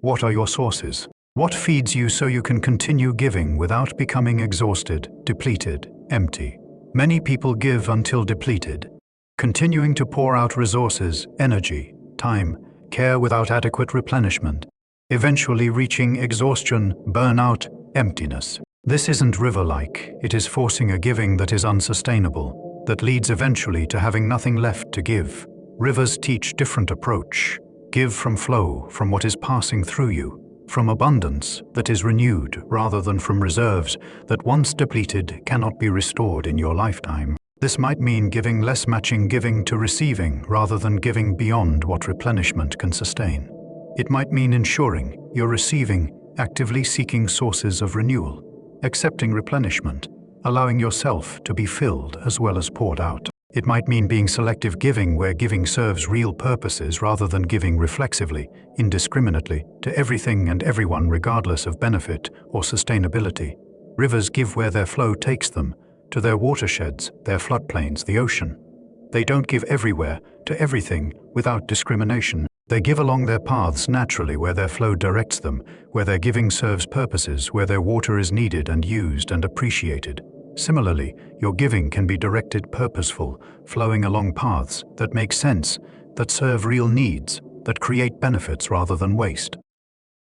What are your sources? What feeds you so you can continue giving without becoming exhausted, depleted, empty? Many people give until depleted, continuing to pour out resources, energy, time, care without adequate replenishment, eventually reaching exhaustion, burnout, emptiness. This isn't river-like. It is forcing a giving that is unsustainable, that leads eventually to having nothing left to give. Rivers teach different approach. Give from flow, from what is passing through you, from abundance that is renewed rather than from reserves that once depleted cannot be restored in your lifetime. This might mean giving less, matching giving to receiving rather than giving beyond what replenishment can sustain. It might mean ensuring you're receiving, actively seeking sources of renewal, accepting replenishment, allowing yourself to be filled as well as poured out. It might mean being selective giving where giving serves real purposes rather than giving reflexively, indiscriminately, to everything and everyone regardless of benefit or sustainability. Rivers give where their flow takes them, to their watersheds, their floodplains, the ocean. They don't give everywhere, to everything, without discrimination. They give along their paths naturally where their flow directs them, where their giving serves purposes, where their water is needed and used and appreciated. Similarly, your giving can be directed, purposeful, flowing along paths that make sense, that serve real needs, that create benefits rather than waste.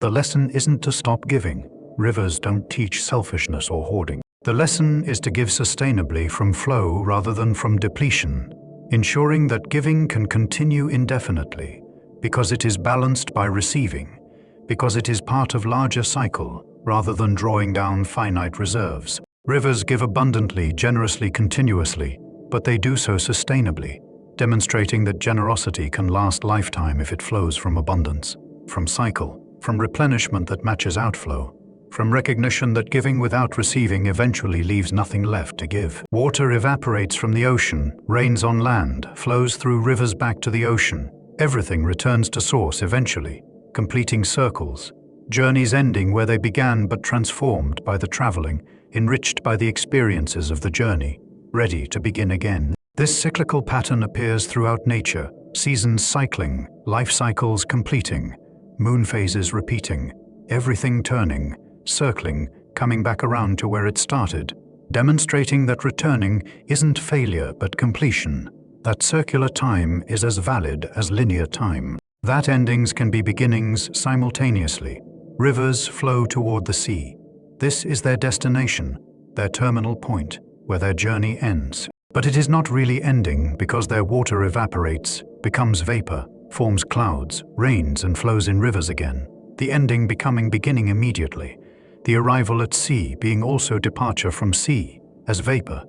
The lesson isn't to stop giving. Rivers don't teach selfishness or hoarding. The lesson is to give sustainably from flow rather than from depletion, ensuring that giving can continue indefinitely, because it is balanced by receiving, because it is part of larger cycle rather than drawing down finite reserves. Rivers give abundantly, generously, continuously, but they do so sustainably, demonstrating that generosity can last lifetime if it flows from abundance, from cycle, from replenishment that matches outflow, from recognition that giving without receiving eventually leaves nothing left to give. Water evaporates from the ocean, rains on land, flows through rivers back to the ocean. Everything returns to source eventually, completing circles, journeys ending where they began but transformed by the traveling, enriched by the experiences of the journey, ready to begin again. This cyclical pattern appears throughout nature, seasons cycling, life cycles completing, moon phases repeating, everything turning, circling, coming back around to where it started, demonstrating that returning isn't failure but completion, that circular time is as valid as linear time, that endings can be beginnings simultaneously. Rivers flow toward the sea. This is their destination, their terminal point, where their journey ends. But it is not really ending because their water evaporates, becomes vapor, forms clouds, rains and flows in rivers again, the ending becoming beginning immediately, the arrival at sea being also departure from sea, as vapor,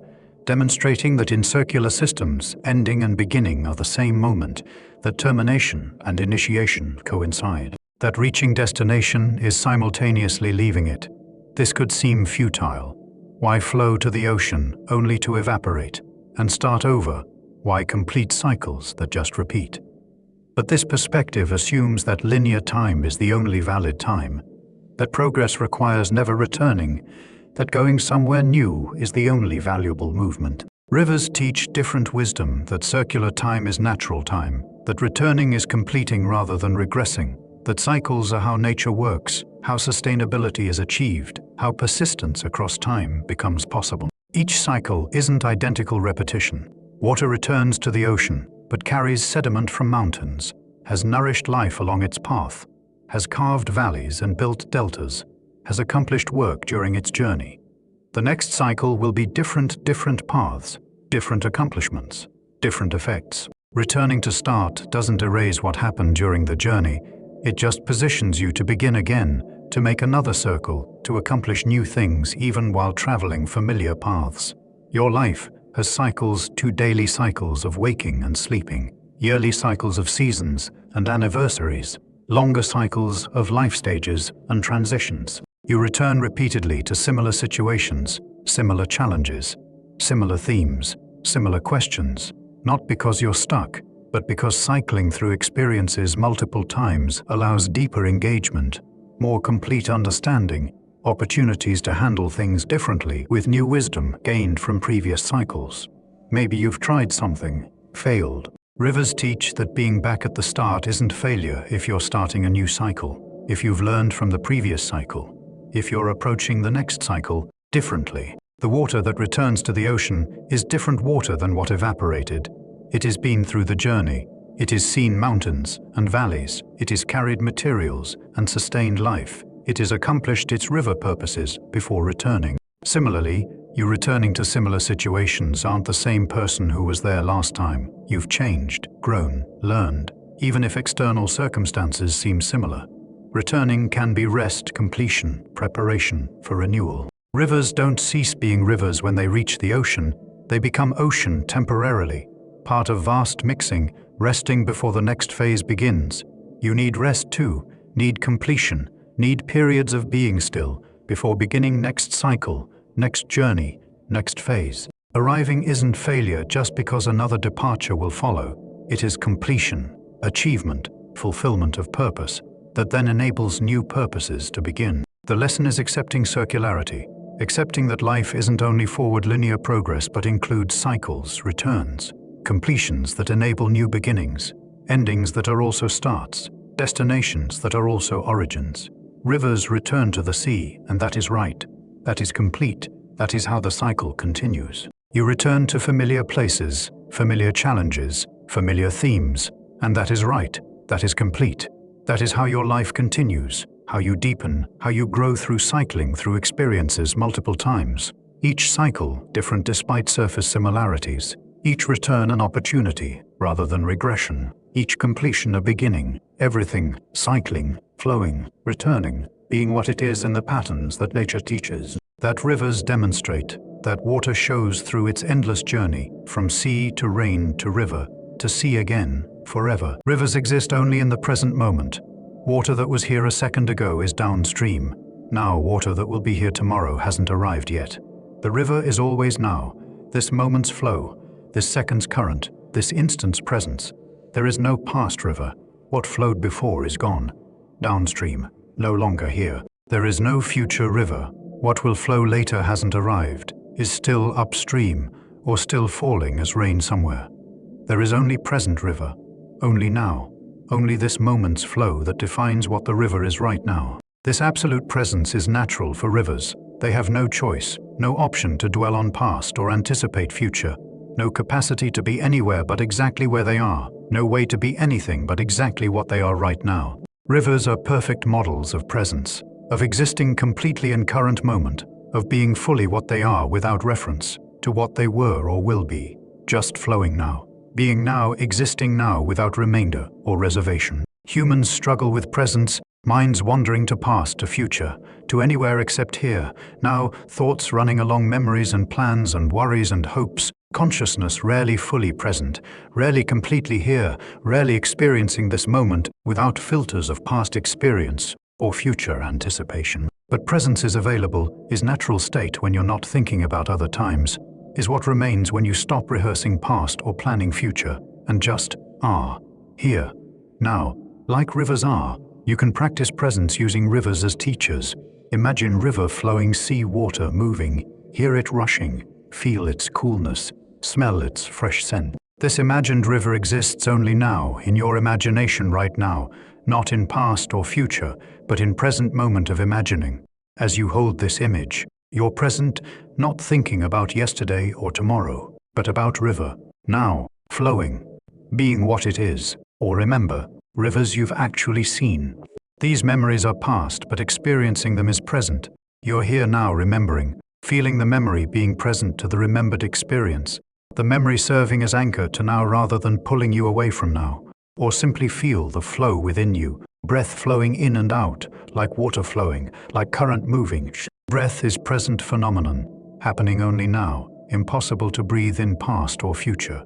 demonstrating that in circular systems, ending and beginning are the same moment, that termination and initiation coincide, that reaching destination is simultaneously leaving it. This could seem futile. Why flow to the ocean only to evaporate? And start over? Why complete cycles that just repeat? But this perspective assumes that linear time is the only valid time, that progress requires never returning, that going somewhere new is the only valuable movement. Rivers teach different wisdom, that circular time is natural time, that returning is completing rather than regressing, that cycles are how nature works, how sustainability is achieved, how persistence across time becomes possible. Each cycle isn't identical repetition. Water returns to the ocean, but carries sediment from mountains, has nourished life along its path, has carved valleys and built deltas, has accomplished work during its journey. The next cycle will be different paths, different accomplishments, different effects. Returning to start doesn't erase what happened during the journey. It just positions you to begin again, to make another circle, to accomplish new things even while traveling familiar paths. Your life has cycles, 2 daily cycles of waking and sleeping, yearly cycles of seasons and anniversaries, longer cycles of life stages and transitions. You return repeatedly to similar situations, similar challenges, similar themes, similar questions, not because you're stuck, but because cycling through experiences multiple times allows deeper engagement, more complete understanding, opportunities to handle things differently with new wisdom gained from previous cycles. Maybe you've tried something, failed. Rivers teach that being back at the start isn't failure if you're starting a new cycle, if you've learned from the previous cycle, if you're approaching the next cycle differently. The water that returns to the ocean is different water than what evaporated. It has been through the journey. It has seen mountains and valleys. It has carried materials and sustained life. It has accomplished its river purposes before returning. Similarly, you returning to similar situations aren't the same person who was there last time. You've changed, grown, learned, even if external circumstances seem similar. Returning can be rest, completion, preparation for renewal. Rivers don't cease being rivers when they reach the ocean. They become ocean temporarily, part of vast mixing, resting before the next phase begins. You need rest too, need completion, need periods of being still before beginning next cycle, next journey, next phase. Arriving isn't failure just because another departure will follow. It is completion, achievement, fulfillment of purpose that then enables new purposes to begin. The lesson is accepting circularity, accepting that life isn't only forward linear progress but includes cycles, returns, completions that enable new beginnings, endings that are also starts, destinations that are also origins. Rivers return to the sea, and that is right. That is complete. That is how the cycle continues. You return to familiar places, familiar challenges, familiar themes, and that is right. That is complete. That is how your life continues, how you deepen, how you grow through cycling through experiences multiple times. Each cycle different despite surface similarities. Each return an opportunity rather than regression. Each completion a beginning. Everything cycling, flowing, returning, being what it is in the patterns that nature teaches. That rivers demonstrate, that water shows through its endless journey, from sea to rain to river, to sea again, forever. Rivers exist only in the present moment. Water that was here a second ago is downstream. Now water that will be here tomorrow hasn't arrived yet. The river is always now, this moment's flow, this second's current, this instant's presence. There is no past river. What flowed before is gone. Downstream, no longer here. There is no future river. What will flow later hasn't arrived, is still upstream, or still falling as rain somewhere. There is only present river, only now, only this moment's flow that defines what the river is right now. This absolute presence is natural for rivers. They have no choice, no option to dwell on past or anticipate future, no capacity to be anywhere but exactly where they are, no way to be anything but exactly what they are right now. Rivers are perfect models of presence, of existing completely in current moment, of being fully what they are without reference to what they were or will be, just flowing now, being now, existing now without remainder or reservation. Humans struggle with presence, minds wandering to past, to future, to anywhere except here, now, thoughts running along memories and plans and worries and hopes, consciousness rarely fully present, rarely completely here, rarely experiencing this moment without filters of past experience or future anticipation. But presence is available, is natural state when you're not thinking about other times, is what remains when you stop rehearsing past or planning future, and just are, here, now. Like rivers are, you can practice presence using rivers as teachers. Imagine river flowing, see water moving, hear it rushing, feel its coolness, smell its fresh scent. This imagined river exists only now, in your imagination right now, not in past or future, but in present moment of imagining. As you hold this image, you're present, not thinking about yesterday or tomorrow, but about river, now, flowing, being what it is. Or remember, rivers you've actually seen. These memories are past, but experiencing them is present. You're here now remembering, feeling the memory being present to the remembered experience. The memory serving as anchor to now rather than pulling you away from now. Or simply feel the flow within you, breath flowing in and out, like water flowing, like current moving. Breath is present phenomenon, happening only now, impossible to breathe in past or future,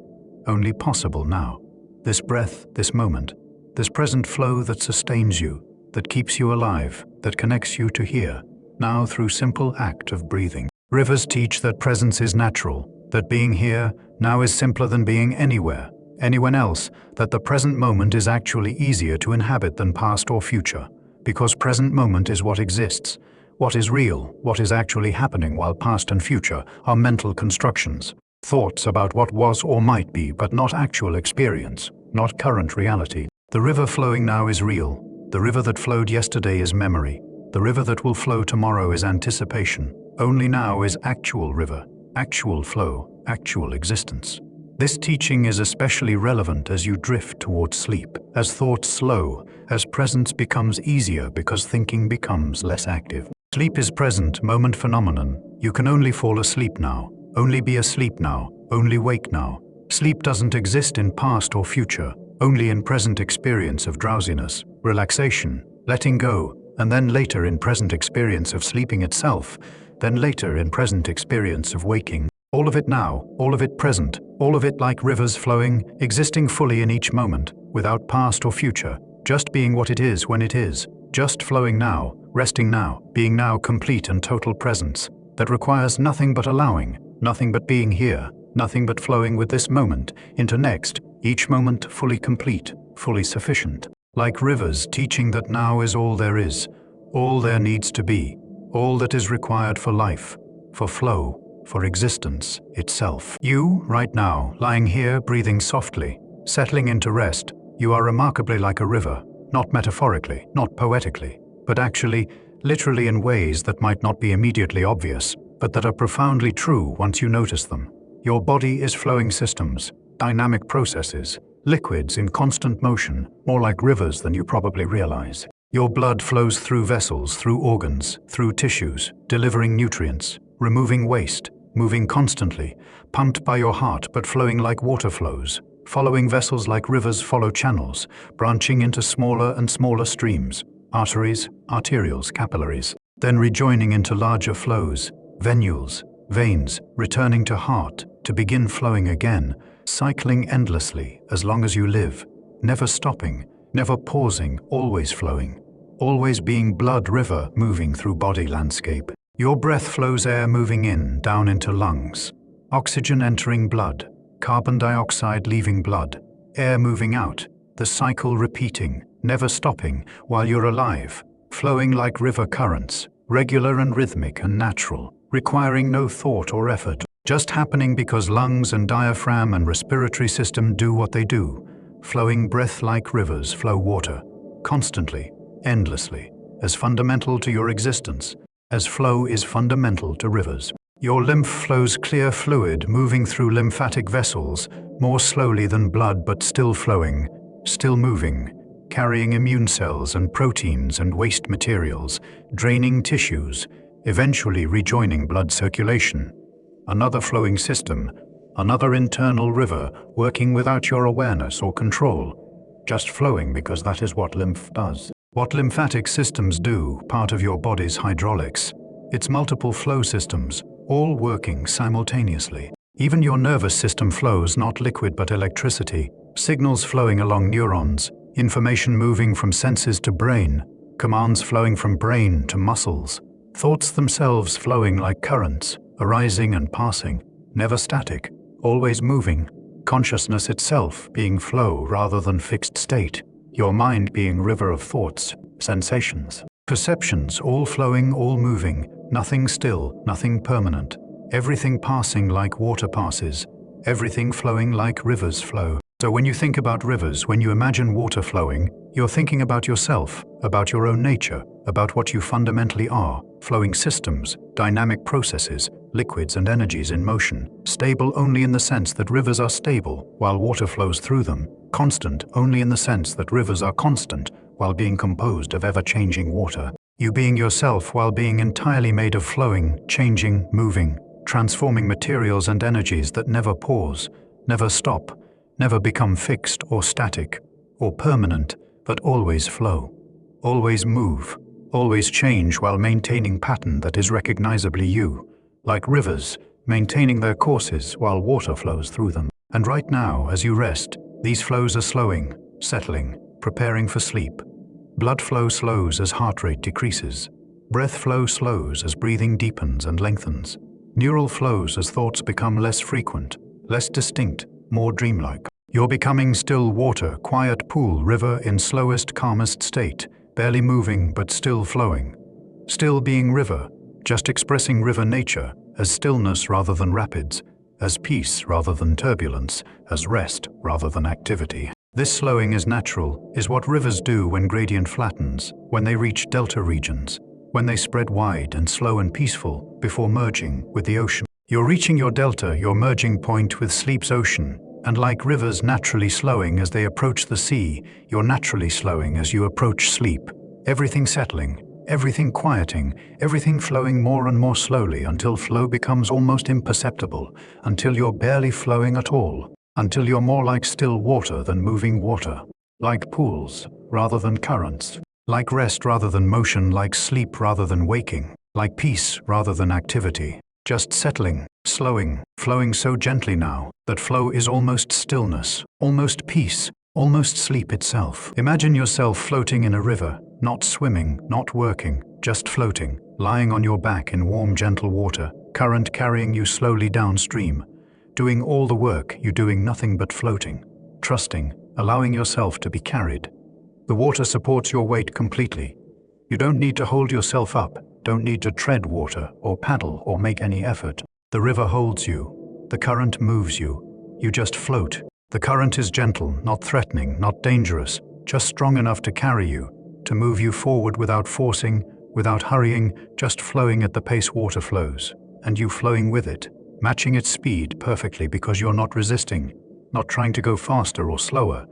only possible now. This breath, this moment, this present flow that sustains you, that keeps you alive, that connects you to here, now through simple act of breathing. Rivers teach that presence is natural, that being here now is simpler than being anywhere, anyone else, that the present moment is actually easier to inhabit than past or future, because present moment is what exists, what is real, what is actually happening, while past and future are mental constructions, thoughts about what was or might be, but not actual experience, not current reality. The river flowing now is real. The river that flowed yesterday is memory. The river that will flow tomorrow is anticipation. Only now is actual river, actual flow, actual existence. This teaching is especially relevant as you drift towards sleep, as thoughts slow, as presence becomes easier because thinking becomes less active. Sleep is present moment phenomenon. You can only fall asleep now, only be asleep now, only wake now. Sleep doesn't exist in past or future, only in present experience of drowsiness, relaxation, letting go, and then later in present experience of sleeping itself, then later in present experience of waking. All of it now, all of it present, all of it like rivers flowing, existing fully in each moment, without past or future, just being what it is when it is, just flowing now, resting now, being now complete and total presence, that requires nothing but allowing, nothing but being here, nothing but flowing with this moment into next, each moment fully complete, fully sufficient. Like rivers teaching that now is all there is, all there needs to be, all that is required for life, for flow, for existence itself. You, right now, lying here, breathing softly, settling into rest, you are remarkably like a river, not metaphorically, not poetically, but actually, literally in ways that might not be immediately obvious, but that are profoundly true once you notice them. Your body is flowing systems, dynamic processes, liquids in constant motion, more like rivers than you probably realize. Your blood flows through vessels, through organs, through tissues, delivering nutrients, removing waste, moving constantly, pumped by your heart but flowing like water flows, following vessels like rivers follow channels, branching into smaller and smaller streams, arteries, arterioles, capillaries, then rejoining into larger flows, venules, veins, returning to heart, to begin flowing again, cycling endlessly as long as you live, never stopping, never pausing, always flowing, always being blood river moving through body landscape. Your breath flows air moving in, down into lungs, oxygen entering blood, carbon dioxide leaving blood, air moving out, the cycle repeating, never stopping while you're alive, flowing like river currents, regular and rhythmic and natural, requiring no thought or effort, just happening because lungs and diaphragm and respiratory system do what they do, flowing breath like rivers flow water, constantly, endlessly, as fundamental to your existence, as flow is fundamental to rivers. Your lymph flows clear fluid moving through lymphatic vessels, more slowly than blood but still flowing, still moving, carrying immune cells and proteins and waste materials, draining tissues, eventually rejoining blood circulation. Another flowing system, another internal river working without your awareness or control, just flowing because that is what lymph does. What lymphatic systems do, part of your body's hydraulics. It's multiple flow systems, all working simultaneously. Even your nervous system flows not liquid but electricity, signals flowing along neurons, information moving from senses to brain, commands flowing from brain to muscles, thoughts themselves flowing like currents, arising and passing, never static, always moving, consciousness itself being flow rather than fixed state, your mind being river of thoughts, sensations, perceptions, all flowing, all moving, nothing still, nothing permanent, everything passing like water passes, everything flowing like rivers flow. So when you think about rivers, when you imagine water flowing, you're thinking about yourself, about your own nature, about what you fundamentally are, flowing systems, dynamic processes, liquids and energies in motion, stable only in the sense that rivers are stable while water flows through them, constant only in the sense that rivers are constant while being composed of ever-changing water. You being yourself while being entirely made of flowing, changing, moving, transforming materials and energies that never pause, never stop, never become fixed or static or permanent, but always flow, always move, always change while maintaining pattern that is recognizably you, like rivers, maintaining their courses while water flows through them. And right now, as you rest, these flows are slowing, settling, preparing for sleep. Blood flow slows as heart rate decreases. Breath flow slows as breathing deepens and lengthens. Neural flows as thoughts become less frequent, less distinct, more dreamlike. You're becoming still water, quiet pool, river in slowest, calmest state, barely moving but still flowing. Still being river, just expressing river nature as stillness rather than rapids, as peace rather than turbulence, as rest rather than activity. This slowing is natural, is what rivers do when gradient flattens, when they reach delta regions, when they spread wide and slow and peaceful before merging with the ocean. You're reaching your delta, your merging point with sleep's ocean, and like rivers naturally slowing as they approach the sea, you're naturally slowing as you approach sleep. Everything settling, everything quieting, everything flowing more and more slowly until flow becomes almost imperceptible, until you're barely flowing at all, until you're more like still water than moving water, like pools rather than currents, like rest rather than motion, like sleep rather than waking, like peace rather than activity, just settling, slowing, flowing so gently now that flow is almost stillness, almost peace, almost sleep itself. Imagine yourself floating in a river, not swimming, not working, just floating, lying on your back in warm, gentle water, current carrying you slowly downstream. Doing all the work, you doing nothing but floating, trusting, allowing yourself to be carried. The water supports your weight completely. You don't need to hold yourself up, don't need to tread water or paddle or make any effort. The river holds you. The current moves you. You just float. The current is gentle, not threatening, not dangerous, just strong enough to carry you, to move you forward without forcing, without hurrying, just flowing at the pace water flows, and you flowing with it, matching its speed perfectly because you're not resisting, not trying to go faster or slower,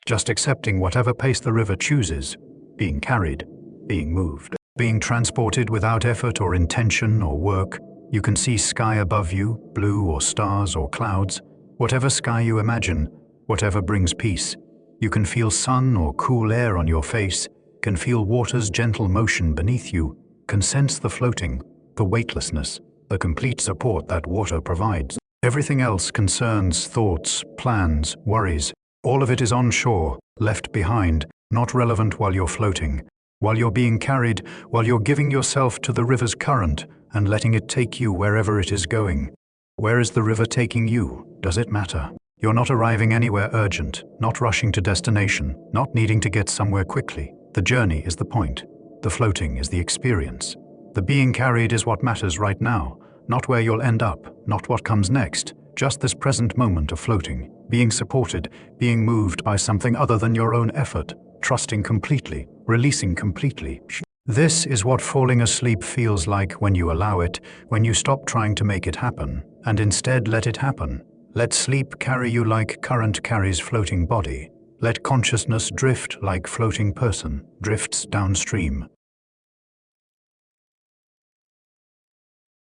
just accepting whatever pace the river chooses, being carried, being moved, being transported without effort or intention or work, You can see sky above you, blue or stars or clouds, whatever sky you imagine, whatever brings peace. You can feel sun or cool air on your face, can feel water's gentle motion beneath you, can sense the floating, the weightlessness, the complete support that water provides. Everything else, concerns, thoughts, plans, worries, all of it is on shore, left behind, not relevant while you're floating, while you're being carried, while you're giving yourself to the river's current and letting it take you wherever it is going. Where is the river taking you? Does it matter? You're not arriving anywhere urgent, not rushing to destination, not needing to get somewhere quickly. The journey is the point. The floating is the experience. The being carried is what matters right now, not where you'll end up, not what comes next, just this present moment of floating, being supported, being moved by something other than your own effort, trusting completely, releasing completely. This is what falling asleep feels like when you allow it, when you stop trying to make it happen, and instead let it happen. Let sleep carry you like current carries floating body. Let consciousness drift like floating person drifts downstream.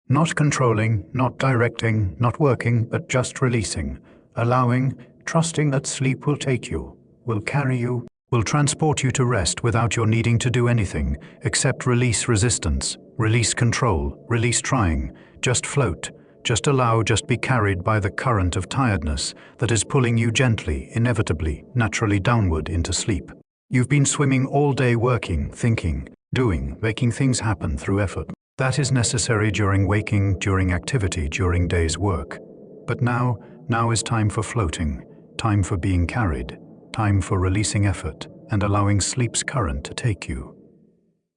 Not controlling, not directing, not working, but just releasing, allowing, trusting that sleep will take you, will carry you, will transport you to rest without your needing to do anything, except release resistance, release control, release trying, just float, just allow, just be carried by the current of tiredness that is pulling you gently, inevitably, naturally downward into sleep. You've been swimming all day working, thinking, doing, making things happen through effort. That is necessary during waking, during activity, during day's work. But now is time for floating, time for being carried, time for releasing effort and allowing sleep's current to take you.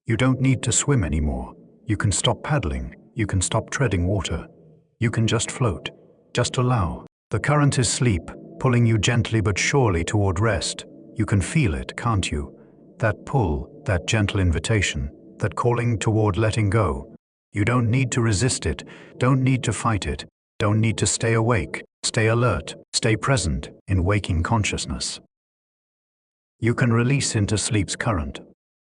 You don't need to swim anymore. You can stop paddling. You can stop treading water. You can just float, just allow. The current is sleep, pulling you gently but surely toward rest. You can feel it, can't you? That pull, that gentle invitation, that calling toward letting go. You don't need to resist it, don't need to fight it, don't need to stay awake, stay alert, stay present in waking consciousness. You can release into sleep's current.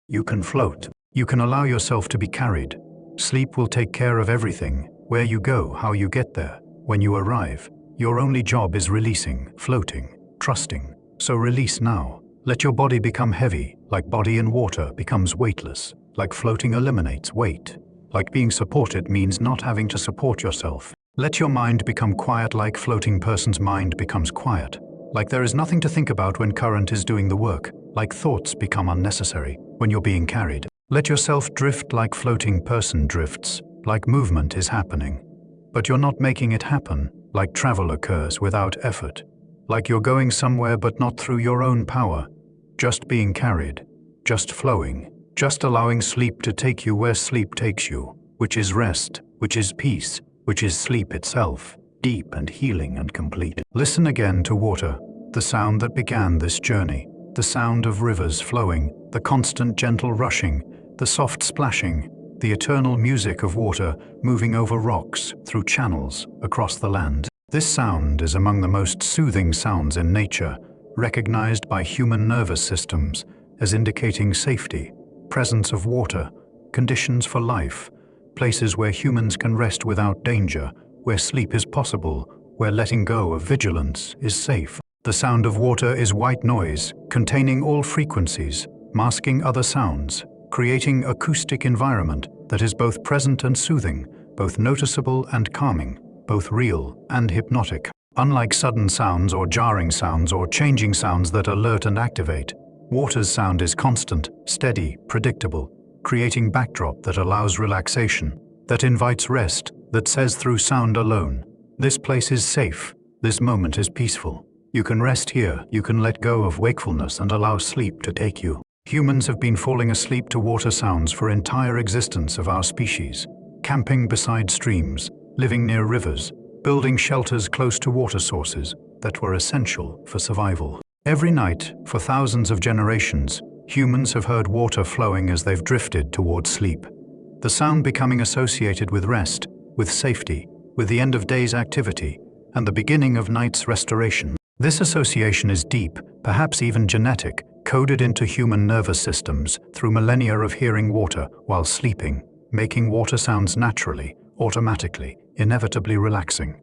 You can float. You can allow yourself to be carried. Sleep will take care of everything, where you go, how you get there, when you arrive. Your only job is releasing, floating, trusting. So release now. Let your body become heavy, like body in water becomes weightless, like floating eliminates weight. Like being supported means not having to support yourself. Let your mind become quiet like floating person's mind becomes quiet. Like there is nothing to think about when current is doing the work, like thoughts become unnecessary when you're being carried. Let yourself drift like floating person drifts, like movement is happening. But you're not making it happen, like travel occurs without effort. Like you're going somewhere but not through your own power. Just being carried, just flowing, just allowing sleep to take you where sleep takes you, which is rest, which is peace, which is sleep itself. Deep and healing and complete. Listen again to water, the sound that began this journey, the sound of rivers flowing, the constant gentle rushing, the soft splashing, the eternal music of water moving over rocks, through channels, across the land. This sound is among the most soothing sounds in nature, recognized by human nervous systems as indicating safety, presence of water, conditions for life, places where humans can rest without danger, where sleep is possible, where letting go of vigilance is safe. The sound of water is white noise, containing all frequencies, masking other sounds, creating acoustic environment that is both present and soothing, both noticeable and calming, both real and hypnotic. Unlike sudden sounds or jarring sounds or changing sounds that alert and activate, water's sound is constant, steady, predictable, creating backdrop that allows relaxation, that invites rest, that says through sound alone, this place is safe, this moment is peaceful. You can rest here, you can let go of wakefulness and allow sleep to take you. Humans have been falling asleep to water sounds for entire existence of our species, camping beside streams, living near rivers, building shelters close to water sources that were essential for survival. Every night, for thousands of generations, humans have heard water flowing as they've drifted towards sleep. The sound becoming associated with rest, with safety, with the end of day's activity, and the beginning of night's restoration. This association is deep, perhaps even genetic, coded into human nervous systems through millennia of hearing water while sleeping, making water sounds naturally, automatically, inevitably relaxing.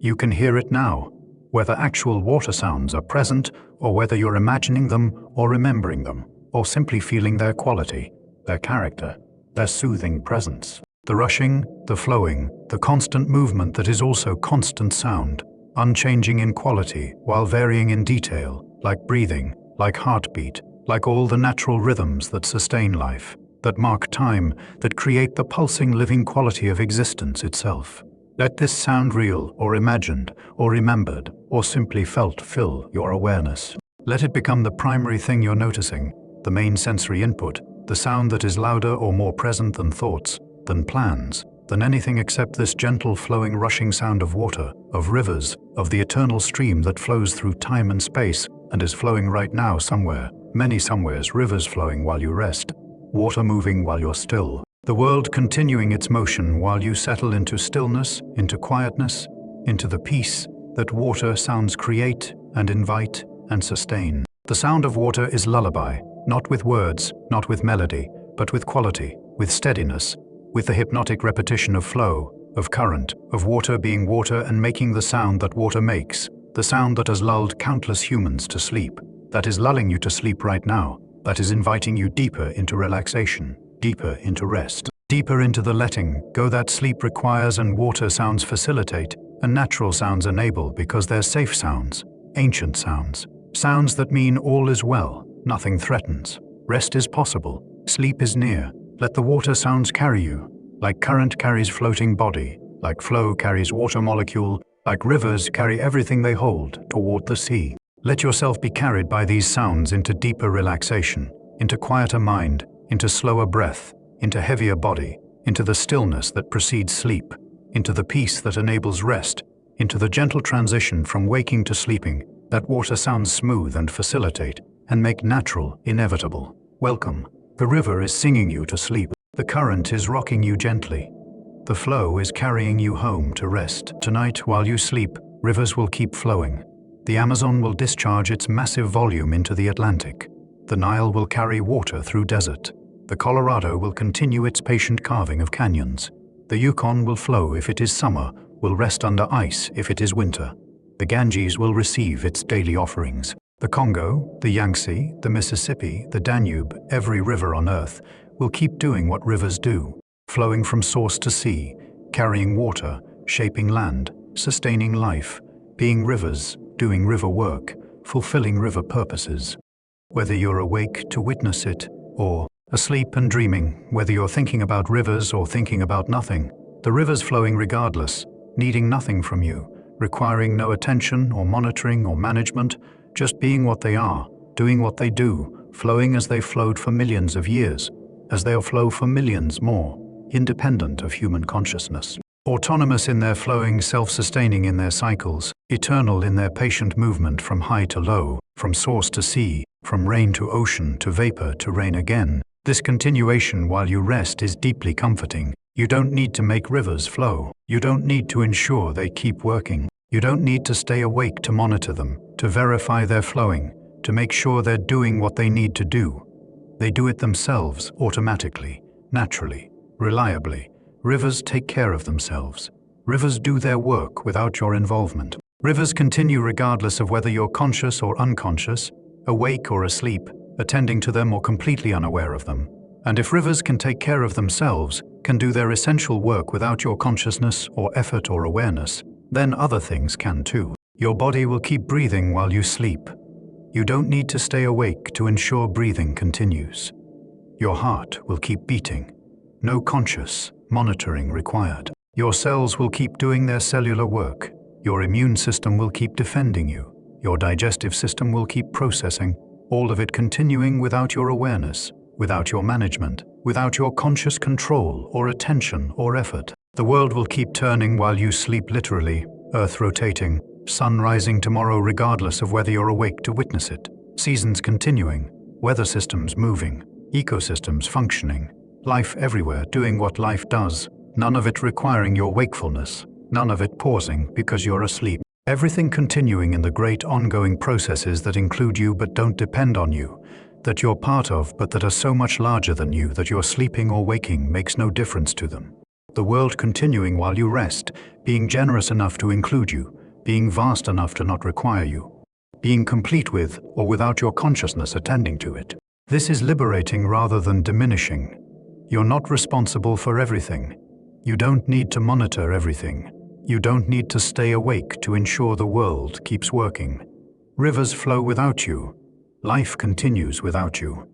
You can hear it now, whether actual water sounds are present or whether you're imagining them or remembering them, or simply feeling their quality, their character, their soothing presence. The rushing, the flowing, the constant movement that is also constant sound, unchanging in quality while varying in detail, like breathing, like heartbeat, like all the natural rhythms that sustain life, that mark time, that create the pulsing living quality of existence itself. Let this sound real or imagined or remembered or simply felt fill your awareness. Let it become the primary thing you're noticing, the main sensory input, the sound that is louder or more present than thoughts, than plans, than anything except this gentle flowing rushing sound of water, of rivers, of the eternal stream that flows through time and space and is flowing right now somewhere, many somewheres, rivers flowing while you rest, water moving while you're still, the world continuing its motion while you settle into stillness, into quietness, into the peace that water sounds create and invite and sustain. The sound of water is lullaby, not with words, not with melody, but with quality, with steadiness, with the hypnotic repetition of flow, of current, of water being water and making the sound that water makes, the sound that has lulled countless humans to sleep, that is lulling you to sleep right now, that is inviting you deeper into relaxation, deeper into rest, deeper into the letting go that sleep requires and water sounds facilitate, and natural sounds enable because they're safe sounds, ancient sounds, sounds that mean all is well, nothing threatens, rest is possible, sleep is near. Let the water sounds carry you, like current carries floating body, like flow carries water molecule, like rivers carry everything they hold toward the sea. Let yourself be carried by these sounds into deeper relaxation, into quieter mind, into slower breath, into heavier body, into the stillness that precedes sleep, into the peace that enables rest, into the gentle transition from waking to sleeping that water sounds smooth and facilitate and make natural, inevitable. Welcome. The river is singing you to sleep. The current is rocking you gently. The flow is carrying you home to rest. Tonight, while you sleep, rivers will keep flowing. The Amazon will discharge its massive volume into the Atlantic. The Nile will carry water through desert. The Colorado will continue its patient carving of canyons. The Yukon will flow if it is summer, will rest under ice if it is winter. The Ganges will receive its daily offerings. The Congo, the Yangtze, the Mississippi, the Danube, every river on earth will keep doing what rivers do, flowing from source to sea, carrying water, shaping land, sustaining life, being rivers, doing river work, fulfilling river purposes. Whether you're awake to witness it, or asleep and dreaming, whether you're thinking about rivers or thinking about nothing, the river's flowing regardless, needing nothing from you, requiring no attention or monitoring or management, just being what they are, doing what they do, flowing as they flowed for millions of years, as they'll flow for millions more, independent of human consciousness. Autonomous in their flowing, self-sustaining in their cycles, eternal in their patient movement from high to low, from source to sea, from rain to ocean to vapor to rain again. This continuation while you rest is deeply comforting. You don't need to make rivers flow. You don't need to ensure they keep working. You don't need to stay awake to monitor them, to verify they're flowing, to make sure they're doing what they need to do. They do it themselves, automatically, naturally, reliably. Rivers take care of themselves. Rivers do their work without your involvement. Rivers continue regardless of whether you're conscious or unconscious, awake or asleep, attending to them or completely unaware of them. And if rivers can take care of themselves, can do their essential work without your consciousness or effort or awareness, then other things can too. Your body will keep breathing while you sleep. You don't need to stay awake to ensure breathing continues. Your heart will keep beating. No conscious monitoring required. Your cells will keep doing their cellular work. Your immune system will keep defending you. Your digestive system will keep processing, all of it continuing without your awareness, without your management, without your conscious control or attention or effort. The world will keep turning while you sleep literally, earth rotating, sun rising tomorrow regardless of whether you're awake to witness it, seasons continuing, weather systems moving, ecosystems functioning, life everywhere doing what life does, none of it requiring your wakefulness, none of it pausing because you're asleep. Everything continuing in the great ongoing processes that include you but don't depend on you, that you're part of but that are so much larger than you that you're sleeping or waking makes no difference to them. The world continuing while you rest, being generous enough to include you, being vast enough to not require you, being complete with or without your consciousness attending to it. This is liberating rather than diminishing. You're not responsible for everything. You don't need to monitor everything. You don't need to stay awake to ensure the world keeps working. Rivers flow without you. Life continues without you.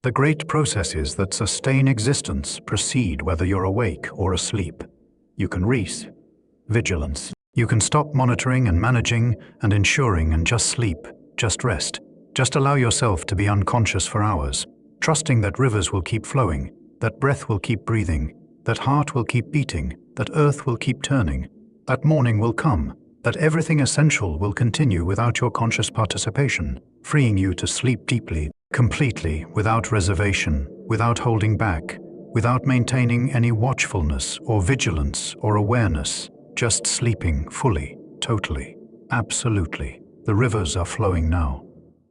The great processes that sustain existence proceed whether you're awake or asleep. You can rest. Vigilance. You can stop monitoring and managing and ensuring and just sleep, just rest. Just allow yourself to be unconscious for hours, trusting that rivers will keep flowing, that breath will keep breathing, that heart will keep beating, that earth will keep turning, that morning will come, that everything essential will continue without your conscious participation, freeing you to sleep deeply, completely, without reservation, without holding back, without maintaining any watchfulness or vigilance or awareness, just sleeping fully, totally, absolutely. The rivers are flowing now.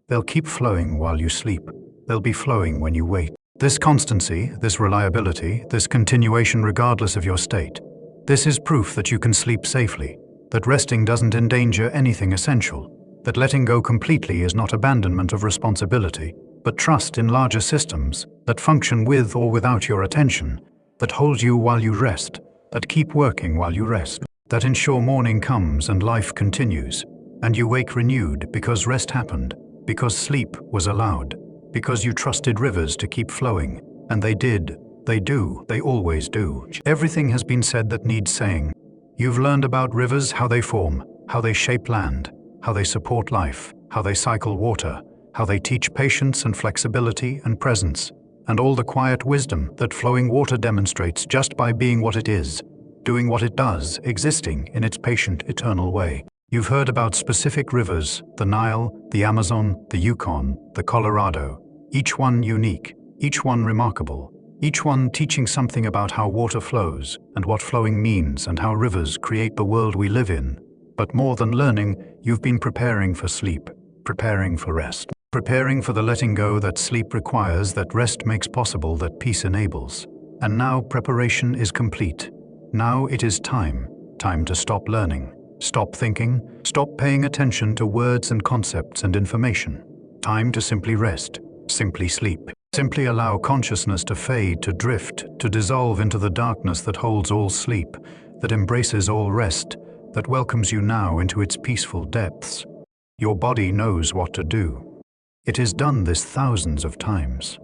They'll keep flowing while you sleep. They'll be flowing when you wake. This constancy, this reliability, this continuation regardless of your state, this is proof that you can sleep safely, that resting doesn't endanger anything essential, that letting go completely is not abandonment of responsibility, but trust in larger systems that function with or without your attention, that hold you while you rest, that keep working while you rest, that ensure morning comes and life continues, and you wake renewed because rest happened, because sleep was allowed, because you trusted rivers to keep flowing, and they did, they do, they always do. Everything has been said that needs saying. You've learned about rivers, how they form, how they shape land, how they support life, how they cycle water, how they teach patience and flexibility and presence, and all the quiet wisdom that flowing water demonstrates just by being what it is, doing what it does, existing in its patient, eternal way. You've heard about specific rivers, the Nile, the Amazon, the Yukon, the Colorado, each one unique, each one remarkable, each one teaching something about how water flows and what flowing means and how rivers create the world we live in. But more than learning, you've been preparing for sleep, preparing for rest, preparing for the letting go that sleep requires, that rest makes possible, that peace enables. And now preparation is complete. Now it is time to stop learning. Stop thinking, stop paying attention to words and concepts and information. Time to simply rest, simply sleep. Simply allow consciousness to fade, to drift, to dissolve into the darkness that holds all sleep, that embraces all rest, that welcomes you now into its peaceful depths. Your body knows what to do. It has done this thousands of times.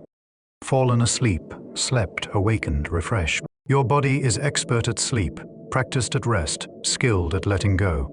Fallen asleep, slept, awakened, refreshed. Your body is expert at sleep, practiced at rest, skilled at letting go.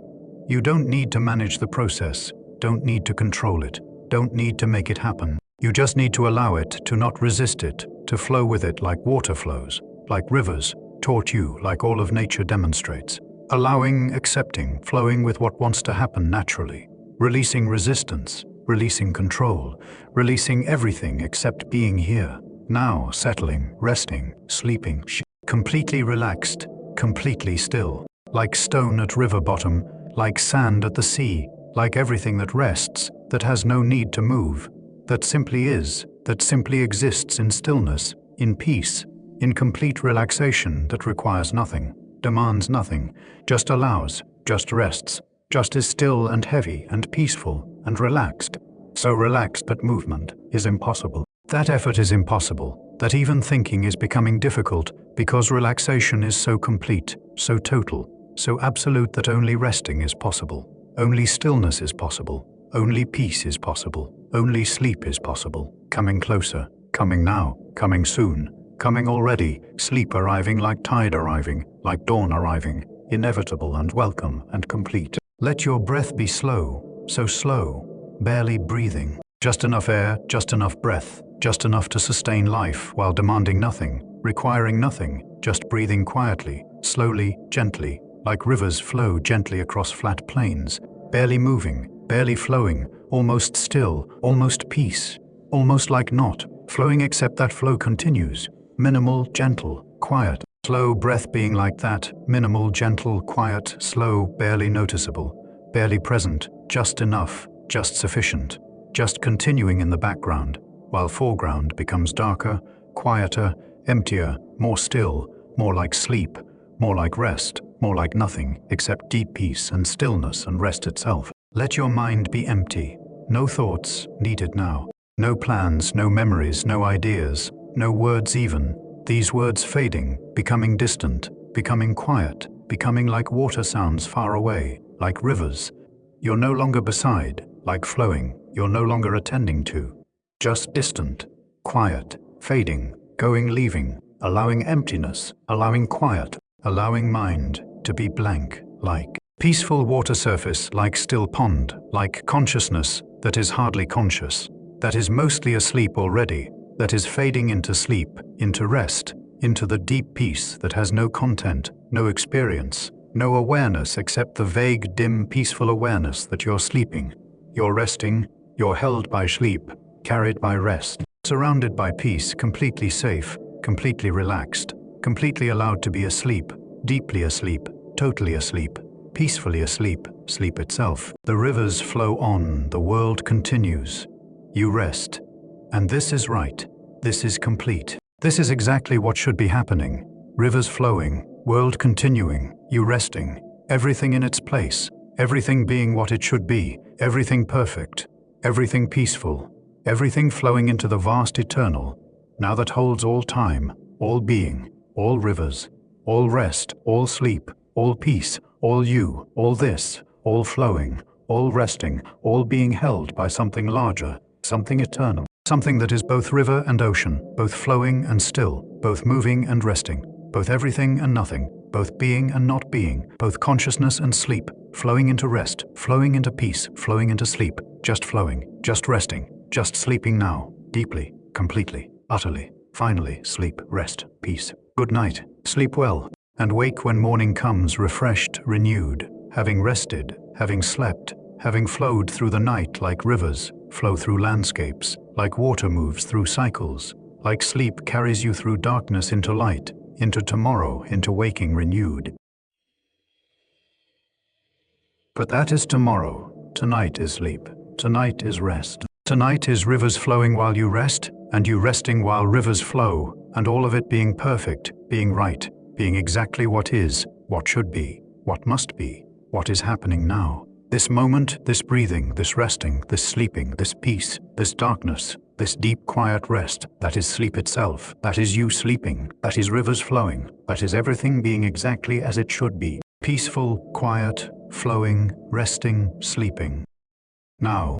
You don't need to manage the process, don't need to control it, don't need to make it happen. You just need to allow it, to not resist it, to flow with it like water flows, like rivers taught you, like all of nature demonstrates. Allowing, accepting, flowing with what wants to happen naturally. Releasing resistance, releasing control, releasing everything except being here. Now settling, resting, sleeping, completely relaxed, completely still, like stone at river bottom, like sand at the sea, like everything that rests, that has no need to move, that simply is, that simply exists in stillness, in peace, in complete relaxation that requires nothing, demands nothing, just allows, just rests, just is still and heavy and peaceful and relaxed. So relaxed that movement is impossible. That effort is impossible, that even thinking is becoming difficult because relaxation is so complete, so total, so absolute that only resting is possible, only stillness is possible, only peace is possible, only sleep is possible, coming closer, coming now, coming soon, coming already, sleep arriving like tide arriving, like dawn arriving, inevitable and welcome and complete. Let your breath be slow, so slow, barely breathing, just enough air, just enough breath, just enough to sustain life while demanding nothing, requiring nothing, just breathing quietly, slowly, gently, like rivers flow gently across flat plains, barely moving, barely flowing, almost still, almost peace, almost like not flowing except that flow continues, minimal, gentle, quiet. Slow breath being like that, minimal, gentle, quiet, slow, barely noticeable, barely present, just enough, just sufficient, just continuing in the background, while foreground becomes darker, quieter, emptier, more still, more like sleep, more like rest, more like nothing except deep peace and stillness and rest itself. Let your mind be empty. No thoughts needed now. No plans, no memories, no ideas, no words even. These words fading, becoming distant, becoming quiet, becoming like water sounds far away, like rivers. You're no longer beside, like flowing, you're no longer attending to. Just distant, quiet, fading, going, leaving, allowing emptiness, allowing quiet, allowing mind to be blank, like peaceful water surface, like still pond, like consciousness that is hardly conscious, that is mostly asleep already, that is fading into sleep, into rest, into the deep peace that has no content, no experience, no awareness except the vague, dim, peaceful awareness that you're sleeping. You're resting, you're held by sleep, carried by rest, surrounded by peace, completely safe, completely relaxed, completely allowed to be asleep, deeply asleep, totally asleep, peacefully asleep, sleep itself. The rivers flow on, the world continues. You rest. And this is right. This is complete. This is exactly what should be happening. Rivers flowing, world continuing, you resting, everything in its place, everything being what it should be, everything perfect, everything peaceful, everything flowing into the vast eternal, now that holds all time, all being, all rivers, all rest, all sleep, all peace, all you, all this, all flowing, all resting, all being held by something larger, something eternal, something that is both river and ocean, both flowing and still, both moving and resting, both everything and nothing, both being and not being, both consciousness and sleep, flowing into rest, flowing into peace, flowing into sleep, just flowing, just resting, just sleeping now, deeply, completely, utterly, finally, sleep, rest, peace. Good night, sleep well, and wake when morning comes refreshed, renewed, having rested, having slept, having flowed through the night like rivers, flow through landscapes, like water moves through cycles, like sleep carries you through darkness into light, into tomorrow, into waking renewed. But that is tomorrow. Tonight is sleep. Tonight is rest. Tonight is rivers flowing while you rest, and you resting while rivers flow, and all of it being perfect, being right, being exactly what is, what should be, what must be, what is happening now. This moment, this breathing, this resting, this sleeping, this peace, this darkness, this deep quiet rest, that is sleep itself, that is you sleeping, that is rivers flowing, that is everything being exactly as it should be, peaceful, quiet, flowing, resting, sleeping. Now,